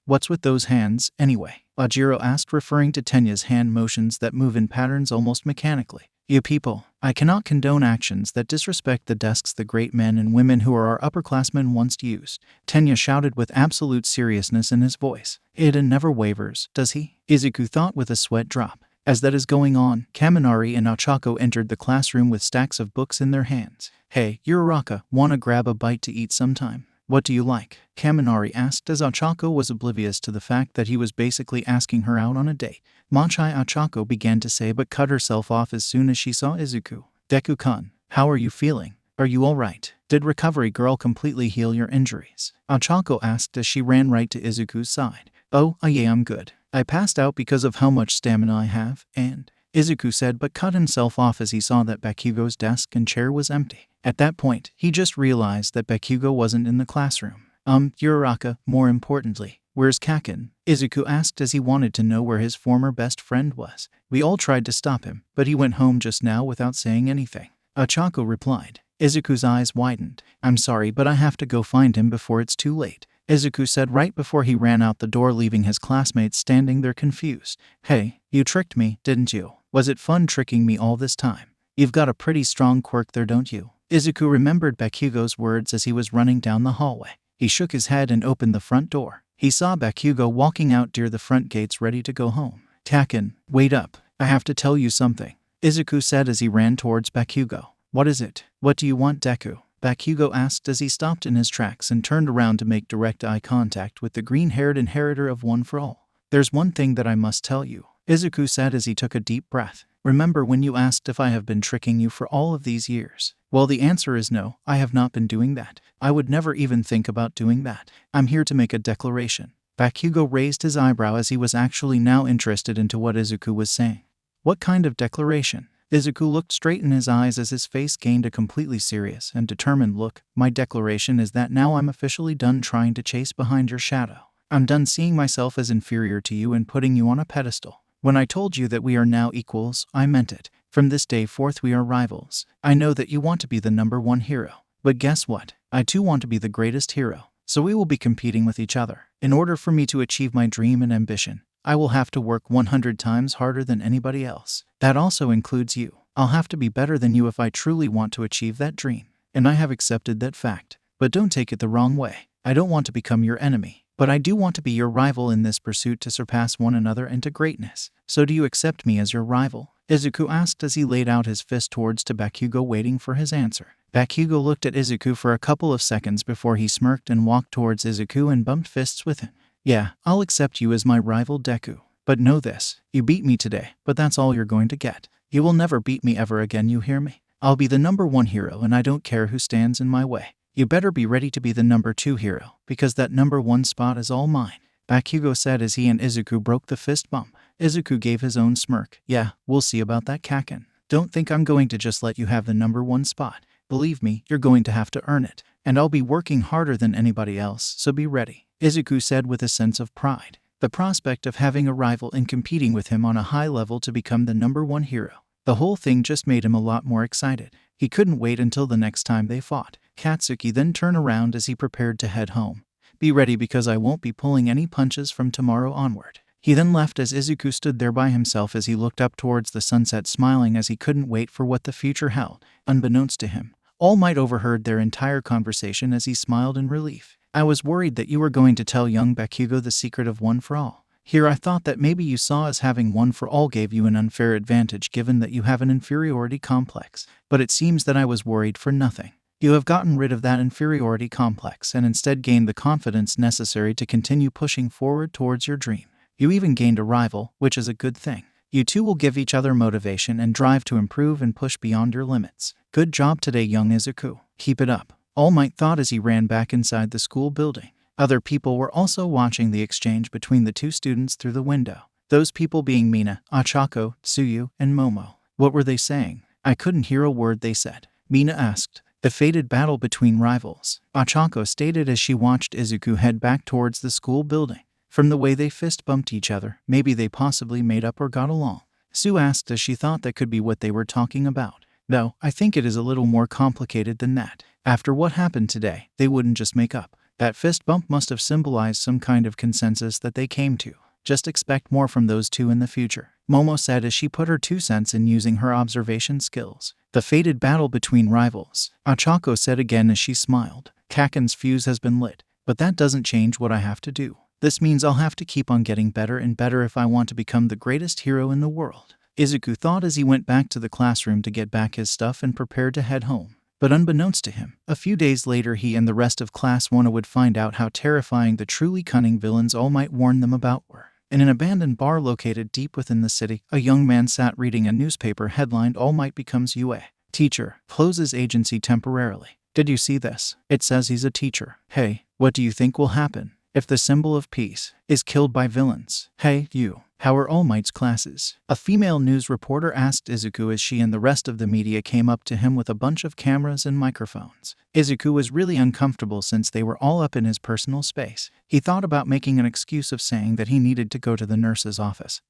What's with those hands, anyway?" Ajiro asked, referring to Tenya's hand motions that move in patterns almost mechanically. You people, I cannot condone actions that disrespect the desks the great men and women who are our upperclassmen once used, Tenya shouted with absolute seriousness in his voice. Iden never wavers, does he? Izuku thought with a sweat drop. As that is going on, Kaminari and Ochako entered the classroom with stacks of books in their hands. Hey, Uraraka, wanna grab a bite to eat sometime? What do you like? Kaminari asked as Ochako was oblivious to the fact that he was basically asking her out on a date. Machai Ochako began to say but cut herself off as soon as she saw Izuku. Deku-kun, how are you feeling? Are you alright? Did recovery girl completely heal your injuries? Ochako asked as she ran right to Izuku's side. Oh, yeah, I'm good. I passed out because of how much stamina I have, and... Izuku said but cut himself off as he saw that Bakugo's desk and chair was empty. At that point, he just realized that Bakugo wasn't in the classroom. Uraraka, more importantly, where's Kakin? Izuku asked as he wanted to know where his former best friend was. We all tried to stop him, but he went home just now without saying anything. Ochako replied. Izuku's eyes widened. I'm sorry, but I have to go find him before it's too late, Izuku said right before he ran out the door, leaving his classmates standing there confused. Hey, you tricked me, didn't you? Was it fun tricking me all this time? You've got a pretty strong quirk there, don't you? Izuku remembered Bakugo's words as he was running down the hallway. He shook his head and opened the front door. He saw Bakugo walking out near the front gates ready to go home. Kakin, wait up. I have to tell you something, Izuku said as he ran towards Bakugo. What is it? What do you want, Deku? Bakugo asked as he stopped in his tracks and turned around to make direct eye contact with the green-haired inheritor of One for All. There's one thing that I must tell you, Izuku said as he took a deep breath. Remember when you asked if I have been tricking you for all of these years? Well, the answer is no, I have not been doing that. I would never even think about doing that. I'm here to make a declaration. Bakugo raised his eyebrow as he was actually now interested into what Izuku was saying. What kind of declaration? Izuku looked straight in his eyes as his face gained a completely serious and determined look. My declaration is that now I'm officially done trying to chase behind your shadow. I'm done seeing myself as inferior to you and putting you on a pedestal. When I told you that we are now equals, I meant it. From this day forth we are rivals. I know that you want to be the #1 hero. But guess what? I too want to be the greatest hero. So we will be competing with each other. In order for me to achieve my dream and ambition, I will have to work 100 times harder than anybody else. That also includes you. I'll have to be better than you if I truly want to achieve that dream. And I have accepted that fact. But don't take it the wrong way. I don't want to become your enemy. But I do want to be your rival in this pursuit to surpass one another into greatness. So do you accept me as your rival? Izuku asked as he laid out his fist towards Bakugo, waiting for his answer. Bakugo looked at Izuku for a couple of seconds before he smirked and walked towards Izuku and bumped fists with him. Yeah, I'll accept you as my rival, Deku. But know this, you beat me today, but that's all you're going to get. You will never beat me ever again, you hear me? I'll be the #1 hero and I don't care who stands in my way. You better be ready to be the #2 hero, because that #1 spot is all mine, Bakugo said as he and Izuku broke the fist bump. Izuku gave his own smirk. Yeah, we'll see about that, Kakin. Don't think I'm going to just let you have the #1 spot. Believe me, you're going to have to earn it. And I'll be working harder than anybody else, so be ready, Izuku said with a sense of pride. The prospect of having a rival and competing with him on a high level to become the #1 hero. The whole thing just made him a lot more excited. He couldn't wait until the next time they fought. Katsuki then turned around as he prepared to head home. Be ready because I won't be pulling any punches from tomorrow onward. He then left as Izuku stood there by himself as he looked up towards the sunset, smiling as he couldn't wait for what the future held. Unbeknownst to him, All Might overheard their entire conversation as he smiled in relief. I was worried that you were going to tell young Bakugo the secret of One for All. Here I thought that maybe you saw as having One for All gave you an unfair advantage given that you have an inferiority complex. But it seems that I was worried for nothing. You have gotten rid of that inferiority complex and instead gained the confidence necessary to continue pushing forward towards your dream. You even gained a rival, which is a good thing. You two will give each other motivation and drive to improve and push beyond your limits. Good job today, young Izuku. Keep it up, All Might thought as he ran back inside the school building. Other people were also watching the exchange between the two students through the window. Those people being Mina, Ochako, Tsuyu, and Momo. What were they saying? I couldn't hear a word they said, Mina asked. The fated battle between rivals, Ochako stated as she watched Izuku head back towards the school building. From the way they fist bumped each other, maybe they possibly made up or got along. Sue asked as she thought that could be what they were talking about. No, I think it is a little more complicated than that. After what happened today, they wouldn't just make up. That fist bump must have symbolized some kind of consensus that they came to. Just expect more from those two in the future, Momo said as she put her 2 cents in using her observation skills. The fated battle between rivals, Ochako said again as she smiled. Kaken's fuse has been lit, but that doesn't change what I have to do. This means I'll have to keep on getting better and better if I want to become the greatest hero in the world, Izuku thought as he went back to the classroom to get back his stuff and prepared to head home. But unbeknownst to him, a few days later he and the rest of Class 1 would find out how terrifying the truly cunning villains All Might warned them about were. In an abandoned bar located deep within the city, a young man sat reading a newspaper headlined All Might becomes UA teacher, closes agency temporarily. Did you see this? It says he's a teacher. Hey, what do you think will happen if the symbol of peace is killed by villains? Hey, you. How are All Might's classes? A female news reporter asked Izuku as she and the rest of the media came up to him with a bunch of cameras and microphones. Izuku was really uncomfortable since they were all up in his personal space. He thought about making an excuse of saying that he needed to go to the nurse's office,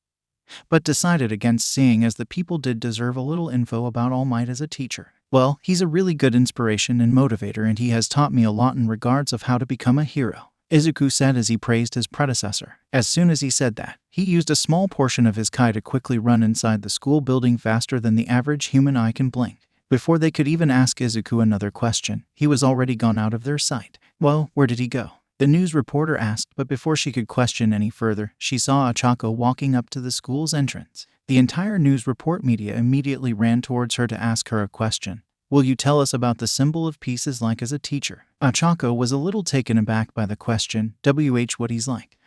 but decided against, seeing as the people did deserve a little info about All Might as a teacher. Well, he's a really good inspiration and motivator, and he has taught me a lot in regards of how to become a hero, Izuku said as he praised his predecessor. As soon as he said that, he used a small portion of his Kai to quickly run inside the school building faster than the average human eye can blink. Before they could even ask Izuku another question, he was already gone out of their sight. Well, where did he go? The news reporter asked, but before she could question any further, she saw Ochako walking up to the school's entrance. The entire news report media immediately ran towards her to ask her a question. Will you tell us about the symbol of peace is like as a teacher? Ochako was a little taken aback by the question. What he's like?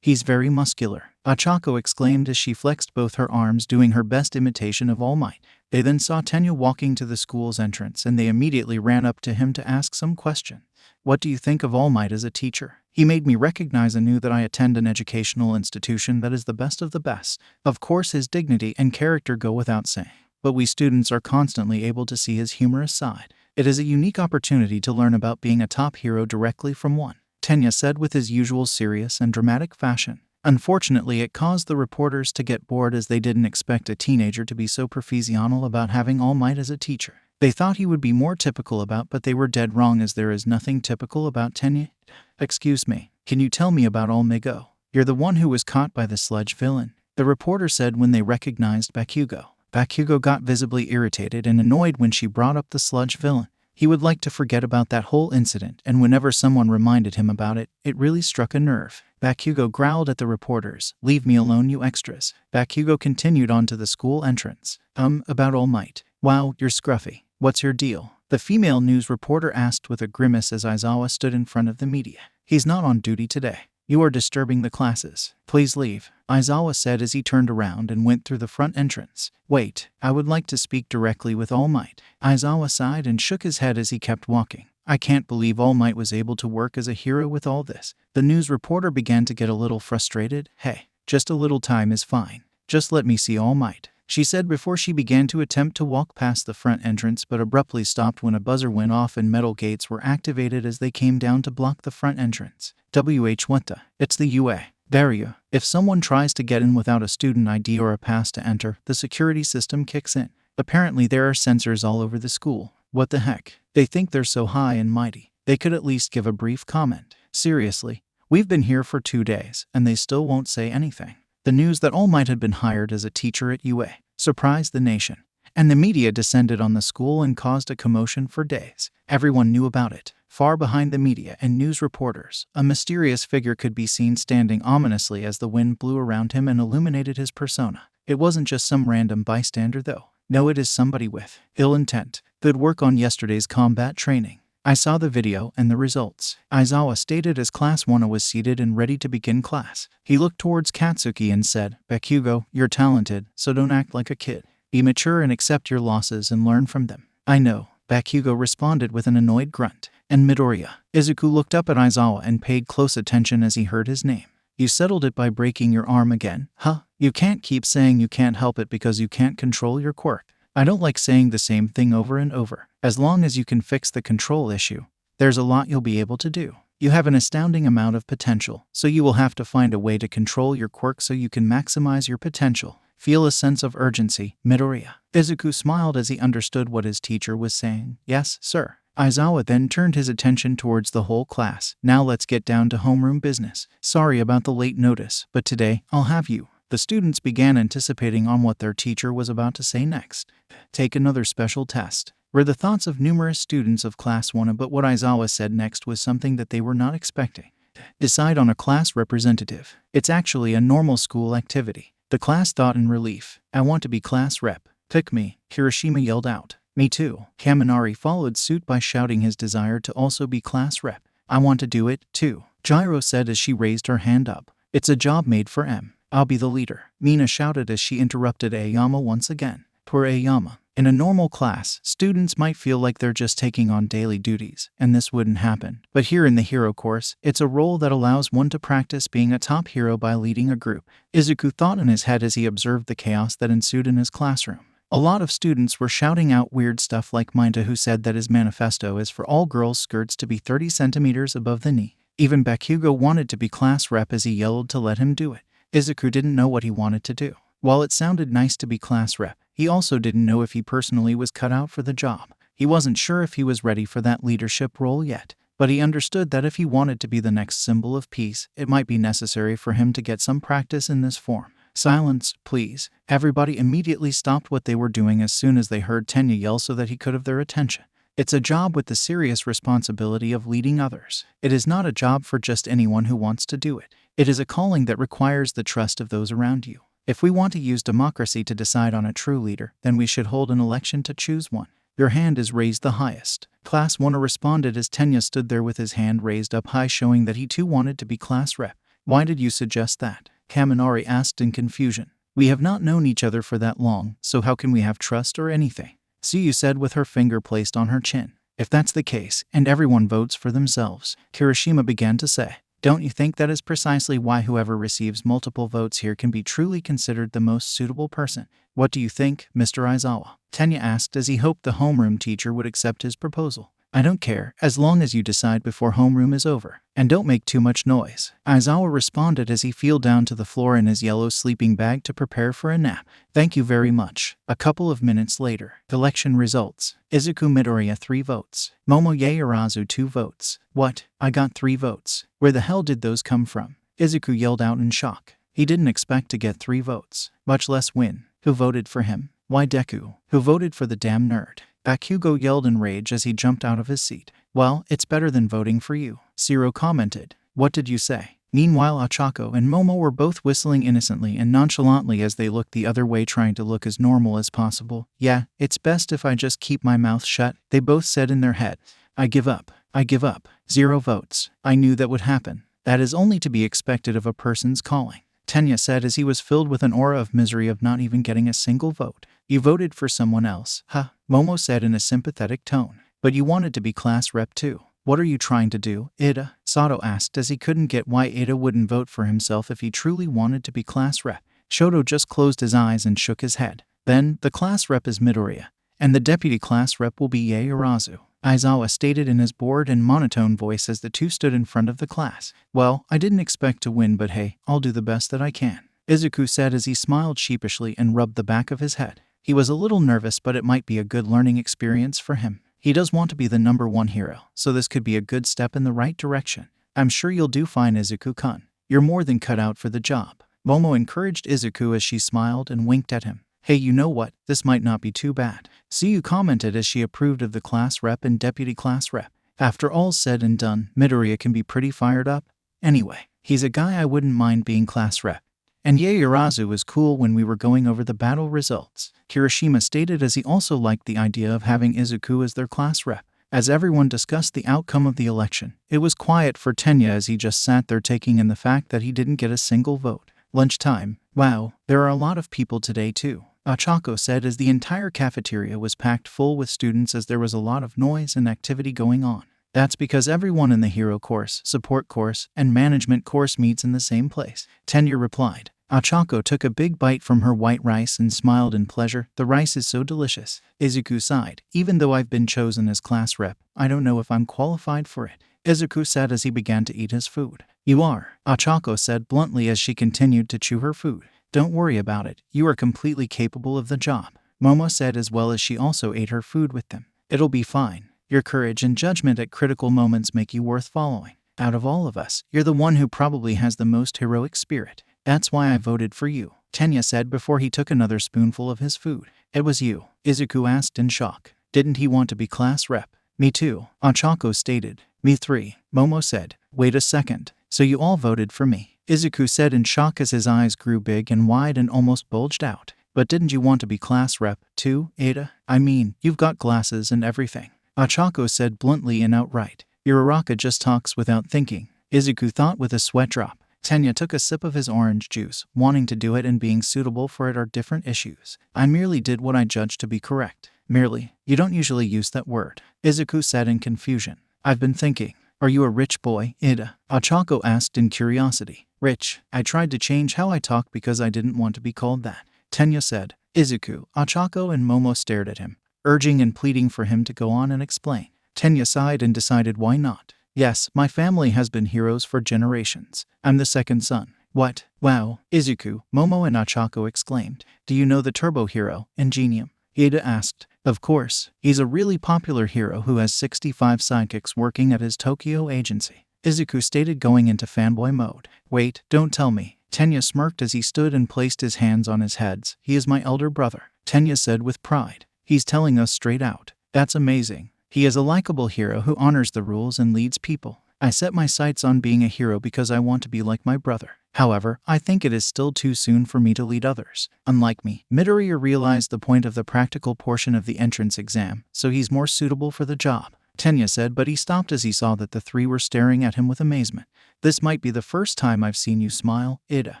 He's very muscular, Ochako exclaimed as she flexed both her arms, doing her best imitation of All Might. They then saw Tenya walking to the school's entrance, and they immediately ran up to him to ask some question. What do you think of All Might as a teacher? He made me recognize anew that I attend an educational institution that is the best of the best. Of course his dignity and character go without saying, but we students are constantly able to see his humorous side. It is a unique opportunity to learn about being a top hero directly from one, Tenya said with his usual serious and dramatic fashion. Unfortunately, it caused the reporters to get bored as they didn't expect a teenager to be so professional about having All Might as a teacher. They thought he would be more typical about, but they were dead wrong, as there is nothing typical about Tenya. Excuse me, can you tell me about All Might? You're the one who was caught by the sludge villain, the reporter said when they recognized Bakugo. Bakugo got visibly irritated and annoyed when she brought up the sludge villain. He would like to forget about that whole incident, and whenever someone reminded him about it, it really struck a nerve. Bakugo growled at the reporters. Leave me alone, you extras. Bakugo continued on to the school entrance. About All Might. Wow, you're scruffy. What's your deal? The female news reporter asked with a grimace as Aizawa stood in front of the media. He's not on duty today. You are disturbing the classes. Please leave, Aizawa said as he turned around and went through the front entrance. Wait, I would like to speak directly with All Might. Aizawa sighed and shook his head as he kept walking. I can't believe All Might was able to work as a hero with all this. The news reporter began to get a little frustrated. Hey, just a little time is fine. Just let me see All Might, she said before she began to attempt to walk past the front entrance, but abruptly stopped when a buzzer went off and metal gates were activated as they came down to block the front entrance. What the? It's the UA. Barrier. If someone tries to get in without a student ID or a pass to enter, the security system kicks in. Apparently there are sensors all over the school. What the heck? They think they're so high and mighty. They could at least give a brief comment. Seriously, we've been here for 2 days, and they still won't say anything. The news that All Might had been hired as a teacher at UA surprised the nation, and the media descended on the school and caused a commotion for days. Everyone knew about it. Far behind the media and news reporters, a mysterious figure could be seen standing ominously as the wind blew around him and illuminated his persona. It wasn't just some random bystander though. No, it is somebody with ill intent. Good work on yesterday's combat training. I saw the video and the results, Aizawa stated as Class 1 was seated and ready to begin class. He looked towards Katsuki and said, Bakugo, you're talented, so don't act like a kid. Be mature and accept your losses and learn from them. I know, Bakugo responded with an annoyed grunt. And Midoriya. Izuku looked up at Aizawa and paid close attention as he heard his name. You settled it by breaking your arm again, huh? You can't keep saying you can't help it because you can't control your quirk. I don't like saying the same thing over and over. As long as you can fix the control issue, there's a lot you'll be able to do. You have an astounding amount of potential, so you will have to find a way to control your quirk so you can maximize your potential. Feel a sense of urgency, Midoriya. Izuku smiled as he understood what his teacher was saying. Yes, sir. Aizawa then turned his attention towards the whole class. Now let's get down to homeroom business. Sorry about the late notice, but today, I'll have you. The students began anticipating on what their teacher was about to say next. Take another special test. Were the thoughts of numerous students of Class 1, but what Aizawa said next was something that they were not expecting. Decide on a class representative. It's actually a normal school activity. The class thought in relief. I want to be class rep. Pick me, Kirishima yelled out. Me too. Kaminari followed suit by shouting his desire to also be class rep. I want to do it, too, Gyro said as she raised her hand up. It's a job made for M. I'll be the leader, Mina shouted as she interrupted Aoyama once again. Poor Aoyama. In a normal class, students might feel like they're just taking on daily duties, and this wouldn't happen. But here in the hero course, it's a role that allows one to practice being a top hero by leading a group. Izuku thought in his head as he observed the chaos that ensued in his classroom. A lot of students were shouting out weird stuff like Minta, who said that his manifesto is for all girls' skirts to be 30 centimeters above the knee. Even Bakugo wanted to be class rep as he yelled to let him do it. Izuku didn't know what he wanted to do. While it sounded nice to be class rep, he also didn't know if he personally was cut out for the job. He wasn't sure if he was ready for that leadership role yet, but he understood that if he wanted to be the next symbol of peace, it might be necessary for him to get some practice in this form. Silence, please. Everybody immediately stopped what they were doing as soon as they heard Tenya yell so that he could have their attention. It's a job with the serious responsibility of leading others. It is not a job for just anyone who wants to do it. It is a calling that requires the trust of those around you. If we want to use democracy to decide on a true leader, then we should hold an election to choose one. Your hand is raised the highest. Class 1 responded as Tenya stood there with his hand raised up high, showing that he too wanted to be class rep. Why did you suggest that? Kaminari asked in confusion. We have not known each other for that long, so how can we have trust or anything? Suyu said with her finger placed on her chin. If that's the case, and everyone votes for themselves, Kirishima began to say. Don't you think that is precisely why whoever receives multiple votes here can be truly considered the most suitable person? What do you think, Mr. Aizawa? Tenya asked as he hoped the homeroom teacher would accept his proposal. I don't care, as long as you decide before homeroom is over. And don't make too much noise. Aizawa responded as he fell down to the floor in his yellow sleeping bag to prepare for a nap. Thank you very much. A couple of minutes later. Election results. Izuku Midoriya 3 votes. Momo Yaoyorozu 2 votes. What? I got 3 votes. Where the hell did those come from? Izuku yelled out in shock. He didn't expect to get 3 votes, much less win. Who voted for him? Why Deku? Who voted for the damn nerd? Bakugo yelled in rage as he jumped out of his seat. Well, it's better than voting for you, Zero commented. What did you say? Meanwhile, Ochako and Momo were both whistling innocently and nonchalantly as they looked the other way, trying to look as normal as possible. Yeah, it's best if I just keep my mouth shut, they both said in their heads. I give up. I give up. 0 votes. I knew that would happen. That is only to be expected of a person's calling, Tenya said as he was filled with an aura of misery of not even getting a single vote. You voted for someone else, huh? Momo said in a sympathetic tone. But you wanted to be class rep too. What are you trying to do, Ida? Sato asked as he couldn't get why Ida wouldn't vote for himself if he truly wanted to be class rep. Shoto just closed his eyes and shook his head. Then, the class rep is Midoriya, and the deputy class rep will be Yaoyorozu, Aizawa stated in his bored and monotone voice as the two stood in front of the class. Well, I didn't expect to win, but hey, I'll do the best that I can, Izuku said as he smiled sheepishly and rubbed the back of his head. He was a little nervous, but it might be a good learning experience for him. He does want to be the #1 hero, so this could be a good step in the right direction. I'm sure you'll do fine, Izuku-kun. You're more than cut out for the job. Momo encouraged Izuku as she smiled and winked at him. Hey, you know what? This might not be too bad, Suyu commented as she approved of the class rep and deputy class rep. After all's said and done, Midoriya can be pretty fired up. Anyway, he's a guy I wouldn't mind being class rep. And Yaoyorozu was cool when we were going over the battle results, Kirishima stated as he also liked the idea of having Izuku as their class rep. As everyone discussed the outcome of the election, it was quiet for Tenya as he just sat there taking in the fact that he didn't get a single vote. Lunchtime. Wow, there are a lot of people today too, Ochako said as the entire cafeteria was packed full with students as there was a lot of noise and activity going on. That's because everyone in the hero course, support course, and management course meets in the same place, Tenya replied. Ochako took a big bite from her white rice and smiled in pleasure. The rice is so delicious. Izuku sighed. Even though I've been chosen as class rep, I don't know if I'm qualified for it, Izuku said as he began to eat his food. You are, Ochako said bluntly as she continued to chew her food. Don't worry about it. You are completely capable of the job, Momo said as well as she also ate her food with them. It'll be fine. Your courage and judgment at critical moments make you worth following. Out of all of us, you're the one who probably has the most heroic spirit. That's why I voted for you, Tenya said before he took another spoonful of his food. It was you, Izuku asked in shock. Didn't he want to be class rep? Me too, Ochako stated. Me three, Momo said. Wait a second, so you all voted for me? Izuku said in shock as his eyes grew big and wide and almost bulged out. But didn't you want to be class rep, too, Ada? I mean, you've got glasses and everything. Ochako said bluntly and outright. Your Uraraka just talks without thinking, Izuku thought with a sweat drop. Tenya took a sip of his orange juice. Wanting to do it and being suitable for it are different issues. I merely did what I judged to be correct. Merely? You don't usually use that word, Izuku said in confusion. I've been thinking. Are you a rich boy, Ida? Ochako asked in curiosity. Rich. I tried to change how I talk because I didn't want to be called that, Tenya said. Izuku, Ochako and Momo stared at him, urging and pleading for him to go on and explain. Tenya sighed and decided why not. Yes, my family has been heroes for generations. I'm the second son. What? Wow, Izuku, Momo and Ochako exclaimed. Do you know the turbo hero, Ingenium? Ida asked. Of course, he's a really popular hero who has 65 sidekicks working at his Tokyo agency, Izuku stated going into fanboy mode. Wait, don't tell me. Tenya smirked as he stood and placed his hands on his heads. He is my elder brother, Tenya said with pride. He's telling us straight out. That's amazing. He is a likable hero who honors the rules and leads people. I set my sights on being a hero because I want to be like my brother. However, I think it is still too soon for me to lead others. Unlike me, Midoriya realized the point of the practical portion of the entrance exam, so he's more suitable for the job, Tenya said, but he stopped as he saw that the three were staring at him with amazement. This might be the first time I've seen you smile, Ida,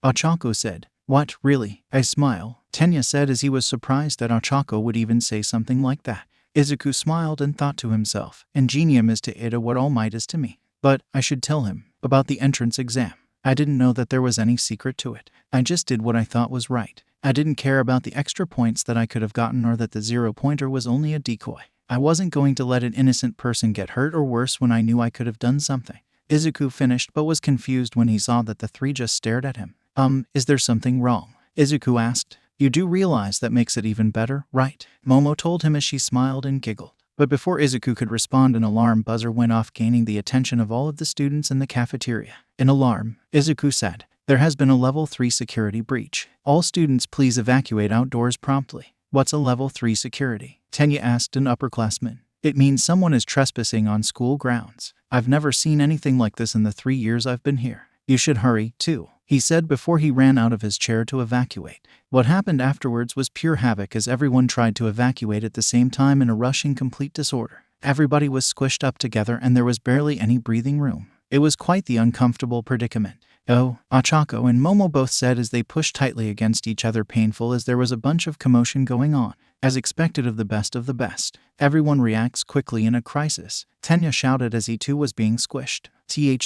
Ochako said. What, really? I smile, Tenya said as he was surprised that Ochako would even say something like that. Izuku smiled and thought to himself, Ingenium is to Ida what All Might is to me. But I should tell him about the entrance exam. I didn't know that there was any secret to it. I just did what I thought was right. I didn't care about the extra points that I could have gotten or that the 0-pointer was only a decoy. I wasn't going to let an innocent person get hurt or worse when I knew I could have done something. Izuku finished but was confused when he saw that the three just stared at him. Is there something wrong? Izuku asked. You do realize that makes it even better, right? Momo told him as she smiled and giggled. But before Izuku could respond, an alarm buzzer went off, gaining the attention of all of the students in the cafeteria. An alarm, Izuku said. There has been a level 3 security breach. All students please evacuate outdoors promptly. What's a level 3 security? Tenya asked an upperclassman. It means someone is trespassing on school grounds. I've never seen anything like this in the 3 years I've been here. You should hurry, too, he said before he ran out of his chair to evacuate. What happened afterwards was pure havoc as everyone tried to evacuate at the same time in a rushing complete disorder. Everybody was squished up together and there was barely any breathing room. It was quite the uncomfortable predicament. Oh, Ochako and Momo both said as they pushed tightly against each other, painful as there was a bunch of commotion going on. As expected of the best, everyone reacts quickly in a crisis, Tenya shouted as he too was being squished.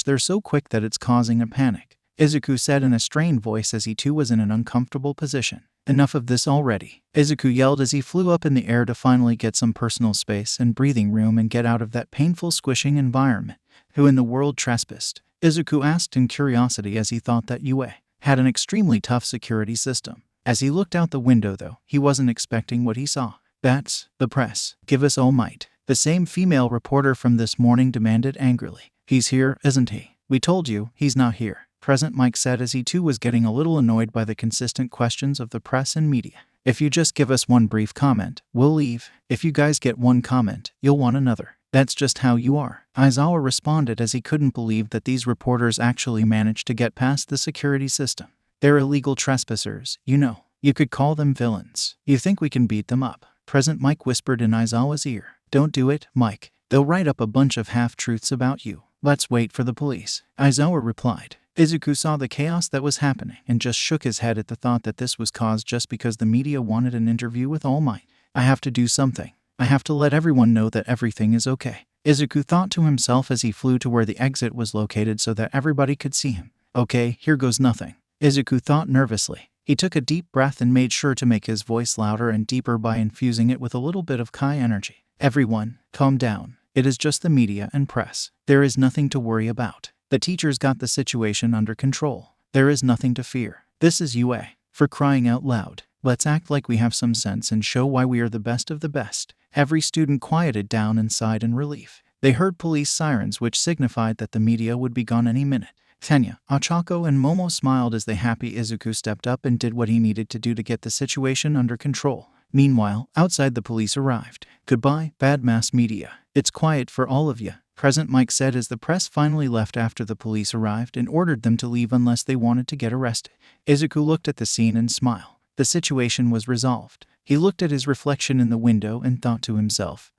They're so quick that it's causing a panic, Izuku said in a strained voice as he too was in an uncomfortable position. Enough of this already, Izuku yelled as he flew up in the air to finally get some personal space and breathing room and get out of that painful squishing environment. Who in the world trespassed? Izuku asked in curiosity as he thought that UA had an extremely tough security system. As he looked out the window though, he wasn't expecting what he saw. That's the press. Give us All Might, the same female reporter from this morning demanded angrily. He's here, isn't he? We told you, he's not here, Present Mike said as he too was getting a little annoyed by the consistent questions of the press and media. If you just give us one brief comment, we'll leave. If you guys get one comment, you'll want another. That's just how you are, Aizawa responded as he couldn't believe that these reporters actually managed to get past the security system. They're illegal trespassers, you know. You could call them villains. You think we can beat them up? Present Mike whispered in Aizawa's ear. Don't do it, Mike. They'll write up a bunch of half-truths about you. Let's wait for the police, Aizawa replied. Izuku saw the chaos that was happening and just shook his head at the thought that this was caused just because the media wanted an interview with All Might. I have to do something. I have to let everyone know that everything is okay, Izuku thought to himself as he flew to where the exit was located so that everybody could see him. Okay, here goes nothing, Izuku thought nervously. He took a deep breath and made sure to make his voice louder and deeper by infusing it with a little bit of Kai energy. Everyone, calm down. It is just the media and press. There is nothing to worry about. The teachers got the situation under control. There is nothing to fear. This is UA. For crying out loud. Let's act like we have some sense and show why we are the best of the best. Every student quieted down and sighed in relief. They heard police sirens which signified that the media would be gone any minute. Tenya, Ochako, and Momo smiled as the happy Izuku stepped up and did what he needed to do to get the situation under control. Meanwhile, outside the police arrived. "Goodbye, bad mass media. It's quiet for all of you," President Mike said as the press finally left after the police arrived and ordered them to leave unless they wanted to get arrested. Izuku looked at the scene and smiled. The situation was resolved. He looked at his reflection in the window and thought to himself,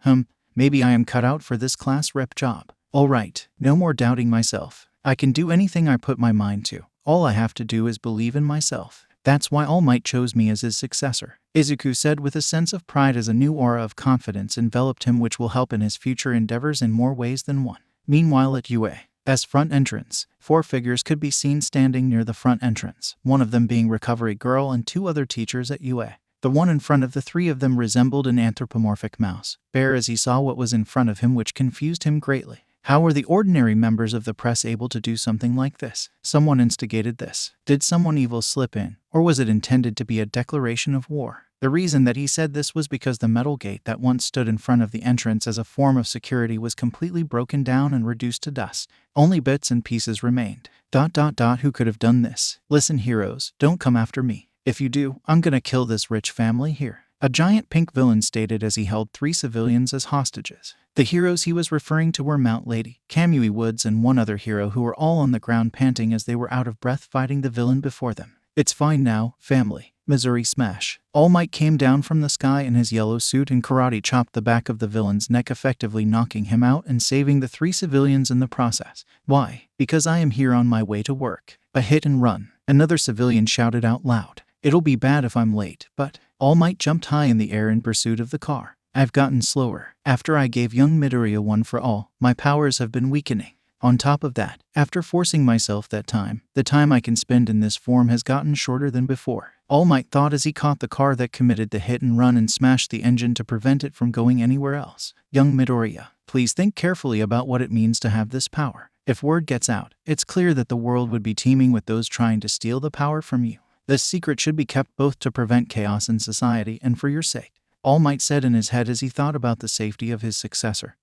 maybe I am cut out for this class rep job. All right, no more doubting myself. I can do anything I put my mind to. All I have to do is believe in myself. That's why All Might chose me as his successor," Izuku said with a sense of pride as a new aura of confidence enveloped him which will help in his future endeavors in more ways than one. Meanwhile at UA's front entrance, 4 figures could be seen standing near the front entrance, one of them being Recovery Girl and 2 other teachers at UA. The one in front of the 3 of them resembled an anthropomorphic mouse bear as he saw what was in front of him, which confused him greatly. How were the ordinary members of the press able to do something like this? Someone instigated this. Did someone evil slip in? Or was it intended to be a declaration of war? The reason that he said this was because the metal gate that once stood in front of the entrance as a form of security was completely broken down and reduced to dust. Only bits and pieces remained. ... Who could have done this? Listen, heroes, don't come after me. If you do, I'm gonna kill this rich family here," a giant pink villain stated as he held 3 civilians as hostages. The heroes he was referring to were Mount Lady, Kamui Woods, and one other hero who were all on the ground panting as they were out of breath fighting the villain before them. "It's fine now, family." Missouri Smash. All Might came down from the sky in his yellow suit and karate chopped the back of the villain's neck, effectively knocking him out and saving the 3 civilians in the process. "Why? Because I am here on my way to work. A hit and run," another civilian shouted out loud. "It'll be bad if I'm late, but..." All Might jumped high in the air in pursuit of the car. "I've gotten slower. After I gave young Midoriya one for all, my powers have been weakening. On top of that, after forcing myself that time, the time I can spend in this form has gotten shorter than before," All Might thought as he caught the car that committed the hit and run and smashed the engine to prevent it from going anywhere else. "Young Midoriya, please think carefully about what it means to have this power. If word gets out, it's clear that the world would be teeming with those trying to steal the power from you. This secret should be kept both to prevent chaos in society and for your sake," All Might said in his head as he thought about the safety of his successor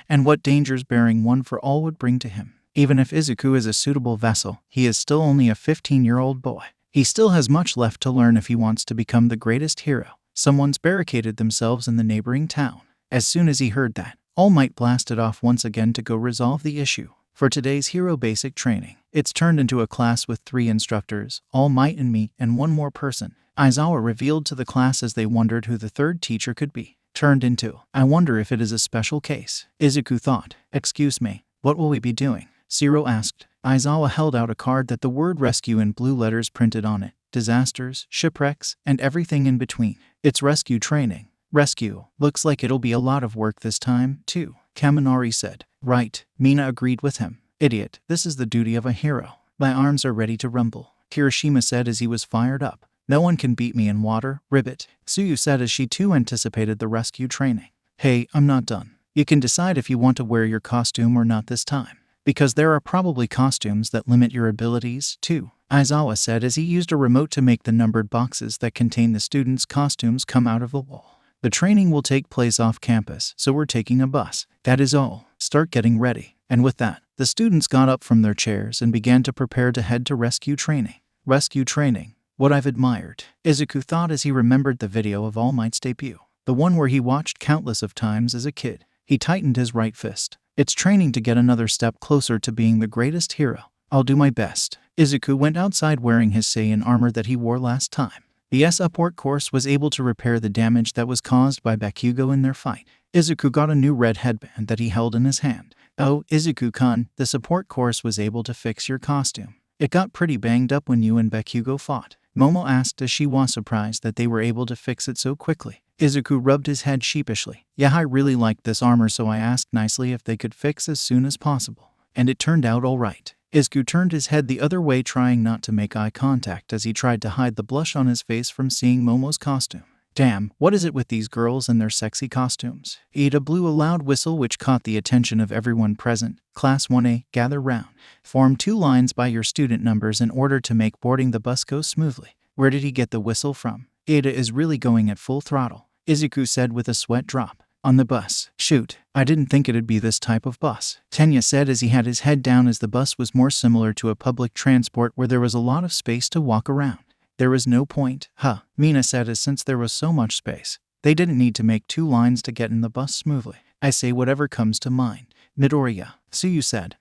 and what dangers bearing one for all would bring to him. Even if Izuku is a suitable vessel, he is still only a 15-year-old boy. He still has much left to learn if he wants to become the greatest hero. Someone's barricaded themselves in the neighboring town. As soon as he heard that, All Might blasted off once again to go resolve the issue. For today's hero basic training, it's turned into a class with 3 instructors, All Might and me, and 1 more person. Aizawa revealed to the class as they wondered who the 3rd teacher could be. Turned into, "I wonder if it is a special case." Izuku thought. "Excuse me, what will we be doing?" Zero asked. Aizawa held out a card that the word rescue in blue letters printed on it. Disasters, shipwrecks, and everything in between. "It's rescue training." "Rescue. Looks like it'll be a lot of work this time, too," Kaminari said. "Right," Mina agreed with him. "Idiot, this is the duty of a hero. My arms are ready to rumble," Hiroshima said as he was fired up. "No one can beat me in water, Ribbit," Tsuyu said as she too anticipated the rescue training. "Hey, I'm not done. You can decide if you want to wear your costume or not this time, because there are probably costumes that limit your abilities, too," Aizawa said as he used a remote to make the numbered boxes that contain the students' costumes come out of the wall. "The training will take place off campus, so we're taking a bus. That is all. Start getting ready." And with that, the students got up from their chairs and began to prepare to head to rescue training. Rescue training. What I've admired, Izuku thought as he remembered the video of All Might's debut, the one where he watched countless of times as a kid. He tightened his right fist. It's training to get another step closer to being the greatest hero. I'll do my best. Izuku went outside wearing his Saiyan armor that he wore last time. The support course was able to repair the damage that was caused by Bakugo in their fight. Izuku got a new red headband that he held in his hand. "Oh, Izuku-kun, the support course was able to fix your costume. It got pretty banged up when you and Bakugo fought," Momo asked as she was surprised that they were able to fix it so quickly. Izuku rubbed his head sheepishly. "Yeah, I really liked this armor, so I asked nicely if they could fix as soon as possible. And it turned out all right." Izuku turned his head the other way, trying not to make eye contact as he tried to hide the blush on his face from seeing Momo's costume. "Damn, what is it with these girls and their sexy costumes?" Ida blew a loud whistle which caught the attention of everyone present. "Class 1A, gather round. Form 2 lines by your student numbers in order to make boarding the bus go smoothly." Where did he get the whistle from? Ada is really going at full throttle. Izuku said with a sweat drop. On the bus. Shoot, I didn't think it'd be this type of bus, Tenya said as he had his head down, as the bus was more similar to a public transport where there was a lot of space to walk around. There was no point, Mina said, as since there was so much space, they didn't need to make 2 lines to get in the bus smoothly. I say whatever comes to mind. Midoriya. Tsuyu said.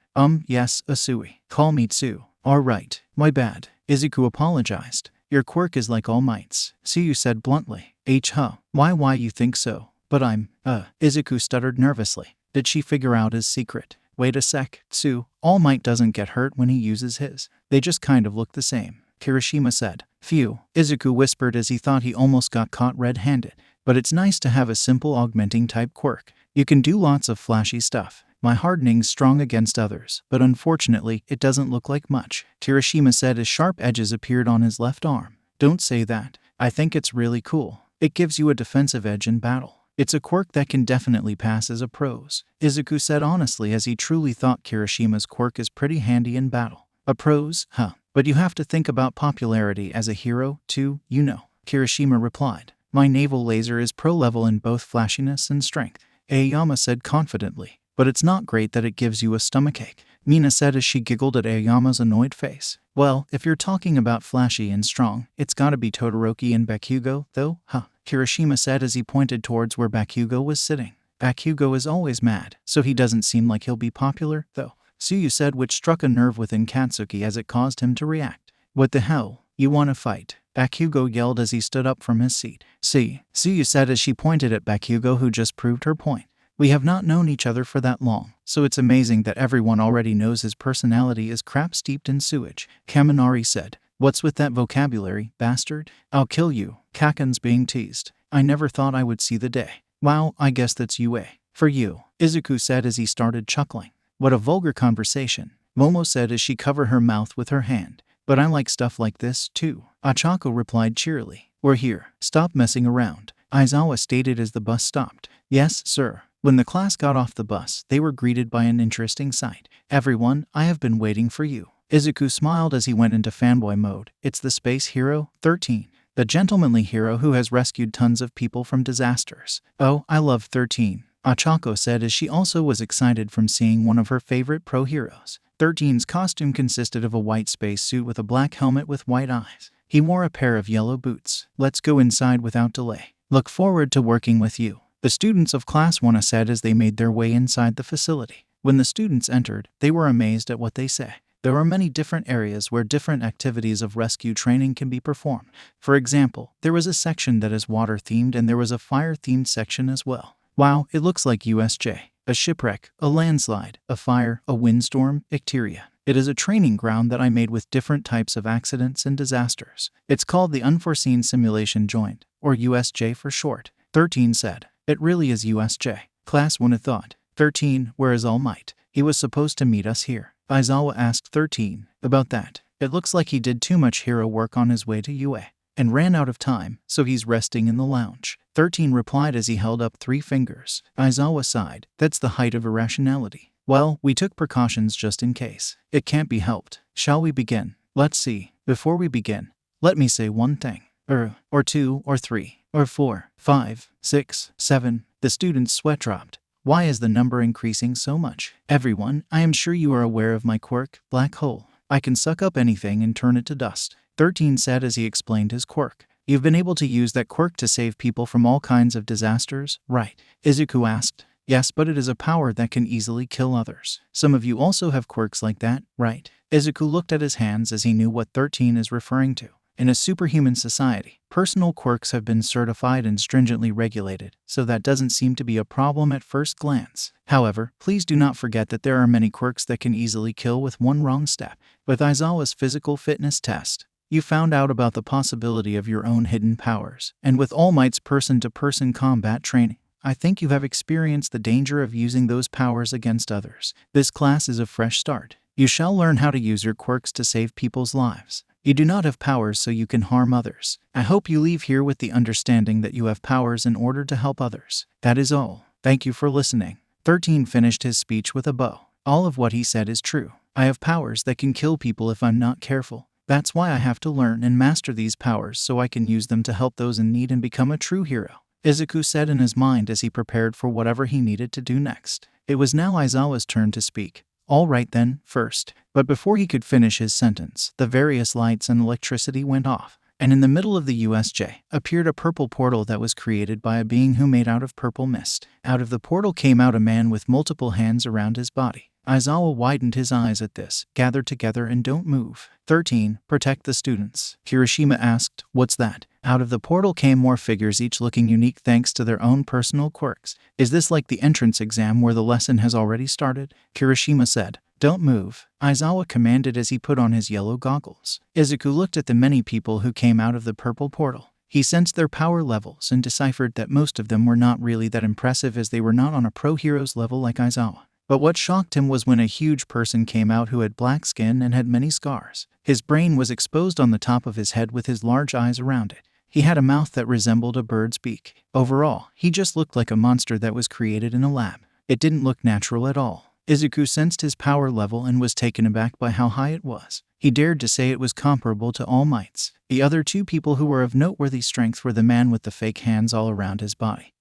Yes, Asui. Call me Tsu. Alright, my bad. Izuku apologized. Your quirk is like All Might's, Tsuyu said bluntly. Why you think so? But Izuku stuttered nervously. Did she figure out his secret? Wait a sec, Tsu. All Might doesn't get hurt when he uses his. They just kind of look the same, Kirishima said. Phew, Izuku whispered as he thought he almost got caught red-handed. But it's nice to have a simple augmenting type quirk. You can do lots of flashy stuff. My hardening's strong against others, but unfortunately, it doesn't look like much, Kirishima said as sharp edges appeared on his left arm. Don't say that. I think it's really cool. It gives you a defensive edge in battle. It's a quirk that can definitely pass as a pros, Izuku said honestly, as he truly thought Kirishima's quirk is pretty handy in battle. A pros, But you have to think about popularity as a hero, too, you know, Kirishima replied. My naval laser is pro level in both flashiness and strength, Aoyama said confidently. But it's not great that it gives you a stomachache, Mina said as she giggled at Aoyama's annoyed face. Well, if you're talking about flashy and strong, it's gotta be Todoroki and Bakugo, though, Kirishima said as he pointed towards where Bakugo was sitting. Bakugo is always mad, so he doesn't seem like he'll be popular, though, Tsuyu said, which struck a nerve within Katsuki as it caused him to react. What the hell? You wanna fight? Bakugo yelled as he stood up from his seat. See, Tsuyu said as she pointed at Bakugo, who just proved her point. We have not known each other for that long, so it's amazing that everyone already knows his personality is crap steeped in sewage, Kaminari said. What's with that vocabulary, bastard? I'll kill you, Kaken's being teased. I never thought I would see the day. Wow, I guess that's UA. For you, Izuku said as he started chuckling. What a vulgar conversation, Momo said as she covered her mouth with her hand. But I like stuff like this, too, Achako replied cheerily. We're here. Stop messing around, Aizawa stated as the bus stopped. Yes, sir. When the class got off the bus, they were greeted by an interesting sight. Everyone, I have been waiting for you. Izuku smiled as he went into fanboy mode. It's the space hero, 13. The gentlemanly hero who has rescued tons of people from disasters. Oh, I love 13, Achako said as she also was excited from seeing one of her favorite pro heroes. 13's costume consisted of a white space suit with a black helmet with white eyes. He wore a pair of yellow boots. Let's go inside without delay. Look forward to working with you, the students of Class 1 said as they made their way inside the facility. When the students entered, they were amazed at what they saw. There are many different areas where different activities of rescue training can be performed. For example, there was a section that is water-themed and there was a fire-themed section as well. Wow, it looks like USJ. A shipwreck, a landslide, a fire, a windstorm, Icteria. It is a training ground that I made with different types of accidents and disasters. It's called the Unforeseen Simulation Joint, or USJ for short, 13 said. It really is USJ. Class 1 thought. 13, where is All Might? He was supposed to meet us here. Aizawa asked 13 about that. It looks like he did too much hero work on his way to UA and ran out of time, so he's resting in the lounge. 13 replied as he held up 3 fingers. Aizawa sighed. That's the height of irrationality. Well, we took precautions just in case. It can't be helped. Shall we begin? Let's see. Before we begin, let me say one thing. Or 2, or 3, or 4, 5, 6, 7. The student's sweat dropped. Why is the number increasing so much? Everyone, I am sure you are aware of my quirk, Black Hole. I can suck up anything and turn it to dust, 13 said as he explained his quirk. You've been able to use that quirk to save people from all kinds of disasters, right? Izuku asked. Yes, but it is a power that can easily kill others. Some of you also have quirks like that, right? Izuku looked at his hands as he knew what 13 is referring to. In a superhuman society, personal quirks have been certified and stringently regulated, so that doesn't seem to be a problem at first glance. However, please do not forget that there are many quirks that can easily kill with one wrong step. With Aizawa's physical fitness test, you found out about the possibility of your own hidden powers, and with All Might's person-to-person combat training, I think you have experienced the danger of using those powers against others. This class is a fresh start. You shall learn how to use your quirks to save people's lives. You do not have powers so you can harm others. I hope you leave here with the understanding that you have powers in order to help others. That is all. Thank you for listening. 13 finished his speech with a bow. All of what he said is true. I have powers that can kill people if I'm not careful. That's why I have to learn and master these powers so I can use them to help those in need and become a true hero. Izuku said in his mind as he prepared for whatever he needed to do next. It was now Aizawa's turn to speak. All right then, first. But before he could finish his sentence, the various lights and electricity went off, and in the middle of the USJ appeared a purple portal that was created by a being who made out of purple mist. Out of the portal came out a man with multiple hands around his body. Aizawa widened his eyes at this. Gather together and don't move. 13. Protect the students. Kirishima asked, what's that? Out of the portal came more figures, each looking unique thanks to their own personal quirks. Is this like the entrance exam where the lesson has already started? Kirishima said. Don't move, Aizawa commanded as he put on his yellow goggles. Izuku looked at the many people who came out of the purple portal. He sensed their power levels and deciphered that most of them were not really that impressive, as they were not on a pro hero's level like Aizawa. But what shocked him was when a huge person came out who had black skin and had many scars. His brain was exposed on the top of his head with his large eyes around it. He had a mouth that resembled a bird's beak. Overall, he just looked like a monster that was created in a lab. It didn't look natural at all. Izuku sensed his power level and was taken aback by how high it was. He dared to say it was comparable to All Might's. The other two people who were of noteworthy strength were the man with the fake hands all around his body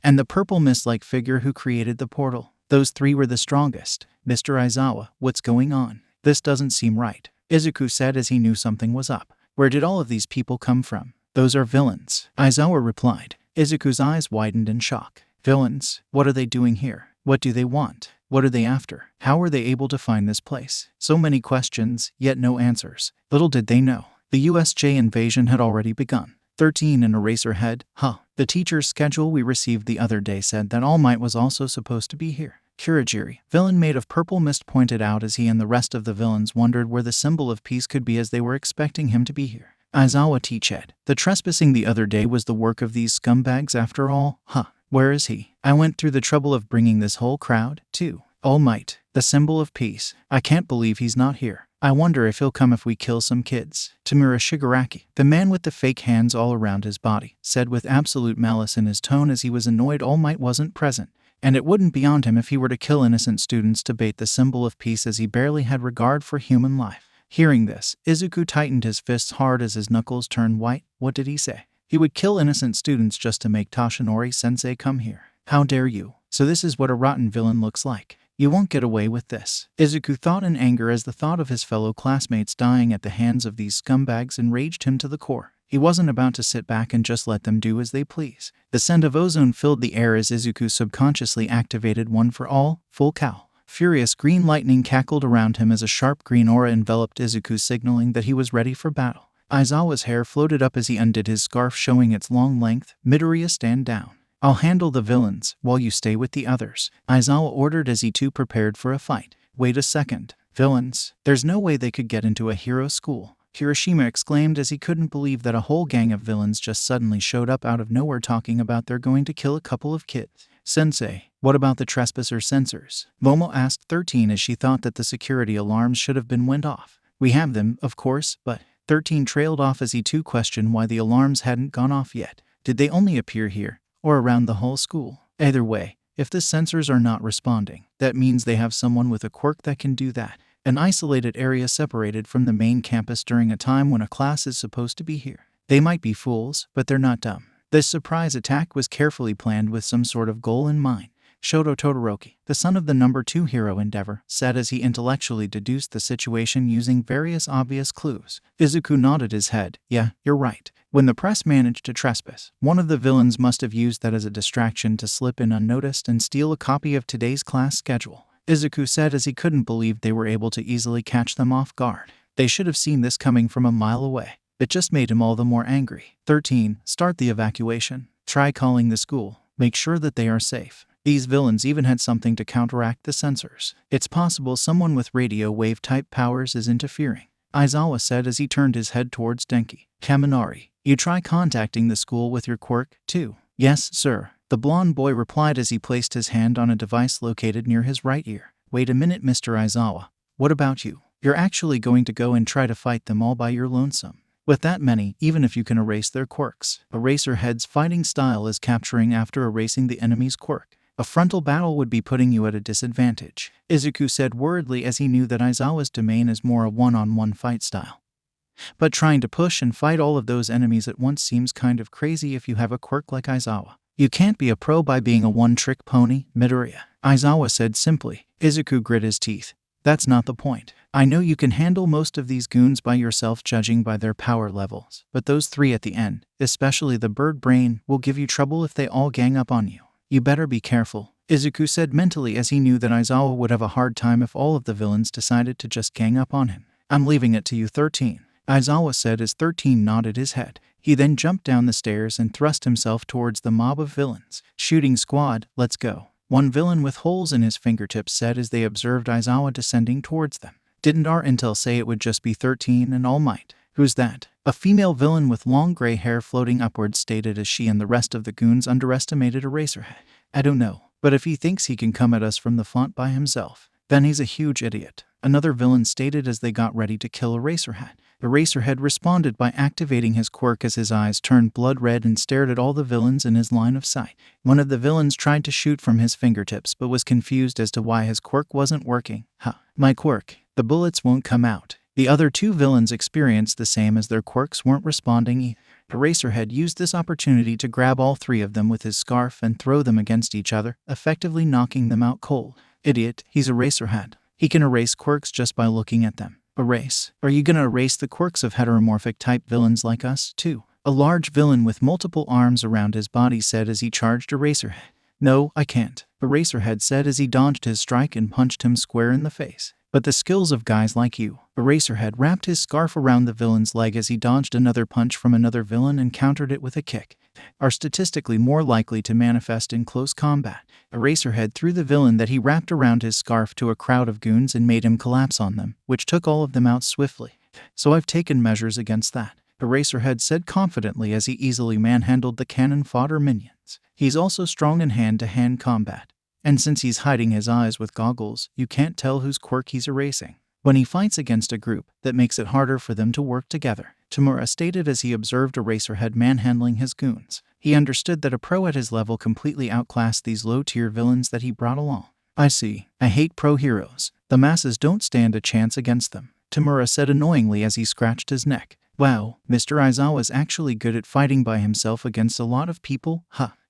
and the purple mist-like figure who created the portal. Those three were the strongest. Mr. Aizawa, what's going on? This doesn't seem right, Izuku said as he knew something was up. Where did all of these people come from? Those are villains, Aizawa replied. Izuku's eyes widened in shock. Villains? What are they doing here? What do they want? What are they after? How were they able to find this place? So many questions, yet no answers. Little did they know, the USJ invasion had already begun. 13. An Eraserhead? Huh. The teacher's schedule we received the other day said that All Might was also supposed to be here. Kurogiri, villain made of purple mist, pointed out as he and the rest of the villains wondered where the symbol of peace could be, as they were expecting him to be here. Aizawa teached. The trespassing the other day was the work of these scumbags after all? Huh. Where is he? I went through the trouble of bringing this whole crowd, too. All Might, the symbol of peace. I can't believe he's not here. I wonder if he'll come if we kill some kids. Tamura Shigaraki, the man with the fake hands all around his body, said with absolute malice in his tone as he was annoyed All Might wasn't present. And it wouldn't be on him if he were to kill innocent students to bait the symbol of peace, as he barely had regard for human life. Hearing this, Izuku tightened his fists hard as his knuckles turned white. What did he say? He would kill innocent students just to make Toshinori-sensei come here. How dare you? So this is what a rotten villain looks like. You won't get away with this, Izuku thought in anger as the thought of his fellow classmates dying at the hands of these scumbags enraged him to the core. He wasn't about to sit back and just let them do as they please. The scent of ozone filled the air as Izuku subconsciously activated One for All, Full Cow. Furious green lightning cackled around him as a sharp green aura enveloped Izuku, signaling that he was ready for battle. Aizawa's hair floated up as he undid his scarf, showing its long length. Midoriya, stand down. I'll handle the villains, while you stay with the others, Aizawa ordered as he too prepared for a fight. Wait a second. Villains? There's no way they could get into a hero school, Kirishima exclaimed as he couldn't believe that a whole gang of villains just suddenly showed up out of nowhere talking about they're going to kill a couple of kids. Sensei, what about the trespasser sensors? Momo asked 13 as she thought that the security alarms should have been went off. We have them, of course, but 13 trailed off as he too questioned why the alarms hadn't gone off yet. Did they only appear here, or around the whole school? Either way, if the sensors are not responding, that means they have someone with a quirk that can do that. An isolated area separated from the main campus during a time when a class is supposed to be here. They might be fools, but they're not dumb. This surprise attack was carefully planned with some sort of goal in mind. Shoto Todoroki, the son of the number 2 hero Endeavor, said as he intellectually deduced the situation using various obvious clues. Izuku nodded his head. Yeah, you're right. When the press managed to trespass, one of the villains must have used that as a distraction to slip in unnoticed and steal a copy of today's class schedule, Izuku said as he couldn't believe they were able to easily catch them off guard. They should have seen this coming from a mile away. It just made him all the more angry. 13. Start the evacuation. Try calling the school. Make sure that they are safe. These villains even had something to counteract the sensors. It's possible someone with radio wave type powers is interfering, Aizawa said as he turned his head towards Denki. Kaminari, you try contacting the school with your quirk, too. Yes, sir, the blonde boy replied as he placed his hand on a device located near his right ear. Wait a minute, Mr. Aizawa. What about you? You're actually going to go and try to fight them all by your lonesome? With that many, even if you can erase their quirks. Eraserhead's fighting style is capturing after erasing the enemy's quirk. A frontal battle would be putting you at a disadvantage, Izuku said worriedly as he knew that Aizawa's domain is more a one-on-one fight style. But trying to push and fight all of those enemies at once seems kind of crazy if you have a quirk like Aizawa. You can't be a pro by being a one-trick pony, Midoriya, Aizawa said simply. Izuku grit his teeth. That's not the point. I know you can handle most of these goons by yourself judging by their power levels, but those three at the end, especially the bird brain, will give you trouble if they all gang up on you. You better be careful, Izuku said mentally as he knew that Aizawa would have a hard time if all of the villains decided to just gang up on him. I'm leaving it to you, 13, Aizawa said as 13 nodded his head. He then jumped down the stairs and thrust himself towards the mob of villains. Shooting squad, let's go, one villain with holes in his fingertips said as they observed Aizawa descending towards them. Didn't our intel say it would just be 13 and All Might? Who's that? A female villain with long gray hair floating upwards stated as she and the rest of the goons underestimated Eraserhead. I don't know, but if he thinks he can come at us from the front by himself, then he's a huge idiot, another villain stated as they got ready to kill Eraserhead. Eraserhead responded by activating his quirk as his eyes turned blood red and stared at all the villains in his line of sight. One of the villains tried to shoot from his fingertips but was confused as to why his quirk wasn't working. My quirk. The bullets won't come out. The other two villains experienced the same as their quirks weren't responding. Eraserhead used this opportunity to grab all three of them with his scarf and throw them against each other, effectively knocking them out cold. Idiot, he's Eraserhead. He can erase quirks just by looking at them. Erase? Are you gonna erase the quirks of heteromorphic type villains like us, too? A large villain with multiple arms around his body said as he charged Eraserhead. No, I can't, Eraserhead said as he dodged his strike and punched him square in the face. But the skills of guys like you. Eraserhead wrapped his scarf around the villain's leg as he dodged another punch from another villain and countered it with a kick. Are statistically more likely to manifest in close combat. Eraserhead threw the villain that he wrapped around his scarf to a crowd of goons and made him collapse on them, which took all of them out swiftly. So I've taken measures against that, Eraserhead said confidently as he easily manhandled the cannon fodder minions. He's also strong in hand-to-hand combat. And since he's hiding his eyes with goggles, you can't tell whose quirk he's erasing. When he fights against a group, that makes it harder for them to work together, Tamura stated as he observed Eraserhead manhandling his goons. He understood that a pro at his level completely outclassed these low-tier villains that he brought along. I see. I hate pro heroes. The masses don't stand a chance against them, Tamura said annoyingly as he scratched his neck. Wow, Mr. Aizawa's actually good at fighting by himself against a lot of people,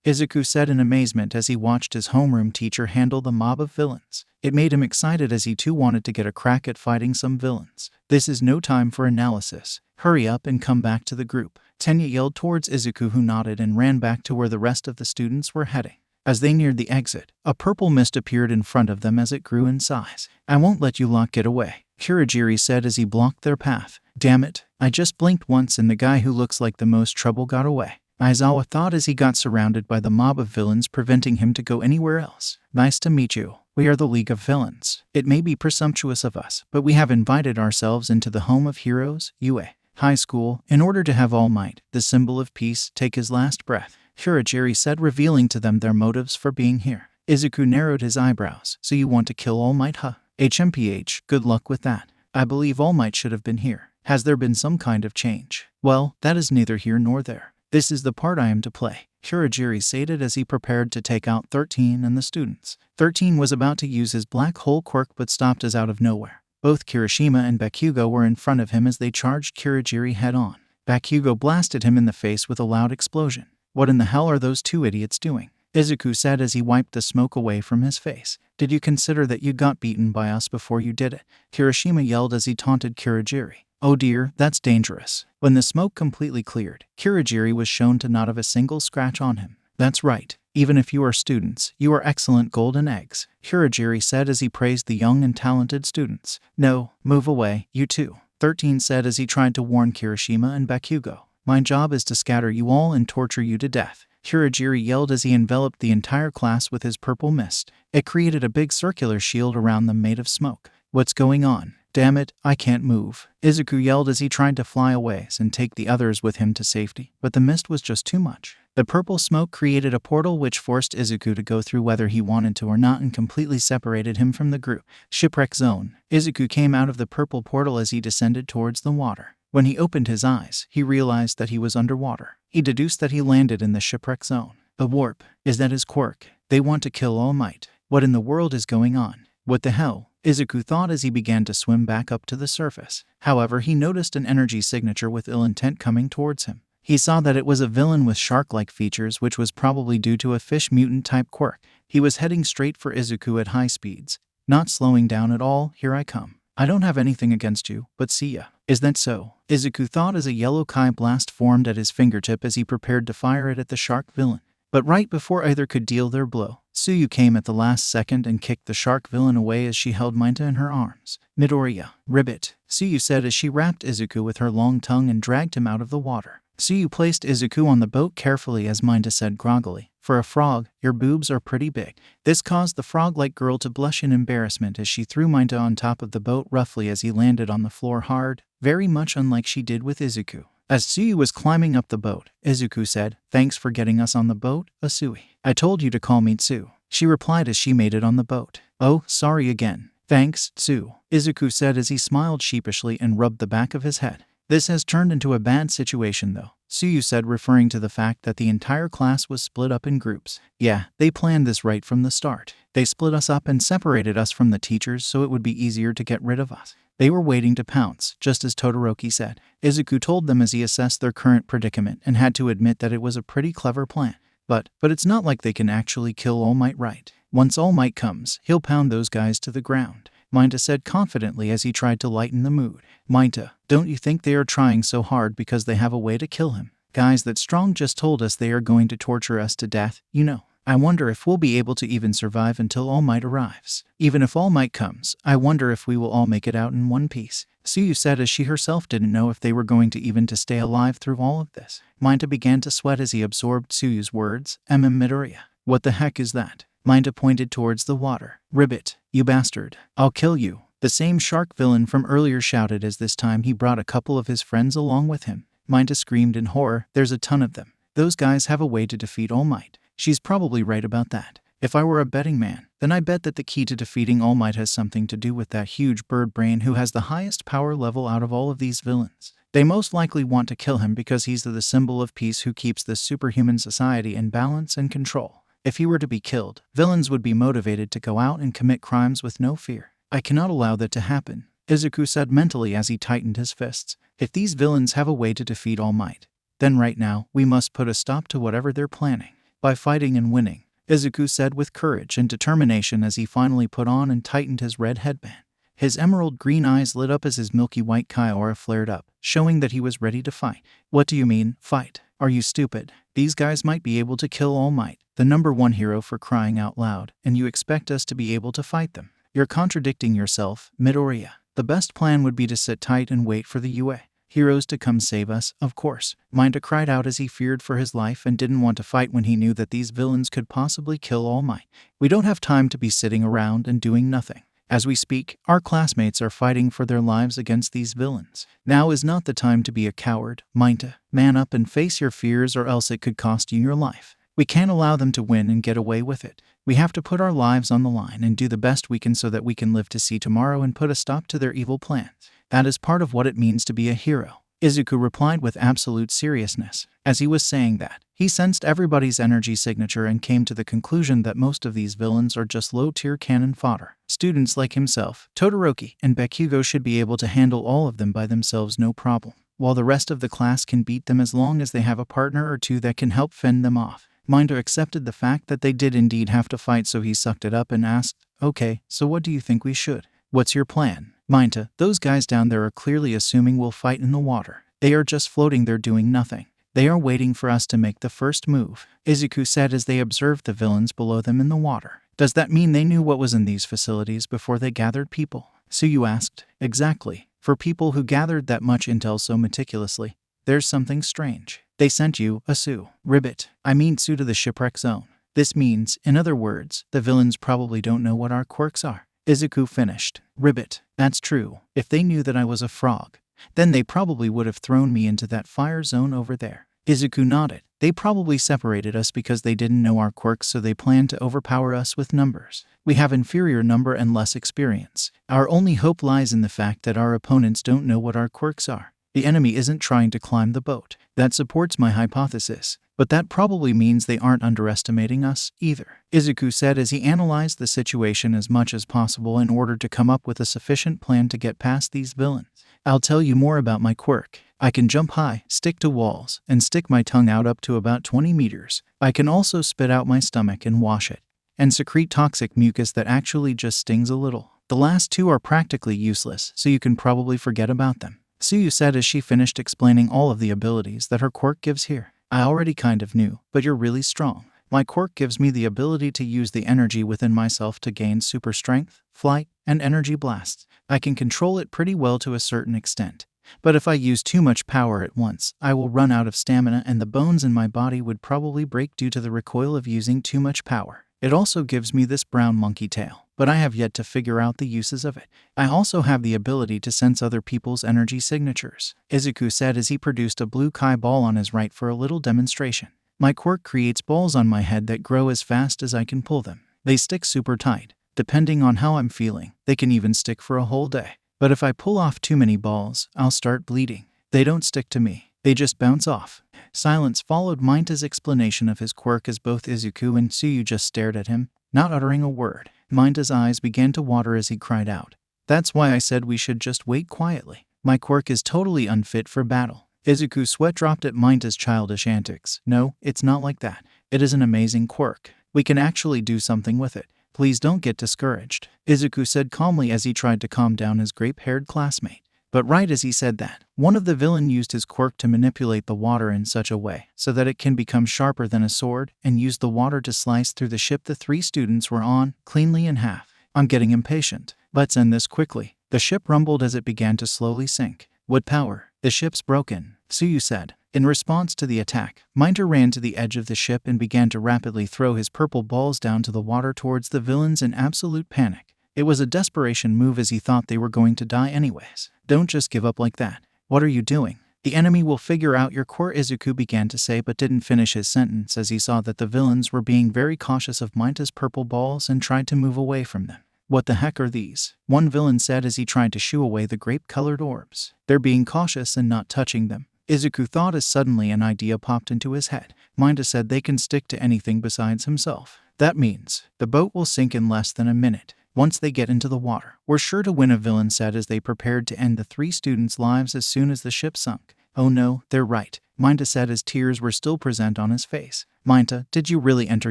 Izuku said in amazement as he watched his homeroom teacher handle the mob of villains. It made him excited as he too wanted to get a crack at fighting some villains. This is no time for analysis. Hurry up and come back to the group, Tenya yelled towards Izuku, who nodded and ran back to where the rest of the students were heading. As they neared the exit, a purple mist appeared in front of them as it grew in size. I won't let you lot get away, Kurogiri said as he blocked their path. Damn it, I just blinked once and the guy who looks like the most trouble got away, Aizawa thought as he got surrounded by the mob of villains preventing him to go anywhere else. Nice to meet you. We are the League of Villains. It may be presumptuous of us, but we have invited ourselves into the home of heroes, UA High School, in order to have All Might, the symbol of peace, take his last breath, Kurogiri said, revealing to them their motives for being here. Izuku narrowed his eyebrows. So you want to kill All Might, huh? HMPH, good luck with that. I believe All Might should have been here. Has there been some kind of change? Well, that is neither here nor there. This is the part I am to play, Kurogiri stated as he prepared to take out 13 and the students. 13 was about to use his black hole quirk but stopped as out of nowhere. Both Kirishima and Bakugo were in front of him as they charged Kurogiri head-on. Bakugo blasted him in the face with a loud explosion. What in the hell are those two idiots doing? Izuku said as he wiped the smoke away from his face. Did you consider that you got beaten by us before you did it? Kirishima yelled as he taunted Kurogiri. Oh dear, that's dangerous. When the smoke completely cleared, Kurogiri was shown to not have a single scratch on him. That's right. Even if you are students, you are excellent golden eggs, Kurogiri said as he praised the young and talented students. No, move away, you two, 13 said as he tried to warn Kirishima and Bakugo. My job is to scatter you all and torture you to death, Kurogiri yelled as he enveloped the entire class with his purple mist. It created a big circular shield around them made of smoke. What's going on? Damn it, I can't move, Izuku yelled as he tried to fly away and take the others with him to safety, but the mist was just too much. The purple smoke created a portal which forced Izuku to go through whether he wanted to or not and completely separated him from the group. Shipwreck zone. Izuku came out of the purple portal as he descended towards the water. When he opened his eyes, he realized that he was underwater. He deduced that he landed in the shipwreck zone. A warp. Is that his quirk? They want to kill All Might. What in the world is going on? What the hell? Izuku thought as he began to swim back up to the surface. However, he noticed an energy signature with ill intent coming towards him. He saw that it was a villain with shark-like features, which was probably due to a fish mutant-type quirk. He was heading straight for Izuku at high speeds, not slowing down at all. Here I come. I don't have anything against you, but see ya. Is that so? Izuku thought as a yellow Kai blast formed at his fingertip as he prepared to fire it at the shark villain. But right before either could deal their blow, Tsuyu came at the last second and kicked the shark villain away as she held Minta in her arms. Midoriya, ribbit, Tsuyu said as she wrapped Izuku with her long tongue and dragged him out of the water. Tsuyu placed Izuku on the boat carefully as Minta said groggily, "For a frog, your boobs are pretty big." This caused the frog-like girl to blush in embarrassment as she threw Minta on top of the boat roughly as he landed on the floor hard, very much unlike she did with Izuku. As Tsuyu was climbing up the boat, Izuku said, "Thanks for getting us on the boat, Asui. I told you to call me Tsu," she replied as she made it on the boat. "Oh, sorry again." "Thanks, Tsu," Izuku said as he smiled sheepishly and rubbed the back of his head. "This has turned into a bad situation though," Tsuyu said, referring to the fact that the entire class was split up in groups. "Yeah, they planned this right from the start. They split us up and separated us from the teachers so it would be easier to get rid of us. They were waiting to pounce, just as Todoroki said," Izuku told them as he assessed their current predicament and had to admit that it was a pretty clever plan. But it's not like they can actually kill All Might, right? Once All Might comes, he'll pound those guys to the ground," Minta said confidently as he tried to lighten the mood. "Minta, don't you think they are trying so hard because they have a way to kill him? Guys that Strong just told us they are going to torture us to death, you know. I wonder if we'll be able to even survive until All Might arrives. Even if All Might comes, I wonder if we will all make it out in one piece," Tsuyu said as she herself didn't know if they were going to even to stay alive through all of this. Minta began to sweat as he absorbed Tsuyu's words. Midoriya. What the heck is that? Minta pointed towards the water. "Ribbit, you bastard. I'll kill you," the same shark villain from earlier shouted as this time he brought a couple of his friends along with him. Minta screamed in horror. "There's a ton of them. Those guys have a way to defeat All Might." She's probably right about that. If I were a betting man, then I bet that the key to defeating All Might has something to do with that huge bird brain who has the highest power level out of all of these villains. They most likely want to kill him because he's the symbol of peace who keeps this superhuman society in balance and control. If he were to be killed, villains would be motivated to go out and commit crimes with no fear. I cannot allow that to happen, Izuku said mentally as he tightened his fists. If these villains have a way to defeat All Might, then right now we must put a stop to whatever they're planning. By fighting and winning, Izuku said with courage and determination as he finally put on and tightened his red headband. His emerald green eyes lit up as his milky white Kai aura flared up, showing that he was ready to fight. "What do you mean, fight? Are you stupid? These guys might be able to kill All Might, the #1 hero for crying out loud, and you expect us to be able to fight them? You're contradicting yourself, Midoriya. The best plan would be to sit tight and wait for the UA heroes to come save us, of course," Minta cried out as he feared for his life and didn't want to fight when he knew that these villains could possibly kill All Might. "We don't have time to be sitting around and doing nothing. As we speak, our classmates are fighting for their lives against these villains. Now is not the time to be a coward, Minta. Man up and face your fears or else it could cost you your life. We can't allow them to win and get away with it. We have to put our lives on the line and do the best we can so that we can live to see tomorrow and put a stop to their evil plans. That is part of what it means to be a hero," Izuku replied with absolute seriousness. As he was saying that, he sensed everybody's energy signature and came to the conclusion that most of these villains are just low-tier cannon fodder. Students like himself, Todoroki, and Bakugo should be able to handle all of them by themselves no problem, while the rest of the class can beat them as long as they have a partner or two that can help fend them off. Minta accepted the fact that they did indeed have to fight, so he sucked it up and asked, "Okay, so what do you think we should? What's your plan?" "Minta, those guys down there are clearly assuming we'll fight in the water. They are just floating there doing nothing. They are waiting for us to make the first move," Izuku said as they observed the villains below them in the water. "Does that mean they knew what was in these facilities before they gathered people?" Tsuyu asked. "Exactly. For people who gathered that much intel so meticulously, there's something strange. They sent you, Asu. Ribbit. I mean Tsu to the shipwreck zone. This means, in other words, the villains probably don't know what our quirks are," Izuku finished. "Ribbit. That's true. If they knew that I was a frog, then they probably would have thrown me into that fire zone over there." Izuku nodded. "They probably separated us because they didn't know our quirks, so they planned to overpower us with numbers. We have inferior number and less experience. Our only hope lies in the fact that our opponents don't know what our quirks are." The enemy isn't trying to climb the boat. That supports my hypothesis. But that probably means they aren't underestimating us, either, Izuku said as he analyzed the situation as much as possible in order to come up with a sufficient plan to get past these villains. I'll tell you more about my quirk. I can jump high, stick to walls, and stick my tongue out up to about 20 meters. I can also spit out my stomach and wash it, and secrete toxic mucus that actually just stings a little. The last two are practically useless, so you can probably forget about them, Tsuyu said as she finished explaining all of the abilities that her quirk gives here. I already kind of knew, but you're really strong. My quirk gives me the ability to use the energy within myself to gain super strength, flight, and energy blasts. I can control it pretty well to a certain extent. But if I use too much power at once, I will run out of stamina and the bones in my body would probably break due to the recoil of using too much power. It also gives me this brown monkey tail, but I have yet to figure out the uses of it. I also have the ability to sense other people's energy signatures, Izuku said as he produced a blue kai ball on his right for a little demonstration. My quirk creates balls on my head that grow as fast as I can pull them. They stick super tight. Depending on how I'm feeling, they can even stick for a whole day. But if I pull off too many balls, I'll start bleeding. They don't stick to me. They just bounce off. Silence followed Mainta's explanation of his quirk as both Izuku and Tsuyu just stared at him, not uttering a word. Mainta's eyes began to water as he cried out. That's why I said we should just wait quietly. My quirk is totally unfit for battle. Izuku's sweat dropped at Mainta's childish antics. No, it's not like that. It is an amazing quirk. We can actually do something with it. Please don't get discouraged, Izuku said calmly as he tried to calm down his grape-haired classmate. But right as he said that, one of the villains used his quirk to manipulate the water in such a way so that it can become sharper than a sword and used the water to slice through the ship the three students were on, cleanly in half. I'm getting impatient. Let's end this quickly. The ship rumbled as it began to slowly sink. What power? The ship's broken, Tsuyu said. In response to the attack, Mainta ran to the edge of the ship and began to rapidly throw his purple balls down to the water towards the villains in absolute panic. It was a desperation move as he thought they were going to die anyways. Don't just give up like that. What are you doing? The enemy will figure out your core, Izuku began to say but didn't finish his sentence as he saw that the villains were being very cautious of Mainta's purple balls and tried to move away from them. What the heck are these? One villain said as he tried to shoo away the grape-colored orbs. They're being cautious and not touching them, Izuku thought as suddenly an idea popped into his head. Mainta said they can stick to anything besides himself. That means the boat will sink in less than a minute. Once they get into the water, we're sure to win, a villain said as they prepared to end the three students' lives as soon as the ship sunk. Oh no, they're right, Mainta said as tears were still present on his face. Mainta, did you really enter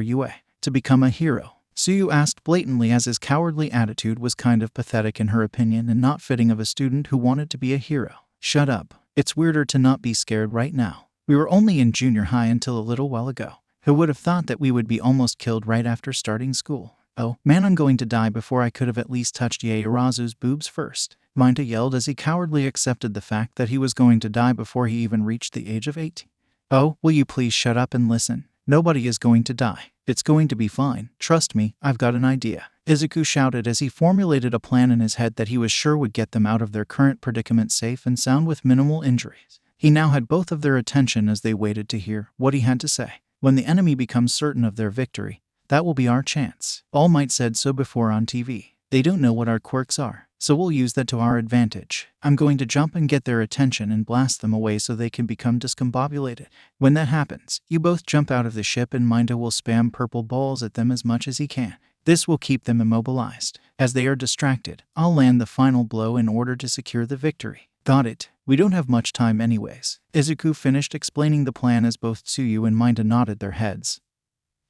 UA to become a hero? Tsuyu asked blatantly as his cowardly attitude was kind of pathetic in her opinion and not fitting of a student who wanted to be a hero. Shut up. It's weirder to not be scared right now. We were only in junior high until a little while ago. Who would have thought that we would be almost killed right after starting school? Oh, man, I'm going to die before I could have at least touched Yaoyorozu's boobs first, Mainta yelled as he cowardly accepted the fact that he was going to die before he even reached the age of 18. Oh, will you please shut up and listen? Nobody is going to die. It's going to be fine. Trust me, I've got an idea, Izuku shouted as he formulated a plan in his head that he was sure would get them out of their current predicament safe and sound with minimal injuries. He now had both of their attention as they waited to hear what he had to say. When the enemy becomes certain of their victory, that will be our chance. All Might said so before on TV. They don't know what our quirks are, so we'll use that to our advantage. I'm going to jump and get their attention and blast them away so they can become discombobulated. When that happens, you both jump out of the ship and Mainta will spam purple balls at them as much as he can. This will keep them immobilized. As they are distracted, I'll land the final blow in order to secure the victory. Got it. We don't have much time anyways. Izuku finished explaining the plan as both Tsuyu and Mainta nodded their heads,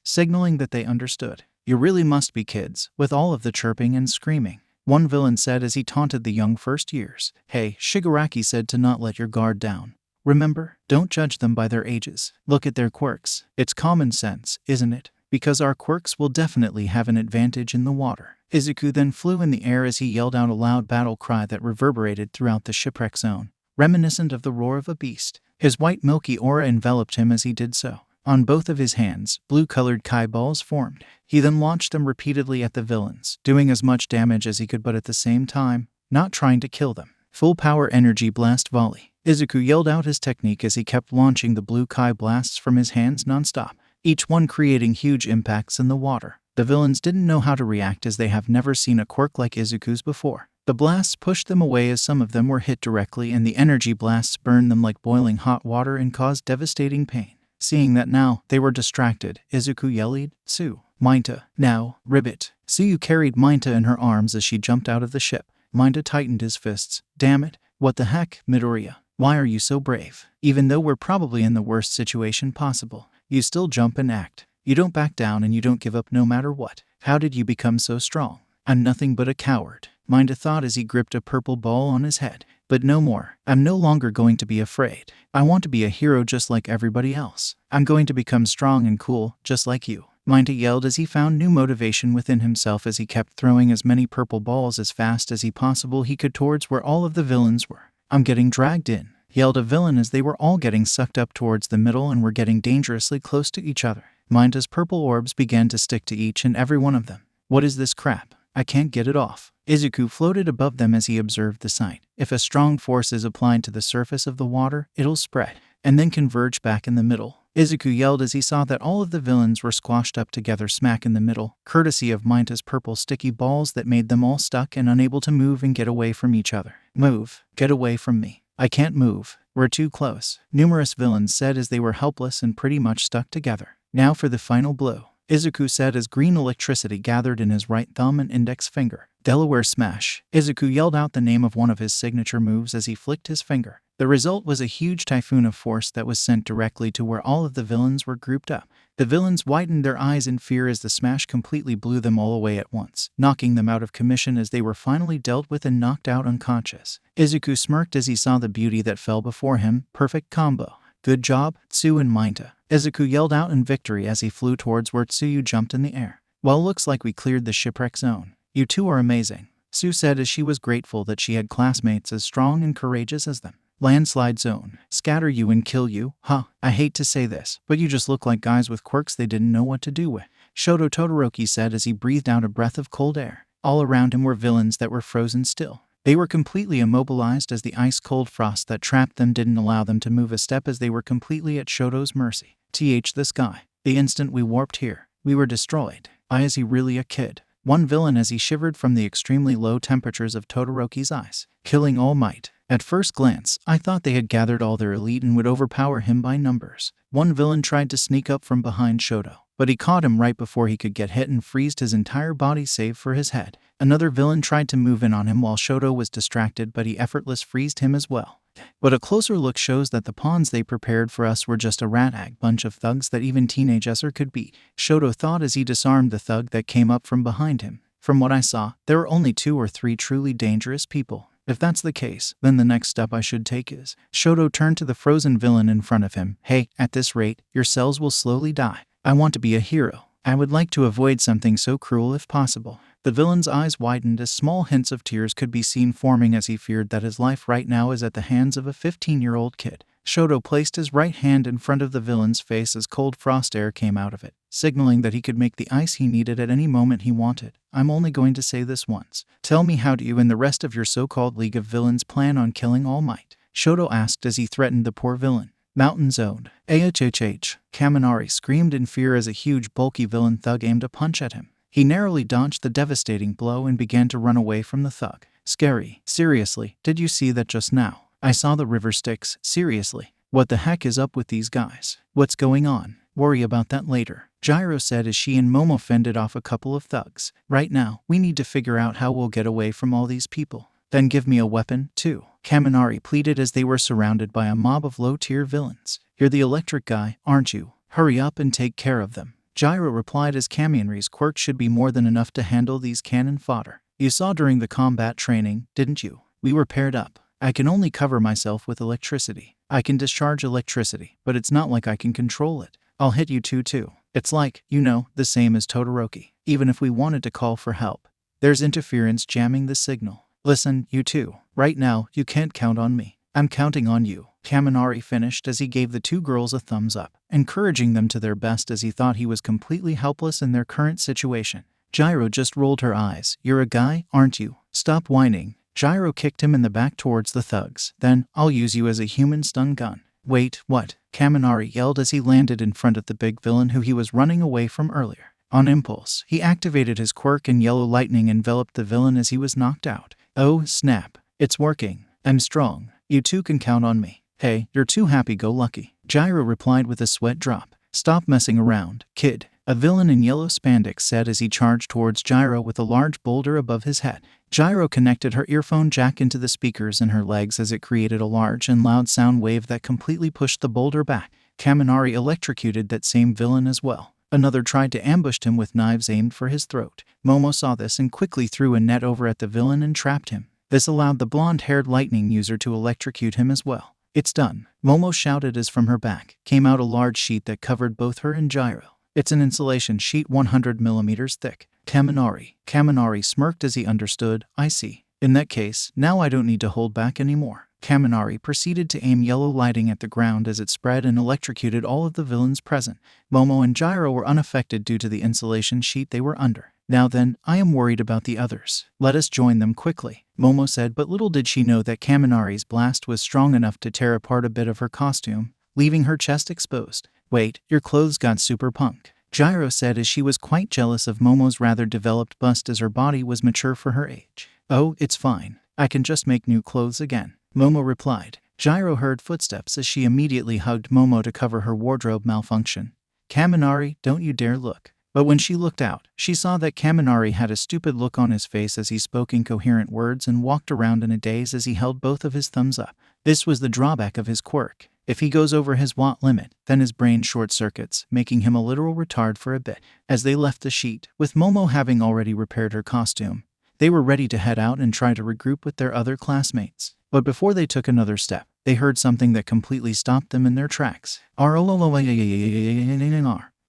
signaling that they understood. You really must be kids, with all of the chirping and screaming, one villain said as he taunted the young first years. Hey, Shigaraki said to not let your guard down. Remember, don't judge them by their ages. Look at their quirks. It's common sense, isn't it? Because our quirks will definitely have an advantage in the water. Izuku then flew in the air as he yelled out a loud battle cry that reverberated throughout the shipwreck zone, reminiscent of the roar of a beast. His white milky aura enveloped him as he did so. On both of his hands, blue-colored kai balls formed. He then launched them repeatedly at the villains, doing as much damage as he could but at the same time, not trying to kill them. Full power energy blast volley. Izuku yelled out his technique as he kept launching the blue kai blasts from his hands nonstop, each one creating huge impacts in the water. The villains didn't know how to react as they have never seen a quirk like Izuku's before. The blasts pushed them away as some of them were hit directly, and the energy blasts burned them like boiling hot water and caused devastating pain. Seeing that now they were distracted, Izuku yelled, "Tsu, Minta, now, ribbit." Tsuyu carried Minta in her arms as she jumped out of the ship. Minta tightened his fists. "Damn it, what the heck, Midoriya? Why are you so brave? Even though we're probably in the worst situation possible, you still jump and act. You don't back down and you don't give up no matter what. How did you become so strong?" "I'm nothing but a coward," Minta thought as he gripped a purple ball on his head. "But no more. I'm no longer going to be afraid. I want to be a hero just like everybody else. I'm going to become strong and cool, just like you." Minta yelled as he found new motivation within himself as he kept throwing as many purple balls as fast as he possibly could towards where all of the villains were. "I'm getting dragged in," yelled a villain as they were all getting sucked up towards the middle and were getting dangerously close to each other. Minta's purple orbs began to stick to each and every one of them. "What is this crap? I can't get it off." Izuku floated above them as he observed the sight. If a strong force is applied to the surface of the water, it'll spread, and then converge back in the middle. Izuku yelled as he saw that all of the villains were squashed up together smack in the middle, courtesy of Minta's purple sticky balls that made them all stuck and unable to move and get away from each other. "Move. Get away from me. I can't move. We're too close," numerous villains said as they were helpless and pretty much stuck together. "Now for the final blow," Izuku said as green electricity gathered in his right thumb and index finger. "Delaware Smash." Izuku yelled out the name of one of his signature moves as he flicked his finger. The result was a huge typhoon of force that was sent directly to where all of the villains were grouped up. The villains widened their eyes in fear as the smash completely blew them all away at once, knocking them out of commission as they were finally dealt with and knocked out unconscious. Izuku smirked as he saw the beauty that fell before him. "Perfect combo. Good job, Tsu and Minta." Izuku yelled out in victory as he flew towards where Tsuyu jumped in the air. "Well, looks like we cleared the shipwreck zone. You two are amazing," Tsu said as she was grateful that she had classmates as strong and courageous as them. "Landslide zone. Scatter you and kill you. Huh, I hate to say this, but you just look like guys with quirks they didn't know what to do with," Shoto Todoroki said as he breathed out a breath of cold air. All around him were villains that were frozen still. They were completely immobilized as the ice-cold frost that trapped them didn't allow them to move a step as they were completely at Shoto's mercy. This guy. The instant we warped here, we were destroyed. Is he really a kid?" One villain as he shivered from the extremely low temperatures of Todoroki's eyes. "Killing All Might. At first glance, I thought they had gathered all their elite and would overpower him by numbers." One villain tried to sneak up from behind Shoto, but he caught him right before he could get hit and freezed his entire body save for his head. Another villain tried to move in on him while Shoto was distracted, but he effortless freezed him as well. But a closer look shows that the pawns they prepared for us were just a rat-ag bunch of thugs that even teenage Esser could beat, Shoto thought as he disarmed the thug that came up from behind him. "From what I saw, there were only 2 or 3 truly dangerous people. If that's the case, then the next step I should take is..." Shoto turned to the frozen villain in front of him. "Hey, at this rate, your cells will slowly die. I want to be a hero. I would like to avoid something so cruel if possible." The villain's eyes widened as small hints of tears could be seen forming as he feared that his life right now is at the hands of a 15-year-old kid. Shoto placed his right hand in front of the villain's face as cold frost air came out of it, signaling that he could make the ice he needed at any moment he wanted. "I'm only going to say this once. Tell me, how do you and the rest of your so-called League of Villains plan on killing All Might?" Shoto asked as he threatened the poor villain. "Mountain zoned." "AHHH." Kaminari screamed in fear as a huge bulky villain thug aimed a punch at him. He narrowly dodged the devastating blow and began to run away from the thug. "Scary. Seriously, did you see that just now? I saw the river Styx. Seriously. What the heck is up with these guys? What's going on?" "Worry about that later," Gyro said as she and Momo fended off a couple of thugs. "Right now, we need to figure out how we'll get away from all these people." "Then give me a weapon, too," Kaminari pleaded as they were surrounded by a mob of low-tier villains. "You're the electric guy, aren't you? Hurry up and take care of them." Gyro replied as Kaminari's quirk should be more than enough to handle these cannon fodder. "You saw during the combat training, didn't you? We were paired up. I can only cover myself with electricity. I can discharge electricity, but it's not like I can control it. I'll hit you too. It's like, the same as Todoroki. Even if we wanted to call for help, there's interference jamming the signal. Listen, you two, right now, you can't count on me. I'm counting on you." Kaminari finished as he gave the 2 girls a thumbs up, encouraging them to their best as he thought he was completely helpless in their current situation. Gyro just rolled her eyes. "You're a guy, aren't you? Stop whining." Gyro kicked him in the back towards the thugs. "Then, I'll use you as a human stun gun." "Wait, what?" Kaminari yelled as he landed in front of the big villain who he was running away from earlier. On impulse, he activated his quirk and yellow lightning enveloped the villain as he was knocked out. Oh, snap. It's working. I'm strong. You two can count on me. Hey, you're too happy-go-lucky. Gyro replied with a sweat drop. Stop messing around, kid. A villain in yellow spandex said as he charged towards Gyro with a large boulder above his head. Gyro connected her earphone jack into the speakers in her legs as it created a large and loud sound wave that completely pushed the boulder back. Kaminari electrocuted that same villain as well. Another tried to ambush him with knives aimed for his throat. Momo saw this and quickly threw a net over at the villain and trapped him. This allowed the blonde-haired lightning user to electrocute him as well. It's done, Momo shouted as from her back came out a large sheet that covered both her and Gyro. It's an insulation sheet 100 millimeters thick. Kaminari smirked as he understood. I see. In that case, now I don't need to hold back anymore. Kaminari proceeded to aim yellow lighting at the ground as it spread and electrocuted all of the villains present. Momo and Gyro were unaffected due to the insulation sheet they were under. Now then, I am worried about the others. Let us join them quickly, Momo said, but little did she know that Kaminari's blast was strong enough to tear apart a bit of her costume, leaving her chest exposed. Wait, your clothes got super punk, Gyro said as she was quite jealous of Momo's rather developed bust as her body was mature for her age. Oh, it's fine. I can just make new clothes again, Momo replied. Gyro heard footsteps as she immediately hugged Momo to cover her wardrobe malfunction. Kaminari, don't you dare look. But when she looked out, she saw that Kaminari had a stupid look on his face as he spoke incoherent words and walked around in a daze as he held both of his thumbs up. This was the drawback of his quirk. If he goes over his watt limit, then his brain short-circuits, making him a literal retard for a bit. As they left the sheet, with Momo having already repaired her costume, they were ready to head out and try to regroup with their other classmates. But before they took another step, they heard something that completely stopped them in their tracks.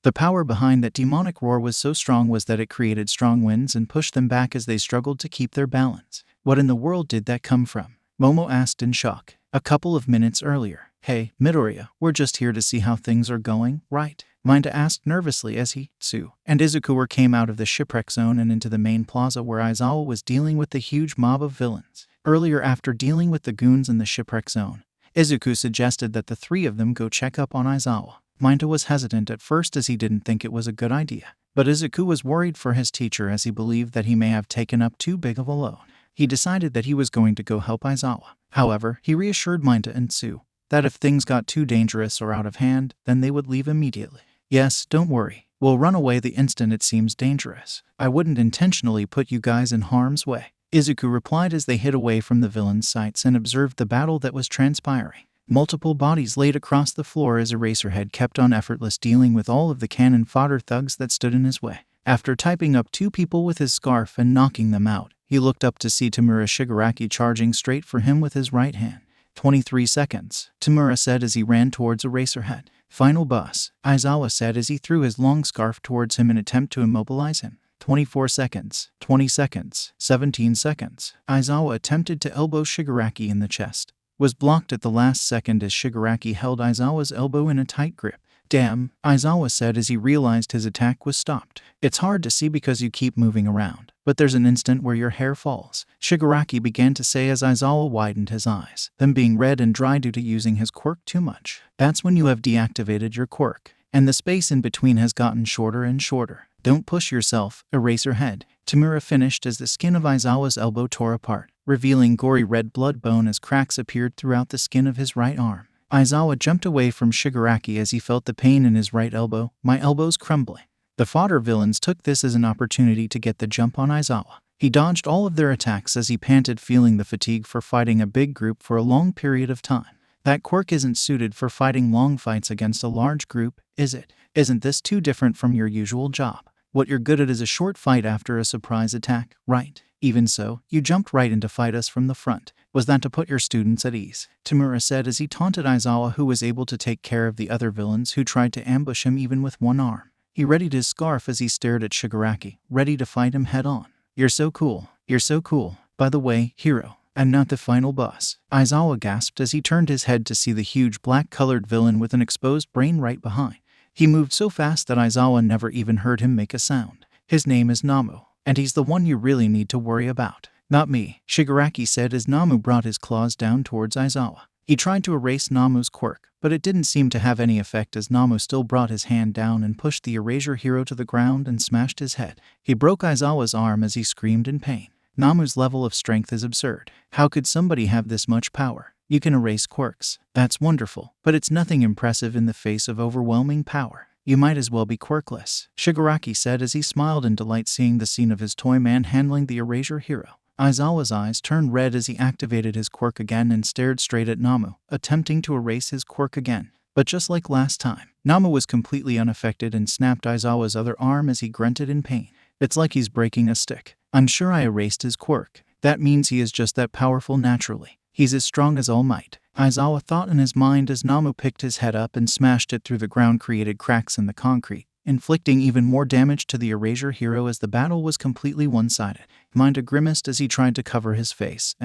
The power behind that demonic roar was so strong was that it created strong winds and pushed them back as they struggled to keep their balance. What in the world did that come from? Momo asked in shock. A couple of minutes earlier. Hey, Midoriya, we're just here to see how things are going, right? Minta asked nervously as he, Tsu, and Izuku came out of the shipwreck zone and into the main plaza where Aizawa was dealing with the huge mob of villains. Earlier, after dealing with the goons in the shipwreck zone, Izuku suggested that the three of them go check up on Aizawa. Minta was hesitant at first as he didn't think it was a good idea, but Izuku was worried for his teacher as he believed that he may have taken up too big of a load. He decided that he was going to go help Aizawa. However, he reassured Minta and Tsu that if things got too dangerous or out of hand, then they would leave immediately. Yes, don't worry. We'll run away the instant it seems dangerous. I wouldn't intentionally put you guys in harm's way, Izuku replied as they hid away from the villains' sights and observed the battle that was transpiring. Multiple bodies laid across the floor as Eraserhead kept on effortless dealing with all of the cannon fodder thugs that stood in his way. After typing up two people with his scarf and knocking them out, he looked up to see Tamura Shigaraki charging straight for him with his right hand. 23 seconds, Tamura said as he ran towards Eraserhead. Final boss, Aizawa said as he threw his long scarf towards him in an attempt to immobilize him. 24 seconds, 20 seconds, 17 seconds. Aizawa attempted to elbow Shigaraki in the chest. Was blocked at the last second as Shigaraki held Aizawa's elbow in a tight grip. Damn, Aizawa said as he realized his attack was stopped. It's hard to see because you keep moving around, but there's an instant where your hair falls, Shigaraki began to say as Aizawa widened his eyes, them being red and dry due to using his quirk too much. That's when you have deactivated your quirk, and the space in between has gotten shorter and shorter. Don't push yourself, Eraserhead, Tamura finished as the skin of Aizawa's elbow tore apart, revealing gory red blood bone as cracks appeared throughout the skin of his right arm. Aizawa jumped away from Shigaraki as he felt the pain in his right elbow, my elbow's crumbling. The fodder villains took this as an opportunity to get the jump on Aizawa. He dodged all of their attacks as he panted, feeling the fatigue for fighting a big group for a long period of time. That quirk isn't suited for fighting long fights against a large group, is it? Isn't this too different from your usual job? What you're good at is a short fight after a surprise attack, right? Even so, you jumped right in to fight us from the front. Was that to put your students at ease? Tamura said as he taunted Aizawa, who was able to take care of the other villains who tried to ambush him even with one arm. He readied his scarf as he stared at Shigaraki, ready to fight him head on. You're so cool. You're so cool. By the way, hero, I'm not the final boss, Aizawa gasped as he turned his head to see the huge black-colored villain with an exposed brain right behind. He moved so fast that Aizawa never even heard him make a sound. His name is Namu, and he's the one you really need to worry about. Not me, Shigaraki said as Namu brought his claws down towards Aizawa. He tried to erase Namu's quirk, but it didn't seem to have any effect as Namu still brought his hand down and pushed the erasure hero to the ground and smashed his head. He broke Aizawa's arm as he screamed in pain. Namu's level of strength is absurd. How could somebody have this much power? You can erase quirks. That's wonderful, but it's nothing impressive in the face of overwhelming power. You might as well be quirkless, Shigaraki said as he smiled in delight seeing the scene of his toy man handling the erasure hero. Aizawa's eyes turned red as he activated his quirk again and stared straight at Namu, attempting to erase his quirk again. But just like last time, Namu was completely unaffected and snapped Aizawa's other arm as he grunted in pain. It's like he's breaking a stick. I'm sure I erased his quirk. That means he is just that powerful naturally. He's as strong as All Might, Aizawa thought in his mind as Namu picked his head up and smashed it through the ground-created cracks in the concrete, inflicting even more damage to the erasure hero as the battle was completely one-sided. Minda grimaced as he tried to cover his face.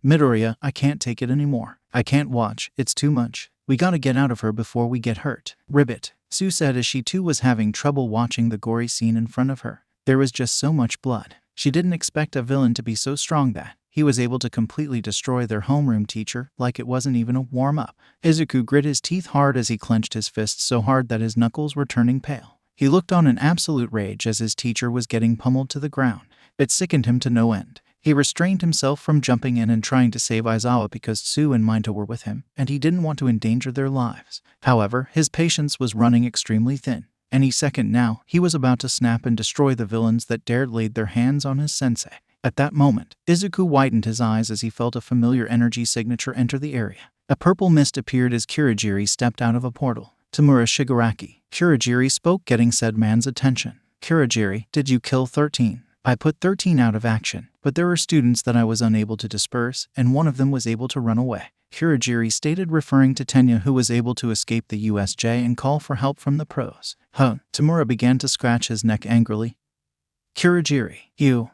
Midoriya, I can't take it anymore. I can't watch, it's too much. We gotta get out of her before we get hurt. Ribbit, Sue said as she too was having trouble watching the gory scene in front of her. There was just so much blood. She didn't expect a villain to be so strong that he was able to completely destroy their homeroom teacher like it wasn't even a warm-up. Izuku grit his teeth hard as he clenched his fists so hard that his knuckles were turning pale. He looked on in absolute rage as his teacher was getting pummeled to the ground. It sickened him to no end. He restrained himself from jumping in and trying to save Aizawa because Sue and Minta were with him, and he didn't want to endanger their lives. However, his patience was running extremely thin. Any second now, he was about to snap and destroy the villains that dared laid their hands on his sensei. At that moment, Izuku widened his eyes as he felt a familiar energy signature enter the area. A purple mist appeared as Kurogiri stepped out of a portal. Tamura Shigaraki, Kurogiri spoke, getting said man's attention. Kurogiri, did you kill 13? I put 13 out of action, but there were students that I was unable to disperse, and one of them was able to run away. Kurogiri stated, referring to Tenya, who was able to escape the USJ and call for help from the pros. Tamura began to scratch his neck angrily. Kurogiri,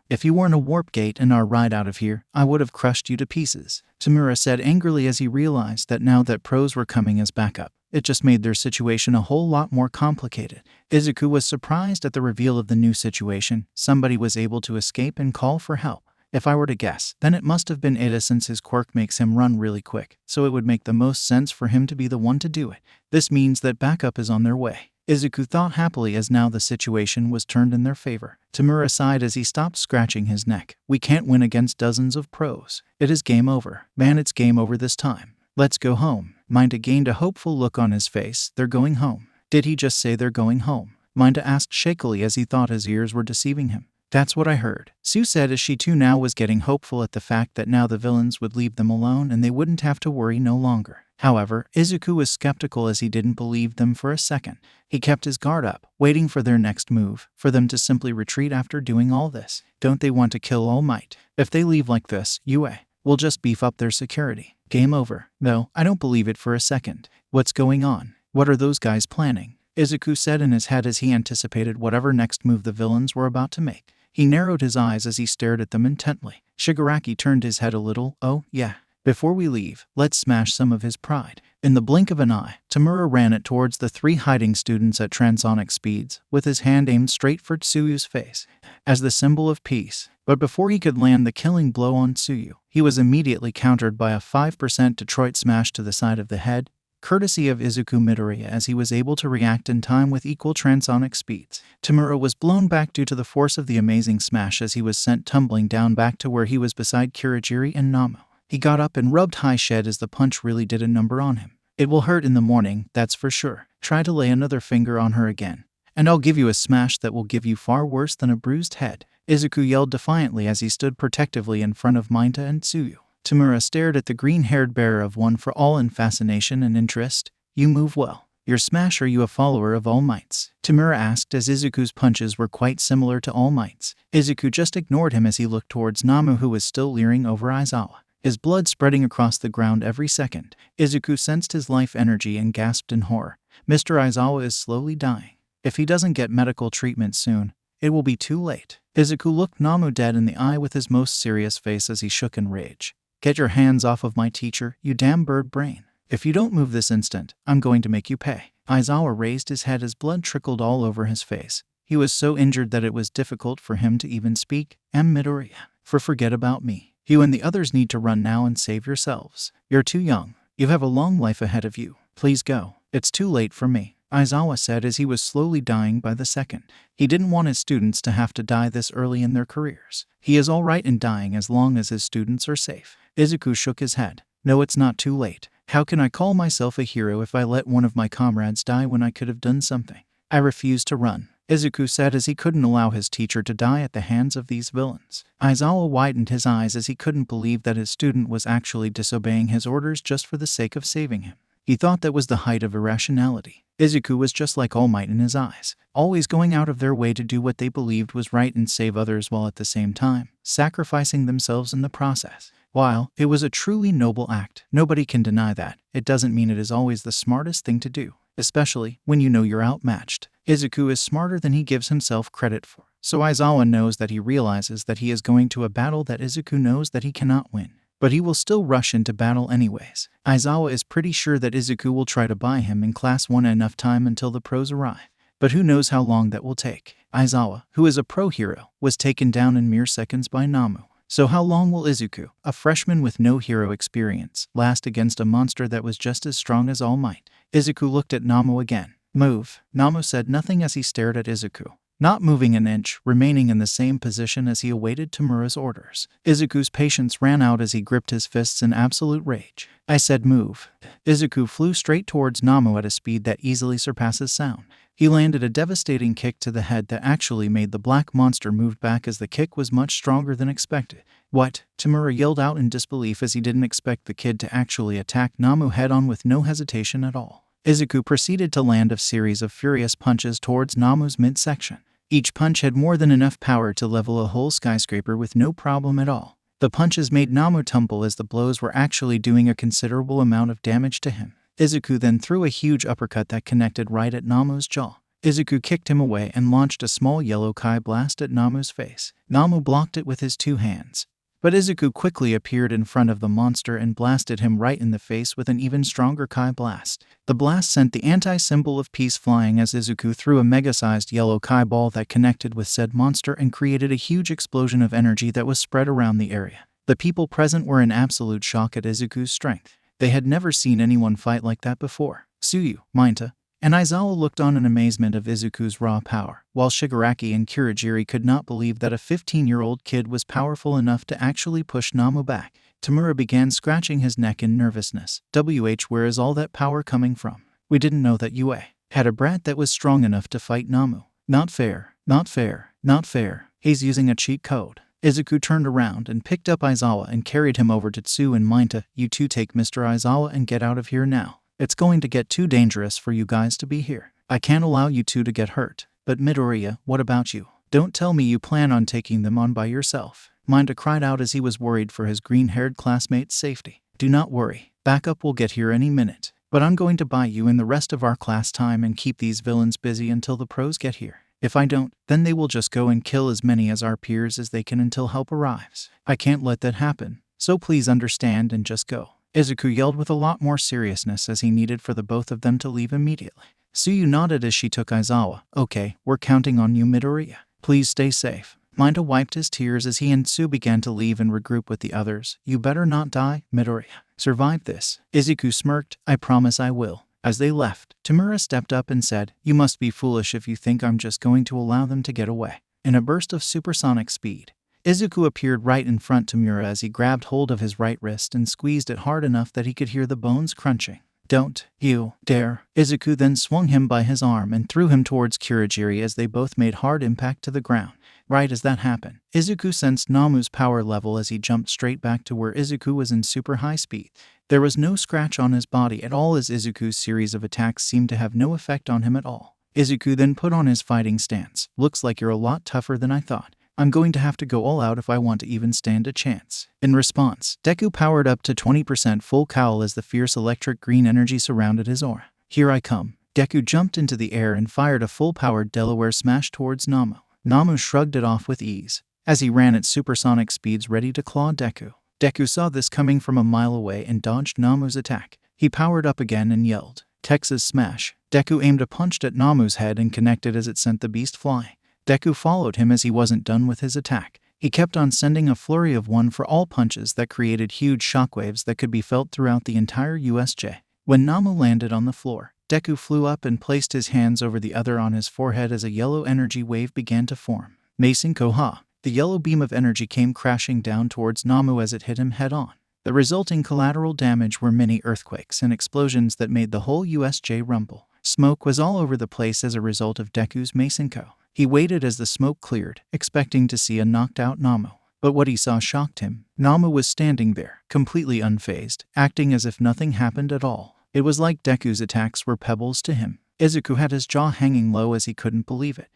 if you weren't a warp gate in our ride out of here, I would have crushed you to pieces, Tamura said angrily as he realized that now that pros were coming as backup, it just made their situation a whole lot more complicated. Izuku was surprised at the reveal of the new situation. Somebody was able to escape and call for help. If I were to guess, then it must have been Ida, since his quirk makes him run really quick, so it would make the most sense for him to be the one to do it. This means that backup is on their way, Izuku thought happily as now the situation was turned in their favor. Tamura sighed as he stopped scratching his neck. We can't win against dozens of pros. It is game over. Man, it's game over this time. Let's go home. Minta gained a hopeful look on his face. They're going home. Did he just say they're going home? Minta asked shakily as he thought his ears were deceiving him. That's what I heard, Sue said as she too now was getting hopeful at the fact that now the villains would leave them alone and they wouldn't have to worry no longer. However, Izuku was skeptical as he didn't believe them for a second. He kept his guard up, waiting for their next move, for them to simply retreat after doing all this. Don't they want to kill All Might? If they leave like this, we'll just beef up their security. Game over. No, I don't believe it for a second. What's going on? What are those guys planning? Izuku said in his head as he anticipated whatever next move the villains were about to make. He narrowed his eyes as he stared at them intently. Shigaraki turned his head a little. Oh, yeah. Before we leave, let's smash some of his pride. In the blink of an eye, Tamura ran it towards the three hiding students at transonic speeds, with his hand aimed straight for Tsuyu's face, as the symbol of peace. But before he could land the killing blow on Tsuyu, he was immediately countered by a 5% Detroit smash to the side of the head, courtesy of Izuku Midoriya, as he was able to react in time with equal transonic speeds. Tamura was blown back due to the force of the amazing smash as he was sent tumbling down back to where he was beside Kurogiri and Namu. He got up and rubbed high shed as the punch really did a number on him. It will hurt in the morning, that's for sure. Try to lay another finger on her again, and I'll give you a smash that will give you far worse than a bruised head, Izuku yelled defiantly as he stood protectively in front of Minta and Tsuyu. Tamura stared at the green-haired bearer of One for All in fascination and interest. You move well. You're Smash, are you a follower of All Might's? Tamura asked as Izuku's punches were quite similar to All Might's. Izuku just ignored him as he looked towards Namu, who was still leering over Aizawa, his blood spreading across the ground every second. Izuku sensed his life energy and gasped in horror. Mr. Aizawa is slowly dying. If he doesn't get medical treatment soon, it will be too late. Izuku looked Namu dead in the eye with his most serious face as he shook in rage. Get your hands off of my teacher, you damn bird brain. If you don't move this instant, I'm going to make you pay. Aizawa raised his head as blood trickled all over his face. He was so injured that it was difficult for him to even speak. Midoriya, forget about me. You and the others need to run now and save yourselves. You're too young. You have a long life ahead of you. Please go. It's too late for me. Aizawa said as he was slowly dying by the second. He didn't want his students to have to die this early in their careers. He is alright in dying as long as his students are safe. Izuku shook his head. No, it's not too late. How can I call myself a hero if I let one of my comrades die when I could have done something? I refuse to run, Izuku said as he couldn't allow his teacher to die at the hands of these villains. Aizawa widened his eyes as he couldn't believe that his student was actually disobeying his orders just for the sake of saving him. He thought that was the height of irrationality. Izuku was just like All Might in his eyes, always going out of their way to do what they believed was right and save others while at the same time sacrificing themselves in the process. While it was a truly noble act, nobody can deny that, it doesn't mean it is always the smartest thing to do, especially when you know you're outmatched. Izuku is smarter than he gives himself credit for, so Aizawa knows that he realizes that he is going to a battle that Izuku knows that he cannot win. But he will still rush into battle anyways. Aizawa is pretty sure that Izuku will try to buy him in Class 1 enough time until the pros arrive. But who knows how long that will take. Aizawa, who is a pro hero, was taken down in mere seconds by Namu. So how long will Izuku, a freshman with no hero experience, last against a monster that was just as strong as All Might? Izuku looked at Namu again. Move. Namu said nothing as he stared at Izuku, not moving an inch, remaining in the same position as he awaited Tamura's orders. Izuku's patience ran out as he gripped his fists in absolute rage. I said move. Izuku flew straight towards Namu at a speed that easily surpasses sound. He landed a devastating kick to the head that actually made the black monster move back as the kick was much stronger than expected. What? Tamura yelled out in disbelief as he didn't expect the kid to actually attack Namu head-on with no hesitation at all. Izuku proceeded to land a series of furious punches towards Namu's midsection. Each punch had more than enough power to level a whole skyscraper with no problem at all. The punches made Namu tumble as the blows were actually doing a considerable amount of damage to him. Izuku then threw a huge uppercut that connected right at Namu's jaw. Izuku kicked him away and launched a small yellow Kai blast at Namu's face. Namu blocked it with his two hands. But Izuku quickly appeared in front of the monster and blasted him right in the face with an even stronger Kai blast. The blast sent the anti-symbol of peace flying as Izuku threw a mega-sized yellow Kai ball that connected with said monster and created a huge explosion of energy that was spread around the area. The people present were in absolute shock at Izuku's strength. They had never seen anyone fight like that before. Tsuyu, Mainta, and Aizawa looked on in amazement of Izuku's raw power, while Shigaraki and Kurogiri could not believe that a 15-year-old kid was powerful enough to actually push Namu back. Tamura began scratching his neck in nervousness. Where is all that power coming from? We didn't know that Yue had a brat that was strong enough to fight Namu. Not fair, not fair, not fair. He's using a cheat code. Izuku turned around and picked up Aizawa and carried him over to Tsu and Mainta. You two take Mr. Aizawa and get out of here now. It's going to get too dangerous for you guys to be here. I can't allow you two to get hurt. But Midoriya, what about you? Don't tell me you plan on taking them on by yourself. Mainta cried out as he was worried for his green-haired classmate's safety. Do not worry. Backup will get here any minute. But I'm going to buy you in the rest of our class time and keep these villains busy until the pros get here. If I don't, then they will just go and kill as many as our peers as they can until help arrives. I can't let that happen. So please understand and just go. Izuku yelled with a lot more seriousness as he needed for the both of them to leave immediately. Tsuyu nodded as she took Aizawa. Okay, we're counting on you, Midoriya. Please stay safe. Mainta wiped his tears as he and Tsu began to leave and regroup with the others. You better not die, Midoriya. Survive this. Izuku smirked. I promise I will. As they left, Tamura stepped up and said, You must be foolish if you think I'm just going to allow them to get away. In a burst of supersonic speed, Izuku appeared right in front of Tamura as he grabbed hold of his right wrist and squeezed it hard enough that he could hear the bones crunching. Don't you dare. Izuku then swung him by his arm and threw him towards Kurogiri as they both made hard impact to the ground. Right as that happened, Izuku sensed Namu's power level as he jumped straight back to where Izuku was in super high speed. There was no scratch on his body at all as Izuku's series of attacks seemed to have no effect on him at all. Izuku then put on his fighting stance. Looks like you're a lot tougher than I thought. I'm going to have to go all out if I want to even stand a chance. In response, Deku powered up to 20% full cowl as the fierce electric green energy surrounded his aura. Here I come. Deku jumped into the air and fired a full-powered Delaware smash towards Namu. Namu shrugged it off with ease as he ran at supersonic speeds ready to claw Deku. Deku saw this coming from a mile away and dodged Namu's attack. He powered up again and yelled, Texas Smash. Deku aimed a punch at Namu's head and connected as it sent the beast flying. Deku followed him as he wasn't done with his attack. He kept on sending a flurry of one-for-all punches that created huge shockwaves that could be felt throughout the entire USJ. When Namu landed on the floor, Deku flew up and placed his hands over the other on his forehead as a yellow energy wave began to form. Masenko Ha! The yellow beam of energy came crashing down towards Namu as it hit him head-on. The resulting collateral damage were many earthquakes and explosions that made the whole USJ rumble. Smoke was all over the place as a result of Deku's Masenko. He waited as the smoke cleared, expecting to see a knocked-out Namu. But what he saw shocked him. Namu was standing there, completely unfazed, acting as if nothing happened at all. It was like Deku's attacks were pebbles to him. Izuku had his jaw hanging low as he couldn't believe it.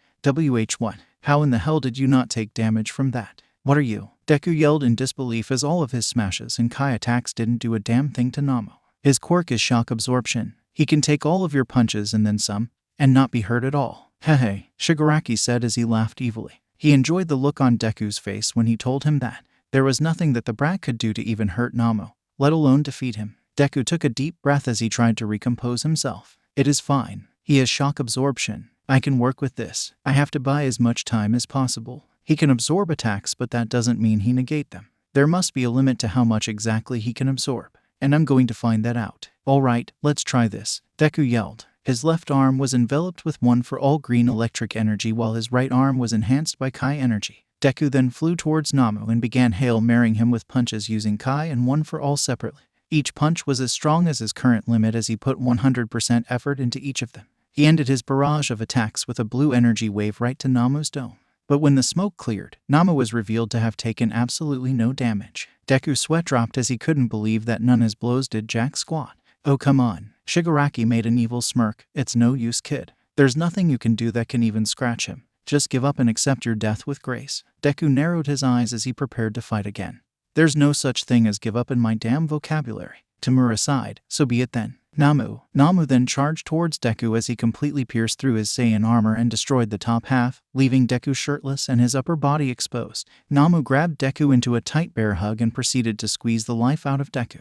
What? How in the hell did you not take damage from that? What are you? Deku yelled in disbelief as all of his smashes and Kai attacks didn't do a damn thing to Namu. His quirk is shock absorption. He can take all of your punches and then some, and not be hurt at all. Hehe, Shigaraki said as he laughed evilly. He enjoyed the look on Deku's face when he told him that there was nothing that the brat could do to even hurt Namu, let alone defeat him. Deku took a deep breath as he tried to recompose himself. It is fine. He has shock absorption. I can work with this. I have to buy as much time as possible. He can absorb attacks, but that doesn't mean he negate them. There must be a limit to how much exactly he can absorb, and I'm going to find that out. Alright, let's try this, Deku yelled. His left arm was enveloped with one for all green electric energy while his right arm was enhanced by Kai energy. Deku then flew towards Namu and began Hail Marrying him with punches using Kai and one for all separately. Each punch was as strong as his current limit as he put 100% effort into each of them. He ended his barrage of attacks with a blue energy wave right to Namu's dome. But when the smoke cleared, Namu was revealed to have taken absolutely no damage. Deku's sweat dropped as he couldn't believe that none of his blows did jack squat. Oh come on. Shigaraki made an evil smirk. It's no use, kid. There's nothing you can do that can even scratch him. Just give up and accept your death with grace. Deku narrowed his eyes as he prepared to fight again. There's no such thing as give up in my damn vocabulary. Tamura sighed. So be it then. Namu then charged towards Deku as he completely pierced through his Saiyan armor and destroyed the top half, leaving Deku shirtless and his upper body exposed. Namu grabbed Deku into a tight bear hug and proceeded to squeeze the life out of Deku.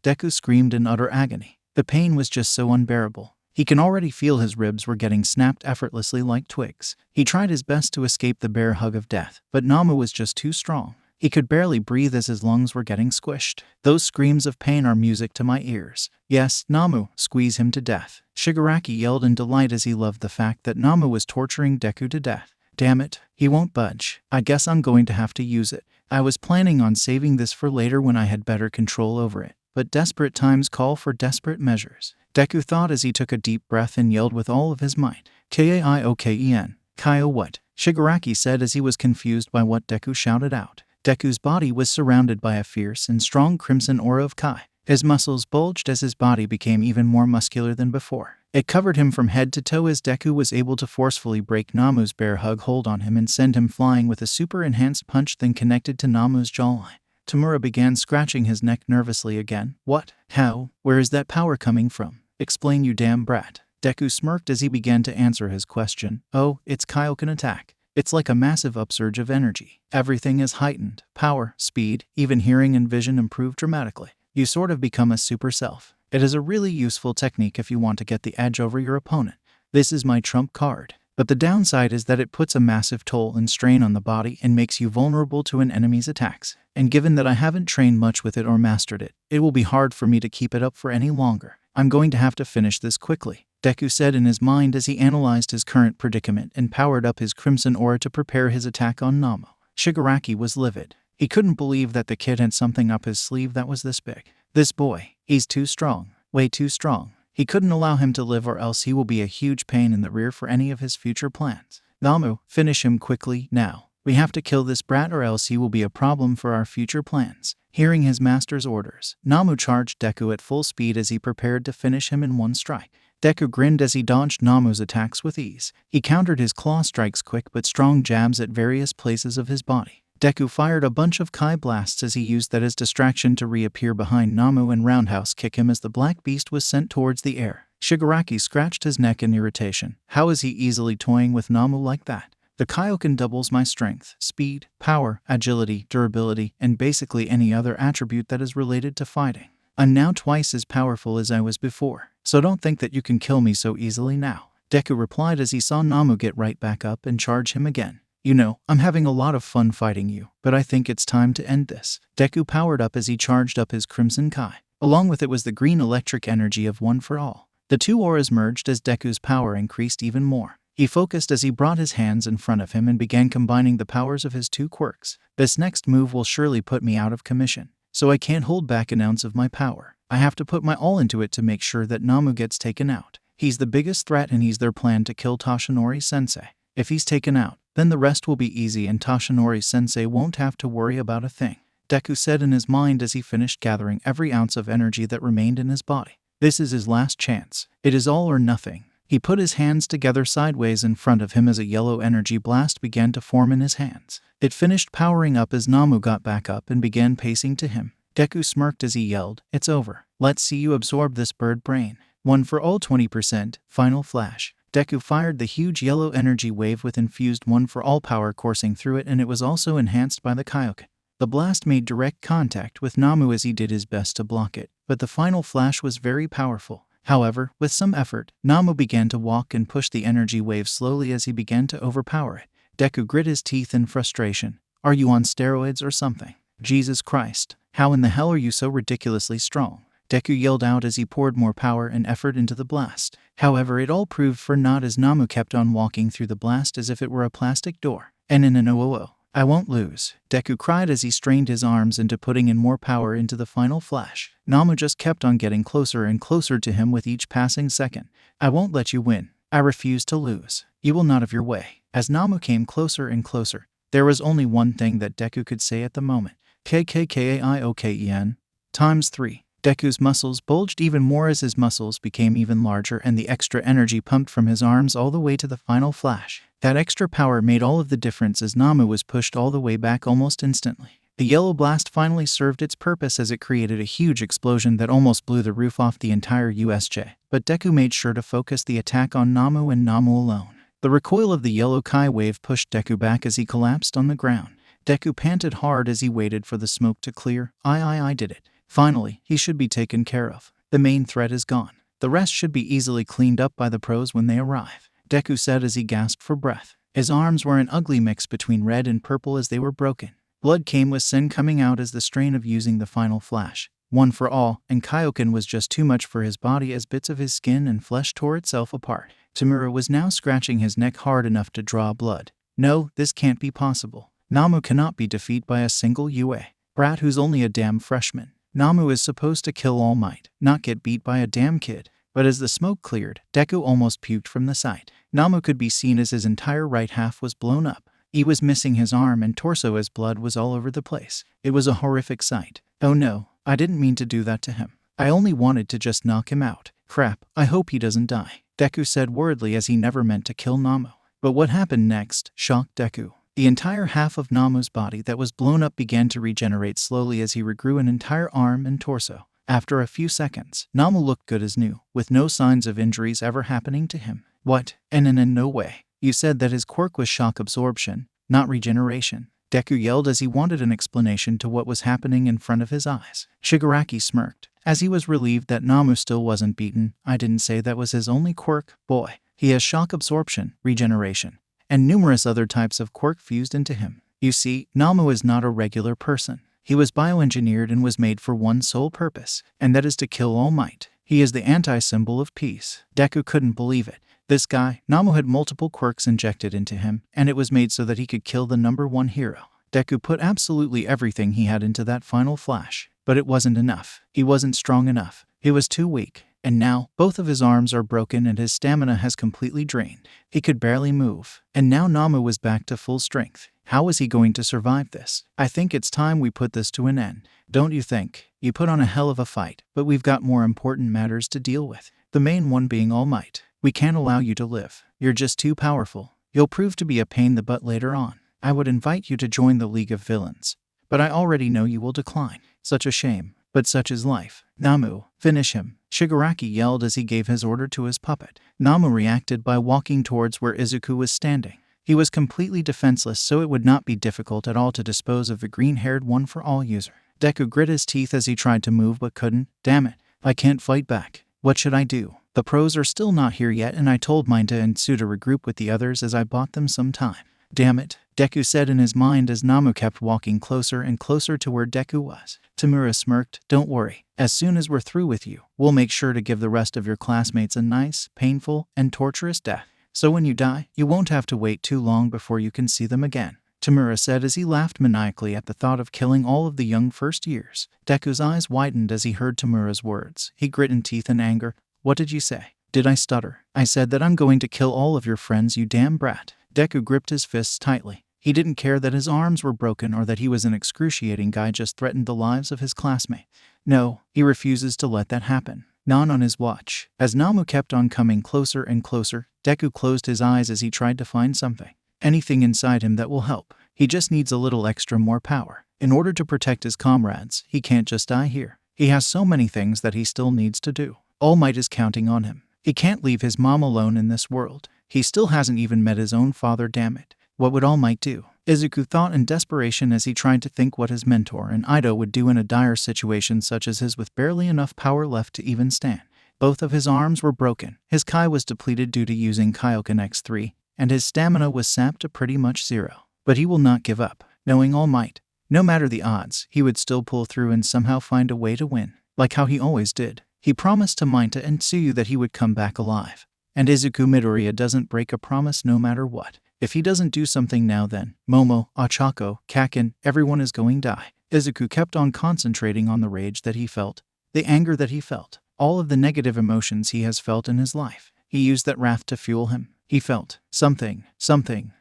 Deku screamed in utter agony. The pain was just so unbearable. He can already feel his ribs were getting snapped effortlessly like twigs. He tried his best to escape the bear hug of death, but Namu was just too strong. He could barely breathe as his lungs were getting squished. Those screams of pain are music to my ears. Yes, Namu, squeeze him to death. Shigaraki yelled in delight as he loved the fact that Namu was torturing Deku to death. Damn it, he won't budge. I guess I'm going to have to use it. I was planning on saving this for later when I had better control over it. But desperate times call for desperate measures. Deku thought as he took a deep breath and yelled with all of his might. Kaioken. Kaio what? Shigaraki said as he was confused by what Deku shouted out. Deku's body was surrounded by a fierce and strong crimson aura of Kai. His muscles bulged as his body became even more muscular than before. It covered him from head to toe as Deku was able to forcefully break Namu's bear hug hold on him and send him flying with a super enhanced punch then connected to Namu's jawline. Tamura began scratching his neck nervously again. What? How? Where is that power coming from? Explain, you damn brat. Deku smirked as he began to answer his question. Oh, it's Kaioken attack. It's like a massive upsurge of energy. Everything is heightened. Power, speed, even hearing and vision improve dramatically. You sort of become a super self. It is a really useful technique if you want to get the edge over your opponent. This is my trump card. But the downside is that it puts a massive toll and strain on the body and makes you vulnerable to an enemy's attacks. And given that I haven't trained much with it or mastered it, it will be hard for me to keep it up for any longer. I'm going to have to finish this quickly, Deku said in his mind as he analyzed his current predicament and powered up his crimson aura to prepare his attack on Namu. Shigaraki was livid. He couldn't believe that the kid had something up his sleeve that was this big. This boy, he's too strong, way too strong. He couldn't allow him to live or else he will be a huge pain in the rear for any of his future plans. Namu, finish him quickly, now. We have to kill this brat or else he will be a problem for our future plans. Hearing his master's orders, Namu charged Deku at full speed as he prepared to finish him in one strike. Deku grinned as he dodged Namu's attacks with ease. He countered his claw strikes quick but strong jabs at various places of his body. Deku fired a bunch of Kai blasts as he used that as distraction to reappear behind Namu and roundhouse kick him as the black beast was sent towards the air. Shigaraki scratched his neck in irritation. How is he easily toying with Namu like that? The Kaioken doubles my strength, speed, power, agility, durability, and basically any other attribute that is related to fighting. I'm now twice as powerful as I was before, so don't think that you can kill me so easily now, Deku replied as he saw Namu get right back up and charge him again. You know, I'm having a lot of fun fighting you, but I think it's time to end this. Deku powered up as he charged up his Crimson Kai. Along with it was the green electric energy of One for All. The two auras merged as Deku's power increased even more. He focused as he brought his hands in front of him and began combining the powers of his two quirks. This next move will surely put me out of commission, so I can't hold back an ounce of my power. I have to put my all into it to make sure that Namu gets taken out. He's the biggest threat and he's their plan to kill Toshinori-sensei. If he's taken out, then the rest will be easy and Toshinori-sensei won't have to worry about a thing, Deku said in his mind as he finished gathering every ounce of energy that remained in his body. This is his last chance. It is all or nothing. He put his hands together sideways in front of him as a yellow energy blast began to form in his hands. It finished powering up as Namu got back up and began pacing to him. Deku smirked as he yelled, "It's over. Let's see you absorb this bird brain. One for all 20%, final flash." Deku fired the huge yellow energy wave with infused One for All power coursing through it, and it was also enhanced by the Kaioken. The blast made direct contact with Namu as he did his best to block it, but the final flash was very powerful. However, with some effort, Namu began to walk and push the energy wave slowly as he began to overpower it. Deku grit his teeth in frustration. "Are you on steroids or something? Jesus Christ, how in the hell are you so ridiculously strong?" Deku yelled out as he poured more power and effort into the blast. However, it all proved for naught as Namu kept on walking through the blast as if it were a plastic door. "Oh, I won't lose," Deku cried as he strained his arms into putting in more power into the final flash. Namu just kept on getting closer and closer to him with each passing second. "I won't let you win. I refuse to lose. You will not have your way." As Namu came closer and closer, there was only one thing that Deku could say at the moment. KKKAIOKEN times 3. Deku's muscles bulged even more as his muscles became even larger and the extra energy pumped from his arms all the way to the final flash. That extra power made all of the difference as Namu was pushed all the way back almost instantly. The yellow blast finally served its purpose as it created a huge explosion that almost blew the roof off the entire USJ. But Deku made sure to focus the attack on Namu and Namu alone. The recoil of the yellow Kai wave pushed Deku back as he collapsed on the ground. Deku panted hard as he waited for the smoke to clear. I did it. Finally, he should be taken care of. The main threat is gone. The rest should be easily cleaned up by the pros when they arrive, Deku said as he gasped for breath. His arms were an ugly mix between red and purple as they were broken. Blood came with sin coming out as the strain of using the final flash. One for all, and Kaioken was just too much for his body as bits of his skin and flesh tore itself apart. Tamura was now scratching his neck hard enough to draw blood. No, this can't be possible. Namu cannot be defeated by a single UA brat who's only a damn freshman. Namu is supposed to kill All Might, not get beat by a damn kid. But as the smoke cleared, Deku almost puked from the sight. Namu could be seen as his entire right half was blown up. He was missing his arm and torso as blood was all over the place. It was a horrific sight. "Oh no, I didn't mean to do that to him. I only wanted to just knock him out. Crap, I hope he doesn't die," Deku said worriedly as he never meant to kill Namu. But what happened next shocked Deku. The entire half of Namu's body that was blown up began to regenerate slowly as he regrew an entire arm and torso. After a few seconds, Namu looked good as new, with no signs of injuries ever happening to him. "What? No way. You said that his quirk was shock absorption, not regeneration," Deku yelled as he wanted an explanation to what was happening in front of his eyes. Shigaraki smirked, as he was relieved that Namu still wasn't beaten. "I didn't say that was his only quirk, boy. He has shock absorption, regeneration, and numerous other types of quirk fused into him. You see, Namu is not a regular person. He was bioengineered and was made for one sole purpose, and that is to kill All Might. He is the anti-symbol of peace." Deku couldn't believe it. This guy, Namu, had multiple quirks injected into him, and it was made so that he could kill the #1 hero. Deku put absolutely everything he had into that final flash, but it wasn't enough. He wasn't strong enough. He was too weak. And now, both of his arms are broken and his stamina has completely drained. He could barely move. And now Namu was back to full strength. How was he going to survive this? "I think it's time we put this to an end. Don't you think? You put on a hell of a fight, but we've got more important matters to deal with. The main one being All Might. We can't allow you to live. You're just too powerful. You'll prove to be a pain in the butt later on. I would invite you to join the League of Villains, but I already know you will decline. Such a shame. But such is life. Namu, finish him," Shigaraki yelled as he gave his order to his puppet. Namu reacted by walking towards where Izuku was standing. He was completely defenseless, so it would not be difficult at all to dispose of the green-haired One for All user. Deku grit his teeth as he tried to move but couldn't. "Damn it, I can't fight back. What should I do? The pros are still not here yet, and I told Minta and Tsu to regroup with the others as I bought them some time. Damn it, Deku said in his mind as Namu kept walking closer and closer to where Deku was. Tamura smirked. Don't worry, as soon as we're through with you, we'll make sure to give the rest of your classmates a nice, painful, and torturous death. So when you die, you won't have to wait too long before you can see them again, Tamura said as he laughed maniacally at the thought of killing all of the young first years. Deku's eyes widened as he heard Tamura's words. He gritted teeth in anger. What did you say? Did I stutter? I said that I'm going to kill all of your friends, you damn brat. Deku gripped his fists tightly. He didn't care that his arms were broken or that he was an excruciating guy just threatened the lives of his classmates. No, he refuses to let that happen. Not on his watch. As Namu kept on coming closer and closer, Deku closed his eyes as he tried to find something. Anything inside him that will help. He just needs a little extra more power. In order to protect his comrades, he can't just die here. He has so many things that he still needs to do. All Might is counting on him. He can't leave his mom alone in this world. He still hasn't even met his own father, damn it. What would All Might do? Izuku thought in desperation as he tried to think what his mentor and Ido would do in a dire situation such as his with barely enough power left to even stand. Both of his arms were broken, his Kai was depleted due to using Kaioken X3, and his stamina was sapped to pretty much zero. But he will not give up, knowing All Might. No matter the odds, he would still pull through and somehow find a way to win, like how he always did. He promised to Mainta and Tsuyu that he would come back alive. And Izuku Midoriya doesn't break a promise no matter what. If he doesn't do something now then, Momo, Ochako, Kaken, everyone is going to die. Izuku kept on concentrating on the rage that he felt, the anger that he felt, all of the negative emotions he has felt in his life. He used that wrath to fuel him. He felt something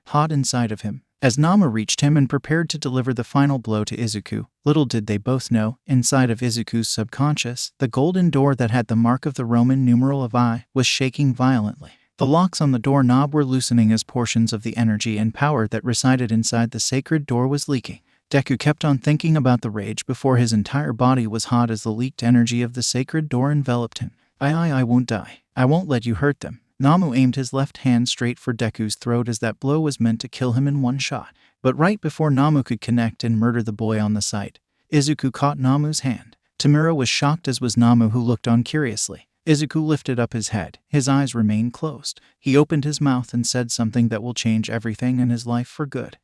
hot inside of him. As Nama reached him and prepared to deliver the final blow to Izuku, little did they both know, inside of Izuku's subconscious, the golden door that had the mark of the Roman numeral of I was shaking violently. The locks on the doorknob were loosening as portions of the energy and power that resided inside the sacred door was leaking. Deku kept on thinking about the rage before his entire body was hot as the leaked energy of the sacred door enveloped him. I won't die. I won't let you hurt them. Namu aimed his left hand straight for Deku's throat as that blow was meant to kill him in one shot. But right before Namu could connect and murder the boy on the site, Izuku caught Namu's hand. Tamura was shocked as was Namu, who looked on curiously. Izuku lifted up his head. His eyes remained closed. He opened his mouth and said something that will change everything in his life for good.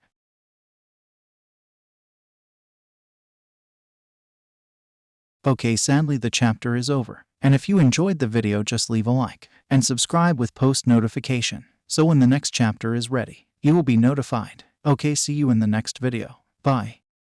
Okay, sadly the chapter is over. And if you enjoyed the video, just leave a like and subscribe with post notification, so when the next chapter is ready, you will be notified. Okay, see you in the next video. Bye.